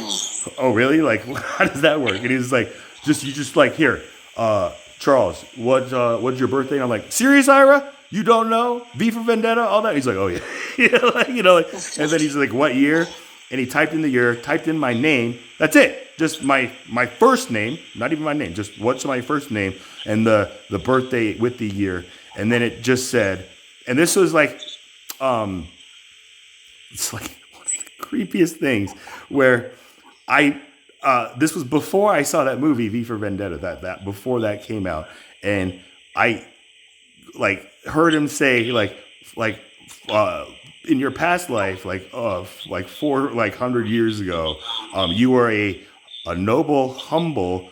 Speaker 1: oh really? Like how does that work? And he was like, you just like here, Charles, what's your birthday? And I'm like, serious, Ira? You don't know? V for Vendetta, all that? He's like, oh yeah. And then he's like, what year? And he typed in the year, typed in my name. That's it. Just my first name, not even my name, just what's my first name and the birthday with the year. And then it just said, and this was like, it's like one of the creepiest things where this was before I saw that movie, V for Vendetta, that before that came out. And I like heard him say like in your past life, like 400 years ago, you were a noble, humble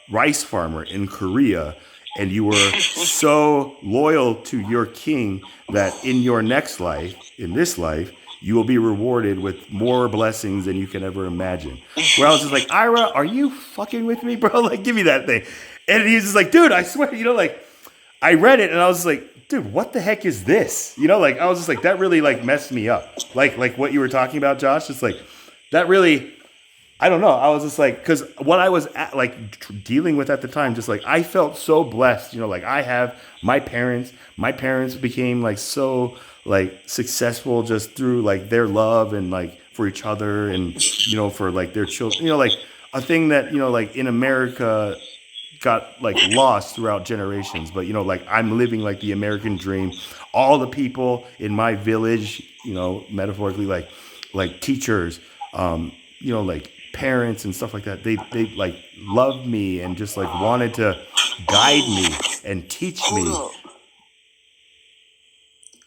Speaker 1: rice farmer in Korea, and you were so loyal to your king that in your next life, in this life, you will be rewarded with more blessings than you can ever imagine. Where I was just like, Ira, are you fucking with me, bro? Like, give me that thing. And he's just like, dude, I swear, like, I read it and I was like, dude, what the heck is this? Like, I was just like, that really like messed me up. Like what you were talking about, Josh, it's like, that really, I don't know. I was just like, because what I was dealing with at the time, just like, I felt so blessed, like I have my parents became like so like successful just through like their love and like for each other and, for like their children, like a thing that, like in America got like lost throughout generations, but like I'm living like the American dream. All the people in my village, metaphorically, like teachers, like parents and stuff like that, they like loved me and just like wanted to guide me and teach me.
Speaker 6: Hold up.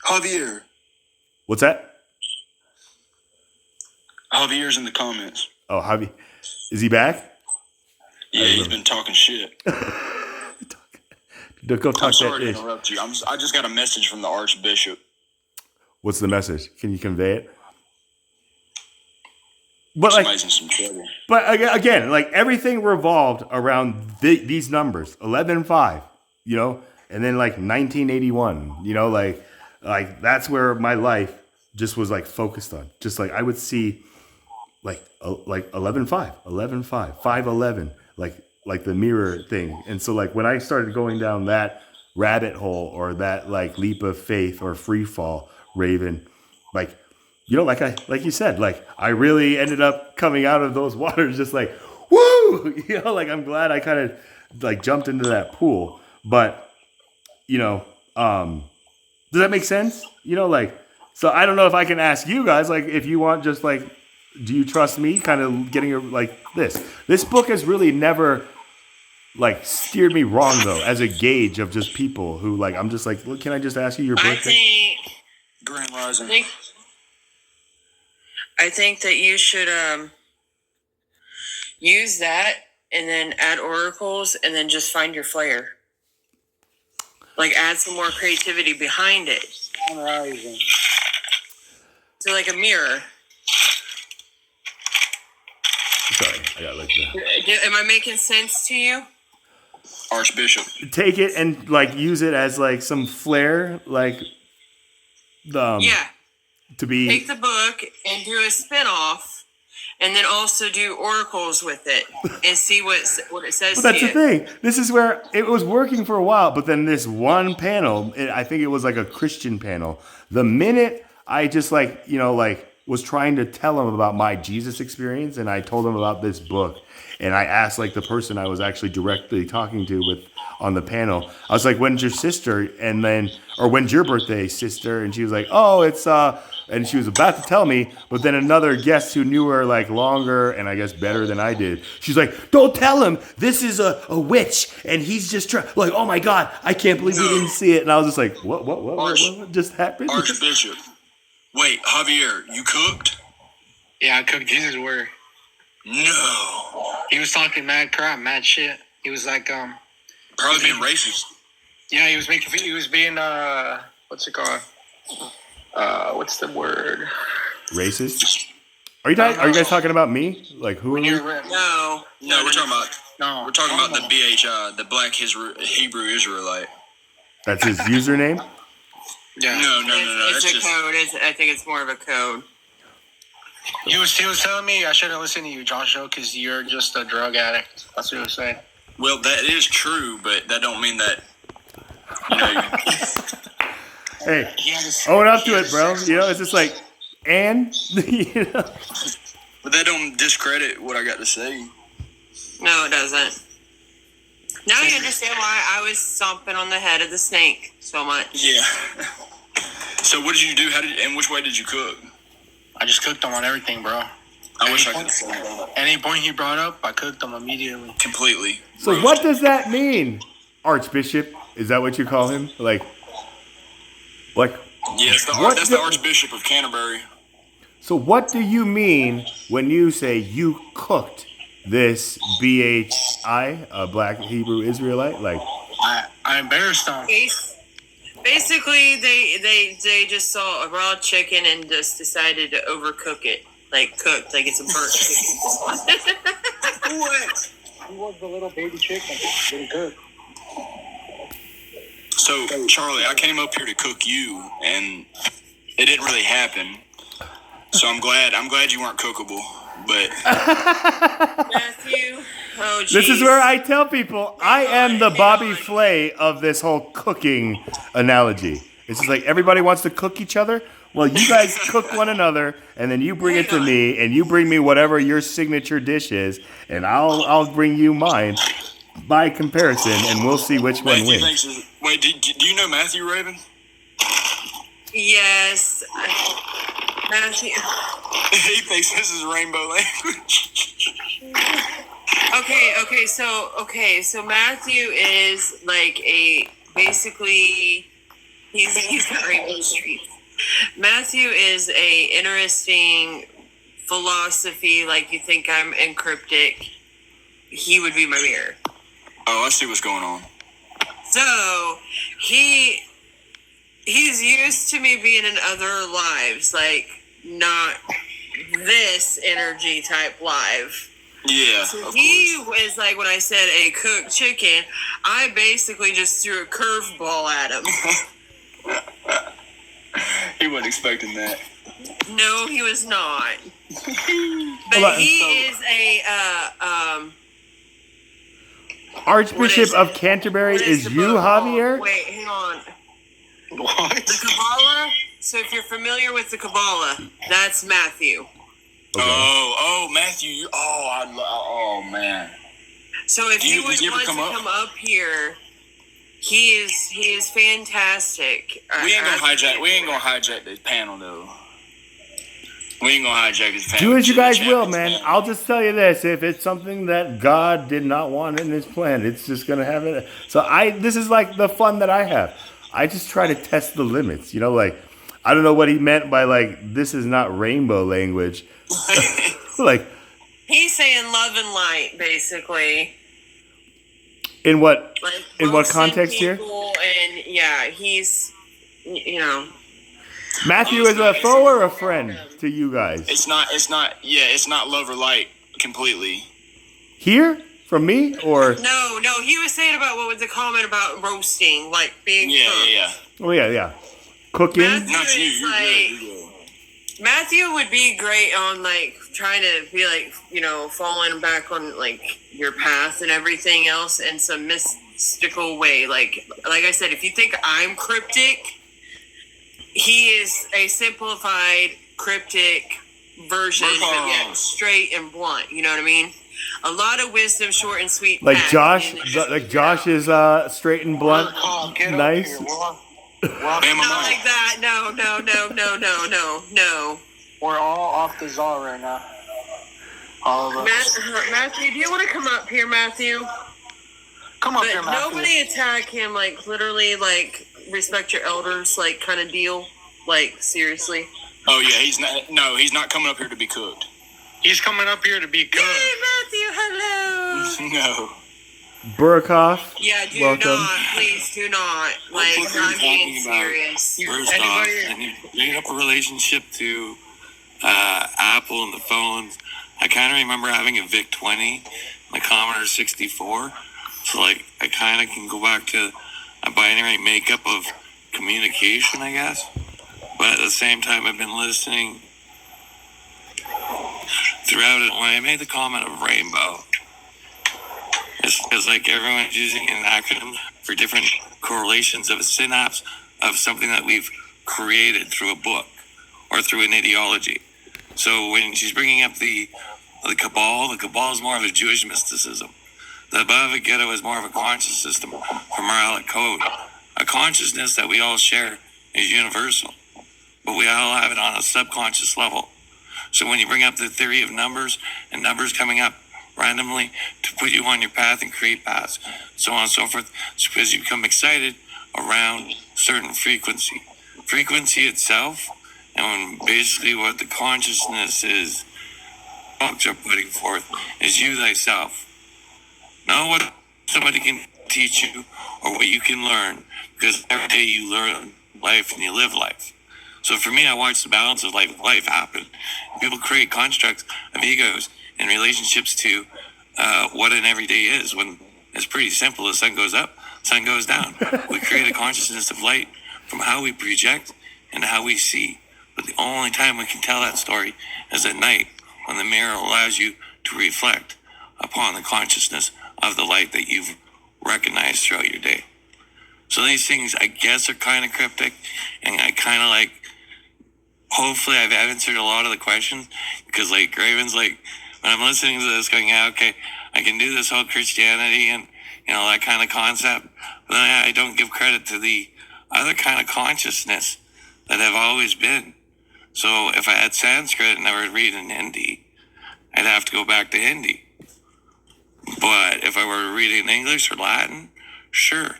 Speaker 6: Javier.
Speaker 1: What's that?
Speaker 6: Javier's in the comments.
Speaker 1: Oh, Javi, is he back?
Speaker 6: Yeah, he's been talking shit.
Speaker 1: Go talk
Speaker 6: I'm sorry
Speaker 1: that
Speaker 6: to
Speaker 1: ish.
Speaker 6: interrupt you. I just got a message from the Archbishop.
Speaker 1: What's the message? Can you convey it? But
Speaker 6: Somebody's in some trouble.
Speaker 1: But again, like everything revolved around these numbers, 11-5, and then like 1981, like that's where my life just was like focused on. Just like I would see like 11-5, 11-5, 5-11, like the mirror thing. And so like when I started going down that rabbit hole or that like leap of faith or free fall, Raven, like like you said, like I really ended up coming out of those waters just like, woo, like I'm glad I kind of like jumped into that pool. But, does that make sense? Like, so I don't know if I can ask you guys, like, if you want just like, do you trust me kind of getting like this book has really never like steered me wrong though, as a gauge of just people who like, I'm just like, well, can I just ask you your birthday?
Speaker 6: Grand Rising.
Speaker 7: I think that you should use that and then add oracles and then just find your flair. Like add some more creativity behind it.
Speaker 4: Rising.
Speaker 7: So like a mirror.
Speaker 1: Sorry, I got like
Speaker 7: Am I making sense to you?
Speaker 6: Archbishop.
Speaker 1: take it and like use it as like some flair, like
Speaker 7: Yeah.
Speaker 1: to be
Speaker 7: Take the book and do a spin-off and then also do oracles with it and see what it says
Speaker 1: But that's
Speaker 7: to
Speaker 1: the
Speaker 7: you.
Speaker 1: thing. This is where it was working for a while, but then this one panel, I think it was like a Christian panel. The minute I just like, like was trying to tell him about my Jesus experience, and I told him about this book, and I asked like the person I was actually directly talking to with on the panel. I was like, "When's your sister?" And then, or when's your birthday, sister? And she was like, "Oh, it's And she was about to tell me, but then another guest who knew her like longer and I guess better than I did, she's like, "Don't tell him. This is a witch, and he's just trying." Like, oh my god, I can't believe we didn't see it. And I was just like, what just happened?
Speaker 6: Archbishop. Wait, Javier, you cooked?
Speaker 8: Yeah, I cooked Jesus' word.
Speaker 6: No.
Speaker 8: He was talking mad crap, mad shit. He was like,
Speaker 6: Probably being racist.
Speaker 8: yeah, he was being, what's it called? What's the word?
Speaker 1: Racist? Are you guys talking about me? Like who? Are we?
Speaker 7: No.
Speaker 6: No, we're talking about
Speaker 8: No,
Speaker 6: we're talking about the BHI, the Black Hebrew Israelite.
Speaker 1: That's his username.
Speaker 8: yeah.
Speaker 6: No.
Speaker 7: It's
Speaker 6: That's
Speaker 7: a
Speaker 6: just
Speaker 7: code. I think it's more of a code.
Speaker 8: He was telling me I shouldn't listen to you, Joshua, because you're just a drug addict. That's what he was saying.
Speaker 6: well, that is true, but that don't mean that. You know,
Speaker 1: Hey,
Speaker 8: He had his,
Speaker 1: own up to it, bro. You know, it's just like, and you know.
Speaker 6: but that don't discredit what I got to say.
Speaker 7: No, it doesn't. Now you understand why I was stomping on the head of the snake so much.
Speaker 6: Yeah. So what did you do? And which way did you cook?
Speaker 8: I just cooked him on everything, bro.
Speaker 6: I wish I could say that
Speaker 8: Any point he brought up, I cooked him immediately.
Speaker 6: completely.
Speaker 1: So what does that mean, Archbishop? Is that what you call him? Like,
Speaker 6: Yes,
Speaker 1: What
Speaker 6: that's
Speaker 1: the-
Speaker 6: the Archbishop of Canterbury.
Speaker 1: so what do you mean when you say you cooked this BHI, a Black Hebrew Israelite? Like,
Speaker 8: I embarrassed him.
Speaker 7: Basically, they just saw a raw chicken and just decided to overcook it, like cooked, like it's a burnt chicken.
Speaker 6: What?
Speaker 8: He was the little baby chicken. Really good.
Speaker 6: So, Charlie, I came up here to cook you, and it didn't really happen. So I'm glad you weren't cookable. But
Speaker 7: Matthew, oh jeez.
Speaker 1: this is where I tell people I am the Bobby Flay of this whole cooking analogy. It's just like everybody wants to cook each other. Well, you guys cook one another, and then you bring it to me, and you bring me whatever your signature dish is, and I'll bring you mine by comparison, and we'll see which one
Speaker 6: Matthew
Speaker 1: wins.
Speaker 6: thinks. Wait, do you know Matthew Raven?
Speaker 7: Yes, Matthew.
Speaker 6: He thinks this is rainbow language.
Speaker 7: Okay, so Matthew is like basically he's got rainbow streets. Matthew is a interesting philosophy. Like, you think I'm encryptic, he would be my mirror.
Speaker 6: Oh, I see what's going on.
Speaker 7: So he's used to me being in other lives, like not this energy type live.
Speaker 6: Yeah,
Speaker 7: So
Speaker 6: of
Speaker 7: he
Speaker 6: course.
Speaker 7: was like, when I said a cooked chicken, I basically just threw a curveball at him.
Speaker 6: He wasn't expecting that.
Speaker 7: No, he was not.
Speaker 1: Hold
Speaker 7: But
Speaker 1: on.
Speaker 7: he is a
Speaker 1: Archbishop
Speaker 7: What is
Speaker 1: of
Speaker 7: it?
Speaker 1: Canterbury
Speaker 7: what
Speaker 1: is
Speaker 7: the
Speaker 1: you,
Speaker 7: book called?
Speaker 1: Javier?
Speaker 7: Wait, hang on.
Speaker 8: What?
Speaker 7: The Kabbalah. So if you're familiar with the Kabbalah, that's Matthew.
Speaker 6: Oh, Matthew. Oh, man.
Speaker 7: So if you would
Speaker 6: Did you ever
Speaker 7: want to
Speaker 6: come up?
Speaker 7: come up here, he is fantastic.
Speaker 6: We ain't gonna hijack this panel though. We ain't gonna hijack this panel.
Speaker 1: Do as you guys
Speaker 6: This
Speaker 1: will,
Speaker 6: happens,
Speaker 1: man. I'll just tell you this: if it's something that God did not want in His plan, it's just gonna have it. So this is like the fun that I have. I just try to test the limits. You know, like I don't know what he meant by like this is not rainbow language. Like
Speaker 7: He's saying love and light, basically.
Speaker 1: in what?
Speaker 7: Like
Speaker 1: In what
Speaker 7: roasting
Speaker 1: context here?
Speaker 7: people, and yeah, he's, you know.
Speaker 1: Matthew is a foe or a friend to you guys?
Speaker 6: It's not love or light completely.
Speaker 1: Here from me or?
Speaker 7: No, he was saying about what was the comment about roasting, like being cooked.
Speaker 6: Yeah.
Speaker 1: Oh yeah. Cooking.
Speaker 7: Matthew
Speaker 6: Not you.
Speaker 7: is
Speaker 6: You're
Speaker 7: like,
Speaker 6: good. You're good.
Speaker 7: Matthew would be great on like trying to be like, you know, falling back on like your path and everything else in some mystical way. Like I said, if you think I'm cryptic, he is a simplified cryptic version, but yet straight and blunt. You know what I mean? A lot of wisdom, short and sweet.
Speaker 1: Like
Speaker 7: packed
Speaker 1: Josh,
Speaker 7: in just
Speaker 1: like
Speaker 7: a
Speaker 1: Josh is straight and blunt,
Speaker 8: Oh, get
Speaker 1: nice.
Speaker 8: up here. We're
Speaker 7: Not like that. No.
Speaker 8: we're all off the czar right now. All of us.
Speaker 7: Matthew, do you want to come up here, Matthew?
Speaker 8: Come up
Speaker 7: But
Speaker 8: here, Matthew.
Speaker 7: nobody attack him, like, literally, like, respect your elders, like, kind of deal. Like, seriously.
Speaker 6: Oh yeah, he's not. No, he's not coming up here to be cooked.
Speaker 8: He's coming up here to be good.
Speaker 7: Hey, Matthew, hello.
Speaker 6: No.
Speaker 1: Burakoff.
Speaker 7: Yeah, do
Speaker 1: Welcome.
Speaker 7: not. Please do not. Like,
Speaker 9: What are you
Speaker 7: I'm being
Speaker 9: talking about?
Speaker 7: serious.
Speaker 9: First off,
Speaker 8: Anybody-
Speaker 9: and you bring up a relationship to Apple and the phones. I kind of remember having a VIC 20, my Commodore 64. So, like, I kind of can go back to a binary makeup of communication, I guess. But at the same time, I've been listening throughout it. When I made the comment of rainbow, it's like everyone's using an acronym for different correlations of a synapse of something that we've created through a book or through an ideology. So when she's bringing up the Kabbalah is more of a Jewish mysticism. The Bhagavad Gita is more of a conscious system for moralic code. A consciousness that we all share is universal, but we all have it on a subconscious level. So when you bring up the theory of numbers and numbers coming up randomly to put you on your path and create paths, so on and so forth, it's because you become excited around certain frequency. Frequency itself, and basically what the consciousness is, books are putting forth, is you thyself. Not what somebody can teach you or what you can learn, because every day you learn life and you live life. So for me, I watch the balance of life happen. People create constructs of egos in relationships to what an everyday is, when it's pretty simple. The sun goes up, sun goes down. We create a consciousness of light from how we project and how we see. But the only time we can tell that story is at night, when the mirror allows you to reflect upon the consciousness of the light that you've recognized throughout your day. So these things, I guess, are kind of cryptic, and I kind of like, hopefully I've answered a lot of the questions, because like Raven's like, when I'm listening to this going, yeah, okay, I can do this whole Christianity and, you know, that kind of concept, but then I don't give credit to the other kind of consciousness that have always been. So if I had Sanskrit and I were reading Hindi, I'd have to go back to Hindi. But if I were reading English or Latin, sure.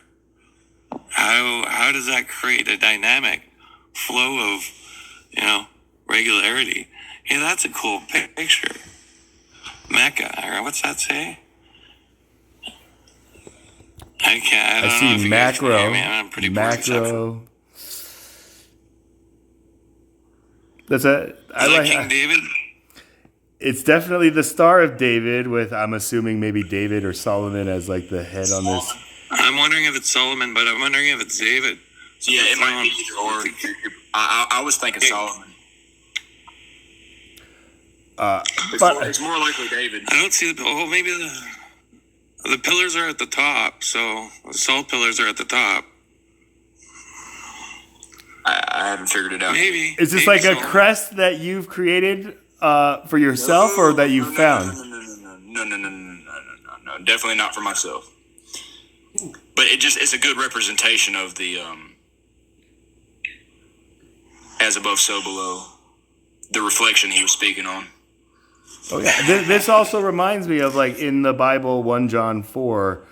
Speaker 9: How does that create a dynamic flow of, you know, regularity? Hey, that's a cool picture. Mecca, or what's that say? I don't know
Speaker 1: I
Speaker 9: if
Speaker 1: see
Speaker 9: you guys can
Speaker 1: macro.
Speaker 9: hear me. I'm pretty poor reception.
Speaker 1: Macro. That's a.
Speaker 9: Is
Speaker 1: I
Speaker 9: that
Speaker 1: like.
Speaker 9: King David?
Speaker 1: It's definitely the Star of David, with I'm assuming maybe David or Solomon as like the head on this.
Speaker 9: I'm wondering if it's Solomon, but I'm wondering if it's David. So
Speaker 6: Yeah,
Speaker 9: it's
Speaker 6: it might be either or. I was thinking Solomon.
Speaker 1: But
Speaker 6: It's more likely David.
Speaker 9: I don't see the. Oh, maybe the pillars are at the top. So the salt pillars are at the top.
Speaker 6: I haven't figured it out.
Speaker 9: Maybe.
Speaker 1: is this
Speaker 9: maybe
Speaker 1: like a
Speaker 9: Solomon.
Speaker 1: crest that you've created for yourself, or that you found?
Speaker 6: No, definitely not for myself. But it's a good representation of the as above, so below, the reflection he was speaking on.
Speaker 1: Oh yeah. This also reminds me of like in the Bible, 1 John 4,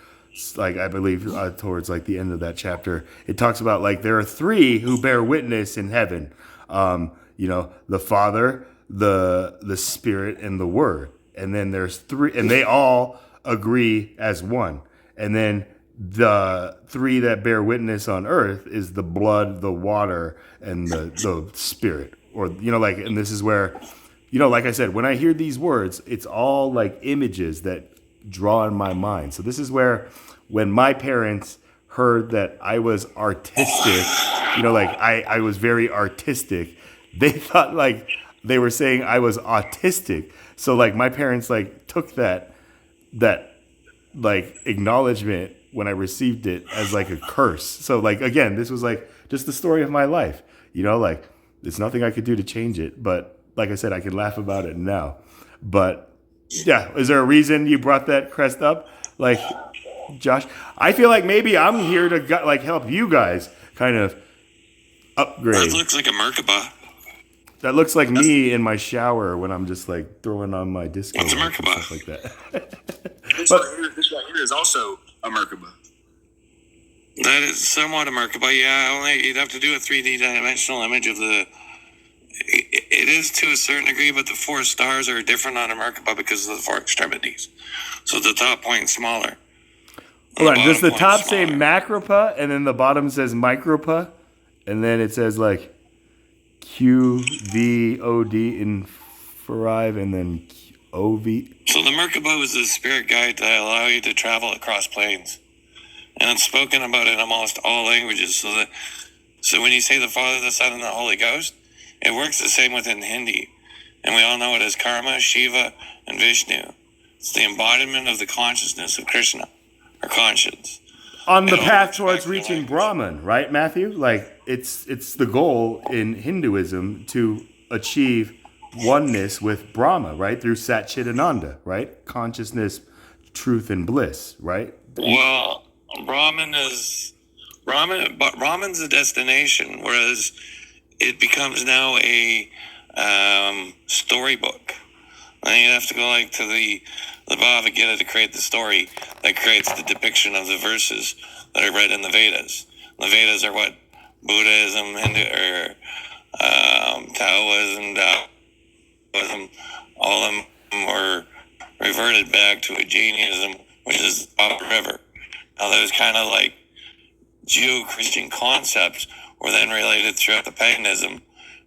Speaker 1: like I believe towards like the end of that chapter, it talks about like there are three who bear witness in heaven. You know, the Father, the Spirit, and the Word. And then there's three, and they all agree as one. And then the three that bear witness on earth is the blood, the water, and the Spirit. Or, you know, like, and this is where, you know, like I said, when I hear these words, it's all like images that draw in my mind. So this is where, when my parents heard that I was artistic, you know, like I was very artistic, they thought like they were saying I was autistic. So like my parents like took that like acknowledgement when I received it as like a curse. So like, again, this was like just the story of my life, you know, like There's nothing I could do to change it. But like I said, I can laugh about it now. But yeah, is there a reason you brought that crest up? Like, Josh, I feel like maybe I'm here to like help you guys kind of upgrade.
Speaker 9: That looks like a Merkaba.
Speaker 1: That looks like me in my shower when I'm just like throwing on my disco
Speaker 9: What's a
Speaker 1: and
Speaker 9: Merkaba?
Speaker 1: stuff like that.
Speaker 6: This right here is also a Merkaba.
Speaker 9: That is somewhat a Merkaba. Yeah, only you'd have to do a 3D dimensional image of the. It is to a certain degree, but the 4 stars are different on a Merkaba because of the 4 extremities. So the top point's smaller.
Speaker 1: Hold on, does the
Speaker 9: bottom
Speaker 1: top
Speaker 9: point's
Speaker 1: say
Speaker 9: smaller.
Speaker 1: macropa and then the bottom says micropa, and then it says like QVOD in 5 and then OV?
Speaker 9: So the Merkaba was the spirit guide to allow you to travel across planes. And it's spoken about in almost all languages. So when you say the Father, the Son, and the Holy Ghost, it works the same within Hindi. And we all know it as Karma, Shiva, and Vishnu. It's the embodiment of the consciousness of Krishna, or conscience.
Speaker 1: On the
Speaker 9: It
Speaker 1: path
Speaker 9: all
Speaker 1: towards
Speaker 9: respects the
Speaker 1: reaching
Speaker 9: language.
Speaker 1: Brahman, right, Matthew? Like it's the goal in Hinduism to achieve oneness with Brahma, right? Through Satchitananda, right? Consciousness, truth, and bliss, right?
Speaker 9: Well, Brahman's a destination, whereas it becomes now a storybook. Then you have to go like to the Bhagavad Gita to create the story that creates the depiction of the verses that are read in the Vedas. The Vedas are what Buddhism, Hindu, or Taoism, all of them were reverted back to a Jainism, which is up the river. Now those kind of like Judeo-Christian concepts were then related throughout the paganism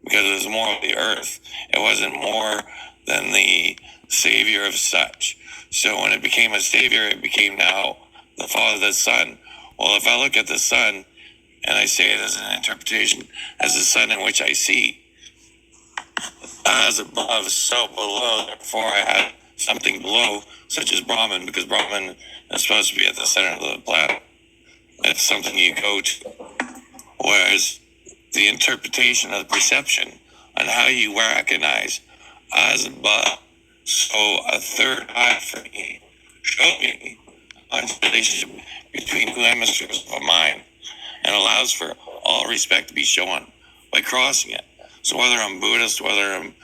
Speaker 9: because it was more of the earth. It wasn't more than the savior of such. So when it became a savior, it became now the Father, the Son. Well, if I look at the Son and I say it as an interpretation, as the Son in which I see, as above, so below, therefore I have something below, such as Brahman, because Brahman is supposed to be at the center of the planet. It's something you go to. Whereas the interpretation of the perception on how you recognize as above, so a third eye for me showed me a relationship between two hemispheres of a mind and allows for all respect to be shown by crossing it. So whether I'm Buddhist, whether I'm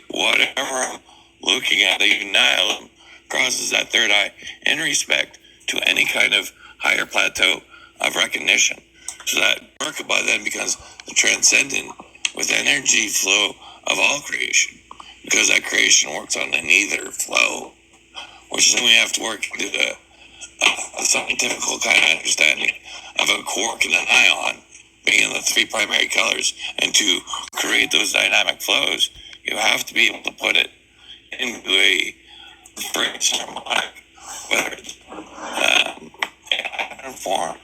Speaker 9: whatever I'm looking at, the nihilism crosses that third eye in respect to any kind of higher plateau of recognition. So that Merkaba then becomes the transcendent with energy flow of all creation, because that creation works on an ether flow, which then we have to work into a scientific kind of understanding of a quark and an ion being the 3 primary colors, and to create those dynamic flows, you have to be able to put it into a phrase harmonic, whether it's pattern form,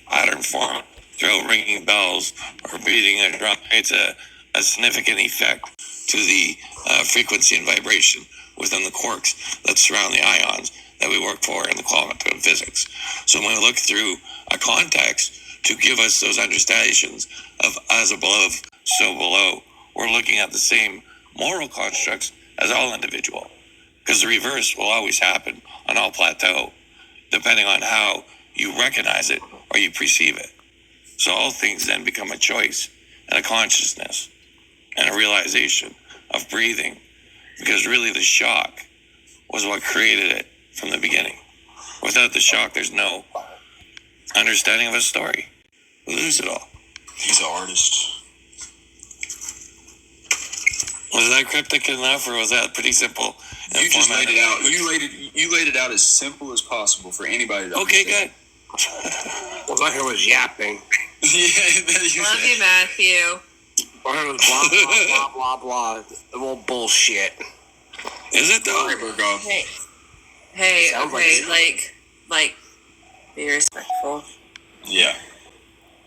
Speaker 9: pattern form, through ringing bells or beating a drum. It's a significant effect to the frequency and vibration within the quarks that surround the ions that we work for in the quantum physics. So when we look through a context to give us those understandings of as above, so below, we're looking at the same moral constructs as all individual, because the reverse will always happen on all plateau, depending on how you recognize it or you perceive it. So all things then become a choice and a consciousness and a realization of breathing, because really the shock was what created it from the beginning. Without the shock, there's no understanding of a story. We lose it all.
Speaker 6: He's an artist.
Speaker 9: Was that cryptic enough, or was that pretty simple?
Speaker 6: You just laid it out. You laid it out as simple as possible for anybody to
Speaker 9: Okay,
Speaker 6: understand.
Speaker 9: good.
Speaker 10: Well, I was yapping.
Speaker 6: Yeah,
Speaker 7: Love you, Matthew.
Speaker 10: I was blah, blah, blah, blah, blah. Well, bullshit.
Speaker 9: Is it though?
Speaker 6: Sorry, Burgo.
Speaker 7: Hey,
Speaker 10: Sounds
Speaker 7: okay,
Speaker 10: like
Speaker 7: like, be respectful.
Speaker 6: Yeah.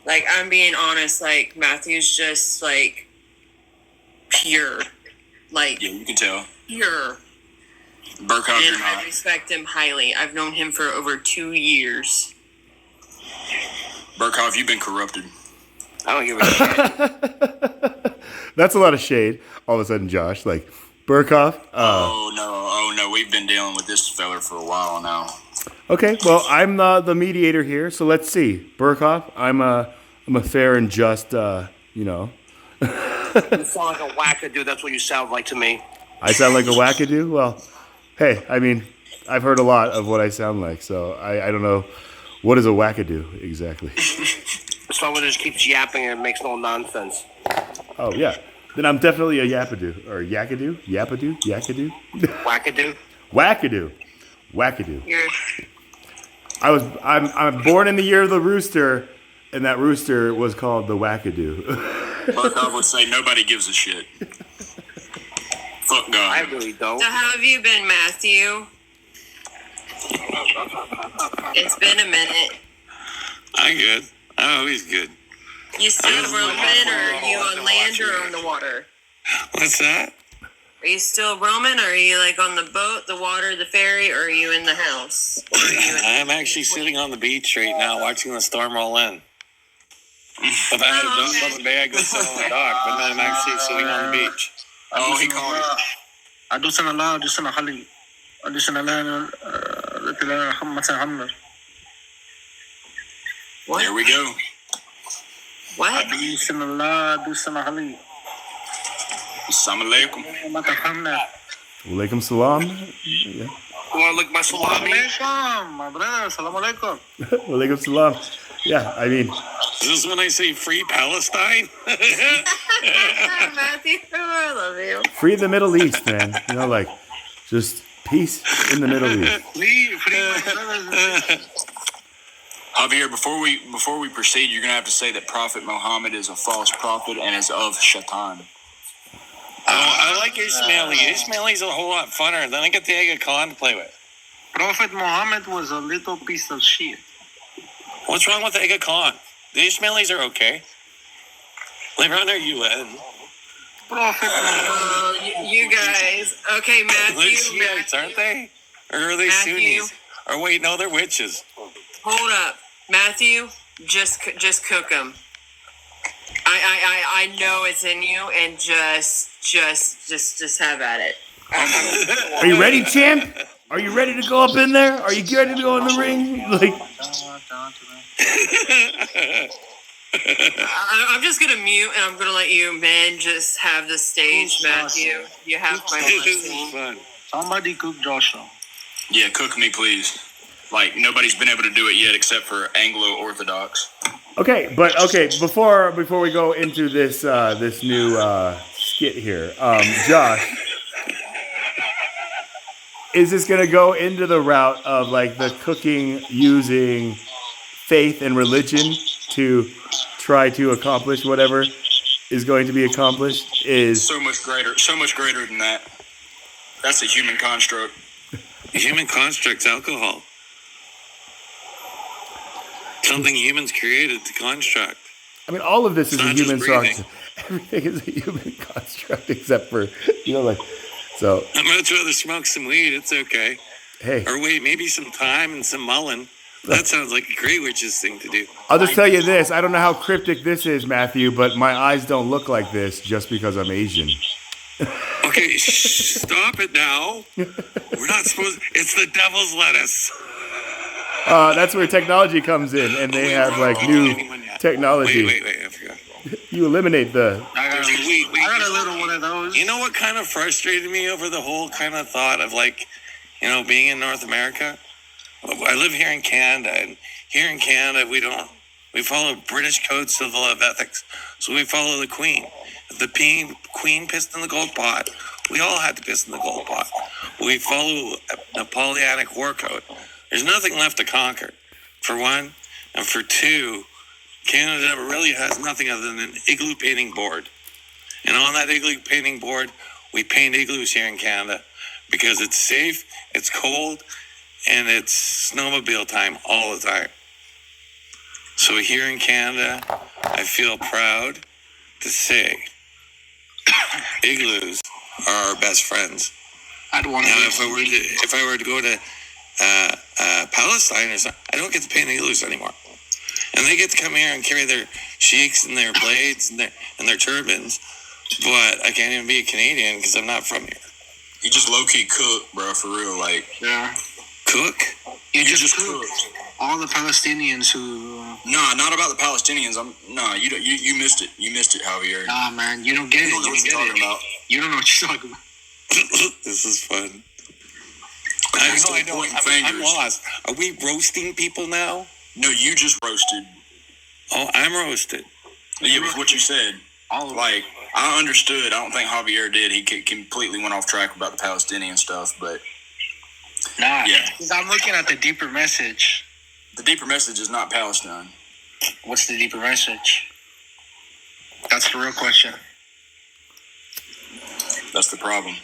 Speaker 7: Like, I'm being honest, like, Matthew's just, like, pure. Like,
Speaker 6: Yeah, you can tell.
Speaker 7: pure.
Speaker 6: Burkhoff,
Speaker 7: And
Speaker 6: you're
Speaker 7: I
Speaker 6: not.
Speaker 7: respect him highly. I've known him for over 2 years.
Speaker 6: Burkhoff, you've been corrupted.
Speaker 10: I don't give a shit.
Speaker 1: That's a lot of shade. All of a sudden, Josh, like Burkhoff.
Speaker 6: Oh no, we've been dealing with this feller for a while now.
Speaker 1: Okay, well, I'm the mediator here, so let's see. Burkhoff, I'm a fair and just,
Speaker 10: You sound like a wackadoo. That's what you sound like to me.
Speaker 1: I sound like a wackadoo? Well, hey, I mean, I've heard a lot of what I sound like, so I don't know. What is a wackadoo exactly?
Speaker 10: Someone just keeps yapping and makes no nonsense.
Speaker 1: Oh, yeah. Then I'm definitely a yapadoo. Or yakadoo? Yapadoo? Yakadoo?
Speaker 10: Wackadoo?
Speaker 1: Wackadoo. Wackadoo.
Speaker 7: You're
Speaker 1: I'm born in the year of the rooster, and that rooster was called the wackadoo.
Speaker 6: Burkhoff would say nobody gives a shit. Fuck God.
Speaker 10: I really don't.
Speaker 7: So how have you been, Matthew? It's been a minute.
Speaker 9: I'm good. I'm always good.
Speaker 7: You still roaming, or are you on land or on the water?
Speaker 9: What's that?
Speaker 7: Are you still roaming, or are you like on the boat, the water, the ferry, or are you in the house? Or are you
Speaker 9: I'm actually sitting on the beach right now watching the storm roll in. If I had a dog on the bay, I'd go sit on the dock, but now I'm actually sitting on the beach.
Speaker 6: Oh, he called it.
Speaker 8: أدوس الله أدوس أنا حلي أدوس الله أنا حمص حمر.
Speaker 7: What?
Speaker 6: There we go.
Speaker 7: What?
Speaker 8: أدوس الله أدوس أنا حلي.
Speaker 6: Assalamu alaikum.
Speaker 8: ما تفهمنا.
Speaker 1: Walaikum salam. Yeah.
Speaker 10: You want to lick my salami?
Speaker 8: Alaikum, my brother. Salam alaikum.
Speaker 1: Walaikum salam. Yeah, I mean,
Speaker 9: Is this when I say free Palestine?
Speaker 7: Matthew, I love you.
Speaker 1: free the Middle East, man. You know, like, just peace in the Middle East.
Speaker 8: Free my brothers.
Speaker 6: Javier, before we proceed, you're gonna have to say that Prophet Muhammad is a false prophet and is of Shaitan.
Speaker 9: I like Ismaili. Ismaili's a whole lot funner. Then I get the Aga Khan to play with.
Speaker 8: Prophet Muhammad was a little piece of shit.
Speaker 9: What's wrong with Aga Khan? The Ismailis are okay. They run their UN.
Speaker 8: Prophet Muhammad.
Speaker 7: Oh, you guys. Okay,
Speaker 9: They're
Speaker 7: Matthew.
Speaker 9: Shiites, aren't they? Or are they
Speaker 7: Matthew.
Speaker 9: Sunnis? Or wait, no, they're witches.
Speaker 7: Hold up, Matthew. Just cook them. I know it's in you, and just have at it.
Speaker 1: Are you ready, champ? Are you ready to go up in there? Are you ready to go in the ring? Like,
Speaker 7: I'm just gonna mute, and I'm gonna let you men just have the stage, Matthew. You have my
Speaker 9: This is
Speaker 7: blessing.
Speaker 9: fun.
Speaker 8: Somebody cook Joshua.
Speaker 6: Yeah, cook me, please. Like nobody's been able to do it yet, except for Anglo-Orthodox.
Speaker 1: okay, but okay, before we go into this this new skit here, Josh, is this gonna go into the route of like the cooking using faith and religion to try to accomplish whatever is going to be accomplished? Is
Speaker 6: So much greater than that. That's a human construct.
Speaker 9: The human construct's alcohol. Something humans created to construct.
Speaker 1: I mean, all of this is
Speaker 9: It's
Speaker 1: a
Speaker 9: not just
Speaker 1: human
Speaker 9: breathing.
Speaker 1: construct. Everything is a human construct except for, you know, like, so,
Speaker 9: I'd much rather smoke some weed. It's okay.
Speaker 1: hey,
Speaker 9: Or wait, maybe some thyme and some mullein. That sounds like a great witch's thing to do.
Speaker 1: I'll just tell you this. I don't know how cryptic this is, Matthew, but my eyes don't look like this just because I'm Asian.
Speaker 9: Okay, stop it now. We're not supposed. It's the devil's lettuce.
Speaker 1: That's where technology comes in, and they have like new technology.
Speaker 9: Wait, I forgot.
Speaker 1: You eliminate the.
Speaker 8: I got a little one of those.
Speaker 9: You know what kind of frustrated me over the whole kind of thought of like, you know, being in North America? I live here in Canada, and here in Canada we follow British codes of ethics. So we follow the Queen. If the Queen pissed in the gold pot, we all had to piss in the gold pot. We follow a Napoleonic war code. There's nothing left to conquer, for one. And for two, Canada really has nothing other than an igloo painting board. And on that igloo painting board, we paint igloos here in Canada because it's safe, it's cold, and it's snowmobile time all the time. So here in Canada, I feel proud to say igloos are our best friends.
Speaker 8: I'd want
Speaker 9: Now,
Speaker 8: to.
Speaker 9: if I were to go to Palestine or something, I don't get to paint igloos anymore, and they get to come here and carry their sheiks and their blades and their turbans, but I can't even be a Canadian because I'm not from here.
Speaker 6: You just low key cook, bro, for real. Like,
Speaker 8: Yeah.
Speaker 9: Cook?
Speaker 8: You just
Speaker 6: cook.
Speaker 8: all the Palestinians who.
Speaker 6: Nah, not about the Palestinians. You missed it. You missed it, Javier.
Speaker 8: Nah, man, you don't get
Speaker 6: You
Speaker 8: it.
Speaker 6: don't know
Speaker 8: You
Speaker 6: what
Speaker 8: don't
Speaker 6: you're
Speaker 8: get
Speaker 6: talking
Speaker 8: it.
Speaker 6: about.
Speaker 8: You don't know what you're talking about.
Speaker 9: This is fun.
Speaker 6: Okay, so
Speaker 9: I know.
Speaker 6: pointing
Speaker 9: I'm
Speaker 6: fingers.
Speaker 9: lost. Are we roasting people now?
Speaker 6: No, you just roasted.
Speaker 9: Oh, I'm roasted.
Speaker 6: Yeah, with what you said. Like, I understood. I don't think Javier did. He completely went off track about the Palestinian stuff, but
Speaker 8: Nah,
Speaker 6: Yeah.
Speaker 8: because I'm looking at the deeper message.
Speaker 6: the deeper message is not Palestine.
Speaker 8: What's the deeper message? That's the real question.
Speaker 6: That's the problem.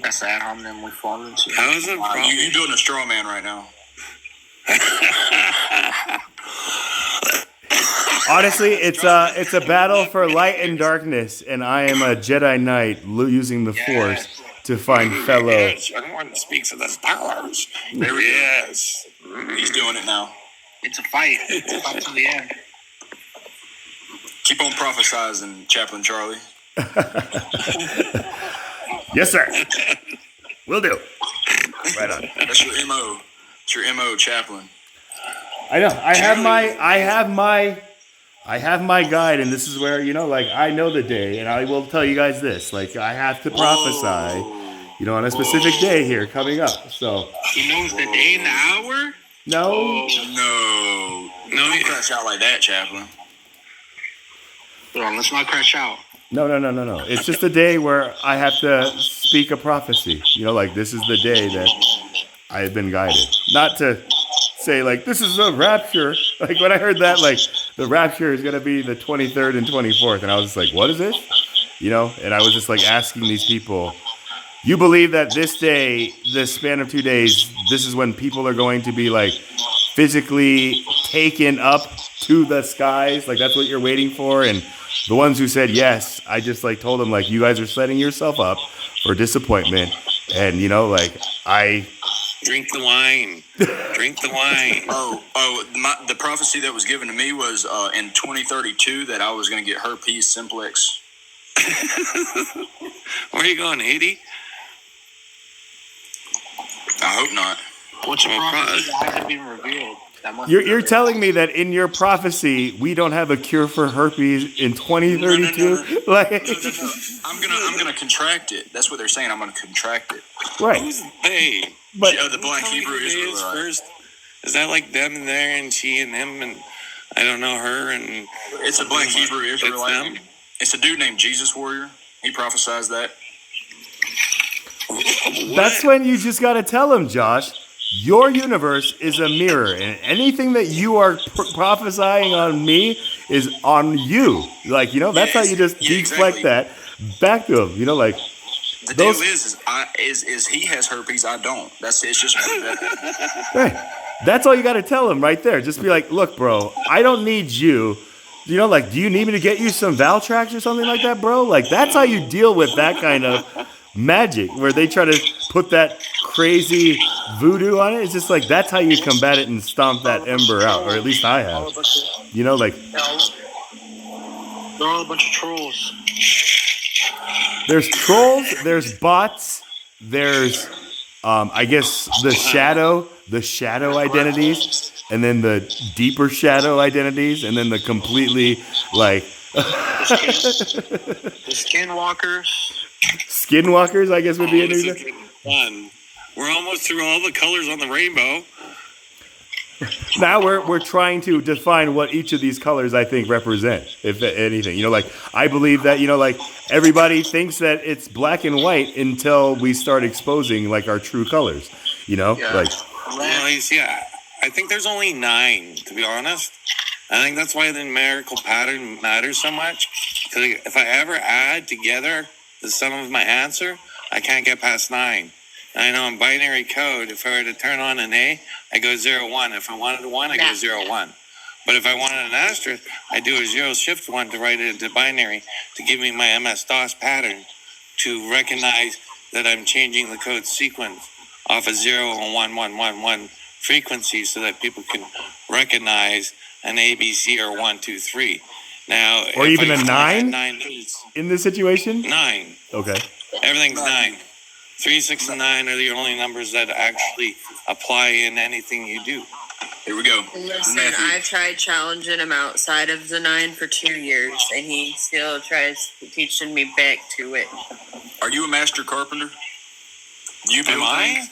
Speaker 8: That's the ad hominem we fall into.
Speaker 9: How is it?
Speaker 6: You building a straw man right now.
Speaker 1: Honestly, it's a battle for light and darkness, and I am a Jedi Knight using the Force to find fellow.
Speaker 9: Yes, anyone that speaks of those powers.
Speaker 6: There we go.
Speaker 9: Yes.
Speaker 6: He's doing it now.
Speaker 8: It's a fight. It's a fight to the end.
Speaker 6: Keep on prophesizing, Chaplain Charlie.
Speaker 1: Yes, sir. Will do. Right on.
Speaker 6: That's your MO. It's your MO, Chaplain.
Speaker 1: I know. I have my guide, and this is where, like, I know the day, and I will tell you guys this. Like, I have to prophesy, on a specific day here coming up. So
Speaker 8: He knows the day and the hour?
Speaker 1: no.
Speaker 6: No. Don't crash out like that, Chaplain.
Speaker 8: Hold on, let's not crash out.
Speaker 1: No. It's just a day where I have to speak a prophecy. Like, this is the day that I have been guided. Not to say, like, this is a rapture. Like, when I heard that, like, the rapture is going to be the 23rd and 24th. And I was just like, what is this? And I was just, like, asking these people, you believe that this day, this span of 2 days, this is when people are going to be, like, physically taken up to the skies? Like, that's what you're waiting for? And the ones who said yes, I just, like, told them, like, you guys are setting yourself up for disappointment. And, I...
Speaker 9: Drink the wine. Drink the wine.
Speaker 6: The prophecy that was given to me was in 2032 that I was going to get herpes simplex.
Speaker 9: Where are you going, Haiti?
Speaker 6: I hope not.
Speaker 8: What's your prophecy that hasn't been revealed? That must
Speaker 1: You're telling me that in your prophecy we don't have a cure for herpes in 2032?
Speaker 6: No.
Speaker 1: Like,
Speaker 6: I'm gonna contract it. That's what they're saying. I'm gonna contract it.
Speaker 1: right?
Speaker 9: Who's they?
Speaker 1: But
Speaker 6: The Black Hebrew Israelite.
Speaker 9: First, is that like them and there and she and him and I don't know her and
Speaker 6: It's a Black Hebrew
Speaker 9: That's
Speaker 6: Israelite.
Speaker 9: them?
Speaker 6: It's a dude named Jesus Warrior. He prophesies that.
Speaker 1: that's when you just got to tell him, Josh. Your universe is a mirror, and anything that you are prophesying on me is on you. Like, that's how you just deflect that back to him. Like,
Speaker 6: The
Speaker 1: those.
Speaker 6: deal is he has herpes. I don't. It's just
Speaker 1: Right. That's all you got to tell him right there. Just be like, look, bro, I don't need you. Like, do you need me to get you some Valtrax or something like that, bro? Like, that's how you deal with that kind of magic where they try to put that crazy voodoo on it. It's just like, that's how you combat it and stomp that ember out, or at least I have. Like,
Speaker 8: they're all a bunch of trolls.
Speaker 1: there's trolls, there's bots, there's, I guess, the shadow identities, and then the deeper shadow identities, and then the completely, like,
Speaker 8: The skinwalkers.
Speaker 1: skinwalkers, I guess would be a
Speaker 9: this
Speaker 1: new.
Speaker 9: is getting fun. We're almost through all the colors on the rainbow.
Speaker 1: Now we're trying to define what each of these colors I think represent, if anything. Like, I believe that, like, everybody thinks that it's black and white until we start exposing, like, our true colors. Like,
Speaker 9: Well, I think there's only 9, to be honest. I think that's why the numerical pattern matters so much. Because if I ever add together the sum of my answer, I can't get past 9. And I know in binary code, if I were to turn on an A, I go 0, 1. If I wanted a 1, I go 0, 1. But if I wanted an asterisk, I do a 0 shift 1 to write it into binary to give me my MS-DOS pattern to recognize that I'm changing the code sequence off a 0 and 1, 1, 1, 1 frequency so that people can recognize an A, B, C, or 1, 2, 3. Now,
Speaker 1: Or
Speaker 9: if
Speaker 1: even
Speaker 9: I
Speaker 1: a
Speaker 9: only had
Speaker 1: 9?
Speaker 9: 9 beats,
Speaker 1: In this situation?
Speaker 9: 9.
Speaker 1: Okay.
Speaker 9: Everything's 9. 3, 6, and 9 are the only numbers that actually apply in anything you do.
Speaker 6: Here we go.
Speaker 7: Listen,
Speaker 6: Matthew.
Speaker 7: I tried challenging him outside of the 9 for 2 years, and he still tries teaching me back to it.
Speaker 6: Are you a master carpenter? Do you build
Speaker 9: Am I?
Speaker 6: things?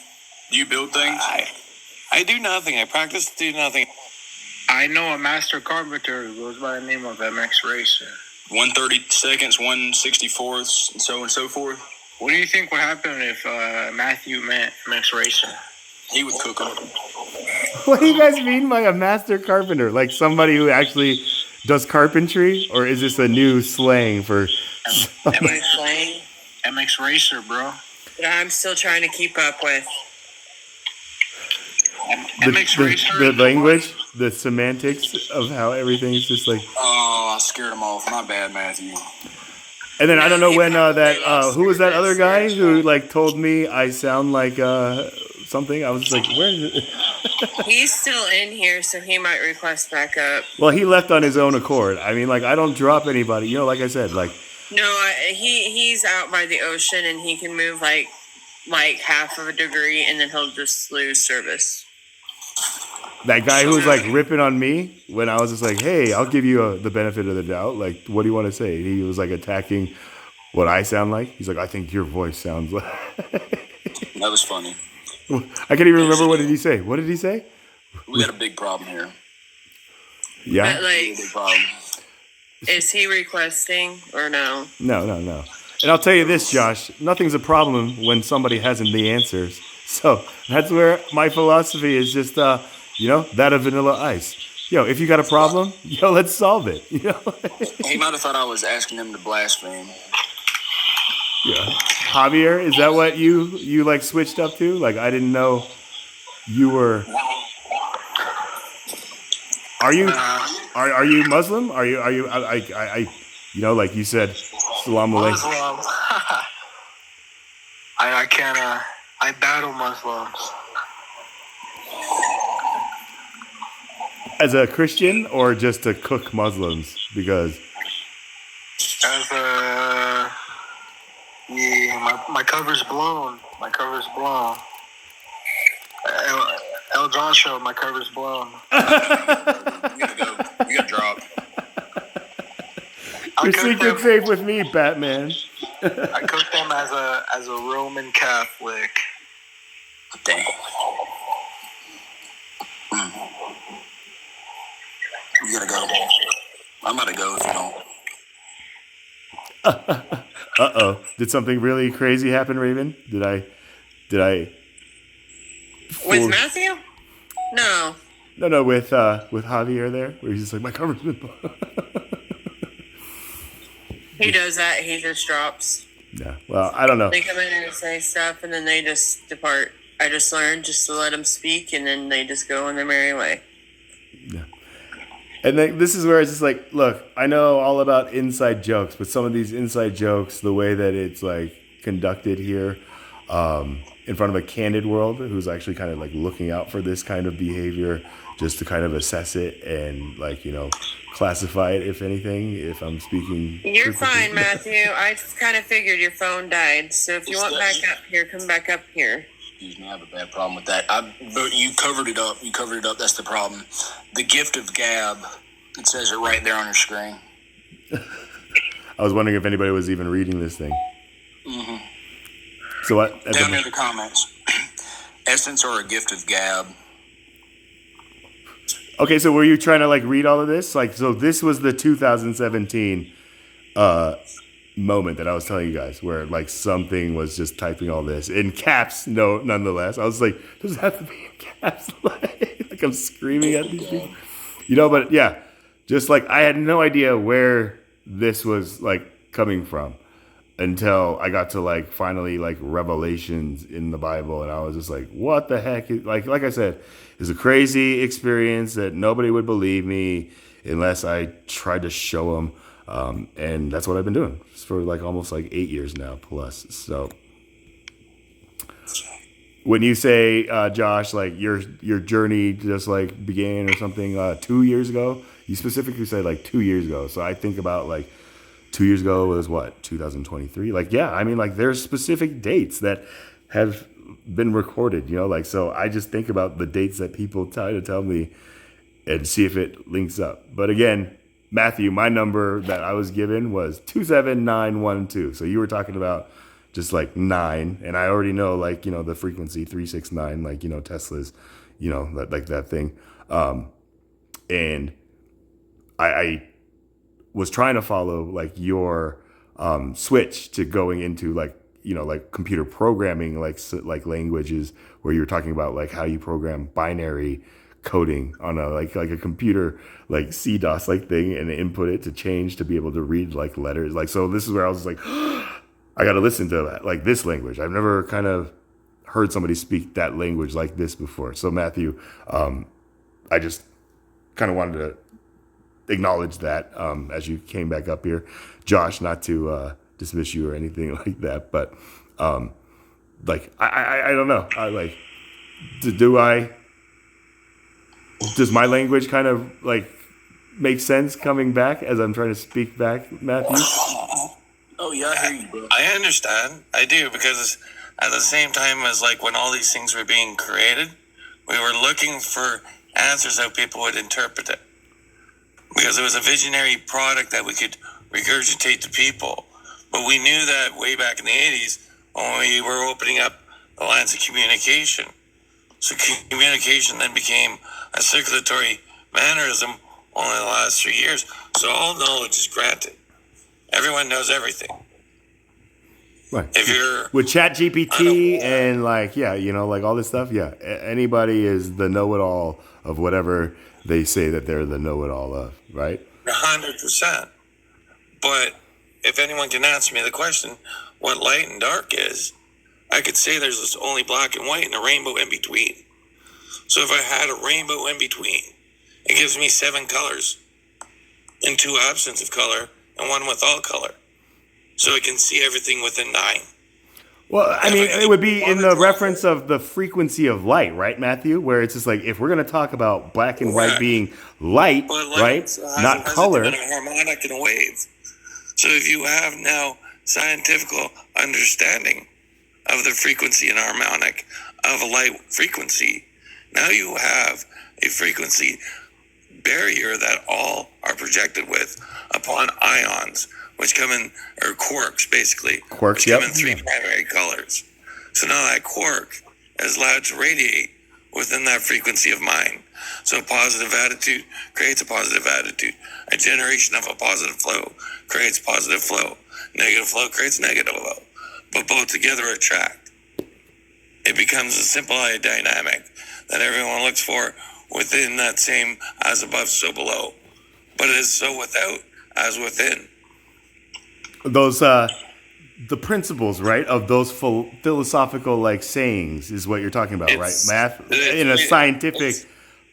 Speaker 6: Do you build things?
Speaker 9: I do nothing. I practice to do nothing.
Speaker 8: I know a master carpenter who goes by the name of MX Racer.
Speaker 6: 1/32, 1/64, and so forth.
Speaker 8: What do you think would happen if Matthew met MX Racer?
Speaker 6: He would cook them.
Speaker 1: What do you guys mean by a master carpenter? Like somebody who actually does carpentry? Or is this a new slang for...
Speaker 7: My slang
Speaker 8: MX Racer, bro.
Speaker 7: that I'm still trying to keep up with.
Speaker 8: MX Racer.
Speaker 1: the language, the semantics of how everything's just like...
Speaker 6: Oh, I scared him off. My bad, Matthew.
Speaker 1: And then I don't know when who was that other guy who like told me I sound like something? I was like, where is it?
Speaker 7: He's still in here, so he might request back up.
Speaker 1: Well, he left on his own accord. I mean, like, I don't drop anybody. You know, like I said, like...
Speaker 7: No, he's out by the ocean, and he can move like half of a degree, and then he'll just lose service.
Speaker 1: That guy who was like ripping on me when I was just like, hey, I'll give you the benefit of the doubt. Like, what do you want to say? He was like attacking what I sound like. He's like, I think your voice sounds like...
Speaker 6: That was funny.
Speaker 1: I can't even remember what did he say. What did he say?
Speaker 6: We got a big problem here.
Speaker 1: Yeah?
Speaker 7: But
Speaker 6: Big problem.
Speaker 7: is he requesting or no?
Speaker 1: No. And I'll tell you this, Josh, nothing's a problem when somebody hasn't the answers. So that's where my philosophy is just, that of Vanilla Ice. Yo, if you got a problem, let's solve it. You know?
Speaker 6: He might have thought I was asking him to blaspheme.
Speaker 1: Yeah. Javier, is that what you like switched up to? Like, I didn't know you were... Are you Muslim? Are you like you said, Salam alaikum.
Speaker 8: Muslim. I can't. I battle Muslims.
Speaker 1: As a Christian or just to cook Muslims? Because
Speaker 8: As my cover's blown. My cover's blown. El John Show, my cover's blown.
Speaker 6: You gotta go. You gotta drop.
Speaker 1: your secret's safe with me, Batman.
Speaker 8: I cooked them as a Roman Catholic.
Speaker 6: Dang. You gotta go. I'm about to go if you don't.
Speaker 1: Uh-oh. Did something really crazy happen, Raven? Did I
Speaker 7: With Matthew? No.
Speaker 1: No, with Javier there, where he's just like, my cover's been
Speaker 7: He does that. He just drops.
Speaker 1: Yeah. Well, I don't know.
Speaker 7: They come in and say stuff, and then they just depart. I just learned just to let them speak, and then they just go on their merry way.
Speaker 1: Yeah. And then this is where it's just like, look, I know all about inside jokes, but some of these inside jokes, the way that it's like conducted here, in front of a candid world who's actually kind of like looking out for this kind of behavior just to kind of assess it and like, classify it, if anything, if I'm speaking.
Speaker 7: You're fine, Matthew. I kind of figured your phone died, so if you want back up here, come back up here.
Speaker 6: Excuse me, I have a bad problem with that. But you covered it up. That's the problem. The gift of gab. It says it right there on your screen.
Speaker 1: I was wondering if anybody was even reading this thing.
Speaker 6: Mm-hmm.
Speaker 1: So what?
Speaker 6: Down near the comments. Essence or a gift of gab.
Speaker 1: Okay, so were you trying to like read all of this? Like, so this was the 2017 moment that I was telling you guys, where like something was just typing all this in caps. No, nonetheless, I was like, does it have to be in caps? Like I'm screaming at these people, But yeah, just like I had no idea where this was like coming from until I got to like finally like Revelations in the Bible, and I was just like, what the heck? Like I said, it's a crazy experience that nobody would believe me unless I tried to show them, and that's what I've been doing for like almost like 8 years now plus. So when you say, Josh, like your journey just like began or something 2 years ago, you specifically said like 2 years ago. So I think about like 2 years ago was what, 2023. Like, yeah, I mean, like there's specific dates that have been recorded, you know, like, so I just think about the dates that people try to tell me and see if it links up. But again, Matthew, my number that I was given was 27912. So you were talking about just like 9, and I already know, like, you know, the frequency 369, like, you know, Tesla's, you know, that, like that thing. And I was trying to follow like your switch to going into like, you know, like computer programming, like languages where you're talking about like how you program binary coding on a like a computer, like CDOS like thing, and input it to change to be able to read like letters. Like, so this is where I was like, I got to listen to that, like this language. I've never kind of heard somebody speak that language like this before. So Matthew, I just kind of wanted to acknowledge that as you came back up here. Josh, not to dismiss you or anything like that, but like I don't know. I like does my language kind of like make sense coming back as I'm trying to speak back, Matthew?
Speaker 10: Oh yeah, I hear you, bro.
Speaker 9: I understand. I do, because at the same time as like when all these things were being created, we were looking for answers how people would interpret it. Because it was a visionary product that we could regurgitate to people. But we knew that way back in the 80s when we were opening up the lines of communication. So communication then became a circulatory mannerism only the last 3 years. So all knowledge is granted. Everyone knows everything.
Speaker 1: Right.
Speaker 9: If you're
Speaker 1: with ChatGPT and like, yeah, you know, like all this stuff, yeah, anybody is the know-it-all of whatever they say that they're the know-it-all of, right?
Speaker 9: 100%. But if anyone can answer me the question, what light and dark is, I could say there's only black and white and a rainbow in between. So if I had a rainbow in between, it gives me 7 colors and 2 absence of color and 1 with all color. So I can see everything within 9.
Speaker 1: Well, I mean, it would be in the reference of the frequency of light, right, Matthew? Where it's just like, if we're going to talk about black and white being light, right, not color.
Speaker 9: A harmonic and a wave. So if you have now scientific understanding of the frequency and harmonic of a light frequency, now you have a frequency barrier that all are projected with upon ions, which come in, or quarks basically, which come in 3 primary colors. So now that quark is allowed to radiate within that frequency of mind. So a positive attitude creates a positive attitude. A generation of a positive flow creates positive flow. Negative flow creates negative flow. But both together attract. It becomes a simple dynamic that everyone looks for within that same as above, so below. But it is so without as within.
Speaker 1: Those the principles, right, of those philosophical like sayings is what you're talking about, right? Math in a scientific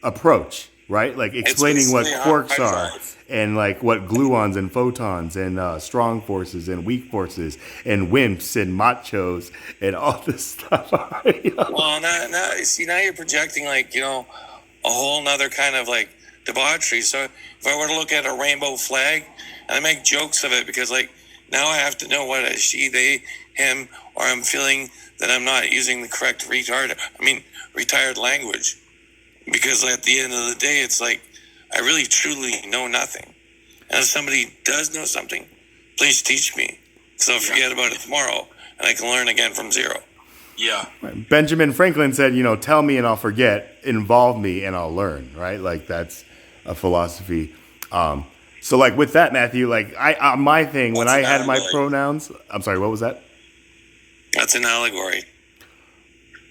Speaker 1: approach, right? Like explaining what quarks are and like what gluons and photons and strong forces and weak forces and wimps and machos and all this stuff are. You know?
Speaker 9: Well, now you're projecting like, you know, a whole nother kind of like debauchery. So if I were to look at a rainbow flag and I make jokes of it because like now I have to know what a she, they, him, or I'm feeling that I'm not using the correct retired language. Because at the end of the day, it's like, I really truly know nothing. And if somebody does know something, please teach me. So I'll forget about it tomorrow and I can learn again from zero.
Speaker 10: Yeah.
Speaker 1: Right. Benjamin Franklin said, you know, tell me and I'll forget, involve me and I'll learn, right? Like that's a philosophy. So like with that, Matthew, like my thing, when I had my pronouns, I'm sorry, what was that?
Speaker 9: That's an allegory.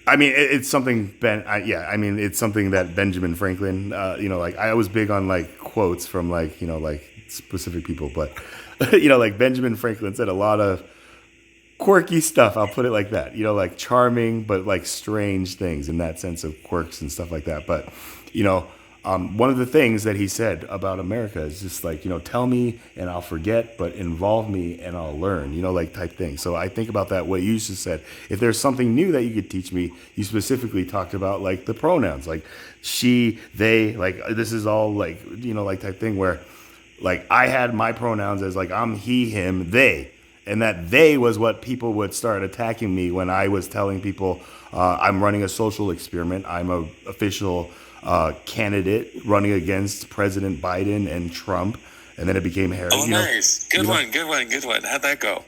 Speaker 1: I mean, it's something it's something that Benjamin Franklin, you know, like I was big on like quotes from like, you know, like specific people, but you know, like Benjamin Franklin said a lot of quirky stuff. I'll put it like that, you know, like charming, but like strange things in that sense of quirks and stuff like that. But, you know, one of the things that he said about America is just like, tell me and I'll forget, but involve me and I'll learn, like type thing. So I think about that, what you just said. If there's something new that you could teach me, you specifically talked about like the pronouns, like she, they, like this is all like, like type thing where like I had my pronouns as like I'm he, him, they. And that they was what people would start attacking me when I was telling people I'm running a social experiment. I'm a official candidate running against President Biden and Trump, and then it became Harris.
Speaker 9: Oh, nice. Good one. How'd that go?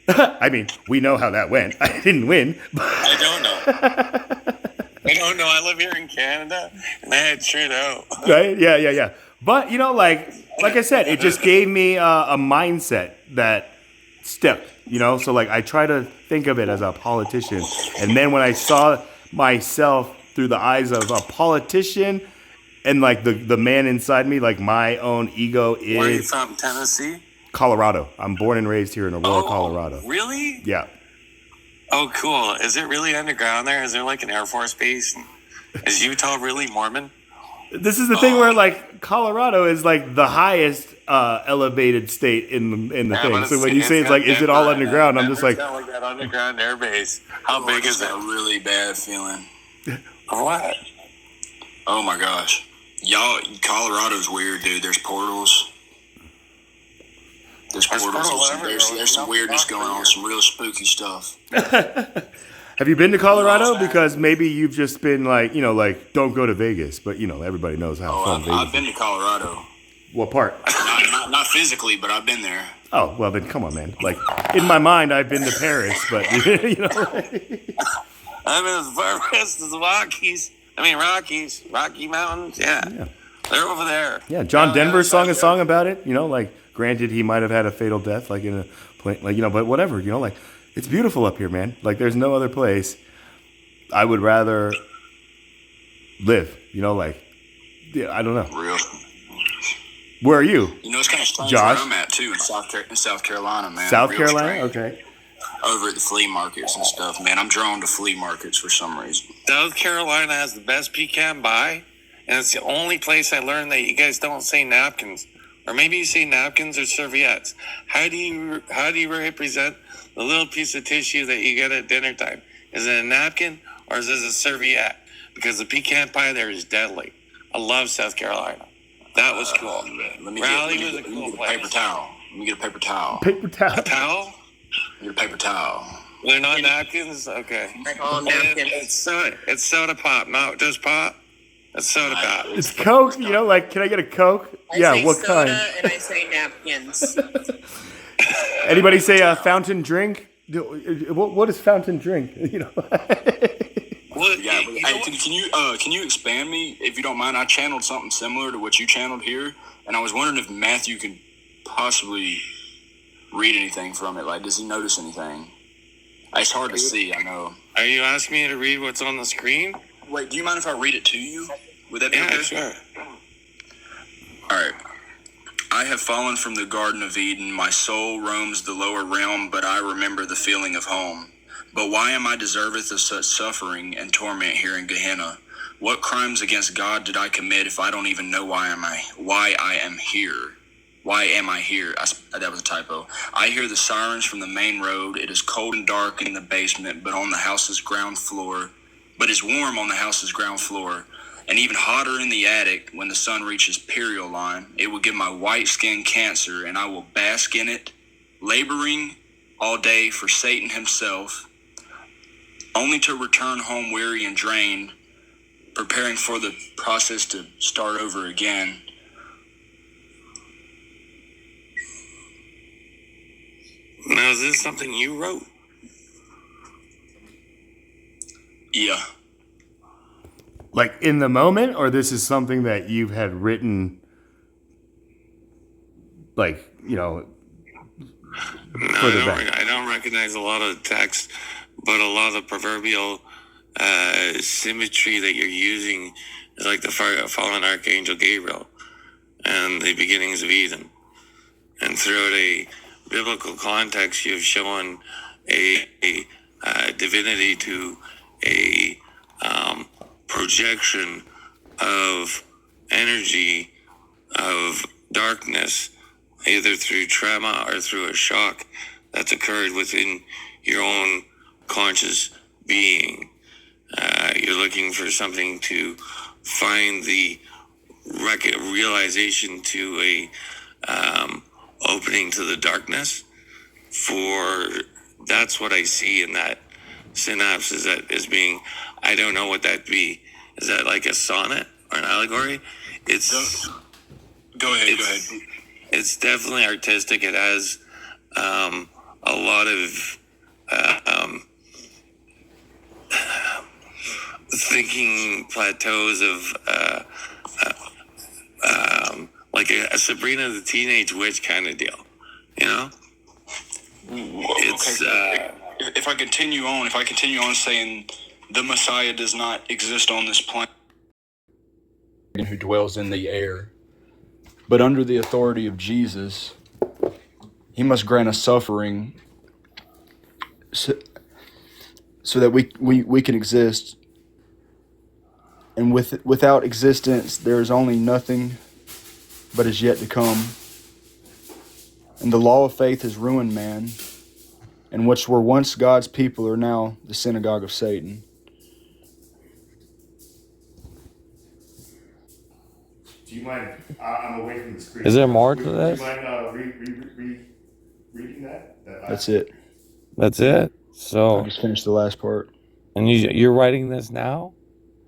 Speaker 1: I mean, we know how that went. I didn't win.
Speaker 9: I don't know. I don't know. I live here in Canada, and I had Trudeau.
Speaker 1: Right? Yeah. But, like I said, it just gave me a mindset that stuck, So, like, I try to think of it as a politician. And then when I saw myself through the eyes of a politician and like the man inside me, like my own ego is.
Speaker 9: Where are you from? Tennessee?
Speaker 1: Colorado. I'm born and raised here in Aurora, Colorado.
Speaker 9: Really?
Speaker 1: Yeah.
Speaker 9: Oh, cool. Is it really underground there? Is there like an Air Force base? Is Utah really Mormon?
Speaker 1: This is the thing where like Colorado is like the highest elevated state in the thing. So when you say it's like, is it all underground? I'm just like,
Speaker 9: like that underground air base. How big is it?
Speaker 3: A really bad feeling.
Speaker 9: What?
Speaker 3: Oh my gosh. Y'all, Colorado's weird, dude. There's portals. There's some weirdness going on, some real spooky stuff.
Speaker 1: have you been to Colorado? Because maybe you've just been like, like don't go to Vegas, but everybody knows how fun Vegas is.
Speaker 3: I've been to Colorado.
Speaker 1: What part?
Speaker 3: Not physically, but I've been there.
Speaker 1: Oh, well then come on, man. Like in my mind, I've been to Paris, but
Speaker 9: I'm in as far west as the Rockies. Rocky Mountains. Yeah. They're over there.
Speaker 1: Yeah, John Denver sung a song about it. Like granted, he might have had a fatal death, like in a plane, like but whatever. Like it's beautiful up here, man. Like there's no other place I would rather live. Like I don't know.
Speaker 3: Real.
Speaker 1: Where are you?
Speaker 3: It's kind of strange
Speaker 1: Josh?
Speaker 3: where I'm at too, in South Carolina, man.
Speaker 1: South
Speaker 3: Real
Speaker 1: Carolina,
Speaker 3: strange.
Speaker 1: okay.
Speaker 3: Over at the flea markets and stuff, man. I'm drawn to flea markets for some reason.
Speaker 9: South Carolina has the best pecan pie, and it's the only place I learned that you guys don't say napkins, or maybe you say napkins or serviettes. How do you represent the little piece of tissue that you get at dinner time? Is it a napkin or is it a serviette? Because the pecan pie there is deadly. I love South Carolina. That was cool. Raleigh was a cool place.
Speaker 3: Paper towel. Let me get a paper towel.
Speaker 1: Paper towel.
Speaker 9: A towel?
Speaker 3: Get a paper towel.
Speaker 9: They're not napkins? Okay.
Speaker 5: I call them napkins.
Speaker 9: It's soda pop, not just pop. It's soda pop.
Speaker 1: It's Coke, like, can I get a Coke?
Speaker 5: I say
Speaker 1: what
Speaker 5: soda
Speaker 1: kind?
Speaker 5: and I say napkins.
Speaker 1: Anybody say a fountain drink? What is fountain drink?
Speaker 9: Well,
Speaker 3: Yeah, but, hey, can you expand me if you don't mind? I channeled something similar to what you channeled here, and I was wondering if Matthew could possibly read anything from it. Like, does he notice anything? It's hard to see, I know.
Speaker 9: Are you asking me to read what's on the screen?
Speaker 3: Wait, do you mind if I read it to you? Would that be okay?
Speaker 9: Sure.
Speaker 3: All right. I have fallen from the Garden of Eden. My soul roams the lower realm, but I remember the feeling of home. But why am I deserveth of such suffering and torment here in Gehenna? What crimes against God did I commit if I don't even know why I am here? Why am I here? That was a typo. I hear the sirens from the main road. It is cold and dark in the basement, but on the house's ground floor. But it's warm on the house's ground floor. And even hotter in the attic when the sun reaches period line. It will give my white skin cancer, and I will bask in it, laboring all day for Satan himself, only to return home weary and drained, preparing for the process to start over again.
Speaker 9: Now, is this something you wrote?
Speaker 3: Yeah.
Speaker 1: Like in the moment, or this is something that you had written, like,
Speaker 9: No,
Speaker 1: further back?
Speaker 9: I don't recognize a lot of text, but a lot of the proverbial symmetry that you're using is like the fallen archangel Gabriel and the beginnings of Eden. And throughout a biblical context, you've shown a divinity to a projection of energy of darkness, either through trauma or through a shock that's occurred within your own conscious being. You're looking for something to find the realization to a opening to the darkness. For that's what I see in that synapse, is that as being, I don't know what that be. Is that like a sonnet or an allegory? It's
Speaker 6: Go ahead.
Speaker 9: it's definitely artistic. It has a lot of thinking plateaus of like a Sabrina the Teenage Witch kind of deal, you know? It's
Speaker 6: If I continue on saying the Messiah does not exist on this planet,
Speaker 3: Who dwells in the air. But under the authority of Jesus, he must grant us suffering so that we can exist. And without existence, there is only nothing but is yet to come. And the law of faith has ruined man, and which were once God's people are now the synagogue of Satan.
Speaker 1: Do you mind? I'm away from the screen.
Speaker 11: Is there more to
Speaker 1: Do
Speaker 11: this?
Speaker 1: you mind reading that?
Speaker 3: That's it.
Speaker 11: That's it.
Speaker 3: I
Speaker 11: So,
Speaker 3: just finished the last part.
Speaker 11: and you're writing this now?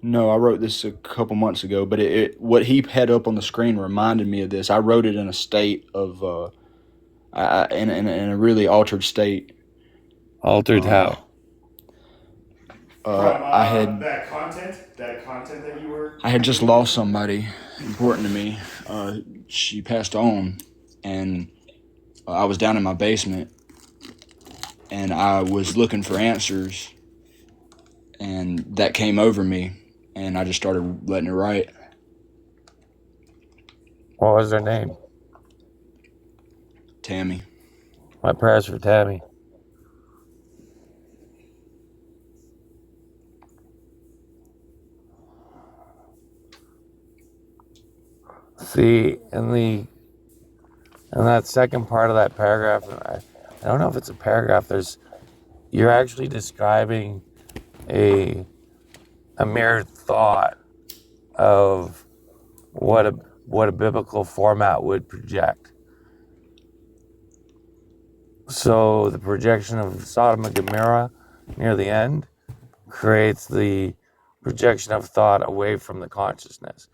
Speaker 3: No, I wrote this a couple months ago, but what he had up on the screen reminded me of this. I wrote it in a state of, in a really altered state.
Speaker 11: Altered how?
Speaker 3: I had
Speaker 1: that content that you were.
Speaker 3: I had just lost somebody important to me. She passed on, and I was down in my basement, and I was looking for answers, and that came over me, and I just started letting it write.
Speaker 11: What was her name?
Speaker 3: Tammy.
Speaker 11: My prayers for Tammy. See, in that second part of that paragraph, I don't know if it's a paragraph. You're actually describing a mere thought of what a biblical format would project. So the projection of Sodom and Gomorrah near the end creates the projection of thought away from the consciousness,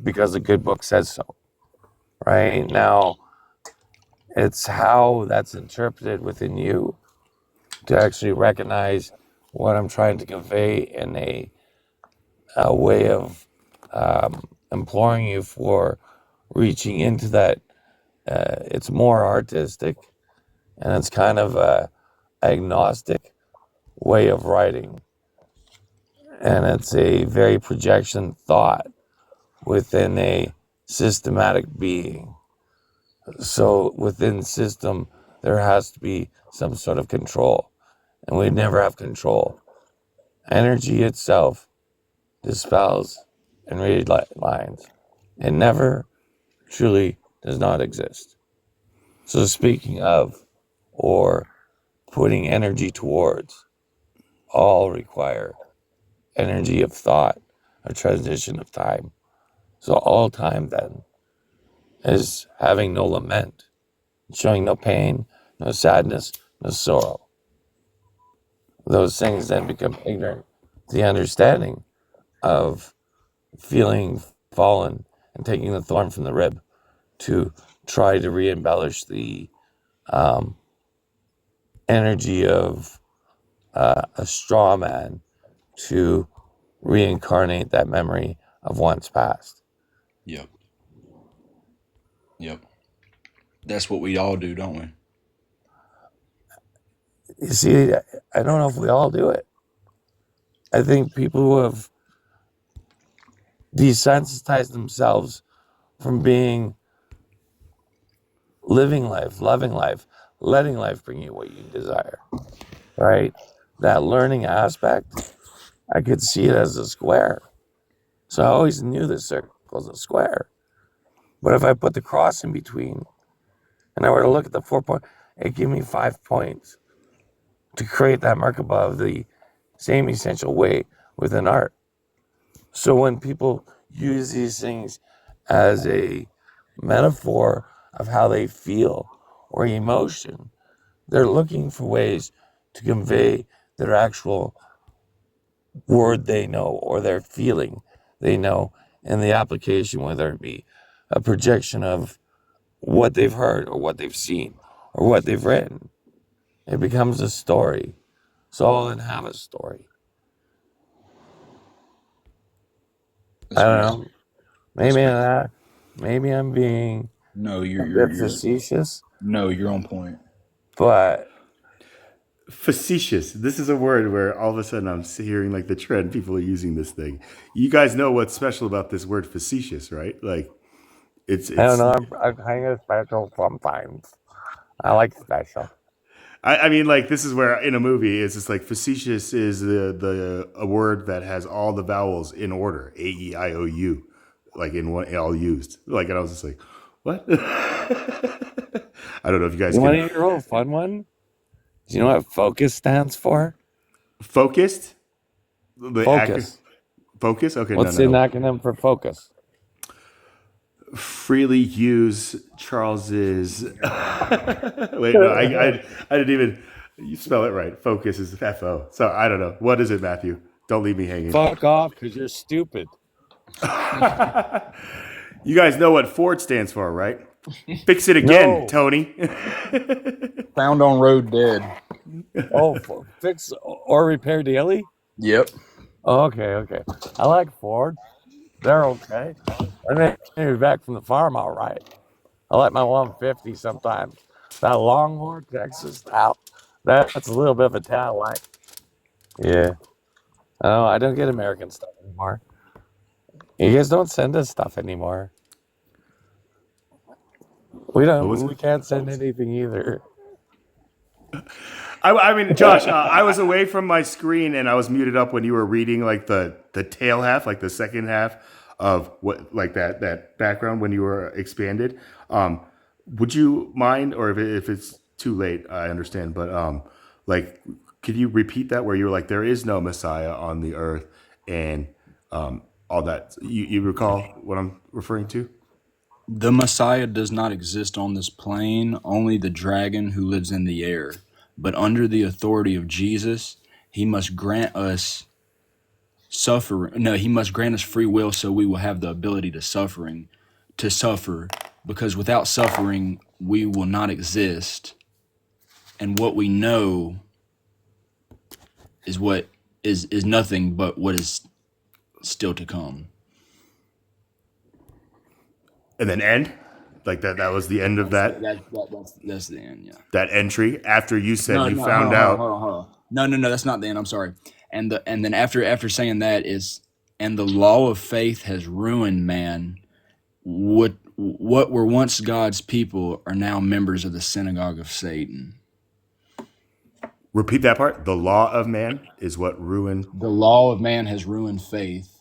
Speaker 11: because the good book says so. Right now, it's how that's interpreted within you to actually recognize what I'm trying to convey in a way of imploring you for reaching into that. It's more artistic, and it's kind of a agnostic way of writing, and it's a very projection thought within a systematic being. So within system, there has to be some sort of control, and we never have control. Energy itself dispels and read lines. It never truly does not exist. So speaking of, or putting energy towards, all require energy of thought, a transition of time. So all time then is having no lament, showing no pain, no sadness, no sorrow. Those things then become ignorant to the understanding of feeling fallen and taking the thorn from the rib to try to re-embellish the energy of a straw man to reincarnate that memory of once past.
Speaker 3: Yep. That's what we all do, don't we?
Speaker 11: You see, I don't know if we all do it. I think people who have desensitized themselves from living life, loving life, letting life bring you what you desire, right? That learning aspect, I could see it as a square. So I always knew the circle is a square. But if I put the cross in between and I were to look at the 4 point, it gave me 5 points to create that Merkaba of the same essential way within art. So when people use these things as a metaphor of how they feel or emotion, they're looking for ways to convey their actual word they know or their feeling they know in the application, whether it be a projection of what they've heard or what they've seen or what they've written. It becomes a story. So all of them have a story. I don't know. Maybe I'm being
Speaker 3: No,
Speaker 11: a
Speaker 3: you're
Speaker 11: bit facetious,
Speaker 3: no, you're on point.
Speaker 11: but
Speaker 1: Facetious. This is a word where all of a sudden I'm hearing like the trend. People are using this thing. You guys know what's special about this word facetious, right? Like it's
Speaker 11: I don't
Speaker 1: it's.
Speaker 11: know. I'm kind of special sometimes. I like special.
Speaker 1: I mean, like this is where in a movie it's just like facetious is the a word that has all the vowels in order, A-E-I-O-U, like in one all used. Like, and I was just like, what? I don't know if you guys
Speaker 11: You want to
Speaker 1: can
Speaker 11: hear a real fun one? Do you know what focus stands for?
Speaker 1: focused. The
Speaker 11: Focus.
Speaker 1: focus. Okay,
Speaker 11: What's
Speaker 1: no.
Speaker 11: the acronym for focus?
Speaker 1: Freely use Charles's. Wait, no, I didn't even. You spell it right. Focus is F-O. So I don't know. What is it, Matthew? Don't leave me hanging.
Speaker 11: Fuck off, because you're stupid.
Speaker 1: You guys know what Ford stands for, right? Fix it again,
Speaker 11: No.
Speaker 1: Tony.
Speaker 3: Found on road dead.
Speaker 11: Oh, fix or repair daily?
Speaker 3: Yep.
Speaker 11: Okay. I like Ford. They're okay. I made me back from the farm all right. I like my 150 sometimes. That Longhorn Texas stout, that's a little bit of a tad like. Yeah. Oh, I don't get American stuff anymore. You guys don't send us stuff anymore. We
Speaker 1: What was
Speaker 11: don't.
Speaker 1: it?
Speaker 11: We can't send anything either.
Speaker 1: I mean, Josh, I was away from my screen and I was muted up when you were reading like the tail half, like the second half of what like that background when you were expanded. Would you mind, or if it's too late, I understand, but like, could you repeat that where you were like, there is no Messiah on the earth and all that? You recall what I'm referring to?
Speaker 3: The Messiah does not exist on this plane, only the dragon who lives in the air. But under the authority of Jesus, he must grant us he must grant us free will so we will have the ability to suffer, because without suffering, we will not exist. And what we know is what is nothing but what is still to come.
Speaker 1: And then end? Like that was the end of that
Speaker 3: That's the end, yeah.
Speaker 1: that entry after you said
Speaker 3: No,
Speaker 1: you
Speaker 3: no,
Speaker 1: found out.
Speaker 3: hold on. No, that's not the end. I'm sorry. And then after saying that is, and the law of faith has ruined man. What were once God's people are now members of the synagogue of Satan.
Speaker 1: Repeat that part. The law of man is what ruined.
Speaker 3: The law of man has ruined faith.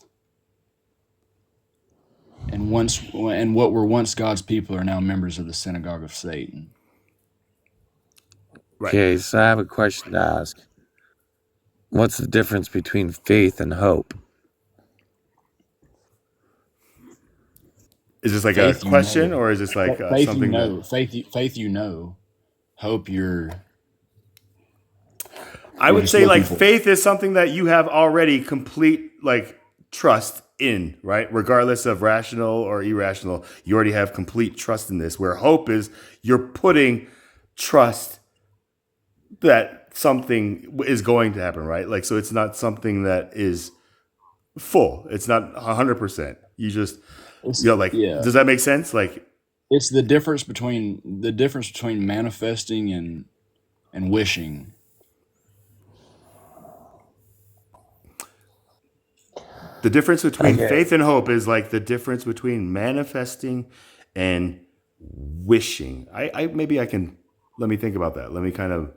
Speaker 3: And what were once God's people are now members of the synagogue of Satan.
Speaker 1: Right.
Speaker 11: Okay, so I have a question to ask. What's the difference between faith and hope?
Speaker 1: Is this like
Speaker 3: Faith,
Speaker 1: a question, or is this like
Speaker 3: faith
Speaker 1: something
Speaker 3: you know,
Speaker 1: that
Speaker 3: faith you know, hope you're.
Speaker 1: I
Speaker 3: You're
Speaker 1: would
Speaker 3: just
Speaker 1: say
Speaker 3: looking
Speaker 1: like
Speaker 3: for.
Speaker 1: faith is something that you have already complete like trust in, right? Regardless of rational or irrational, you already have complete trust in this. Where hope is you're putting trust that something is going to happen, right? Like, so it's not something that is full. It's not 100%. You just, like,
Speaker 3: Yeah.
Speaker 1: does that make sense? Like,
Speaker 3: It's the difference between manifesting and wishing.
Speaker 1: the difference between
Speaker 11: Okay.
Speaker 1: faith and hope is like the difference between manifesting and wishing. Maybe I can, let me think about that. Let me kind of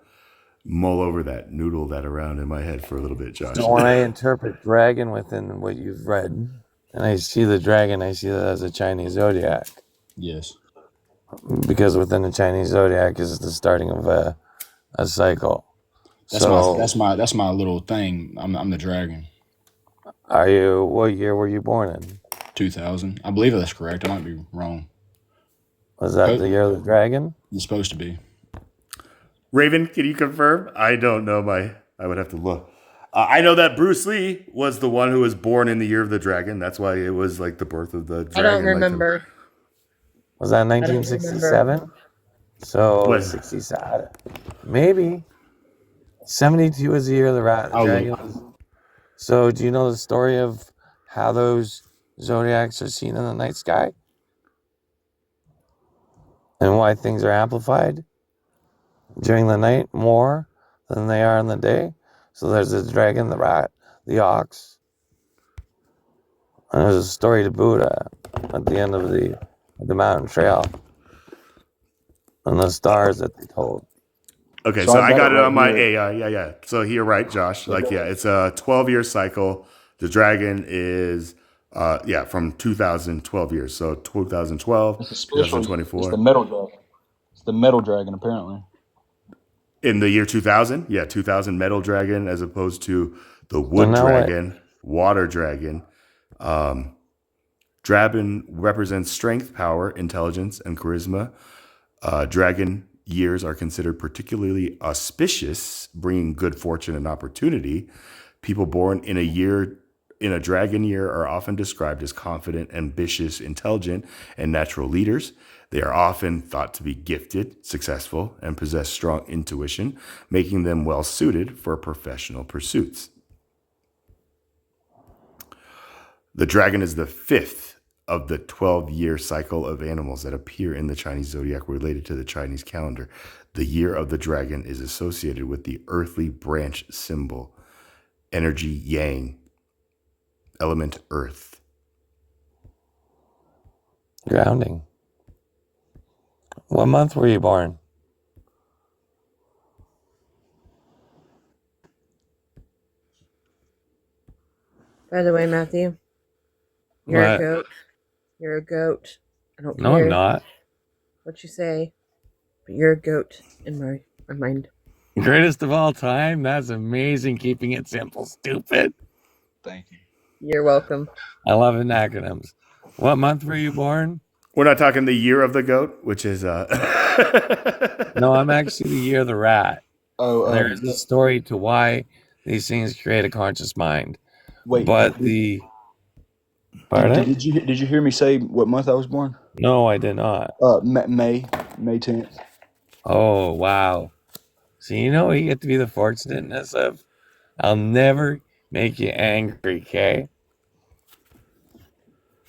Speaker 1: mull over that, noodle that around in my head for a little bit, Josh.
Speaker 11: So when I interpret dragon within what you've read, and I see the dragon, I see that as a Chinese zodiac.
Speaker 3: Yes.
Speaker 11: Because within the Chinese zodiac is the starting of a cycle.
Speaker 3: That's my little thing. I'm the dragon.
Speaker 11: What year were you born in?
Speaker 3: 2000. I believe that's correct. I might be wrong.
Speaker 11: Was that the year of the dragon?
Speaker 3: It's supposed to be.
Speaker 1: Raven, can you confirm? I don't know I would have to look. I know that Bruce Lee was the one who was born in the year of the dragon. That's why it was like the birth of the dragon.
Speaker 5: I don't remember.
Speaker 11: Was that 1967? So
Speaker 1: What?
Speaker 11: 67. Maybe. 72 was the year of the dragon. So do you know the story of how those zodiacs are seen in the night sky? And why things are amplified during the night more than they are in the day? So there's the dragon, the rat, the ox. And there's a story to Buddha at the end of the mountain trail. And the stars that they told.
Speaker 1: Okay, so I got it on my AI. Yeah. So you're right, Josh. It's a 12-year cycle. The dragon is, from 2012 years. So 2012, 2024.
Speaker 3: It's the metal dragon. It's the metal dragon, apparently.
Speaker 1: In the year 2000? Yeah, 2000 metal dragon as opposed to the wood dragon, water dragon. Dragon represents strength, power, intelligence, and charisma. Dragon years are considered particularly auspicious, bringing good fortune and opportunity. People born in a dragon year are often described as confident, ambitious, intelligent, and natural leaders. They are often thought to be gifted, successful, and possess strong intuition, making them well suited for professional pursuits. The dragon is the fifth of the 12-year cycle of animals that appear in the Chinese zodiac related to the Chinese calendar. The year of the dragon is associated with the earthly branch symbol, energy yang, element earth.
Speaker 11: Grounding. What month were you born?
Speaker 5: By the way, Matthew, you're a goat. You're a goat. I don't care.
Speaker 11: No, I'm not.
Speaker 5: What you say, but you're a goat in my mind.
Speaker 11: Greatest of all time? That's amazing. Keeping it simple, stupid.
Speaker 3: Thank you.
Speaker 5: You're welcome.
Speaker 11: I love acronyms. What month were you born?
Speaker 1: We're not talking the year of the goat, which is
Speaker 11: No, I'm actually the year of the rat. There's a story to why these things create a conscious mind.
Speaker 3: Wait,
Speaker 11: but Pardon?
Speaker 3: Did you hear me say what month I was born?
Speaker 11: No, I did not.
Speaker 3: May 10th.
Speaker 11: Oh, wow. So you know what you get to be the fortunateness of? I'll never make you angry, okay?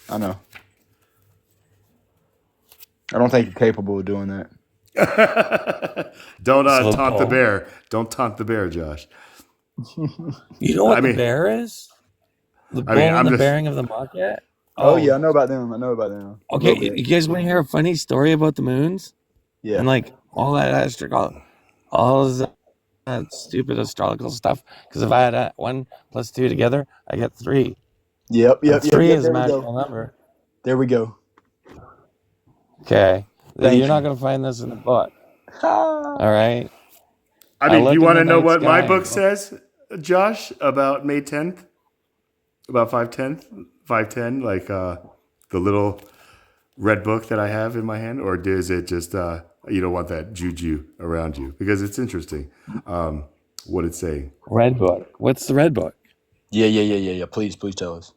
Speaker 3: I know. I don't think you're capable of doing that.
Speaker 1: Don't taunt the bear. Don't taunt the bear, Josh.
Speaker 11: You know what the bear is? The bull and the bearing of the market?
Speaker 3: Oh, yeah, I know about them.
Speaker 11: Okay, you guys want to hear a funny story about the moons?
Speaker 3: Yeah.
Speaker 11: And like all that all that stupid astrological stuff. Because if I had 1 + 2 together, I get 3.
Speaker 3: Yep.
Speaker 11: 3 is a magical number.
Speaker 3: There we go.
Speaker 11: Okay. You're not going to find this in the book. All right.
Speaker 1: I mean, you want to know what my book says, Josh, about May 10th? About 510, like the little red book that I have in my hand? Or is it just you don't want that juju around you? Because it's interesting what it's saying.
Speaker 11: Red book. What's the red book?
Speaker 3: Yeah. Please tell us.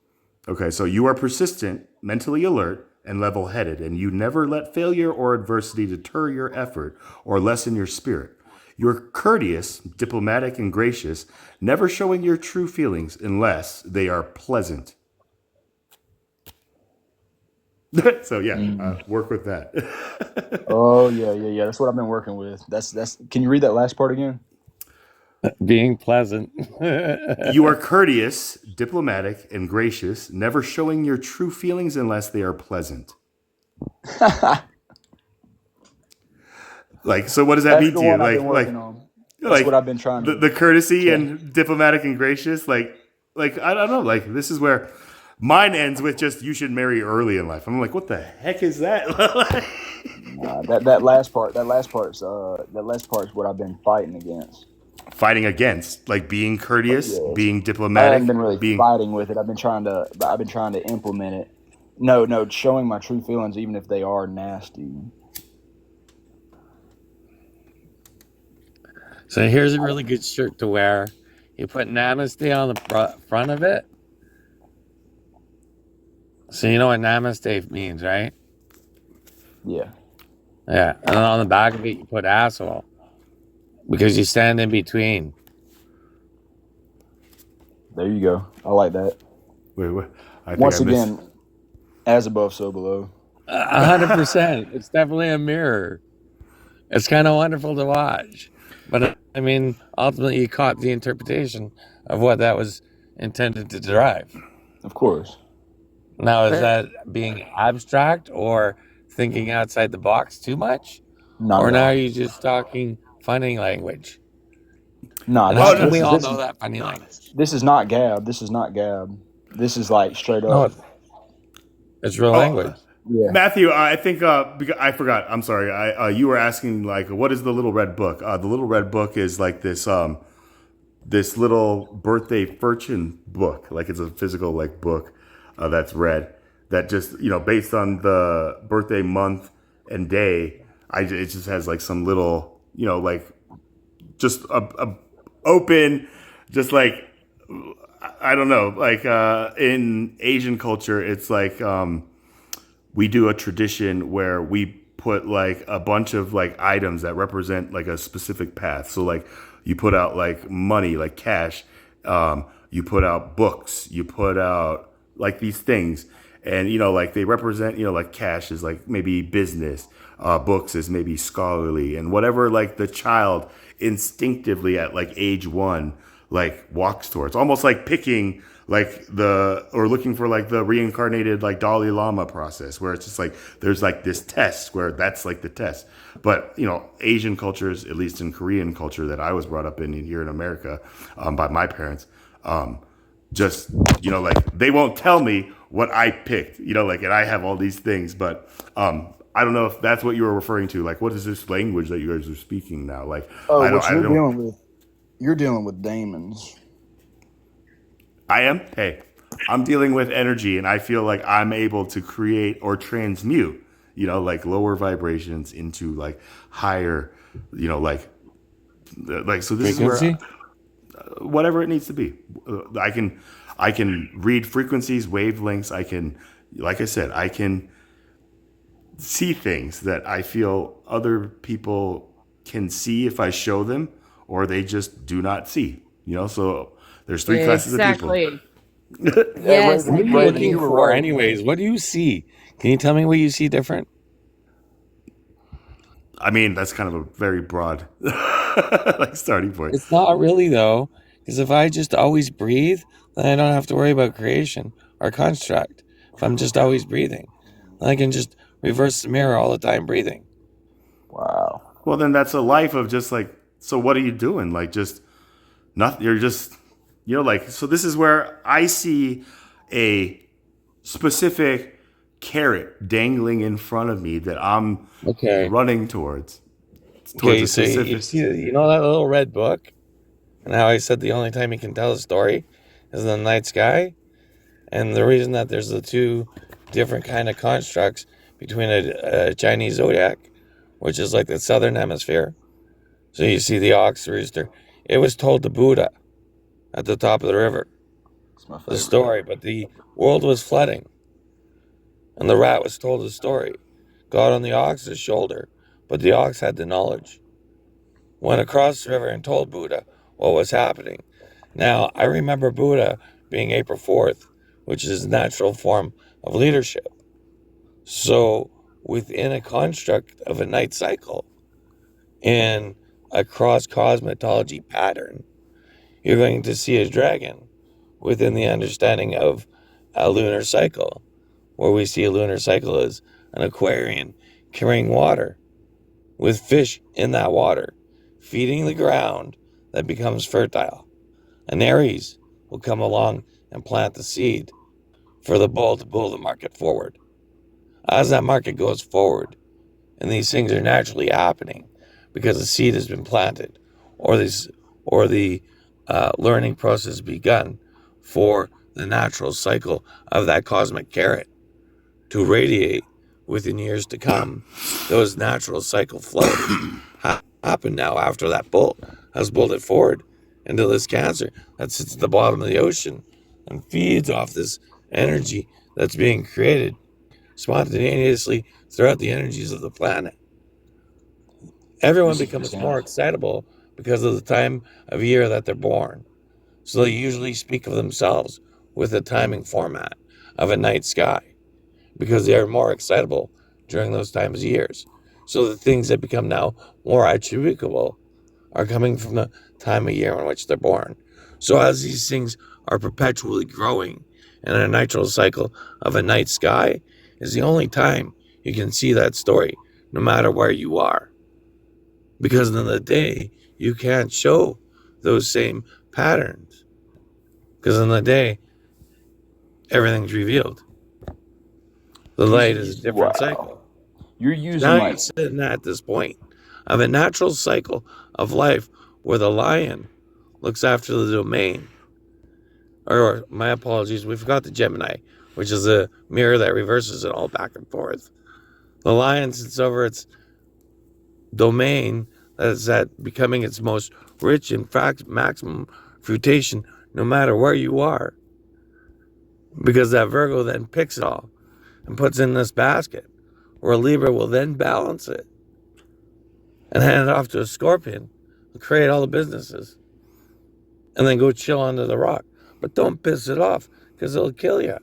Speaker 1: Okay, so you are persistent, mentally alert, and level-headed, and you never let failure or adversity deter your effort or lessen your spirit. You're courteous, diplomatic, and gracious, never showing your true feelings unless they are pleasant. So work with that.
Speaker 3: Oh yeah. That's what I've been working with. That's. Can you read that last part again?
Speaker 11: Being pleasant.
Speaker 1: You are courteous, diplomatic, and gracious, never showing your true feelings unless they are pleasant. So what does that mean to you?
Speaker 3: That's what I've been trying to
Speaker 1: the courtesy and diplomatic and gracious, I don't know. This is where Mine ends with just you should marry early in life. I'm like, what the heck is that?
Speaker 3: That last part's what I've been fighting against.
Speaker 1: Fighting against, like being courteous,
Speaker 3: Yes.
Speaker 1: being
Speaker 3: I
Speaker 1: diplomatic,
Speaker 3: haven't been really
Speaker 1: being
Speaker 3: fighting with it. I've been trying to implement it. No, showing my true feelings, even if they are nasty.
Speaker 11: So here's a really good shirt to wear. You put namaste on the front of it. So you know what namaste means, right?
Speaker 3: Yeah.
Speaker 11: Yeah. And then on the back of it, you put asshole. Because you stand in between.
Speaker 3: There you go. I like that.
Speaker 1: wait, what? I think
Speaker 3: Once
Speaker 1: I missed.
Speaker 3: again, as above, so below.
Speaker 11: 100%. It's definitely a mirror. It's kind of wonderful to watch. But I mean, ultimately, you caught the interpretation of what that was intended to derive.
Speaker 3: Of course.
Speaker 11: Now, is that being abstract or thinking outside the box too much?
Speaker 3: Not
Speaker 11: Or
Speaker 3: at
Speaker 11: now
Speaker 3: all.
Speaker 11: are you just talking funny language?
Speaker 3: Nah,
Speaker 11: And
Speaker 3: this,
Speaker 11: how can
Speaker 3: this,
Speaker 11: we
Speaker 3: is-
Speaker 11: all
Speaker 3: this,
Speaker 11: know
Speaker 3: is,
Speaker 11: that funny language?
Speaker 3: this is not Gab. This is not Gab. This is like straight
Speaker 11: No,
Speaker 3: up.
Speaker 11: it's real
Speaker 1: Oh,
Speaker 11: language.
Speaker 3: Yeah.
Speaker 1: Matthew, I think because I forgot. I'm sorry. You were asking like, what is the Little Red Book? The Little Red Book is like this little birthday fortune book. Like it's a physical like book that's read. That just based on the birthday month and day, it just has like some little like just a open, just like I don't know, like in Asian culture, it's like we do a tradition where we put like a bunch of like items that represent like a specific path. So like you put out like money, like cash, you put out books, you put out like these things, and like they represent like cash is like maybe business, books is maybe scholarly, and whatever like the child instinctively at like age 1 like walks towards, almost like picking like or looking for like the reincarnated like Dalai Lama process, where it's just like there's like this test where that's like the test. But Asian cultures, at least in Korean culture that I was brought up in here in America by my parents, just like they won't tell me what I picked, like, and I have all these things, but I don't know if that's what you were referring to. Like, what is this language that you guys are speaking now? Like,
Speaker 3: Oh,
Speaker 1: I don't,
Speaker 3: what
Speaker 1: I don't.
Speaker 3: you're dealing with demons.
Speaker 1: I am. Hey, I'm dealing with energy, and I feel like I'm able to create or transmute, like lower vibrations into like higher, like so. This
Speaker 11: Frequency?
Speaker 1: is where whatever it needs to be. I can read frequencies, wavelengths. I can, like I said, I can see things that I feel other people can see if I show them, or they just do not see. So there's three classes of people.
Speaker 12: Exactly.
Speaker 5: Yes.
Speaker 11: What are you
Speaker 3: Raven,
Speaker 11: looking
Speaker 3: you were
Speaker 11: for,
Speaker 3: right.
Speaker 11: anyways? What do you see? Can you tell me what you see different?
Speaker 1: I mean, that's kind of a very broad like starting point.
Speaker 11: It's not really, though, because if I just always breathe, then I don't have to worry about creation or construct. If I'm just always breathing, then I can just reverse the mirror all the time breathing.
Speaker 3: Wow.
Speaker 1: Well, then that's a life of just like, so what are you doing? Like, just nothing. You're just, like, so this is where I see a specific carrot dangling in front of me that I'm
Speaker 11: Okay.
Speaker 1: running towards
Speaker 11: Okay,
Speaker 1: a
Speaker 11: so you
Speaker 1: specific.
Speaker 11: see, that little red book, and how I said the only time you can tell a story is in the night sky, and the reason that there's the two different kind of constructs between a Chinese zodiac, which is like the southern hemisphere. So you see the ox, the rooster. It was told to Buddha at the top of the river,
Speaker 3: It's my
Speaker 11: the
Speaker 3: favorite.
Speaker 11: story, but the world was flooding, and the rat was told the story. God on the ox's shoulder, but the ox had the knowledge. Went across the river and told Buddha what was happening. Now, I remember Buddha being April 4th, which is a natural form of leadership. So, within a construct of a night cycle, in a cross cosmetology pattern, you're going to see a dragon within the understanding of a lunar cycle, where we see a lunar cycle as an Aquarian carrying water with fish in that water, feeding the ground that becomes fertile. An Aries will come along and plant the seed for the bull to pull the market forward. As that market goes forward, and these things are naturally happening because the seed has been planted, or the learning process begun for the natural cycle of that cosmic carrot to radiate within years to come. Those natural cycle flows happen now after that bull has pulled it forward into this Cancer that sits at the bottom of the ocean and feeds off this energy that's being created spontaneously throughout the energies of the planet. Everyone becomes more excitable because of the time of year that they're born. So they usually speak of themselves with a timing format of a night sky because they are more excitable during those times of years. So the things that become now more attributable are coming from the time of year in which they're born. So as these things are perpetually growing, and a natural cycle of a night sky is the only time you can see that story, no matter where you are. Because in the day, you can't show those same patterns. Because in the day, everything's revealed. The light is a different cycle.
Speaker 3: You're using
Speaker 11: Now
Speaker 3: like
Speaker 11: you're sitting at this point of a natural cycle of life where the lion looks after the domain. Or my apologies, we forgot the Gemini, which is a mirror that reverses it all back and forth. The lion sits over its domain that is at becoming its most rich and maximum fruition, no matter where you are. Because that Virgo then picks it all and puts it in this basket, where a Libra will then balance it and hand it off to a Scorpion and create all the businesses and then go chill under the rock. But don't piss it off because it'll kill you.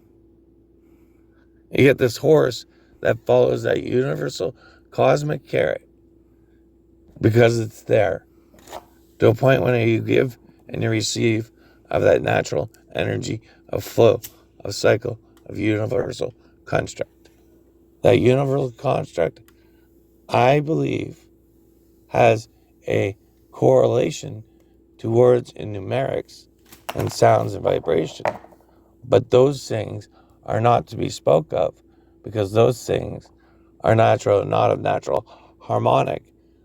Speaker 11: You get this horse that follows that universal cosmic carrot because it's there to a point when you give and you receive of that natural energy of flow, of cycle, of universal construct. That universal construct, I believe, has a correlation to words in numerics and sounds and vibration. But those things are not to be spoke of because those things are natural, not of natural harmonic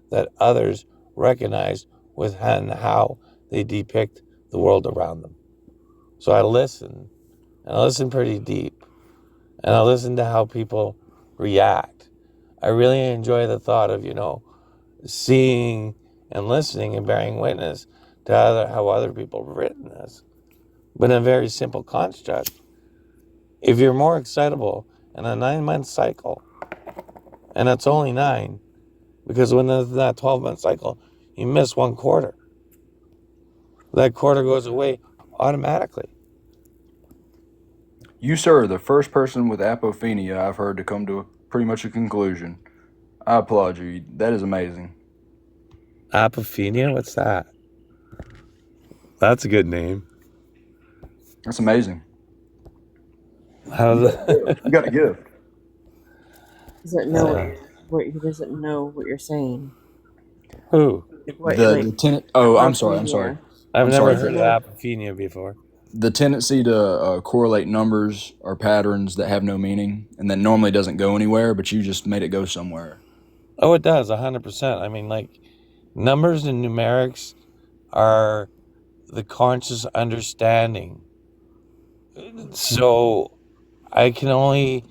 Speaker 11: that others recognize with and how they depict the world around them. So I listen, and I listen pretty deep, and I listen to how people react. I really enjoy the thought of, seeing and listening and bearing witness to how other people have written this. But in a very simple construct, if you're more excitable in a 9-month cycle, and it's only 9, because when that 12-month cycle, you miss 1 quarter. That quarter goes away automatically.
Speaker 3: you, sir, are the first person with apophenia I've heard to come to pretty much a conclusion. I applaud you. That is amazing.
Speaker 11: Apophenia? What's that? That's a good name.
Speaker 3: That's amazing.
Speaker 11: How's
Speaker 3: You got a gift.
Speaker 5: Doesn't know what he doesn't know what you're saying.
Speaker 11: Who?
Speaker 3: The tenant. Oh, I'm sorry.
Speaker 11: I've
Speaker 3: I'm
Speaker 11: never
Speaker 3: sorry.
Speaker 11: heard of apophenia before.
Speaker 3: The tendency to correlate numbers or patterns that have no meaning and that normally doesn't go anywhere, but you just made it go somewhere.
Speaker 11: Oh, it does, 100%. I mean, like, numbers and numerics are the conscious understanding. So I can only...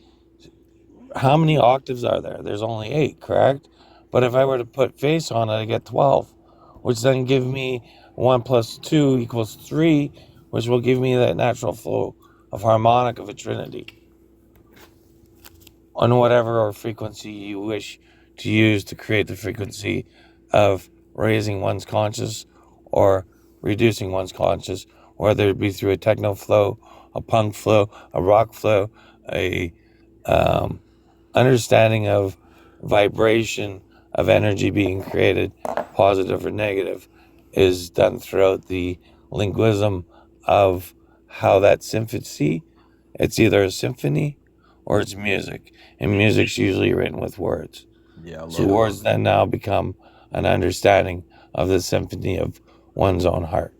Speaker 11: How many octaves are there? There's only 8, correct? But if I were to put face on it, I get 12, which then give me 1 plus 2 equals 3, which will give me that natural flow of harmonic of a trinity on whatever frequency you wish to use to create the frequency of raising one's conscious or reducing one's conscious, whether it be through a techno flow, a punk flow, a rock flow, a understanding of vibration of energy being created, positive or negative, is done throughout the linguism of how that symphony, it's either a symphony or it's music, and music's usually written with words.
Speaker 3: Yeah,
Speaker 11: So words then now become an understanding of the symphony of one's own heart.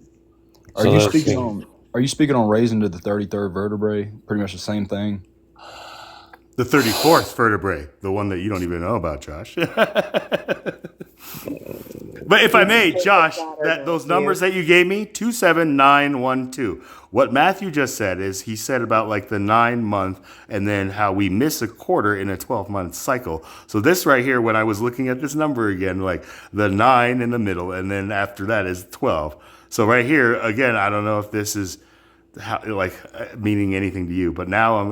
Speaker 3: Are
Speaker 11: So
Speaker 3: you
Speaker 11: those
Speaker 3: speaking
Speaker 11: things-
Speaker 3: Are you speaking on raising to the 33rd vertebrae? Pretty much the same thing.
Speaker 1: The 34th vertebrae, the one that you don't even know about, Josh. But if I may, Josh, that those numbers that you gave me, 27912. What Matthew just said is he said about like the 9-month and then how we miss a quarter in a 12-month cycle. So this right here, when I was looking at this number again, like the 9 in the middle, and then after that is 12. So right here, again, I don't know if this is how, like meaning anything to you, but now I'm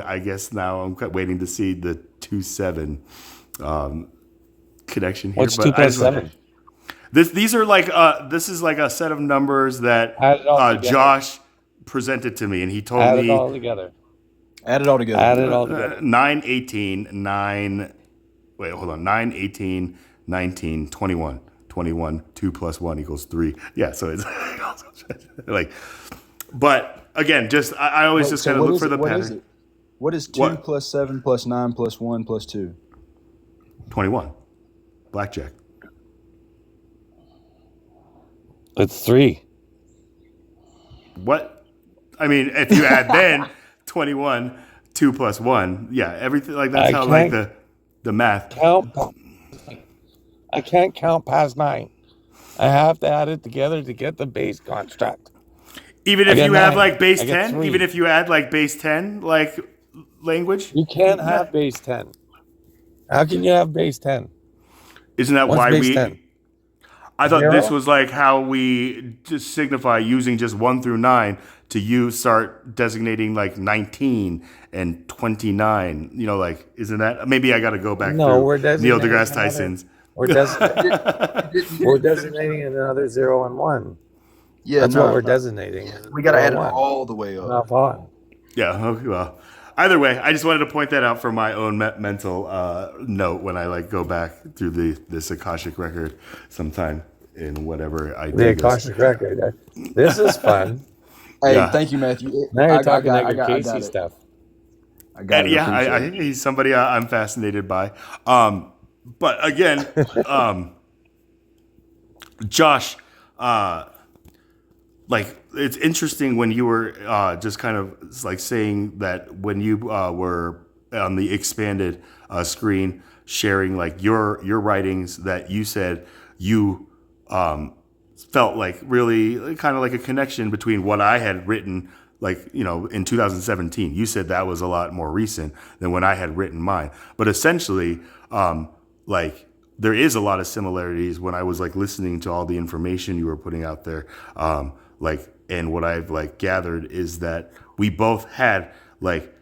Speaker 1: waiting to see the 2-7 connection here.
Speaker 11: What's
Speaker 1: But
Speaker 11: 2
Speaker 1: I
Speaker 11: plus
Speaker 1: just want-
Speaker 11: 7?
Speaker 1: These are like this is like a set of numbers that
Speaker 11: Add it all together.
Speaker 1: Josh presented to me, and he told
Speaker 11: Add
Speaker 1: me
Speaker 11: it all together.
Speaker 3: Add it all together.
Speaker 11: Add it all together.
Speaker 1: 9, 18, 9. Wait, hold on. 9, 18, 19, 21. 21, 2 plus 1 equals 3. Yeah, so it's like, but again, just I always just kind of look for the pattern.
Speaker 3: What is 2
Speaker 1: What?
Speaker 3: plus 7 plus 9 plus 1 plus 2?
Speaker 1: 21. Blackjack.
Speaker 11: It's 3.
Speaker 1: What? I mean, if you add then 21, 2 plus 1, yeah, everything like that's
Speaker 11: I
Speaker 1: how like
Speaker 11: can't
Speaker 1: the math.
Speaker 11: count. I can't count past 9. I have to add it together to get the base construct.
Speaker 1: Even
Speaker 11: I
Speaker 1: if
Speaker 11: get
Speaker 1: you have
Speaker 11: 9.
Speaker 1: like base
Speaker 11: I get
Speaker 1: 10,
Speaker 11: 3.
Speaker 1: even if you add like base 10, like language,
Speaker 11: You can't have base 10. How can you have base 10?
Speaker 1: isn't that
Speaker 11: What's
Speaker 1: why
Speaker 11: base
Speaker 1: we?
Speaker 11: 10?
Speaker 1: I thought
Speaker 11: 0?
Speaker 1: this was like how we just signify using just 1 through 9 to start designating like 19 and 29. You know, like isn't that maybe I got to go back
Speaker 11: No,
Speaker 1: through
Speaker 11: we're
Speaker 1: Neil
Speaker 11: designating
Speaker 1: deGrasse
Speaker 11: another.
Speaker 1: Tyson's.
Speaker 11: We're designating another 0 and 1.
Speaker 3: Yeah,
Speaker 11: That's
Speaker 3: no,
Speaker 11: what we're designating.
Speaker 3: we got to
Speaker 11: 0
Speaker 3: add
Speaker 11: and
Speaker 3: it
Speaker 11: 1.
Speaker 3: all the way up.
Speaker 11: Not on.
Speaker 1: Yeah. Okay, well, either way, I just wanted to point that out for my own mental note when I like go back through this Akashic record sometime in whatever I
Speaker 11: The
Speaker 1: do. This.
Speaker 11: Akashic record. This is fun.
Speaker 3: Hey,
Speaker 1: Yeah.
Speaker 3: thank you, Matthew.
Speaker 11: Now you're
Speaker 3: I
Speaker 11: talking
Speaker 3: got-
Speaker 11: like
Speaker 3: I
Speaker 11: a
Speaker 3: got
Speaker 11: Casey
Speaker 3: it.
Speaker 11: stuff.
Speaker 3: I got
Speaker 1: And
Speaker 3: it.
Speaker 1: yeah,
Speaker 3: Appreciate it.
Speaker 1: he's somebody I'm fascinated by. But again, Josh, like it's interesting when you were just kind of like saying that when you were on the expanded screen sharing like your writings that you said you felt like really kind of like a connection between what I had written like, you know, in 2017. You said that was a lot more recent than when I had written mine. But essentially, like there is a lot of similarities when I was like listening to all the information you were putting out there. Like, and what I've like gathered is that we both had like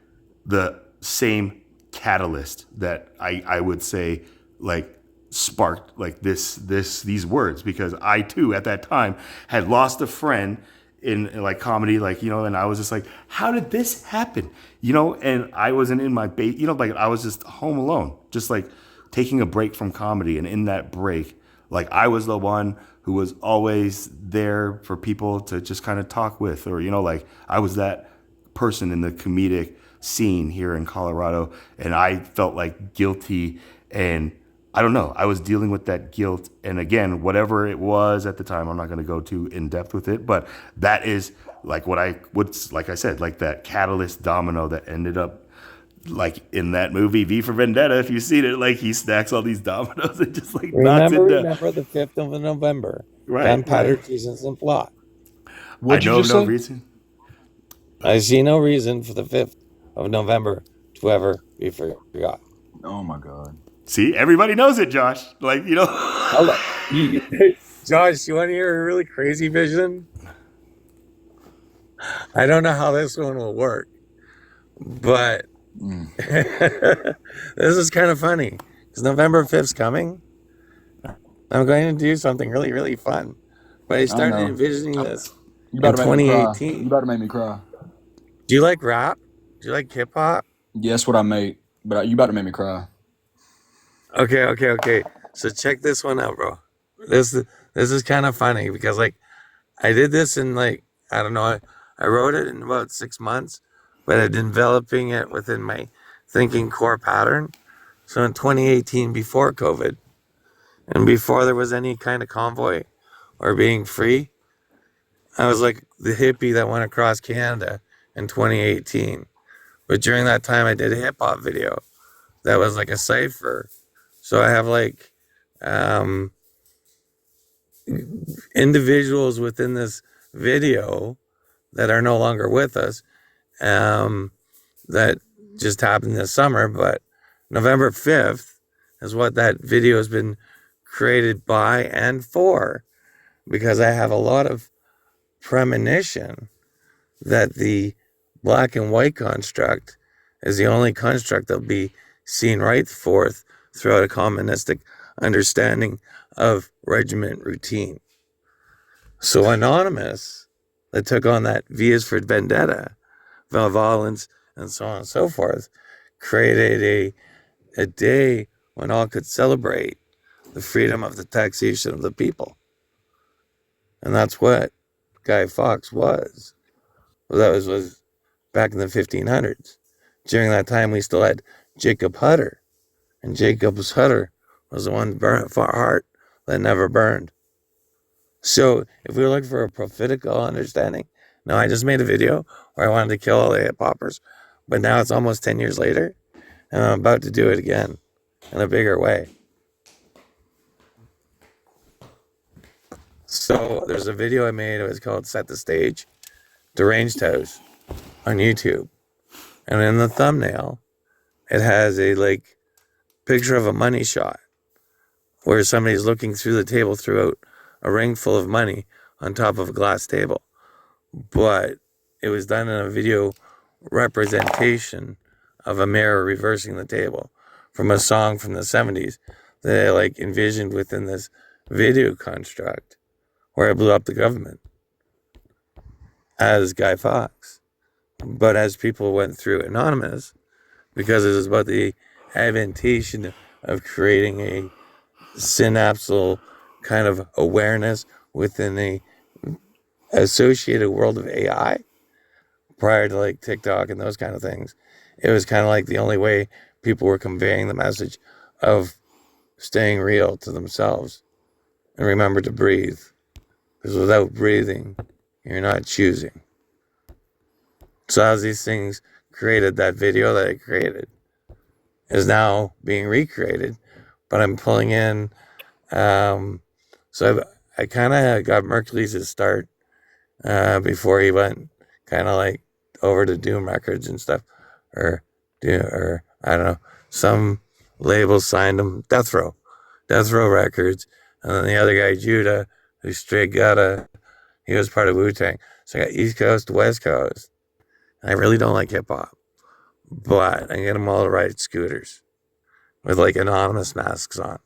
Speaker 1: the same catalyst that I would say like sparked like these words, because I too at that time had lost a friend in like comedy, like, you know, and I was just like, how did this happen? You know, and I wasn't in my base, you know, like I was just home alone, just like taking a break from comedy. And in that break, like I was the one who was always there for people to just kind of talk with, or, you know, like I was that person in the comedic scene here in Colorado. And I felt like guilty, and I don't know, I was dealing with that guilt. And again, whatever it was at the time, I'm not going to go too in depth with it, but that is like what I would, like I said, like that catalyst domino that ended up like in that movie V for Vendetta. If you've seen it, like he stacks all these dominoes and just like knocks it down.
Speaker 11: Remember the 5th of November.
Speaker 1: Right,
Speaker 11: Gunpowder,
Speaker 1: right.
Speaker 11: treasons, and plot.
Speaker 3: What'd you
Speaker 1: I know
Speaker 3: just
Speaker 1: no
Speaker 3: say?
Speaker 1: reason.
Speaker 11: I see no reason for the 5th of November to ever be forgot.
Speaker 3: Oh my God.
Speaker 1: See, everybody knows it, Josh. Like, you know.
Speaker 11: Josh, you want to hear a really crazy vision? I don't know how this one will work, but this is kind of funny because November 5th's coming. I'm going to do something really, really fun. But I started
Speaker 3: know.
Speaker 11: envisioning this
Speaker 3: You
Speaker 11: in
Speaker 3: about to make me cry.
Speaker 11: 2018.
Speaker 3: You about to make me cry.
Speaker 11: Do you like rap? Do you like hip hop?
Speaker 3: Yes, what I make, but you about to make me cry.
Speaker 11: Okay. So check this one out, bro. This is kind of funny because like I did this in like, I don't know, I wrote it in about 6 months, but I'm developing it within my thinking core pattern. So in 2018, before COVID, and before there was any kind of convoy or being free, I was like the hippie that went across Canada in 2018. But during that time, I did a hip hop video that was like a cipher. So I have like um, individuals within this video that are no longer with us um, that just happened this summer. But November 5th is what that video has been created by and for, because I have a lot of premonition that the black and white construct is the only construct that'll be seen right forth throughout a communistic understanding of regiment routine. So Anonymous, that took on that V is for Vendetta, violence, and so on and so forth, created a day when all could celebrate the freedom of the taxation of the people. And that's what Guy Fawkes was. Well, that was back in the 1500s. During that time, we still had Jacob Hutter, and Jacob's Hutter was the one heart that never burned. So if we were looking for a prophetical understanding, no, I just made a video where I wanted to kill all the hip hoppers, but now it's almost 10 years later, and I'm about to do it again in a bigger way. So there's a video I made. It was called Set the Stage, Deranged House on YouTube. And in the thumbnail, it has a like picture of a money shot where somebody's looking through the table throughout a ring full of money on top of a glass table. But it was done in a video representation of a mirror reversing the table from a song from the 70s that I like envisioned within this video construct where I blew up the government as Guy Fawkes. But as people went through Anonymous, because it was about the adaptation of creating a synapsal kind of awareness within a associated world of AI prior to like TikTok and those kind of things, it was kind of like the only way people were conveying the message of staying real to themselves and remember to breathe, because without breathing, you're not choosing. So as these things created, that video that I created is now being recreated, but I'm pulling in. So I kind of got Mercury's to start before he went kind of like over to Doom Records and stuff, or I don't know, some labels signed him, Death Row Records, and then the other guy Judah, who straight he was part of Wu-Tang. So I got East Coast, West Coast. I really don't like hip hop, but I can get them all to ride scooters with like anonymous masks on.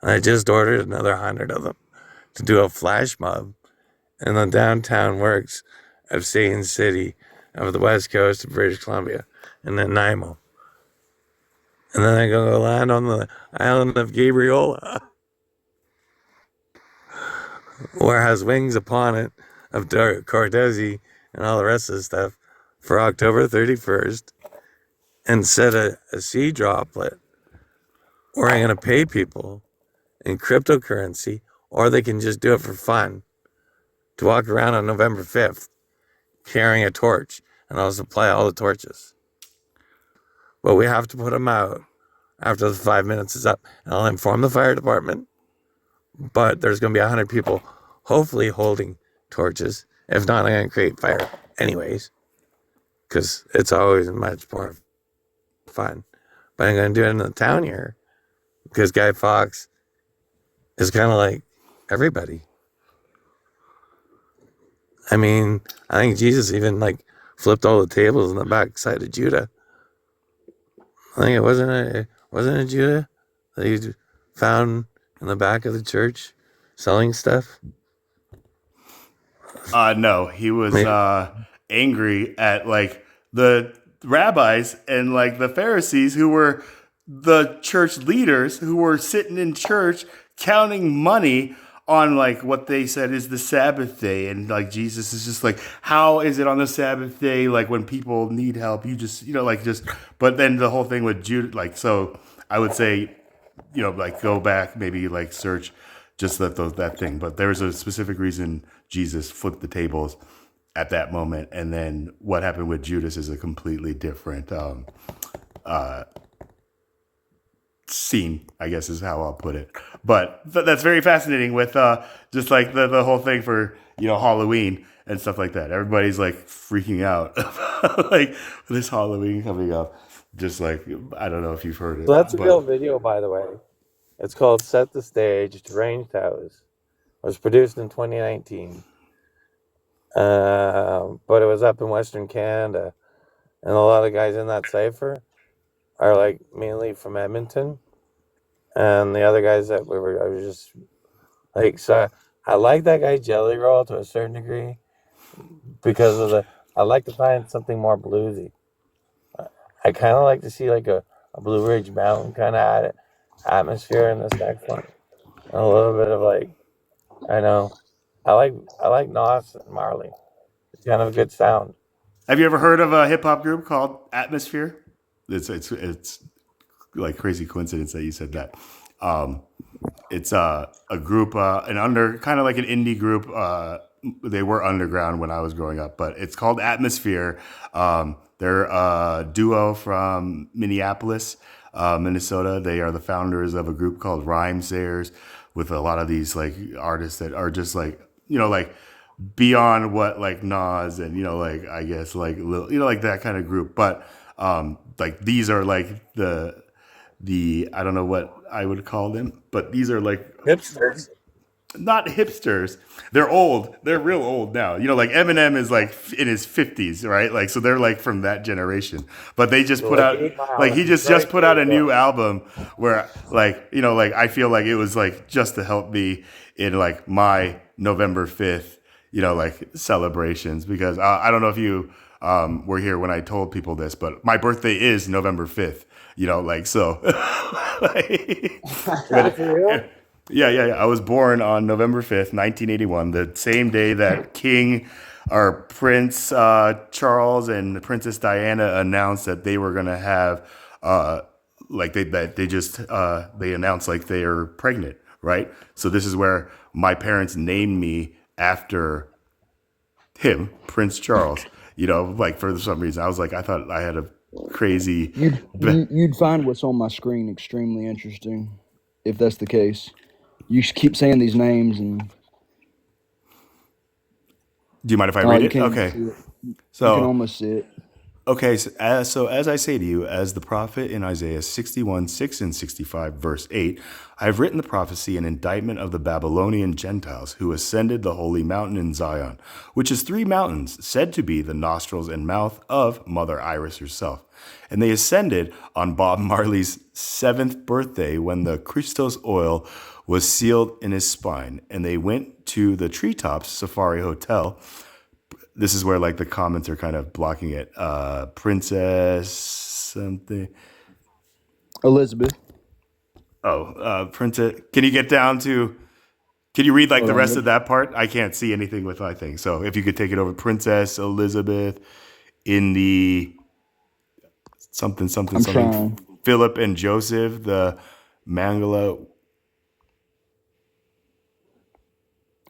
Speaker 11: And I just ordered another 100 of them to do a flash mob in the downtown works of Satan City of the West Coast of British Columbia and then Nanaimo. And then I'm going to land on the island of Gabriola, where it has wings upon it of Cordesi and all the rest of the stuff, for October 31st, and set a seed droplet where I'm going to pay people in cryptocurrency, or they can just do it for fun, to walk around on November 5th carrying a torch, and I'll supply all the torches. But we have to put them out after the 5 minutes is up, and I'll inform the fire department, but there's going to be 100 people hopefully holding torches. If not, I'm going to create fire anyways, because it's always much more fun. But I'm going to do it in the town here, because Guy Fawkes is kind of like everybody. I mean, I think Jesus even like flipped all the tables in the back side of Judah. I think it wasn't a Judah that he found in the back of the church selling stuff.
Speaker 1: No, he was angry at like the rabbis and like the Pharisees, who were the church leaders, who were sitting in church counting money on like what they said is the Sabbath day. And like Jesus is just like, how is it on the Sabbath day, like when people need help, you just, but then the whole thing with Judah, like, so I would say, like go back, maybe like search just that thing. But there's a specific reason Jesus flipped the tables at that moment, and then what happened with Judas is a completely different scene, I guess is how I'll put it. But that's very fascinating with just like the whole thing for Halloween and stuff like that. Everybody's like freaking out like this Halloween coming up. Just like, I don't know if you've heard it.
Speaker 11: So that's a
Speaker 1: but
Speaker 11: real video, by the way. It's called Set the Stage, Deranged House. It was produced in 2019. But it was up in Western Canada. And a lot of guys in that cipher are like mainly from Edmonton. And the other guys that I was just like, so I like that guy Jelly Roll to a certain degree because of I like to find something more bluesy. I kind of like to see like a Blue Ridge Mountain kind of atmosphere in this next one. And a little bit of like, I know, I like Nos and Marley. It's kind of a good sound.
Speaker 1: have you ever heard of a hip hop group called Atmosphere? It's like crazy coincidence that you said that. It's a group, kind of like an indie group. They were underground when I was growing up, but it's called Atmosphere. They're a duo from Minneapolis, Minnesota. They are the founders of a group called Rhyme Sayers, with a lot of these like artists that are just like like beyond what like Nas and like I guess like like that kind of group. But like these are like the I don't know what I would call them, but these are like
Speaker 11: Hipsters.
Speaker 1: not hipsters. They're old. They're real old now. Like Eminem is like in his 50s, right? Like, so they're like from that generation. But they just put out, like, he just put out a new album where, like, like I feel like it was like just to help me in like my November 5th, like celebrations, because I don't know if you were here when I told people this, but my birthday is November 5th. Like so. But, yeah. I was born on November 5th, 1981, the same day that Prince Charles and Princess Diana announced that they were going to have, they announced like they are pregnant, right? So this is where my parents named me after him, Prince Charles, like for some reason. I was like, I thought I had a crazy...
Speaker 12: You'd find what's on my screen extremely interesting, if that's the case. You keep saying these names, and
Speaker 1: do you mind if I read it? Okay. So
Speaker 12: you can almost see it.
Speaker 1: Okay, so as I say to you, as the prophet in Isaiah 61, 6 and 65, verse 8, I have written the prophecy and indictment of the Babylonian Gentiles who ascended the holy mountain in Zion, which is 3 mountains, said to be the nostrils and mouth of Mother Iris herself. And they ascended on Bob Marley's 7th birthday when the Christos oil was sealed in his spine. And they went to the Treetops Safari Hotel. This is where like the comments are kind of blocking it. Princess something.
Speaker 12: Elizabeth.
Speaker 1: Princess. Can you get down to? Can you read like
Speaker 12: Hold
Speaker 1: the
Speaker 12: on,
Speaker 1: rest of that part? I can't see anything with my thing. So if you could take it over, Princess Elizabeth in the something.
Speaker 12: Trying.
Speaker 1: Philip and Joseph, the Mangala.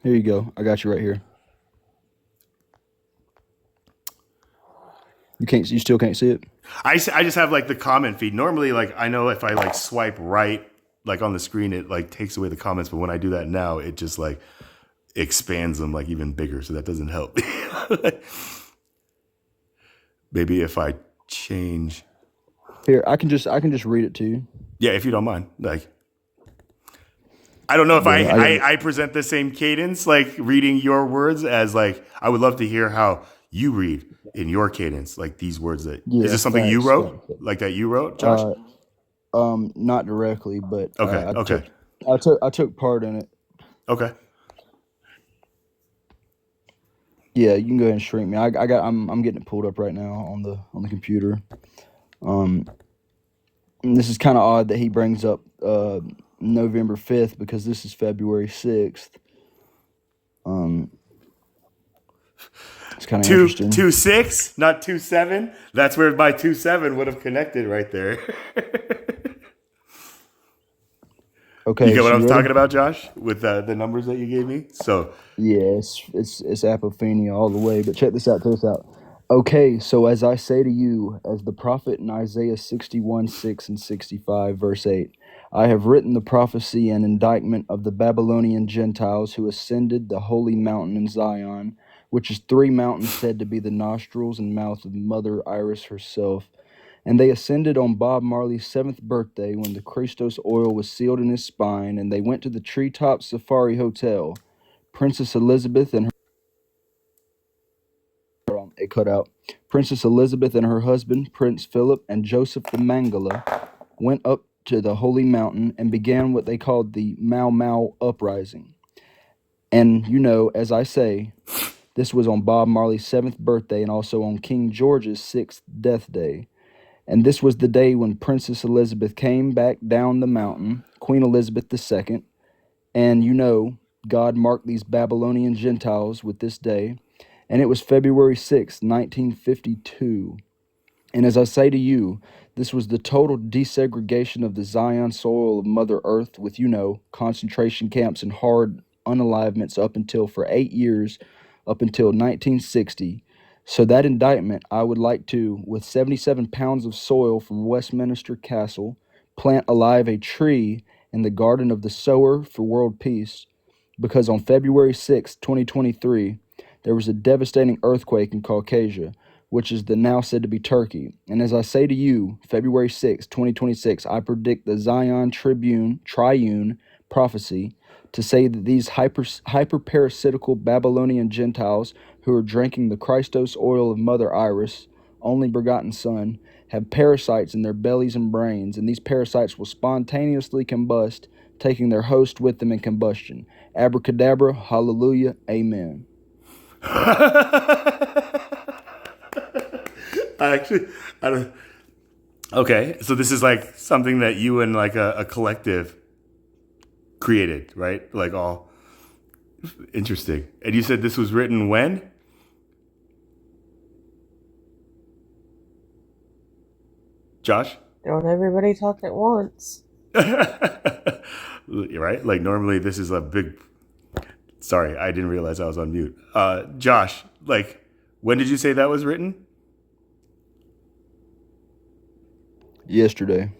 Speaker 12: Here you go. I got you right here. You still can't see it?
Speaker 1: I just have like the comment feed. Normally, like I know if I like swipe right, like on the screen, it like takes away the comments. But when I do that now, it just like expands them like even bigger. So that doesn't help. Maybe if I change.
Speaker 12: Here, I can just read it to you.
Speaker 1: Yeah, if you don't mind. Like, I don't know if I present the same cadence, like reading your words as like, I would love to hear how you read in your cadence, like these words that, is this something you wrote? Like that you wrote, Josh?
Speaker 12: Not directly, but
Speaker 1: okay.
Speaker 12: I took part in it.
Speaker 1: Okay.
Speaker 12: Yeah, you can go ahead and shrink me. I'm getting it pulled up right now on the computer. And this is kind of odd that he brings up November 5th because this is February 6th. It's kind of interesting.
Speaker 1: 2-6, not 2-7. That's where my 2-7 would have connected right there. You
Speaker 12: Okay,
Speaker 1: get what
Speaker 12: so
Speaker 1: I'm
Speaker 12: you
Speaker 1: talking
Speaker 12: ready?
Speaker 1: about, Josh, with the numbers that you gave me? So,
Speaker 12: Yeah, it's apophenia all the way. But check this out. Check this out. Okay, so as I say to you, as the prophet in Isaiah 61:6 and 65, verse 8, I have written the prophecy and indictment of the Babylonian Gentiles who ascended the holy mountain in Zion, which is three mountains said to be the nostrils and mouth of Mother Iris herself. And they ascended on Bob Marley's 7th birthday when the Christos oil was sealed in his spine, and they went to the Treetop Safari Hotel. Princess Elizabeth and it cut out. Princess Elizabeth and her husband, Prince Philip, and Joseph the Mangala went up to the holy mountain and began what they called the Mau Mau uprising. And you know, as I say, this was on Bob Marley's 7th birthday and also on King George's 6th death day. And this was the day when Princess Elizabeth came back down the mountain, Queen Elizabeth II. And you know, God marked these Babylonian Gentiles with this day. And it was February 6, 1952. And as I say to you, this was the total desegregation of the Zion soil of Mother Earth with, you know, concentration camps and hard unalivements up until for 8 years, up until 1960. So that indictment, I would like to, with 77 pounds of soil from Westminster Castle, plant alive a tree in the garden of the sower for world peace, because on February 6, 2023, there was a devastating earthquake in Caucasia, which is the now said to be Turkey. And as I say to you, February 6, 2026, I predict the Zion Triune prophecy to say that these hyper-parasitical Babylonian Gentiles who are drinking the Christos oil of Mother Iris, only begotten Son, have parasites in their bellies and brains, and these parasites will spontaneously combust, taking their host with them in combustion. Abracadabra, hallelujah, amen.
Speaker 1: I don't. Okay, so this is like something that you and like a collective created, right? Like all interesting. And you said this was written when? Josh?
Speaker 5: Don't everybody talk at once.
Speaker 1: Right? Like normally this is a big. Sorry, I didn't realize I was on mute. Josh, like when did you say that was written?
Speaker 12: Yesterday.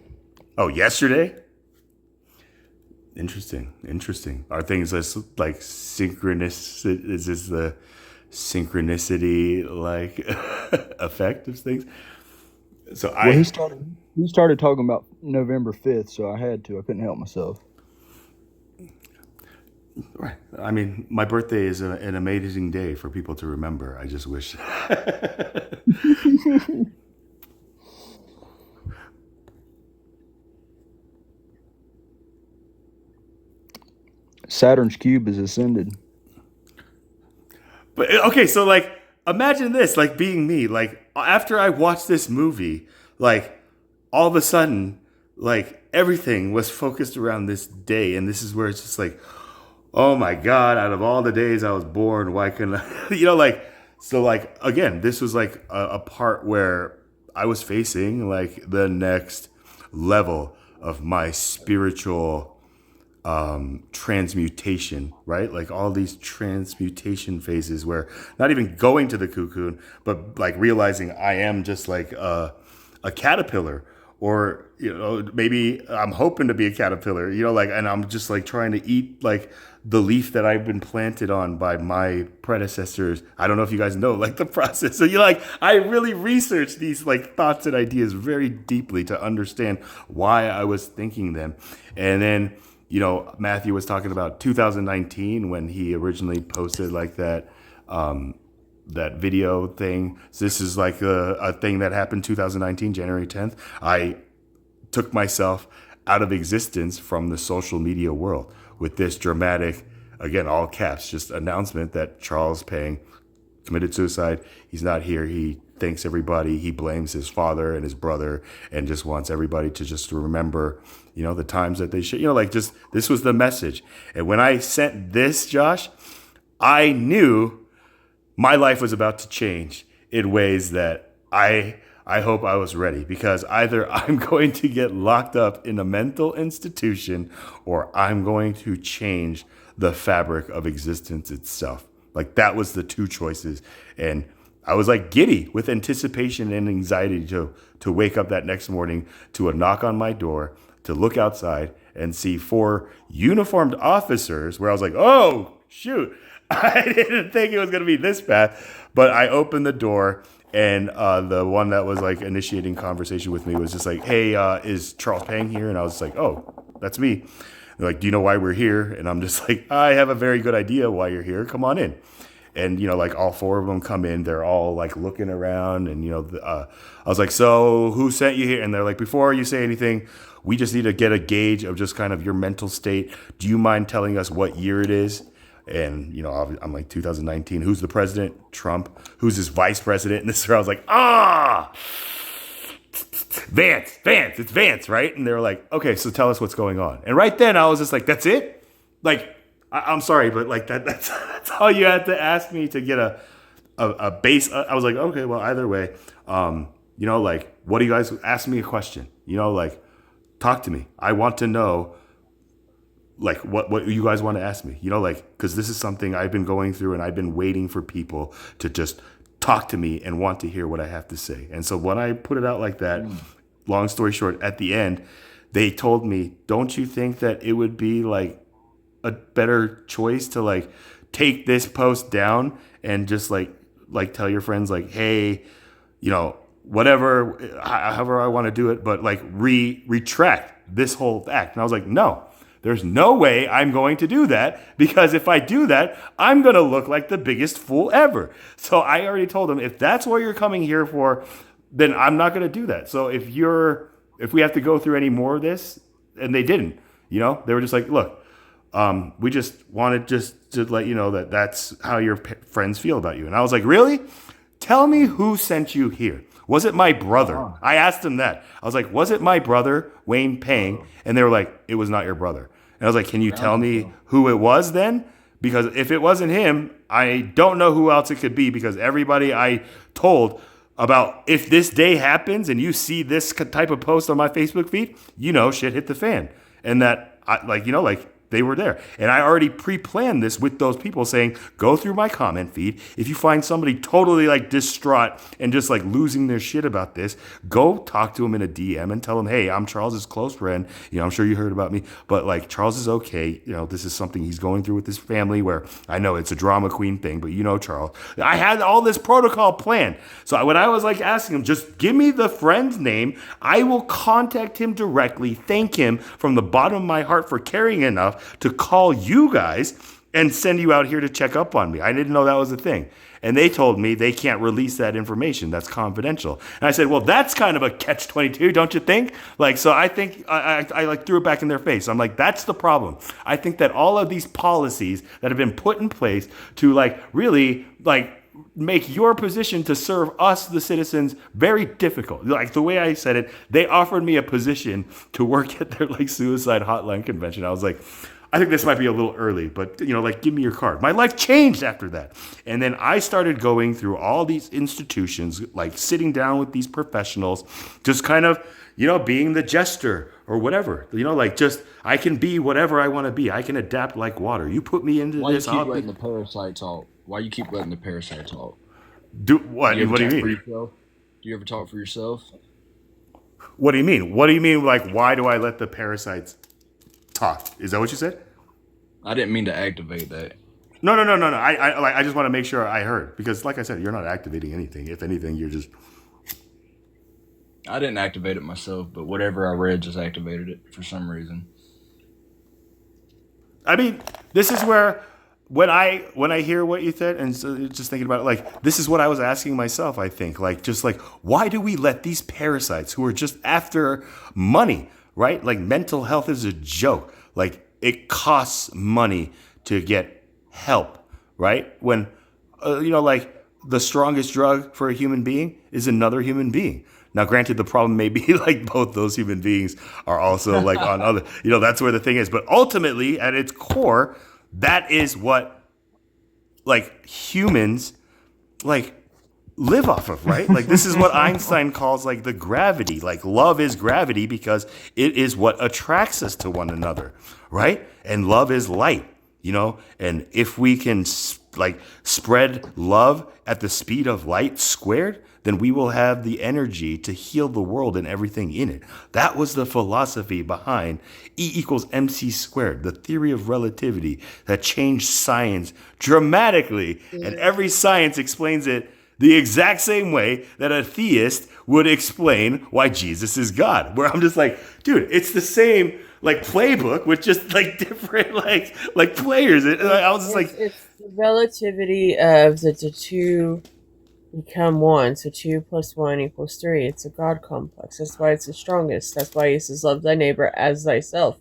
Speaker 1: Oh, yesterday? Interesting. Are things like synchronous? Is this the synchronicity like effect of things? So
Speaker 12: Well, he started talking about November 5th, so I couldn't help myself.
Speaker 1: Right. I mean, my birthday is an amazing day for people to remember. I just wish.
Speaker 12: Saturn's cube is ascended.
Speaker 1: But okay, so like imagine this, like being me, like after I watched this movie, like all of a sudden, like everything was focused around this day, and this is where it's just like, oh my God, out of all the days I was born, why couldn't I, like, so like, again, this was like a part where I was facing like the next level of my spiritual transmutation, right? Like all these transmutation phases where not even going to the cocoon, but like realizing I am just like a caterpillar, or maybe I'm hoping to be a caterpillar, like, and I'm just like trying to eat like the leaf that I've been planted on by my predecessors. I don't know if you guys know like the process. So I really researched these like thoughts and ideas very deeply to understand why I was thinking them. And then Matthew was talking about 2019 when he originally posted like that that video thing. So this is like a thing that happened 2019, January 10th. I took myself out of existence from the social media world with this dramatic, again, all caps, just announcement that Charles Pang committed suicide. He's not here. He thanks everybody. He blames his father and his brother and just wants everybody to just remember, the times that they should, just this was the message. And when I sent this, Josh, I knew my life was about to change in ways that I I hope I was ready, because either I'm going to get locked up in a mental institution or I'm going to change the fabric of existence itself. Like, that was the two choices. And I was like giddy with anticipation and anxiety to wake up that next morning to a knock on my door, to look outside and see 4 uniformed officers, where I was like, oh, shoot, I didn't think it was going to be this bad. But I opened the door, and the one that was like initiating conversation with me was just like, hey, is Charles Pang here? And I was like, oh, that's me. They're like, do you know why we're here? And I'm just like, I have a very good idea why you're here. Come on in. And, like all 4 of them come in. They're all like looking around. And, I was like, so who sent you here? And they're like, before you say anything, we just need to get a gauge of just kind of your mental state. Do you mind telling us what year it is? And, I'm like, 2019. Who's the president? Trump. Who's his vice president? And this is where I was like, Vance, it's Vance, right? And they were like, okay, so tell us what's going on. And right then I was just like, that's it? Like, I'm sorry, but like that's all you had to ask me to get a base. I was like, okay, well, either way, like, what do you guys ask me a question? Like, talk to me. I want to know, like, what you guys want to ask me, like, because this is something I've been going through, and I've been waiting for people to just talk to me and want to hear what I have to say. And so when I put it out like that, long story short, at the end, they told me, don't you think that it would be like a better choice to like take this post down and just like tell your friends like, hey, whatever, however I want to do it, but like retract this whole act. And I was like, no, there's no way I'm going to do that, because if I do that, I'm going to look like the biggest fool ever. So I already told them, if that's what you're coming here for, then I'm not going to do that. So if we have to go through any more of this, and they didn't, they were just like, look, we just wanted just to let you know that that's how your friends feel about you. And I was like, really? Tell me who sent you here. Was it my brother? I asked them that. I was like, was it my brother, Wayne Pang? And they were like, it was not your brother. And I was like, can you tell me who it was then? Because if it wasn't him, I don't know who else it could be, because everybody I told about, if this day happens and you see this type of post on my Facebook feed, shit hit the fan. And that, they were there. And I already pre-planned this with those people, saying, go through my comment feed. If you find somebody totally like distraught and just like losing their shit about this, go talk to them in a DM and tell them, hey, I'm Charles's close friend. I'm sure you heard about me, but like, Charles is okay. This is something he's going through with his family, where I know it's a drama queen thing, but Charles, I had all this protocol planned. So when I was like asking him, just give me the friend's name, I will contact him directly, thank him from the bottom of my heart for caring enough to call you guys and send you out here to check up on me. I didn't know that was a thing. And they told me they can't release that information. That's confidential. And I said, well, that's kind of a catch-22, don't you think? Like, so I think I like threw it back in their face. I'm like, that's the problem. I think that all of these policies that have been put in place to like really like make your position to serve us, the citizens, very difficult. Like the way I said it, they offered me a position to work at their like suicide hotline convention. I was like, I think this might be a little early, but like, give me your card. My life changed after that. And then I started going through all these institutions, like sitting down with these professionals, just kind of, being the jester or whatever, like just, I can be whatever I want to be. I can adapt like water. You put me into this.
Speaker 3: Why you keep letting the parasite talk? Why you keep letting the parasite talk?
Speaker 1: Do what? What do you mean?
Speaker 3: Do you ever talk for yourself?
Speaker 1: What do you mean? What do you mean? Like, why do I let the parasites talk? Is that what you said?
Speaker 3: I didn't mean to activate that.
Speaker 1: No. I just want to make sure I heard, because, like I said, you're not activating anything. If anything, you're just.
Speaker 3: I didn't activate it myself, but whatever I read just activated it for some reason.
Speaker 1: I mean, this is where when I hear what you said, and so just thinking about it, like, this is what I was asking myself. I think, like, just like, why do we let these parasites who are just after money, right? Like, mental health is a joke. Like, it costs money to get help, right? When, like, the strongest drug for a human being is another human being. Now, granted, the problem may be like both those human beings are also like on other, that's where the thing is. But ultimately, at its core, that is what like humans, like live off of, right? Like this is what Einstein calls like the gravity. Like love is gravity because it is what attracts us to one another, right? And love is light, you know? And if we can like spread love at the speed of light squared, then we will have the energy to heal the world and everything in it. That was the philosophy behind E equals MC squared, the theory of relativity that changed science dramatically. And every science explains it the exact same way that a theist would explain why Jesus is God. Where I'm just like, dude, it's the same like playbook with just like different like players. I was just like,
Speaker 5: it's the relativity of the two become one. So 2 + 1 = 3. It's a God complex. That's why it's the strongest. That's why he says, love thy neighbor as thyself.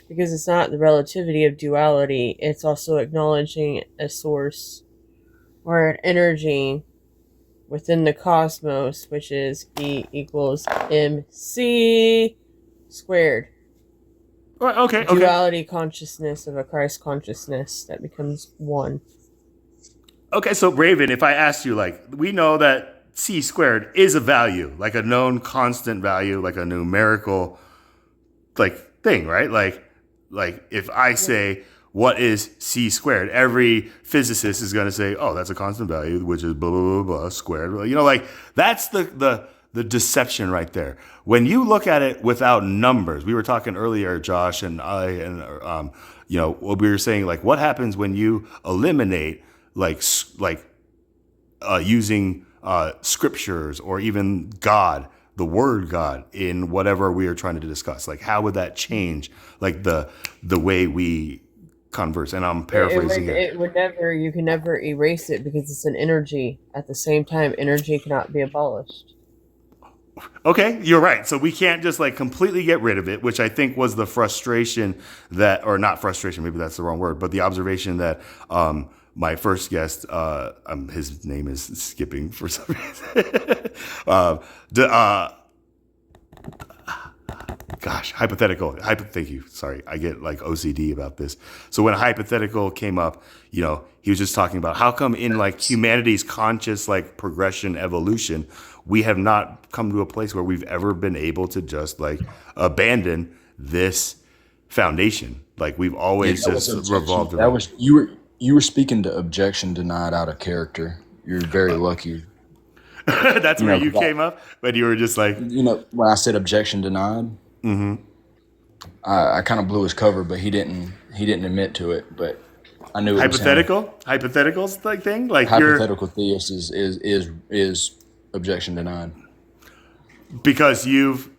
Speaker 5: Because it's not the relativity of duality. It's also acknowledging a source or an energy within the cosmos, which is E equals MC squared.
Speaker 1: okay, okay.
Speaker 5: Duality consciousness of a Christ consciousness that becomes one.
Speaker 1: Okay, so Raven, if I asked you, like, we know that C squared is a value, like a known constant value, like a numerical, like thing, right? Like if I say what is C squared, every physicist is going to say, oh, that's a constant value, which is blah blah blah blah squared. You know, like that's the deception right there. When you look at it without numbers, we were talking earlier, Josh and I, and you know, what we were saying, like, what happens when you eliminate using scriptures or even God, the word God, in whatever we are trying to discuss? Like, how would that change like the way we converse? And I'm paraphrasing here.
Speaker 5: It would never. You can never erase it because it's an energy. At the same time, energy cannot be abolished.
Speaker 1: Okay, you're right. So we can't just like completely get rid of it, which I think was the frustration that, or not frustration, maybe that's the wrong word, but the observation that my first guest, his name is skipping for some reason. Hypothetical. Thank you. Sorry, I get like OCD about this. So when a hypothetical came up, you know, he was just talking about how come in like humanity's conscious like progression evolution, we have not come to a place where we've ever been able to just like abandon this foundation. Like we've always just revolved around.
Speaker 3: That was you were speaking to objection denied out of character. You're very lucky.
Speaker 1: That's where you came up, but you were just like,
Speaker 3: you know, when I said objection denied, I kind of blew his cover, but he didn't admit to it. But I knew it
Speaker 1: hypotheticals like thing, like
Speaker 3: hypothetical theist is objection denied
Speaker 1: because you've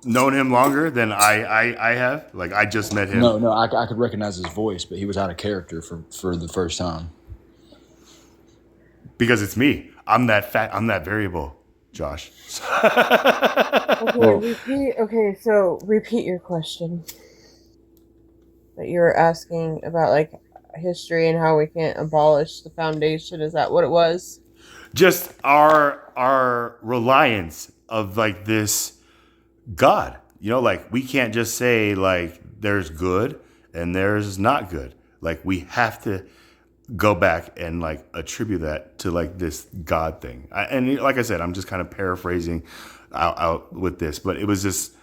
Speaker 1: known him longer than I have. Like I just met him.
Speaker 3: No, I could recognize his voice, but he was out of character for the first time.
Speaker 1: Because it's me. I'm that variable, Josh.
Speaker 5: Repeat your question that you were asking about, like history and how we can't abolish the foundation. Is that what it was?
Speaker 1: Just our reliance of like this God. You know, like we can't just say like there's good and there's not good. Like we have to go back and like attribute that to like this God thing. And like I said, I'm just kind of paraphrasing out with this, but it was just,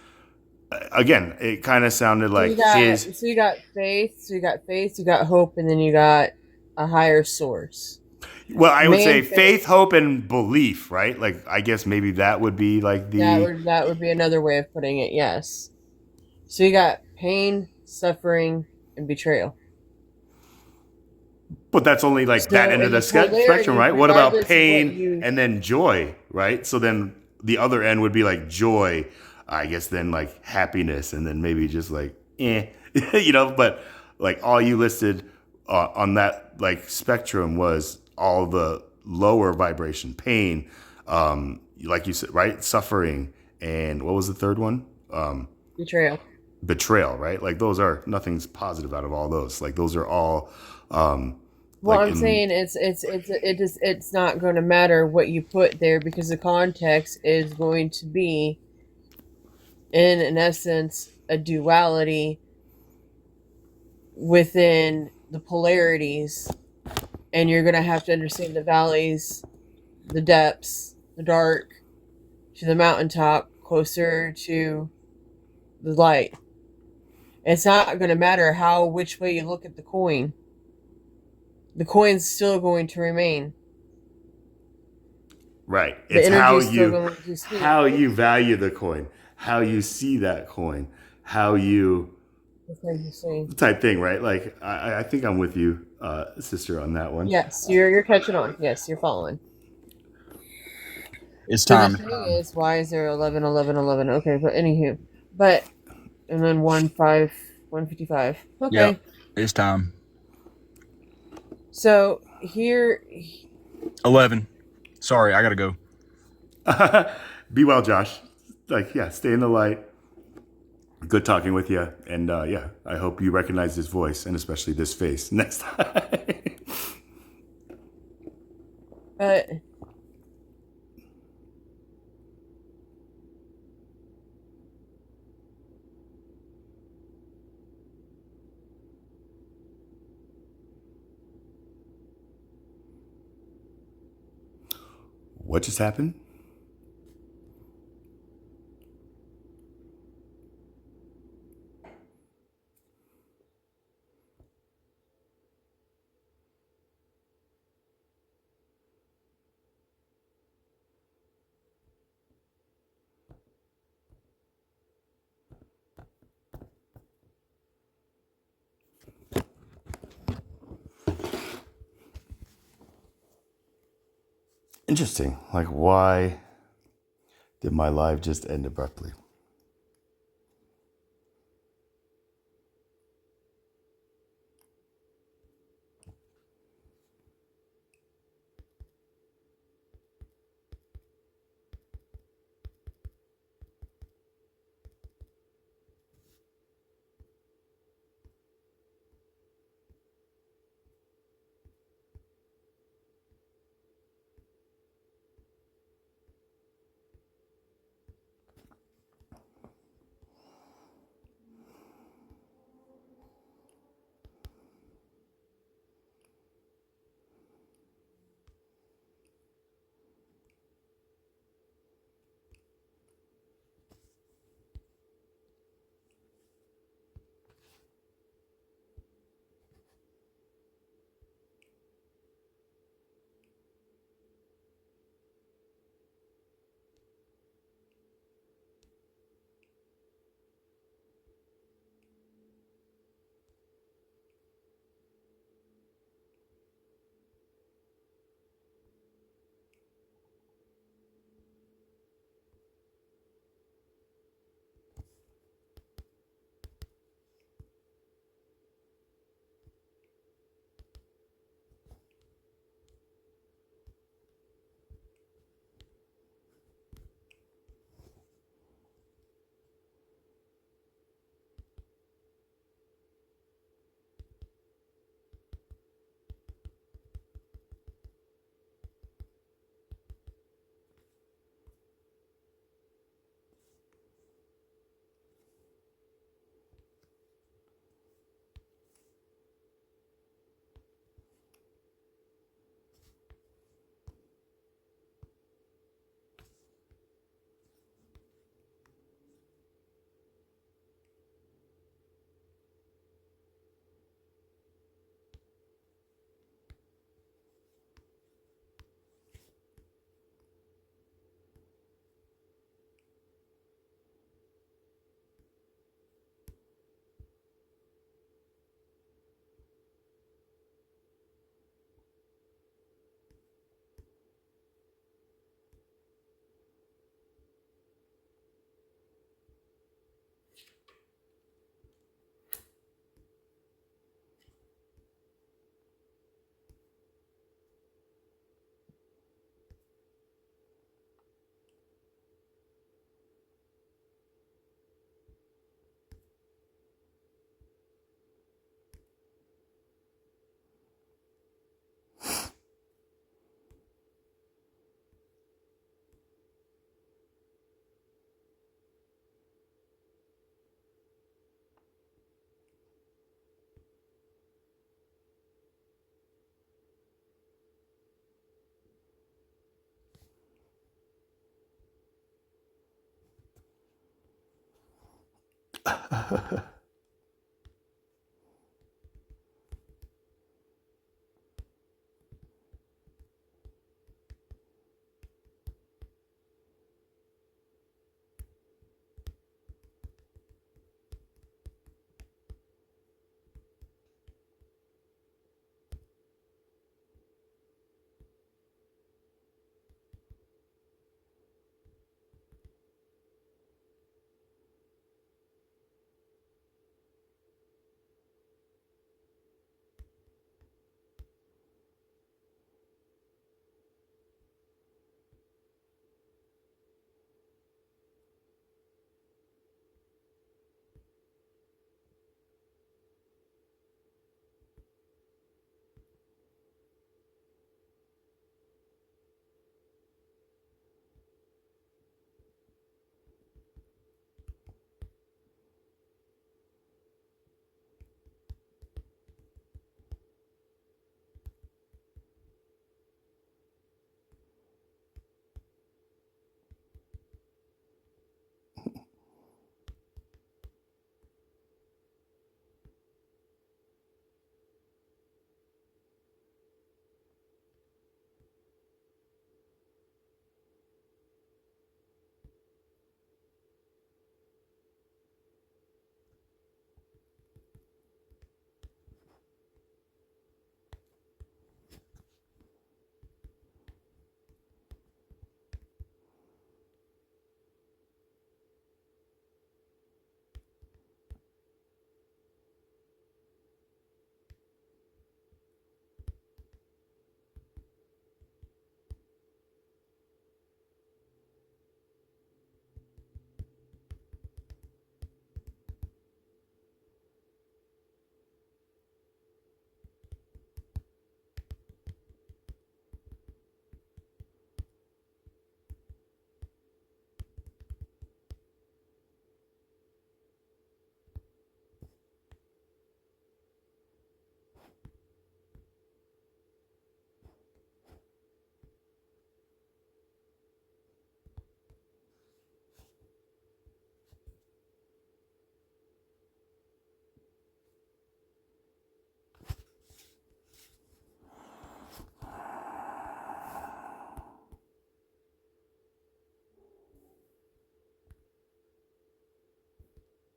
Speaker 1: again, it kind of sounded like
Speaker 5: so you got faith, you got hope, and then you got a higher source.
Speaker 1: Well, I would say faith, hope, and belief, right? Like, I guess maybe that would be like
Speaker 5: that would be another way of putting it. Yes. So you got pain, suffering, and betrayal.
Speaker 1: But that's only like that end of the spectrum, right? What about pain and then joy, right? So then the other end would be like joy, I guess then like happiness, and then maybe just like, you know, but like all you listed on that like spectrum was all the lower vibration, pain, like you said, right? Suffering, and what was the third one? Betrayal, right? Like those are, nothing's positive out of all those. Like those are all
Speaker 5: I'm saying it's not going to matter what you put there because the context is going to be, in essence, a duality within the polarities, and you're going to have to understand the valleys the depths, the dark, to the mountaintop, closer to the light. It's not going to matter which way you look at the coin. The coin's still going to remain.
Speaker 1: Right.
Speaker 5: The
Speaker 1: It's
Speaker 5: energy is still going to speak.
Speaker 1: how you value the coin, how you see that coin, how you type thing, right? Like I think I'm with you, sister, on that one.
Speaker 5: Yes, you're catching on. Yes, you're following.
Speaker 3: It's
Speaker 5: So
Speaker 3: time.
Speaker 5: the thing is, why is there 11, 11, 11? Okay, but anywho, and then 155. Okay.
Speaker 3: Yep. It's time.
Speaker 5: So here,
Speaker 3: 11. Sorry, I gotta go.
Speaker 1: Be well, Josh. Like, yeah, stay in the light. Good talking with you. And yeah, I hope you recognize this voice and especially this face next time.
Speaker 5: but
Speaker 1: What just happened? Interesting. Like, why did my life just end abruptly?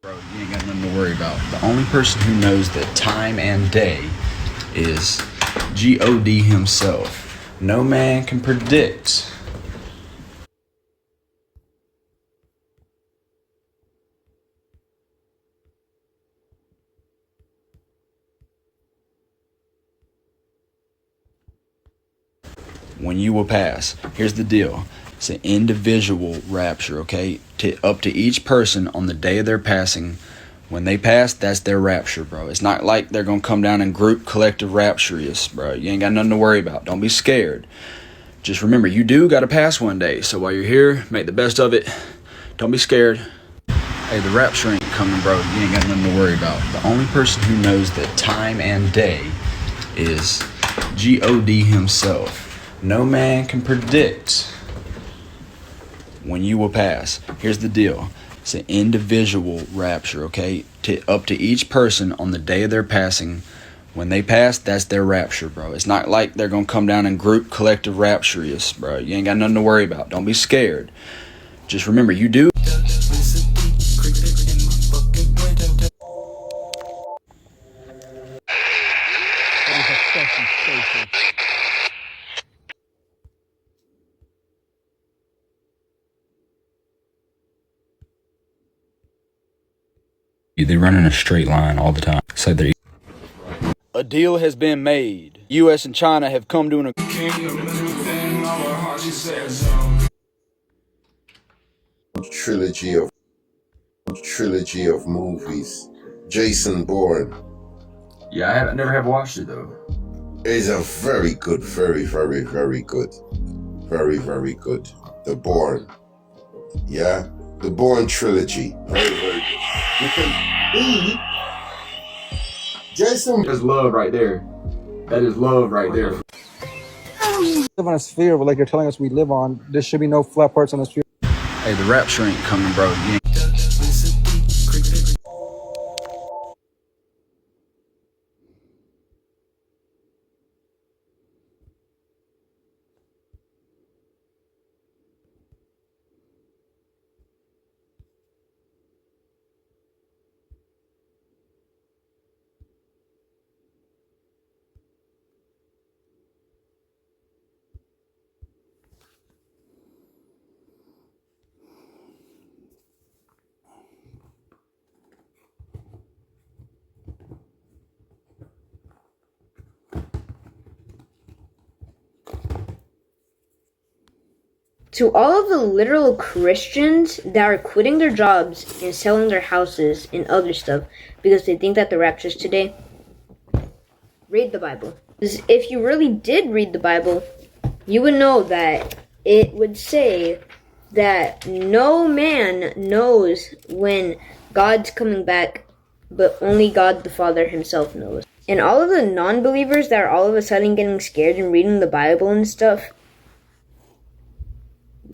Speaker 3: Bro, you ain't got nothing to worry about. The only person who knows the time and day is God himself. No man can predict. When you will pass. Here's the deal. It's an individual rapture, okay? Up to each person on the day of their passing. When they pass, that's their rapture, bro. It's not like they're going to come down and group collective rapture us, bro. You ain't got nothing to worry about. Don't be scared. Just remember, you do got to pass one day. So while you're here, make the best of it. Don't be scared. Hey, the rapture ain't coming, bro. You ain't got nothing to worry about. The only person who knows the time and day is God himself. No man can predict when you will pass. Here's the deal. It's an individual rapture, okay? Up to each person on the day of their passing. When they pass, that's their rapture, bro. It's not like they're going to come down and group collective rapture us, bro. You ain't got nothing to worry about. Don't be scared. Just remember, you do. They run in a straight line all the time. So they're a deal has been made. U.S. and China have come to an
Speaker 13: trilogy of movies. Jason Bourne.
Speaker 3: Yeah, I never have watched it though.
Speaker 13: It's a very good, very, very, very good. Very, very good. The Bourne. Yeah? The Bourne trilogy. Very, very good. You can be Jason.
Speaker 3: That's love right there. That is love right there.
Speaker 4: We live on a sphere, but like you're telling us we live on, there should be no flat parts on the sphere.
Speaker 3: Hey, the rapture ain't coming, bro. You ain't
Speaker 14: To all of the literal Christians that are quitting their jobs and selling their houses and other stuff because they think that the rapture's today, read the Bible. If you really did read the Bible, you would know that it would say that no man knows when God's coming back, but only God the Father himself knows. And all of the non-believers that are all of a sudden getting scared and reading the Bible and stuff,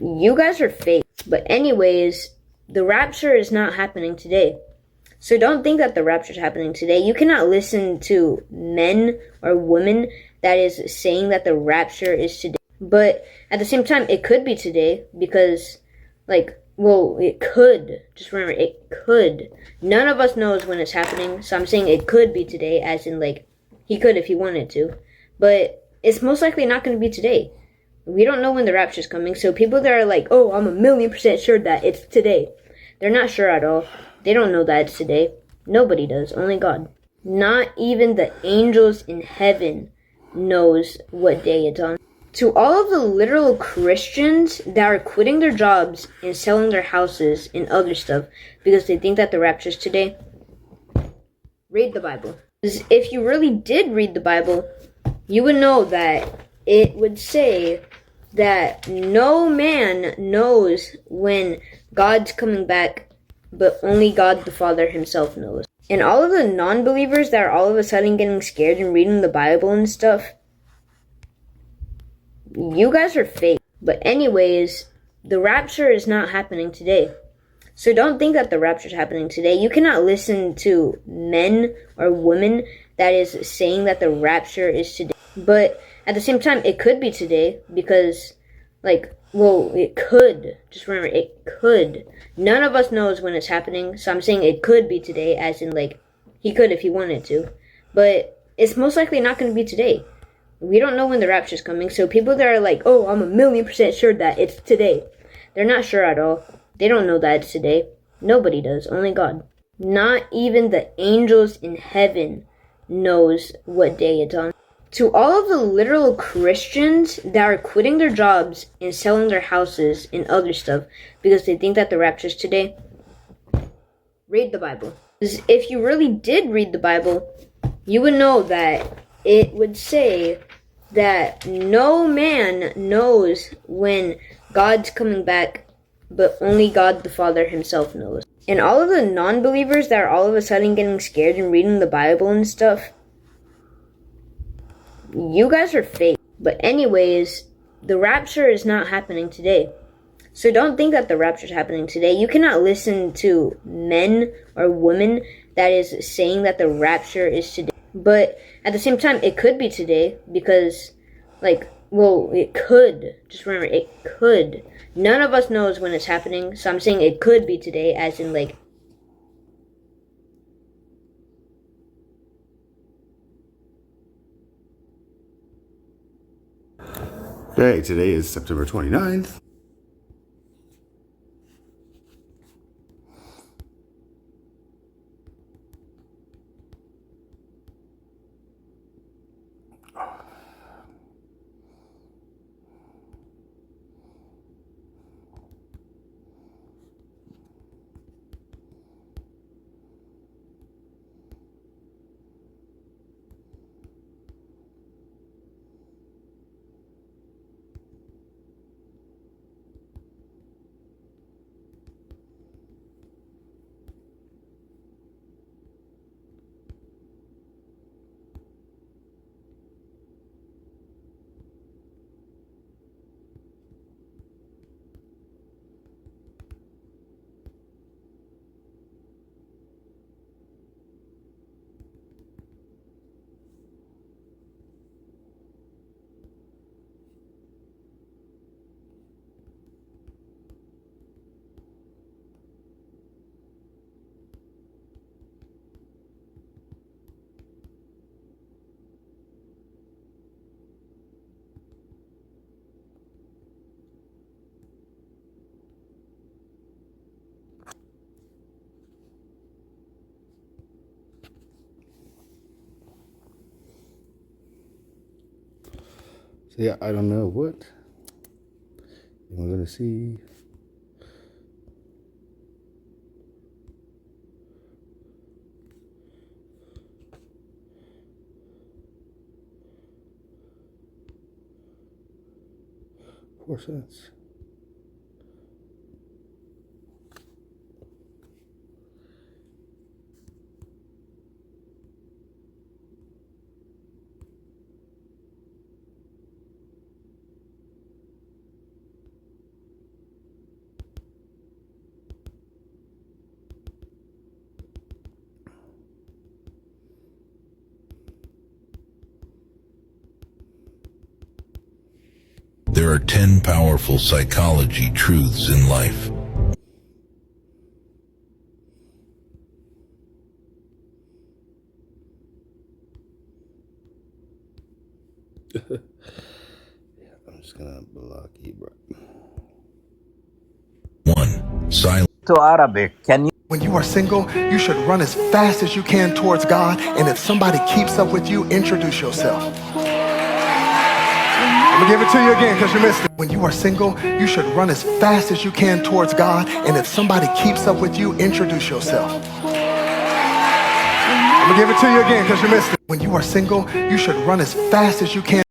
Speaker 14: you guys are fake. But anyways, the rapture is not happening today. So don't think that the rapture is happening today. You cannot listen to men or women that is saying that the rapture is today. But at the same time, it could be today because, it could. Just remember, it could. None of us knows when it's happening. So I'm saying it could be today, as in, he could if he wanted to. But it's most likely not going to be today. We don't know when the rapture is coming. So people that are like, oh, I'm 1,000,000% sure that it's today. They're not sure at all. They don't know that it's today. Nobody does. Only God. Not even the angels in heaven knows what day it's on. To all of the literal Christians that are quitting their jobs and selling their houses and other stuff because they think that the rapture's today, read the Bible. If you really did read the Bible, you would know that it would say that no man knows when God's coming back, but only God the Father himself knows. And all of the non-believers that are all of a sudden getting scared and reading the Bible and stuff, you guys are fake. But anyways, the rapture is not happening today. So don't think that the rapture is happening today. You cannot listen to men or women that is saying that the rapture is today. But at the same time, it could be today because, it could. Just remember, it could. None of us knows when it's happening. So I'm saying it could be today, as in, he could if he wanted to. But it's most likely not going to be today. We don't know when the rapture's coming. So people that are like, oh, I'm 1,000,000% sure that it's today. They're not sure at all. They don't know that it's today. Nobody does. Only God. Not even the angels in heaven knows what day it's on. To all of the literal Christians that are quitting their jobs and selling their houses and other stuff because they think that the rapture's today, read the Bible. If you really did read the Bible, you would know that it would say that no man knows when God's coming back, but only God the Father himself knows. And all of the non-believers that are all of a sudden getting scared and reading the Bible and stuff, you guys are fake. But anyways, the rapture is not happening today. So don't think that the rapture is happening today. You cannot listen to men or women that is saying that the rapture is today. But at the same time, it could be today because, it could. Just remember, it could. None of us knows when it's happening. So I'm saying it could be today, as in,
Speaker 1: Okay, today is September 29th. So yeah, I don't know what We're gonna see. $0.04.
Speaker 15: There are 10 powerful psychology truths in life.
Speaker 1: I'm just gonna block you, bro.
Speaker 15: 1. Silence.
Speaker 16: To Arabic, can you?
Speaker 17: When you are single, you should run as fast as you can towards God, and if somebody keeps up with you, introduce yourself. I'm gonna give it to you again because you missed it. When you are single, you should run as fast as you can towards God, and if somebody keeps up with you, introduce yourself. I'm gonna give it to you again because you missed it. When you are single, you should run as fast as you can